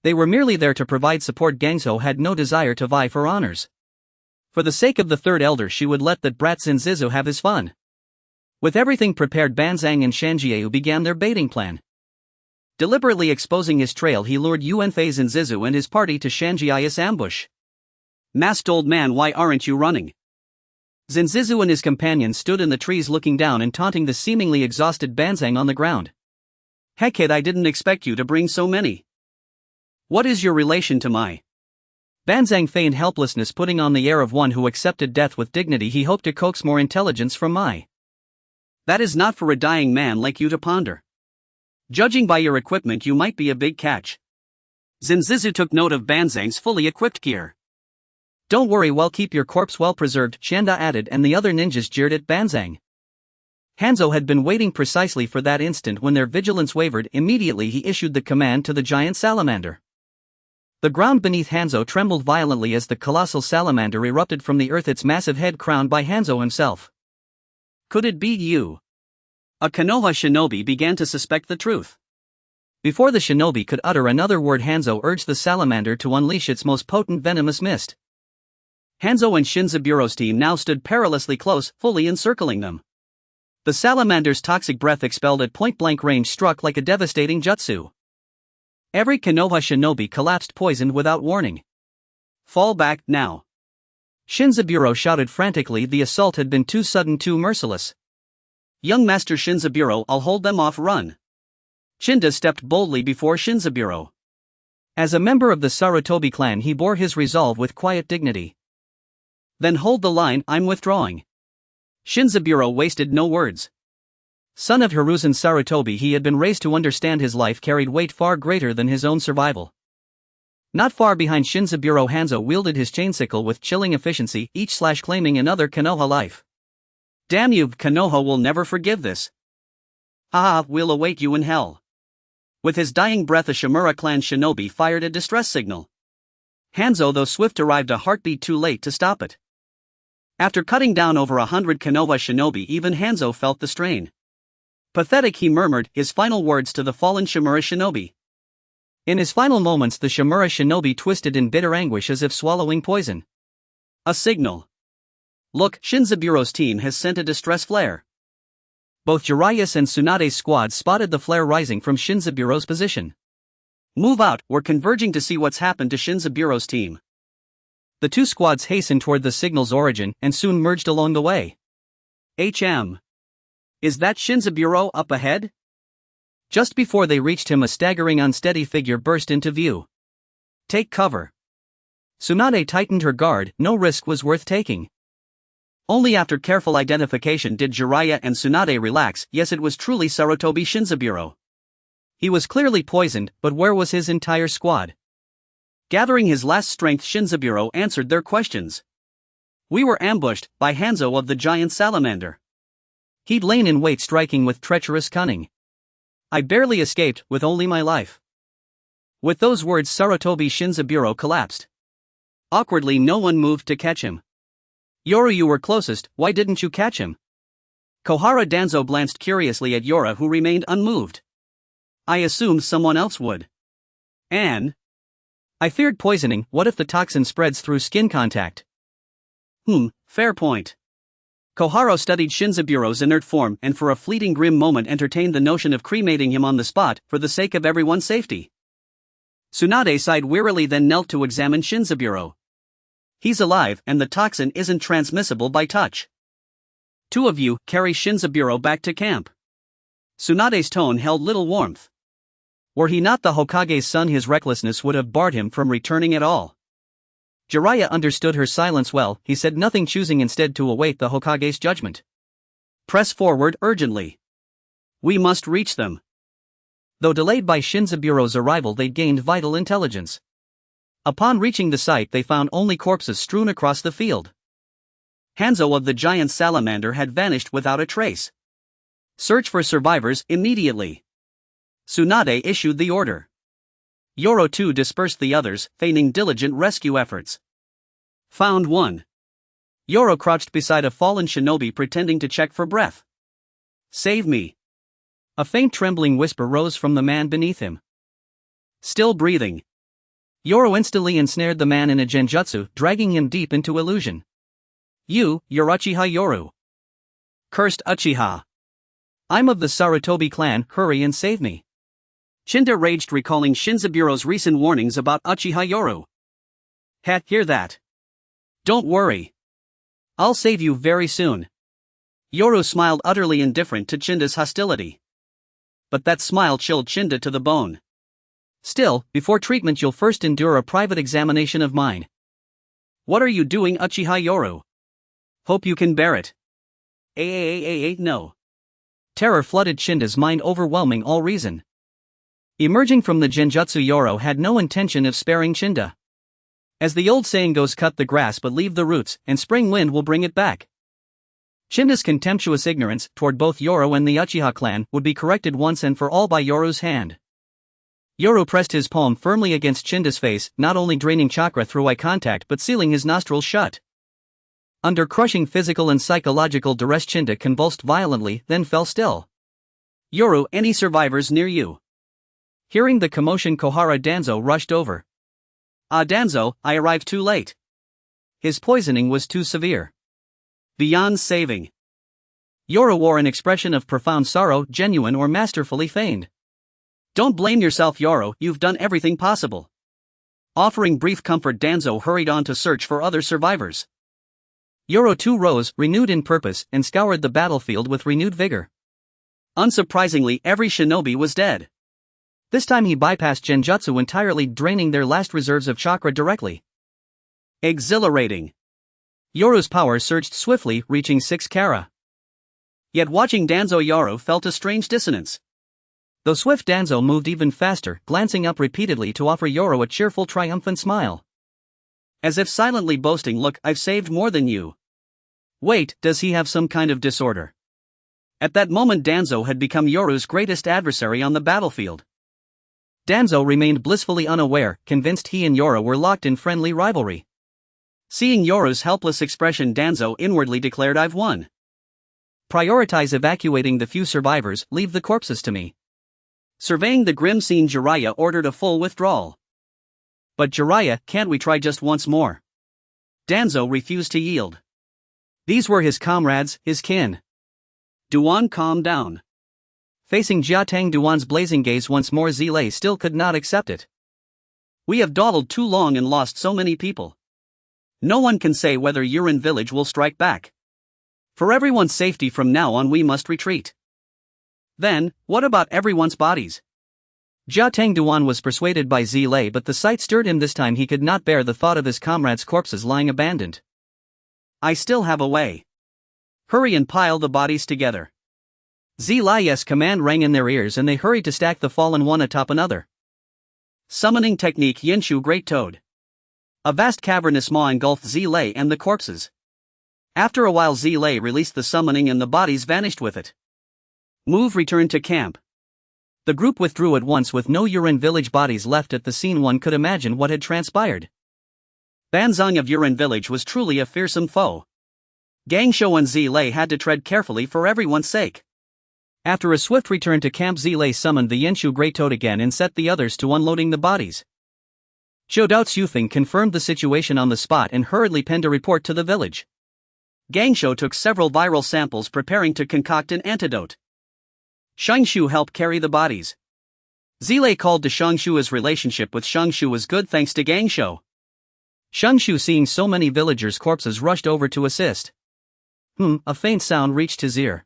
They were merely there to provide support. Gangsho had no desire to vie for honors. For the sake of the third elder, she would let that brat Zinzizu have his fun. With everything prepared, Banzang and Shanjiao began their baiting plan. Deliberately exposing his trail, he lured Uenfei Zinzizu and his party to Shanjiao's ambush. "Masked old man, why aren't you running?" Zinzizu and his companions stood in the trees looking down and taunting the seemingly exhausted Banzang on the ground. "Heck kid, I didn't expect you to bring so many. What is your relation to Mai?" Banzang feigned helplessness, putting on the air of one who accepted death with dignity. He hoped to coax more intelligence from Mai. "That is not for a dying man like you to ponder. Judging by your equipment, you might be a big catch." Zinzizu took note of Banzang's fully equipped gear. "Don't worry, well, keep your corpse well preserved," Shanda added, and the other ninjas jeered at Banzang. Hanzo had been waiting precisely for that instant. When their vigilance wavered, immediately he issued the command to the giant salamander. The ground beneath Hanzo trembled violently as the colossal salamander erupted from the earth, its massive head crowned by Hanzo himself. "Could it be you?" A Konoha shinobi began to suspect the truth. Before the shinobi could utter another word, Hanzo urged the salamander to unleash its most potent venomous mist. Hanzo and Shinzaburo's team now stood perilously close, fully encircling them. The salamander's toxic breath, expelled at point-blank range, struck like a devastating jutsu. Every Konoha shinobi collapsed, poisoned without warning. "Fall back, now!" Shinzaburo shouted frantically. The assault had been too sudden, too merciless. Young Master Shinzaburo, I'll hold them off, run. Chinda stepped boldly before Shinzaburo. As a member of the Sarutobi clan, he bore his resolve with quiet dignity. Then hold the line, I'm withdrawing. Shinzaburo wasted no words. Son of Hiruzen Sarutobi, he had been raised to understand his life carried weight far greater than his own survival. Not far behind Shinzaburo, Hanzo wielded his chain sickle with chilling efficiency, each slash claiming another Konoha life. Damn you, Konoha will never forgive this. Haha, we'll await you in hell. With his dying breath, a Shimura clan shinobi fired a distress signal. Hanzo, though swift, arrived a heartbeat too late to stop it. After cutting down over 100 Konoha shinobi, even Hanzo felt the strain. Pathetic, he murmured his final words to the fallen Shimura shinobi. In his final moments, the Shimura shinobi twisted in bitter anguish as if swallowing poison. A signal. Look, Shinzaburo's team has sent a distress flare. Both Jiraiya's and Tsunade's squads spotted the flare rising from Shinzaburo's position. Move out, we're converging to see what's happened to Shinzaburo's team. The two squads hastened toward the signal's origin and soon merged along the way. Is that Shinzaburo up ahead? Just before they reached him, a staggering, unsteady figure burst into view. Take cover. Tsunade tightened her guard, no risk was worth taking. Only after careful identification did Jiraiya and Tsunade relax. Yes, it was truly Sarutobi Shinzaburo. He was clearly poisoned, but where was his entire squad? Gathering his last strength, Shinzaburo answered their questions. We were ambushed by Hanzo of the giant salamander. He'd lain in wait, striking with treacherous cunning. I barely escaped, with only my life. With those words, Sarutobi Shinzaburo collapsed. Awkwardly, no one moved to catch him. Yoru, you were closest, why didn't you catch him? Kohara Danzo glanced curiously at Yora, who remained unmoved. I assumed someone else would. I feared poisoning. What if the toxin spreads through skin contact? Fair point. Kohara studied Shinzaburo's inert form and for a fleeting grim moment entertained the notion of cremating him on the spot for the sake of everyone's safety. Tsunade sighed wearily, then knelt to examine Shinzaburo. He's alive, and the toxin isn't transmissible by touch. Two of you carry Shinzaburo back to camp. Tsunade's tone held little warmth. Were he not the Hokage's son, his recklessness would have barred him from returning at all. Jiraiya understood her silence well. He said nothing, choosing instead to await the Hokage's judgment. Press forward urgently. We must reach them. Though delayed by Shinzaburo's arrival, they gained vital intelligence. Upon reaching the site, they found only corpses strewn across the field. Hanzo of the giant salamander had vanished without a trace. Search for survivors immediately. Tsunade issued the order. Yoro too dispersed the others, feigning diligent rescue efforts. Found one. Yoro crouched beside a fallen shinobi, pretending to check for breath. Save me. A faint trembling whisper rose from the man beneath him. Still breathing. Yoro instantly ensnared the man in a genjutsu, dragging him deep into illusion. You're Uchiha Yoru. Cursed Uchiha. I'm of the Sarutobi clan, hurry and save me. Chinda raged, recalling Shinzaburo's recent warnings about Uchiha Yoru. Hear that? Don't worry. I'll save you very soon. Yoru smiled, utterly indifferent to Chinda's hostility. But that smile chilled Chinda to the bone. Still, before treatment you'll first endure a private examination of mine. What are you doing, Uchiha Yoru? Hope you can bear it. No. Terror flooded Chinda's mind, overwhelming all reason. Emerging from the genjutsu, Yoro had no intention of sparing Chinda. As the old saying goes, cut the grass but leave the roots, and spring wind will bring it back. Chinda's contemptuous ignorance toward both Yoro and the Uchiha clan would be corrected once and for all by Yoru's hand. Yoru pressed his palm firmly against Chinda's face, not only draining chakra through eye contact but sealing his nostrils shut. Under crushing physical and psychological duress, Chinda convulsed violently, then fell still. Yoru, any survivors near you? Hearing the commotion, Kohara Danzo rushed over. Danzo, I arrived too late. His poisoning was too severe. Beyond saving. Yoru wore an expression of profound sorrow, genuine or masterfully feigned. Don't blame yourself, Yoru, you've done everything possible. Offering brief comfort, Danzo hurried on to search for other survivors. Yoro too rose, renewed in purpose, and scoured the battlefield with renewed vigor. Unsurprisingly, every shinobi was dead. This time he bypassed genjutsu entirely, draining their last reserves of chakra directly. Exhilarating. Yoro's power surged swiftly, reaching 6 kara. Yet watching Danzo Yoro felt a strange dissonance. Though swift Danzo moved even faster, glancing up repeatedly to offer Yoro a cheerful, triumphant smile. As if silently boasting, "Look, I've saved more than you." Wait, does he have some kind of disorder? At that moment Danzo had become Yoro's greatest adversary on the battlefield. Danzo remained blissfully unaware, convinced he and Yoro were locked in friendly rivalry. Seeing Yoro's helpless expression, Danzo inwardly declared, "I've won. Prioritize evacuating the few survivors, leave the corpses to me." Surveying the grim scene, Jiraiya ordered a full withdrawal. But Jiraiya, can't we try just once more? Danzo refused to yield. These were his comrades, his kin. Duan calmed down. Facing Jiatang Duan's blazing gaze once more, Zilei still could not accept it. We have dawdled too long and lost so many people. No one can say whether Yurin village will strike back. For everyone's safety from now on we must retreat. Then, what about everyone's bodies? Jiatang Duan was persuaded by Zilei, but the sight stirred him. This time he could not bear the thought of his comrades' corpses lying abandoned. I still have a way. Hurry and pile the bodies together. Zilei's command rang in their ears and they hurried to stack the fallen one atop another. Summoning technique Yenshu Great Toad. A vast cavernous maw engulfed Zilei and the corpses. After a while Zilei released the summoning and the bodies vanished with it. Move returned to camp. The group withdrew at once with no Yurin village bodies left at the scene. One could imagine what had transpired. Banzang of Yurin village was truly a fearsome foe. Gangsho and Zilei had to tread carefully for everyone's sake. After a swift return to camp, Zilei summoned the Yenshu Great Toad again and set the others to unloading the bodies. Zhou Xiufeng confirmed the situation on the spot and hurriedly penned a report to the village. Gangsho took several viral samples, preparing to concoct an antidote. Shangshu helped carry the bodies. Zilei called to Shangshu. His relationship with Shangshu was good thanks to Gangsho. Shangshu, seeing so many villagers' corpses, rushed over to assist. A faint sound reached his ear.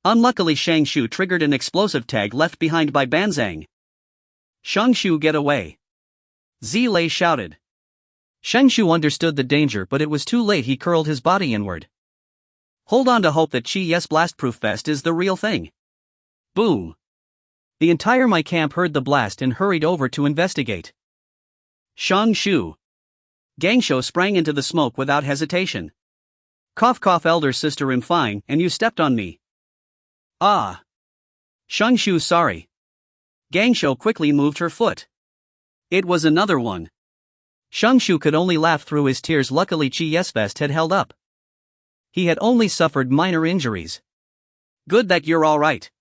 Unluckily, Shangshu triggered an explosive tag left behind by Banzang. Shangshu, get away! Zilei shouted. Shangshu understood the danger, but it was too late. He curled his body inward. Hold on to hope that Chi-Yes blastproof vest is the real thing. Boom! The entire my camp heard the blast and hurried over to investigate. Shangshu. Gangsho sprang into the smoke without hesitation. Cough cough, elder sister, I'm fine, and you stepped on me. Ah. Shangshu, sorry. Gangsho quickly moved her foot. It was another one. Shangshu could only laugh through his tears. Luckily Chi-Yes vest had held up. He had only suffered minor injuries. Good that you're alright.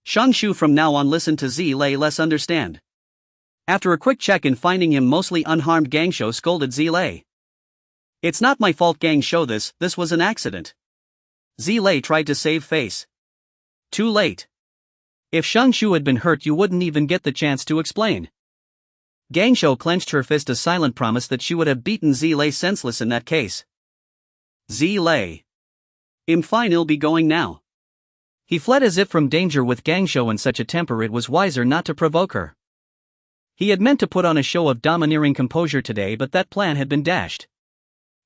Shangshu, from now on listen to Zilei, less understand. After a quick check and finding him mostly unharmed, Gangsho scolded Zilei. It's not my fault, Gangsho, this was an accident. Zilei tried to save face. Too late. If Shangshu had been hurt, you wouldn't even get the chance to explain. Gangsho clenched her fist, a silent promise that she would have beaten Zilei senseless in that case. Zilei. I'm fine, I'll be going now. He fled as if from danger. With Gangsho in such a temper, it was wiser not to provoke her. He had meant to put on a show of domineering composure today, but that plan had been dashed.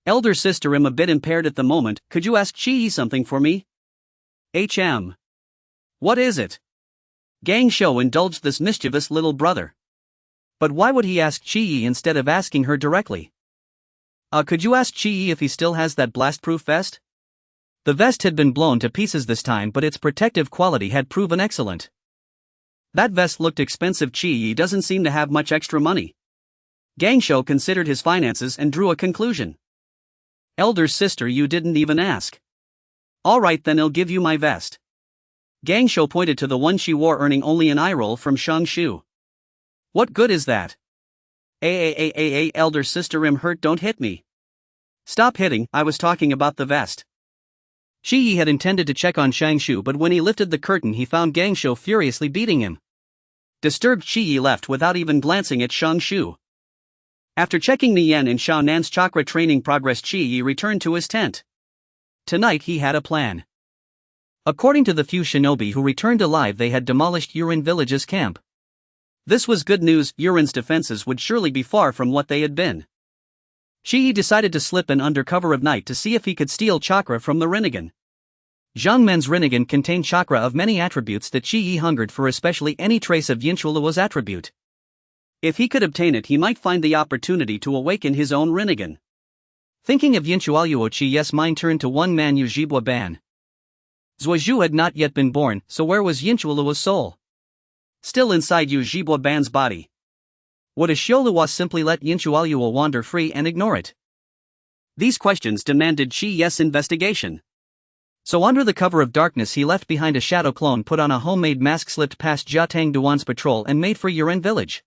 Elder sister, I'm a bit impaired at the moment, could you ask Chi something for me? What is it? Gangsho indulged this mischievous little brother. But why would he ask Chi instead of asking her directly? Could you ask Chi if he still has that blastproof vest? The vest had been blown to pieces this time, but its protective quality had proven excellent. That vest looked expensive. Chi doesn't seem to have much extra money. Gangsho considered his finances and drew a conclusion. Elder sister, you didn't even ask. Alright then, I'll give you my vest. Gangsho pointed to the one she wore, earning only an eye roll from Shangshu. What good is that? Elder sister, I'm hurt, don't hit me. Stop hitting, I was talking about the vest. Chi had intended to check on Shangshu, but when he lifted the curtain he found Gangsho furiously beating him. Disturbed, Chi left without even glancing at Shangshu. After checking Nian and Xiaonan's chakra training progress, Qi returned to his tent. Tonight he had a plan. According to the few shinobi who returned alive, they had demolished Yurin village's camp. This was good news. Yurin's defenses would surely be far from what they had been. Qi decided to slip in under cover of night to see if he could steal chakra from the Rinnegan. Zhang Men's Rinnegan contained chakra of many attributes that Qi hungered for, especially any trace of Yinchualuo's attribute. If he could obtain it, he might find the opportunity to awaken his own Rinnegan. Thinking of Yinchualuo, Qi's mind turned to one man, Yujibwa Ban. Zuozhu had not yet been born, so where was Yinchualuo's soul? Still inside Yujibwa Ban's body. Would a Xioluo simply let Yinchualuo wander free and ignore it? These questions demanded Qi's investigation. So under the cover of darkness he left behind a shadow clone, put on a homemade mask, slipped past Jiatang Duan's patrol and made for Yurin village.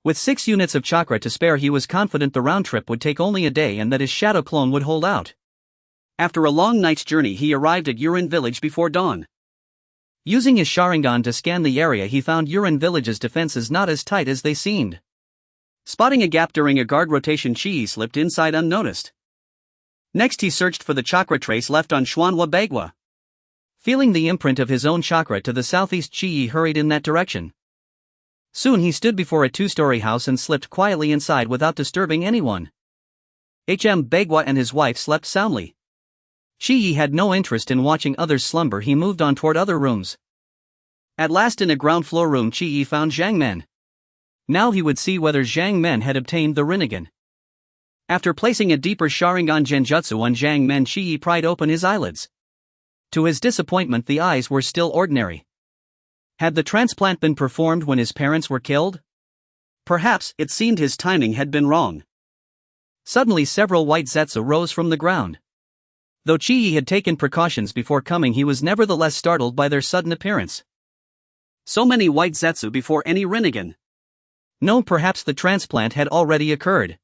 With 6 units of chakra to spare, he was confident the round trip would take only a day and that his shadow clone would hold out. After a long night's journey, he arrived at Yurin village before dawn. Using his Sharingan to scan the area, he found Yurin village's defenses not as tight as they seemed. Spotting a gap during a guard rotation, Qi slipped inside unnoticed. Next he searched for the chakra trace left on Xuanhua Bagua. Feeling the imprint of his own chakra to the southeast, Qi hurried in that direction. Soon he stood before a 2-story house and slipped quietly inside without disturbing anyone. Bagua and his wife slept soundly. Qi had no interest in watching others slumber. He moved on toward other rooms. At last, in a ground floor room, Qi found Zhang Men. Now he would see whether Zhang Men had obtained the Rinnegan. After placing a deeper Sharingan Genjutsu on Zhang Men, Qi pried open his eyelids. To his disappointment, the eyes were still ordinary. Had the transplant been performed when his parents were killed? Perhaps it seemed his timing had been wrong. Suddenly several white zetsu rose from the ground. Though Qi had taken precautions before coming, he was nevertheless startled by their sudden appearance. So many white zetsu before any Rinnegan. No, perhaps the transplant had already occurred.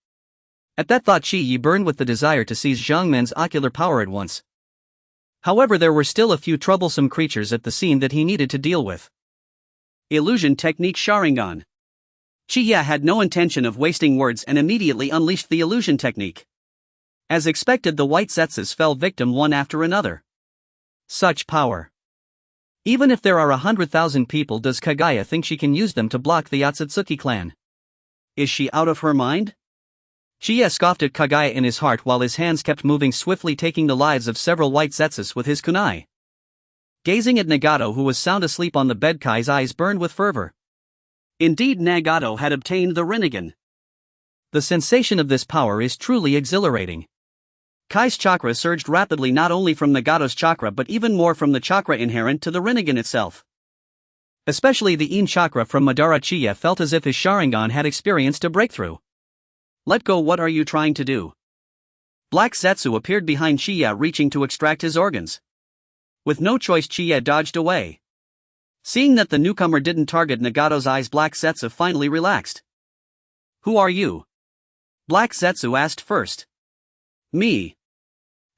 At that thought, Qi burned with the desire to seize Zhang Men's ocular power at once. However, there were still a few troublesome creatures at the scene that he needed to deal with. Illusion technique Sharingan. Qi had no intention of wasting words and immediately unleashed the illusion technique. As expected, the white zetsus fell victim one after another. Such power. Even if there are 100,000 people, does Kaguya think she can use them to block the Otsutsuki clan? Is she out of her mind? Qi scoffed at Kaguya in his heart while his hands kept moving swiftly, taking the lives of several white zetsus with his kunai. Gazing at Nagato, who was sound asleep on the bed, Kai's eyes burned with fervor. Indeed, Nagato had obtained the Rinnegan. The sensation of this power is truly exhilarating. Kai's chakra surged rapidly, not only from Nagato's chakra but even more from the chakra inherent to the Rinnegan itself. Especially the In chakra from Madara. Qi felt as if his Sharingan had experienced a breakthrough. Let go, what are you trying to do? Black Zetsu appeared behind Qi, reaching to extract his organs. With no choice, Qi dodged away. Seeing that the newcomer didn't target Nagato's eyes, Black Zetsu finally relaxed. Who are you? Black Zetsu asked first. Me.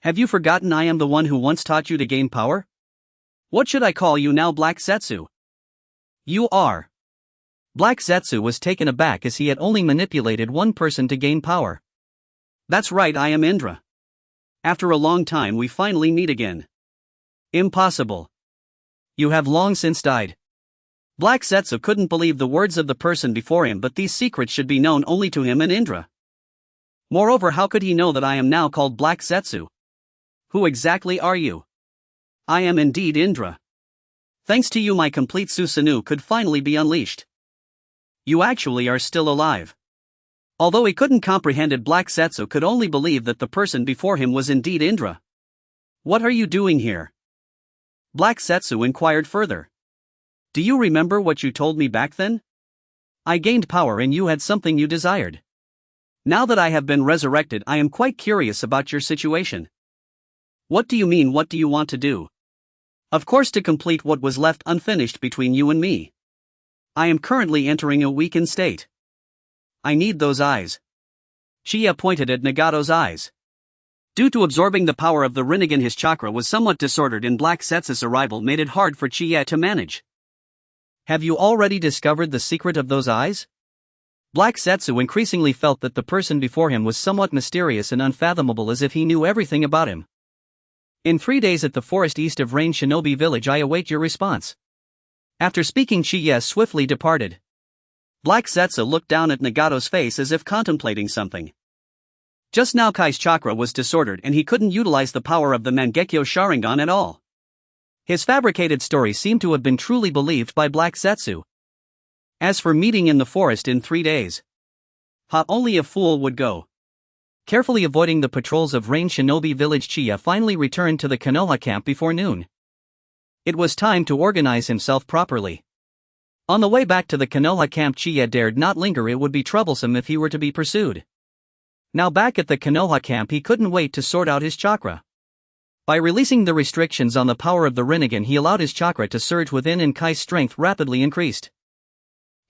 Have you forgotten I am the one who once taught you to gain power? What should I call you now, Black Zetsu? You are. Black Zetsu was taken aback as he had only manipulated one person to gain power. That's right, I am Indra. After a long time we finally meet again. Impossible. You have long since died. Black Zetsu couldn't believe the words of the person before him, but these secrets should be known only to him and Indra. Moreover, how could he know that I am now called Black Zetsu? Who exactly are you? I am indeed Indra. Thanks to you, my complete Susanoo could finally be unleashed. You actually are still alive. Although he couldn't comprehend it, Black Zetsu could only believe that the person before him was indeed Indra. What are you doing here? Black Zetsu inquired further. Do you remember what you told me back then? I gained power and you had something you desired. Now that I have been resurrected, I am quite curious about your situation. What do you mean, what do you want to do? Of course, to complete what was left unfinished between you and me. I am currently entering a weakened state. I need those eyes. Qi pointed at Nagato's eyes. Due to absorbing the power of the Rinnegan, his chakra was somewhat disordered and Black Zetsu's arrival made it hard for Qi to manage. Have you already discovered the secret of those eyes? Black Zetsu increasingly felt that the person before him was somewhat mysterious and unfathomable, as if he knew everything about him. In 3 days at the forest east of Rain Shinobi Village, I await your response. After speaking, Shichiya swiftly departed. Black Zetsu looked down at Nagato's face as if contemplating something. Just now Kai's chakra was disordered and he couldn't utilize the power of the Mangekyō Sharingan at all. His fabricated story seemed to have been truly believed by Black Zetsu. As for meeting in the forest in 3 days, only a fool would go. Carefully avoiding the patrols of Rain Shinobi Village, Chiya finally returned to the Konoha camp before noon. It was time to organize himself properly. On the way back to the Konoha camp, Chiya dared not linger, it would be troublesome if he were to be pursued. Now back at the Konoha camp, he couldn't wait to sort out his chakra. By releasing the restrictions on the power of the Rinnegan, he allowed his chakra to surge within and Kai's strength rapidly increased.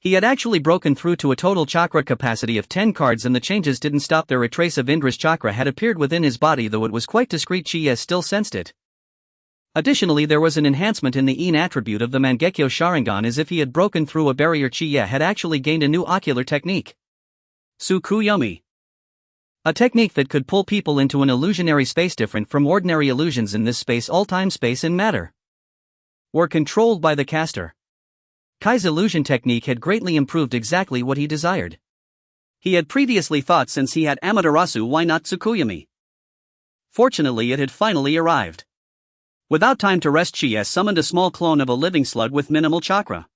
He had actually broken through to a total chakra capacity of 10 cards, and the changes didn't stop there. A trace of Indra's chakra had appeared within his body, though it was quite discreet. Chiya still sensed it. Additionally, there was an enhancement in the In attribute of the Mangekyō Sharingan, as if he had broken through a barrier. Chiya had actually gained a new ocular technique, Tsukuyomi. A technique that could pull people into an illusionary space different from ordinary illusions. In this space, all time, space, and matter were controlled by the caster. Kai's illusion technique had greatly improved exactly what he desired. He had previously thought, since he had Amaterasu, why not Tsukuyomi? Fortunately, it had finally arrived. Without time to rest, Chiya summoned a small clone of a living slug with minimal chakra.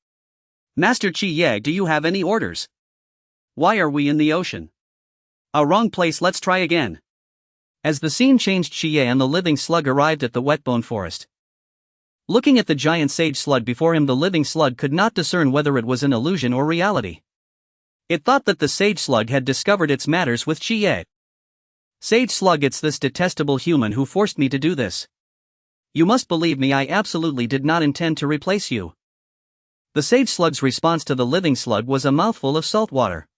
Master Chiya, do you have any orders? Why are we in the ocean? A wrong place, let's try again. As the scene changed, Chiya and the living slug arrived at the wetbone forest. Looking at the giant sage slug before him, the living slug could not discern whether it was an illusion or reality. It thought that the sage slug had discovered its matters with Chiya. Sage slug, it's this detestable human who forced me to do this. You must believe me, I absolutely did not intend to replace you. The sage slug's response to the living slug was a mouthful of salt water.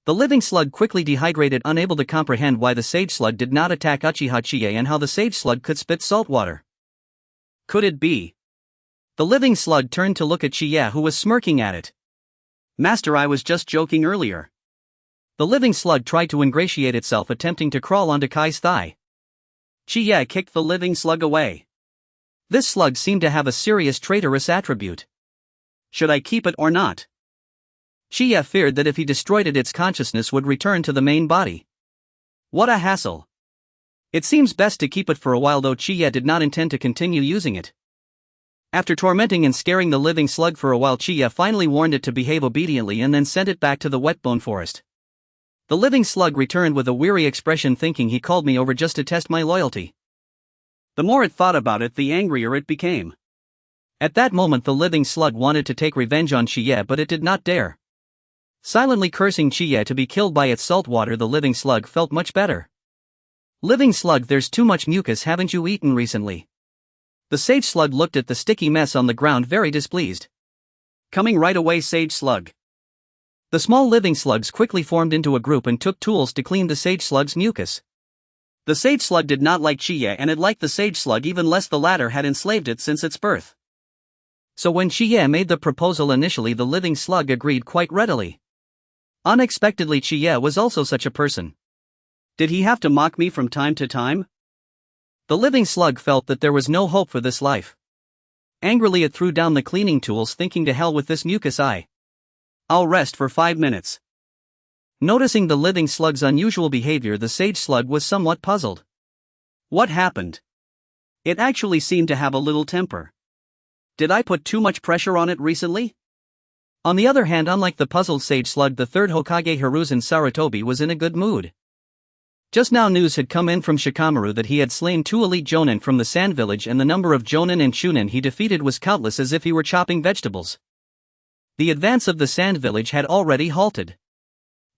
The living slug quickly dehydrated, unable to comprehend why the sage slug did not attack Uchiha Shichiya and how the sage slug could spit salt water. Could it be? The living slug turned to look at Chiya, who was smirking at it. Master, I was just joking earlier. The living slug tried to ingratiate itself, attempting to crawl onto Kai's thigh. Chiya kicked the living slug away. This slug seemed to have a serious traitorous attribute. Should I keep it or not? Chiya feared that if he destroyed it, its consciousness would return to the main body. What a hassle. It seems best to keep it for a while, though Chiya did not intend to continue using it. After tormenting and scaring the living slug for a while, Chiya finally warned it to behave obediently and then sent it back to the wetbone forest. The living slug returned with a weary expression, thinking he called me over just to test my loyalty. The more it thought about it, the angrier it became. At that moment, the living slug wanted to take revenge on Chiya, but it did not dare. Silently cursing Chiya to be killed by its salt water, the living slug felt much better. Living slug, there's too much mucus, haven't you eaten recently? The sage slug looked at the sticky mess on the ground, very displeased. Coming right away, sage slug. The small living slugs quickly formed into a group and took tools to clean the sage slug's mucus. The sage slug did not like Chiya, and it liked the sage slug even less. The latter had enslaved it since its birth. So when Chiya made the proposal initially, the living slug agreed quite readily. Unexpectedly, Chiya was also such a person. Did he have to mock me from time to time? The living slug felt that there was no hope for this life. Angrily, it threw down the cleaning tools, thinking, to hell with this mucus, I'll rest for 5 minutes. Noticing the living slug's unusual behavior, the sage slug was somewhat puzzled. What happened? It actually seemed to have a little temper. Did I put too much pressure on it recently? On the other hand, unlike the puzzled sage slug, the third Hokage Hiruzen Sarutobi was in a good mood. Just now news had come in from Shikamaru that he had slain 2 elite jonin from the Sand Village, and the number of jonin and chunin he defeated was countless, as if he were chopping vegetables. The advance of the Sand Village had already halted.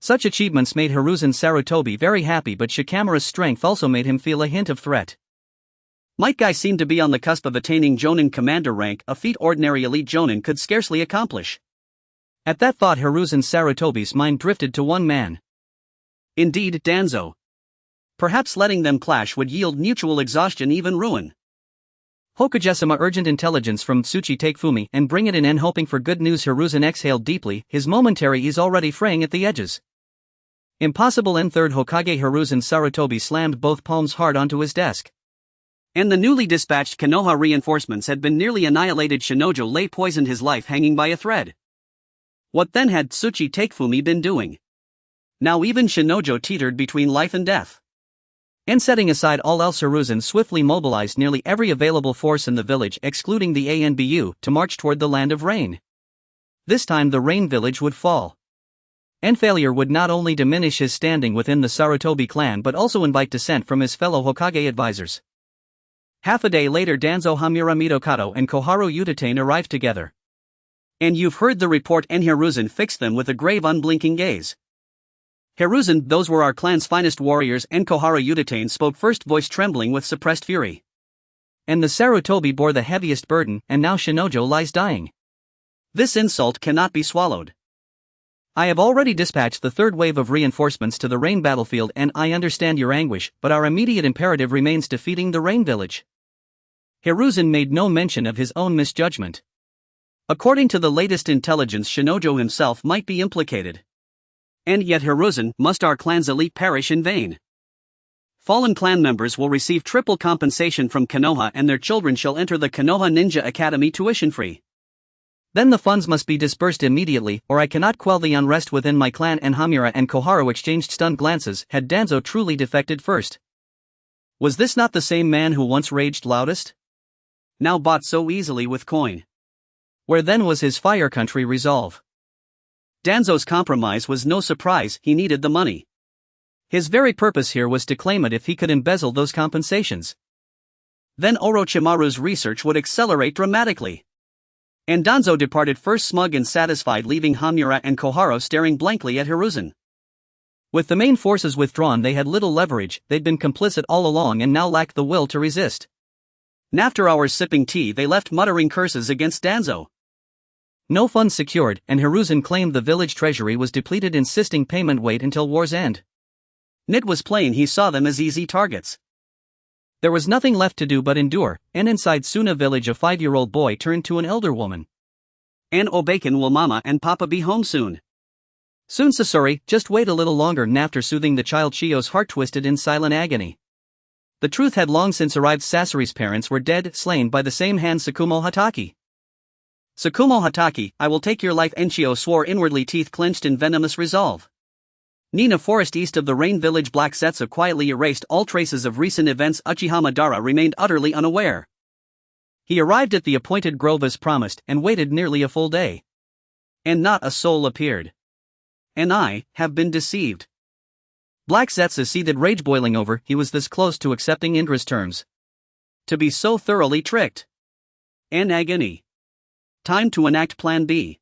Such achievements made Hiruzen Sarutobi very happy, but Shikamaru's strength also made him feel a hint of threat. Might Guy seemed to be on the cusp of attaining jonin commander rank, a feat ordinary elite jonin could scarcely accomplish. At that thought, Hiruzen Sarutobi's mind drifted to one man. Indeed, Danzo. Perhaps letting them clash would yield mutual exhaustion, even ruin. Hokugesima urgent intelligence from Tsuchi Takefumi and bring it in and hoping for good news. Hiruzen exhaled deeply, his momentary ease already fraying at the edges. Impossible. And third Hokage Hiruzen Sarutobi slammed both palms hard onto his desk. And the newly dispatched Konoha reinforcements had been nearly annihilated. Shinojo lay poisoned, his life hanging by a thread. What then had Tsuchi Takefumi been doing? Now even Shinojo teetered between life and death. And setting aside all else, Hiruzen swiftly mobilized nearly every available force in the village excluding the ANBU to march toward the land of rain. This time the rain village would fall. And failure would not only diminish his standing within the Sarutobi clan but also invite dissent from his fellow Hokage advisors. Half a day later, Danzo Hamura Midokado and Koharu Utatane arrived together. And you've heard the report? And Hiruzen fixed them with a grave unblinking gaze. Hiruzen, those were our clan's finest warriors. And Koharu Utatane spoke first, voice trembling with suppressed fury. And the Sarutobi bore the heaviest burden, and now Shinojo lies dying. This insult cannot be swallowed. I have already dispatched the third wave of reinforcements to the rain battlefield, and I understand your anguish, but our immediate imperative remains defeating the rain village. Hiruzen made no mention of his own misjudgment. According to the latest intelligence, Shinojo himself might be implicated. And yet Hiruzen, must our clan's elite perish in vain? Fallen clan members will receive triple compensation from Konoha, and their children shall enter the Konoha Ninja Academy tuition-free. Then the funds must be dispersed immediately, or I cannot quell the unrest within my clan. And Hamura and Koharu exchanged stunned glances. Had Danzo truly defected first? Was this not the same man who once raged loudest? Now bought so easily with coin. Where then was his Fire Country resolve? Danzo's compromise was no surprise, he needed the money. His very purpose here was to claim it if he could embezzle those compensations. Then Orochimaru's research would accelerate dramatically. And Danzo departed first, smug and satisfied, leaving Hamura and Koharu staring blankly at Hiruzen. With the main forces withdrawn, they had little leverage. They'd been complicit all along and now lacked the will to resist. And after hours sipping tea, they left muttering curses against Danzo. No funds secured, and Hiruzen claimed the village treasury was depleted, insisting payment wait until war's end. It was plain he saw them as easy targets. There was nothing left to do but endure, and inside Suna village a 5-year-old boy turned to an elder woman. And Obaken, will mama and papa be home soon? Soon, Sasori, just wait a little longer. And after soothing the child, Shio's heart twisted in silent agony. The truth had long since arrived. Sasori's parents were dead, slain by the same hand, Tsukumo Hatake. Tsukumo Hatake, I will take your life. And Shio swore inwardly, teeth clenched in venomous resolve. Nina forest east of the rain village. Black Setsu quietly erased all traces of recent events. Uchiha Madara remained utterly unaware. He arrived at the appointed grove as promised and waited nearly a full day. And not a soul appeared. And I have been deceived. Black Setsu seethed, rage boiling over. He was this close to accepting Indra's terms. To be so thoroughly tricked. An agony. Time to enact Plan B.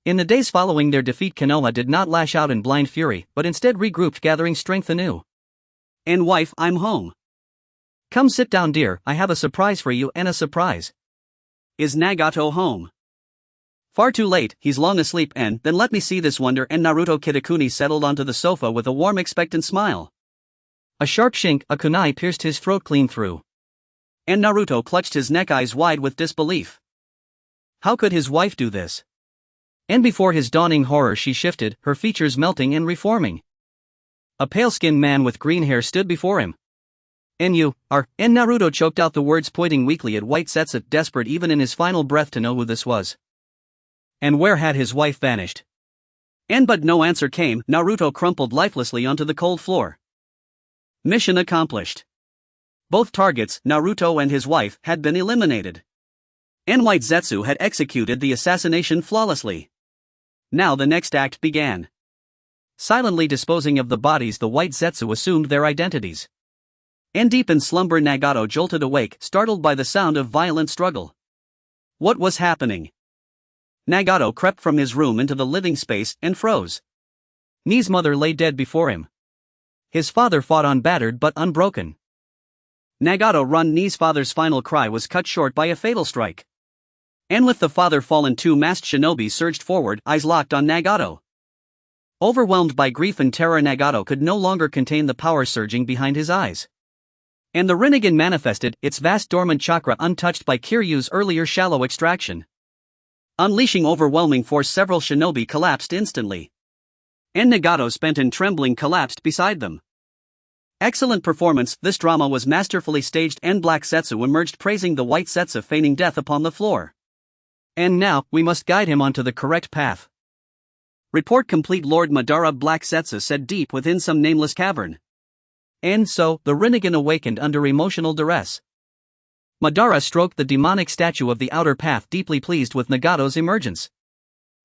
In the days following their defeat, Konoha did not lash out in blind fury, but instead regrouped, gathering strength anew. And wife, I'm home. Come sit down, dear, I have a surprise for you. And a surprise. Is Nagato home? Far too late, he's long asleep. And then let me see this wonder. And Naruto Kitakuni settled onto the sofa with a warm, expectant smile. A sharp shink, a kunai, pierced his throat clean through. And Naruto clutched his neck, eyes wide with disbelief. How could his wife do this? And before his dawning horror she shifted, her features melting and reforming. A pale-skinned man with green hair stood before him. And you are. And Naruto choked out the words, pointing weakly at White Setsu, desperate even in his final breath to know who this was. And where had his wife vanished? And but no answer came. Naruto crumpled lifelessly onto the cold floor. Mission accomplished. Both targets, Naruto and his wife, had been eliminated. And White Zetsu had executed the assassination flawlessly. Now the next act began. Silently disposing of the bodies, the White Zetsu assumed their identities. And deep in slumber, Nagato jolted awake, startled by the sound of violent struggle. What was happening? Nagato crept from his room into the living space and froze. Ni's mother lay dead before him. His father fought on, battered but unbroken. Nagato run. Ni's father's final cry was cut short by a fatal strike. And with the father fallen, 2 masked shinobi surged forward, eyes locked on Nagato. Overwhelmed by grief and terror, Nagato could no longer contain the power surging behind his eyes. And the Rinnegan manifested, its vast dormant chakra untouched by Kiryu's earlier shallow extraction. Unleashing overwhelming force, several shinobi collapsed instantly. And Nagato, spent and trembling, collapsed beside them. Excellent performance, this drama was masterfully staged, and Black Setsu emerged praising the white Setsu, feigning death upon the floor. And now, we must guide him onto the correct path. Report complete, Lord Madara, Black Setsu said deep within some nameless cavern. And so, the Rinnegan awakened under emotional duress. Madara stroked the demonic statue of the outer path, deeply pleased with Nagato's emergence.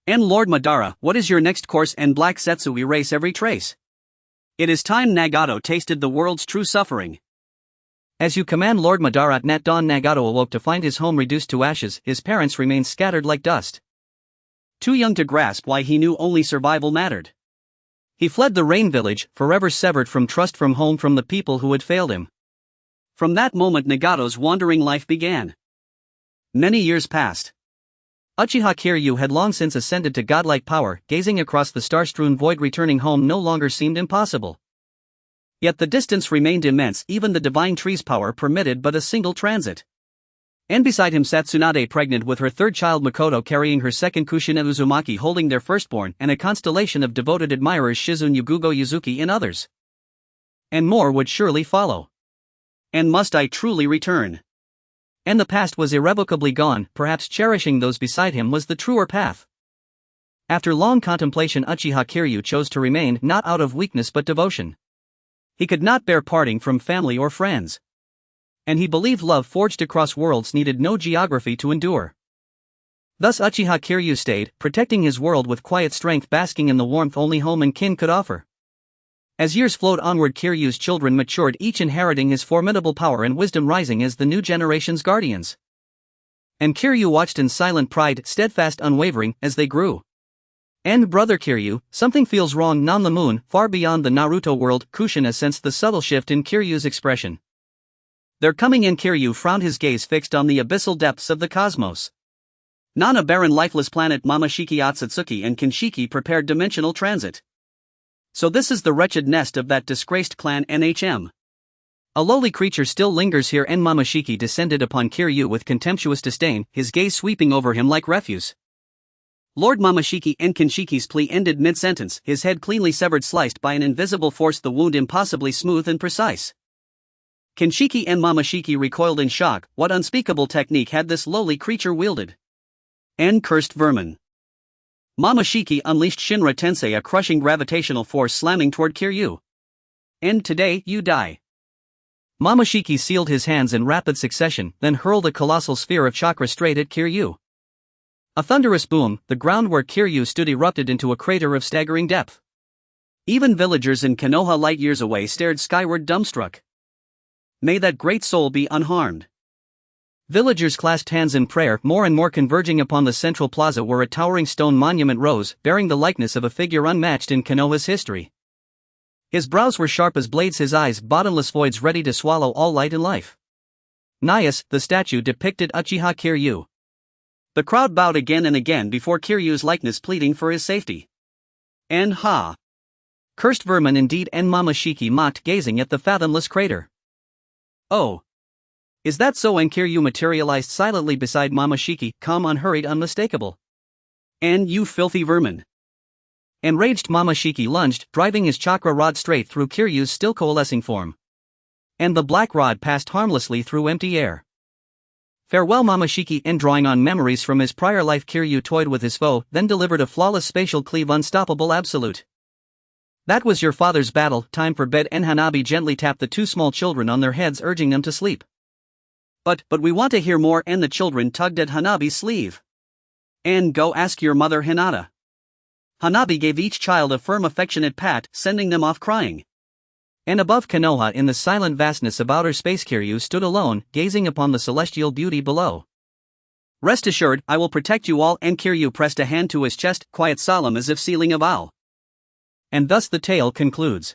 And Lord Madara, what is your next course? And Black Setsu, erase every trace. It is time Nagato tasted the world's true suffering. As you command, Lord Madara. At dawn, Nagato awoke to find his home reduced to ashes, his parents remained scattered like dust. Too young to grasp why, he knew only survival mattered. He fled the Rain Village, forever severed from trust, from home, from the people who had failed him. From that moment, Nagato's wandering life began. Many years passed. Uchiha Kiryu had long since ascended to godlike power. Gazing across the star-strewn void, returning home no longer seemed impossible. Yet the distance remained immense, even the divine tree's power permitted but a single transit. And beside him sat Tsunade, pregnant with her third child Makoto, carrying her second Kushina, Uzumaki holding their firstborn, and a constellation of devoted admirers, Shizune, Yugugo, Yuzuki, and others. And more would surely follow. And must I truly return? And the past was irrevocably gone, perhaps cherishing those beside him was the truer path. After long contemplation, Uchiha Kiryu chose to remain, not out of weakness but devotion. He could not bear parting from family or friends. And he believed love forged across worlds needed no geography to endure. Thus Uchiha Kiryu stayed, protecting his world with quiet strength, basking in the warmth only home and kin could offer. As years flowed onward, Kiryu's children matured, each inheriting his formidable power and wisdom, rising as the new generation's guardians. And Kiryu watched in silent pride, steadfast, unwavering, as they grew. And brother Kiryu, something feels wrong. On the moon, far beyond the Naruto world, Kushina sensed the subtle shift in Kiryu's expression. They're coming in. Kiryu frowned, his gaze fixed on the abyssal depths of the cosmos. Non a barren lifeless planet, Momoshiki, Otsutsuki and Kinshiki prepared dimensional transit. So this is the wretched nest of that disgraced clan NHM. A lowly creature still lingers here. And Momoshiki descended upon Kiryu with contemptuous disdain, his gaze sweeping over him like refuse. Lord Momoshiki, and Kinshiki's plea ended mid-sentence, his head cleanly severed, sliced by an invisible force, the wound impossibly smooth and precise. Kinshiki and Momoshiki recoiled in shock. What unspeakable technique had this lowly creature wielded? And cursed vermin. Momoshiki unleashed Shinra Tensei, a crushing gravitational force slamming toward Kiryu. And today, you die. Momoshiki sealed his hands in rapid succession, then hurled a colossal sphere of chakra straight at Kiryu. A thunderous boom, the ground where Kiryu stood erupted into a crater of staggering depth. Even villagers in Konoha, light years away, stared skyward dumbstruck. May that great soul be unharmed. Villagers clasped hands in prayer, more and more converging upon the central plaza where a towering stone monument rose, bearing the likeness of a figure unmatched in Konoha's history. His brows were sharp as blades, his eyes bottomless voids ready to swallow all light and life. Nias, the statue, depicted Uchiha Kiryu. The crowd bowed again and again before Kiryu's likeness, pleading for his safety. And ha! Cursed vermin indeed. And Momoshiki mocked, gazing at the fathomless crater. Oh! Is that so? And Kiryu materialized silently beside Momoshiki, calm, unhurried, unmistakable. And you filthy vermin! Enraged, Momoshiki lunged, driving his chakra rod straight through Kiryu's still coalescing form. And the black rod passed harmlessly through empty air. Farewell, Momoshiki. And drawing on memories from his prior life, Kiryu toyed with his foe, then delivered a flawless spatial cleave, unstoppable, absolute. That was your father's battle, time for bed. And Hanabi gently tapped the two small children on their heads, urging them to sleep. But we want to hear more. And the children tugged at Hanabi's sleeve. And go ask your mother, Hinata. Hanabi gave each child a firm, affectionate pat, sending them off crying. And above Konoha, in the silent vastness of outer space, Kiryu stood alone, gazing upon the celestial beauty below. Rest assured, I will protect you all. And Kiryu pressed a hand to his chest, quiet, solemn, as if sealing a vow. And thus the tale concludes.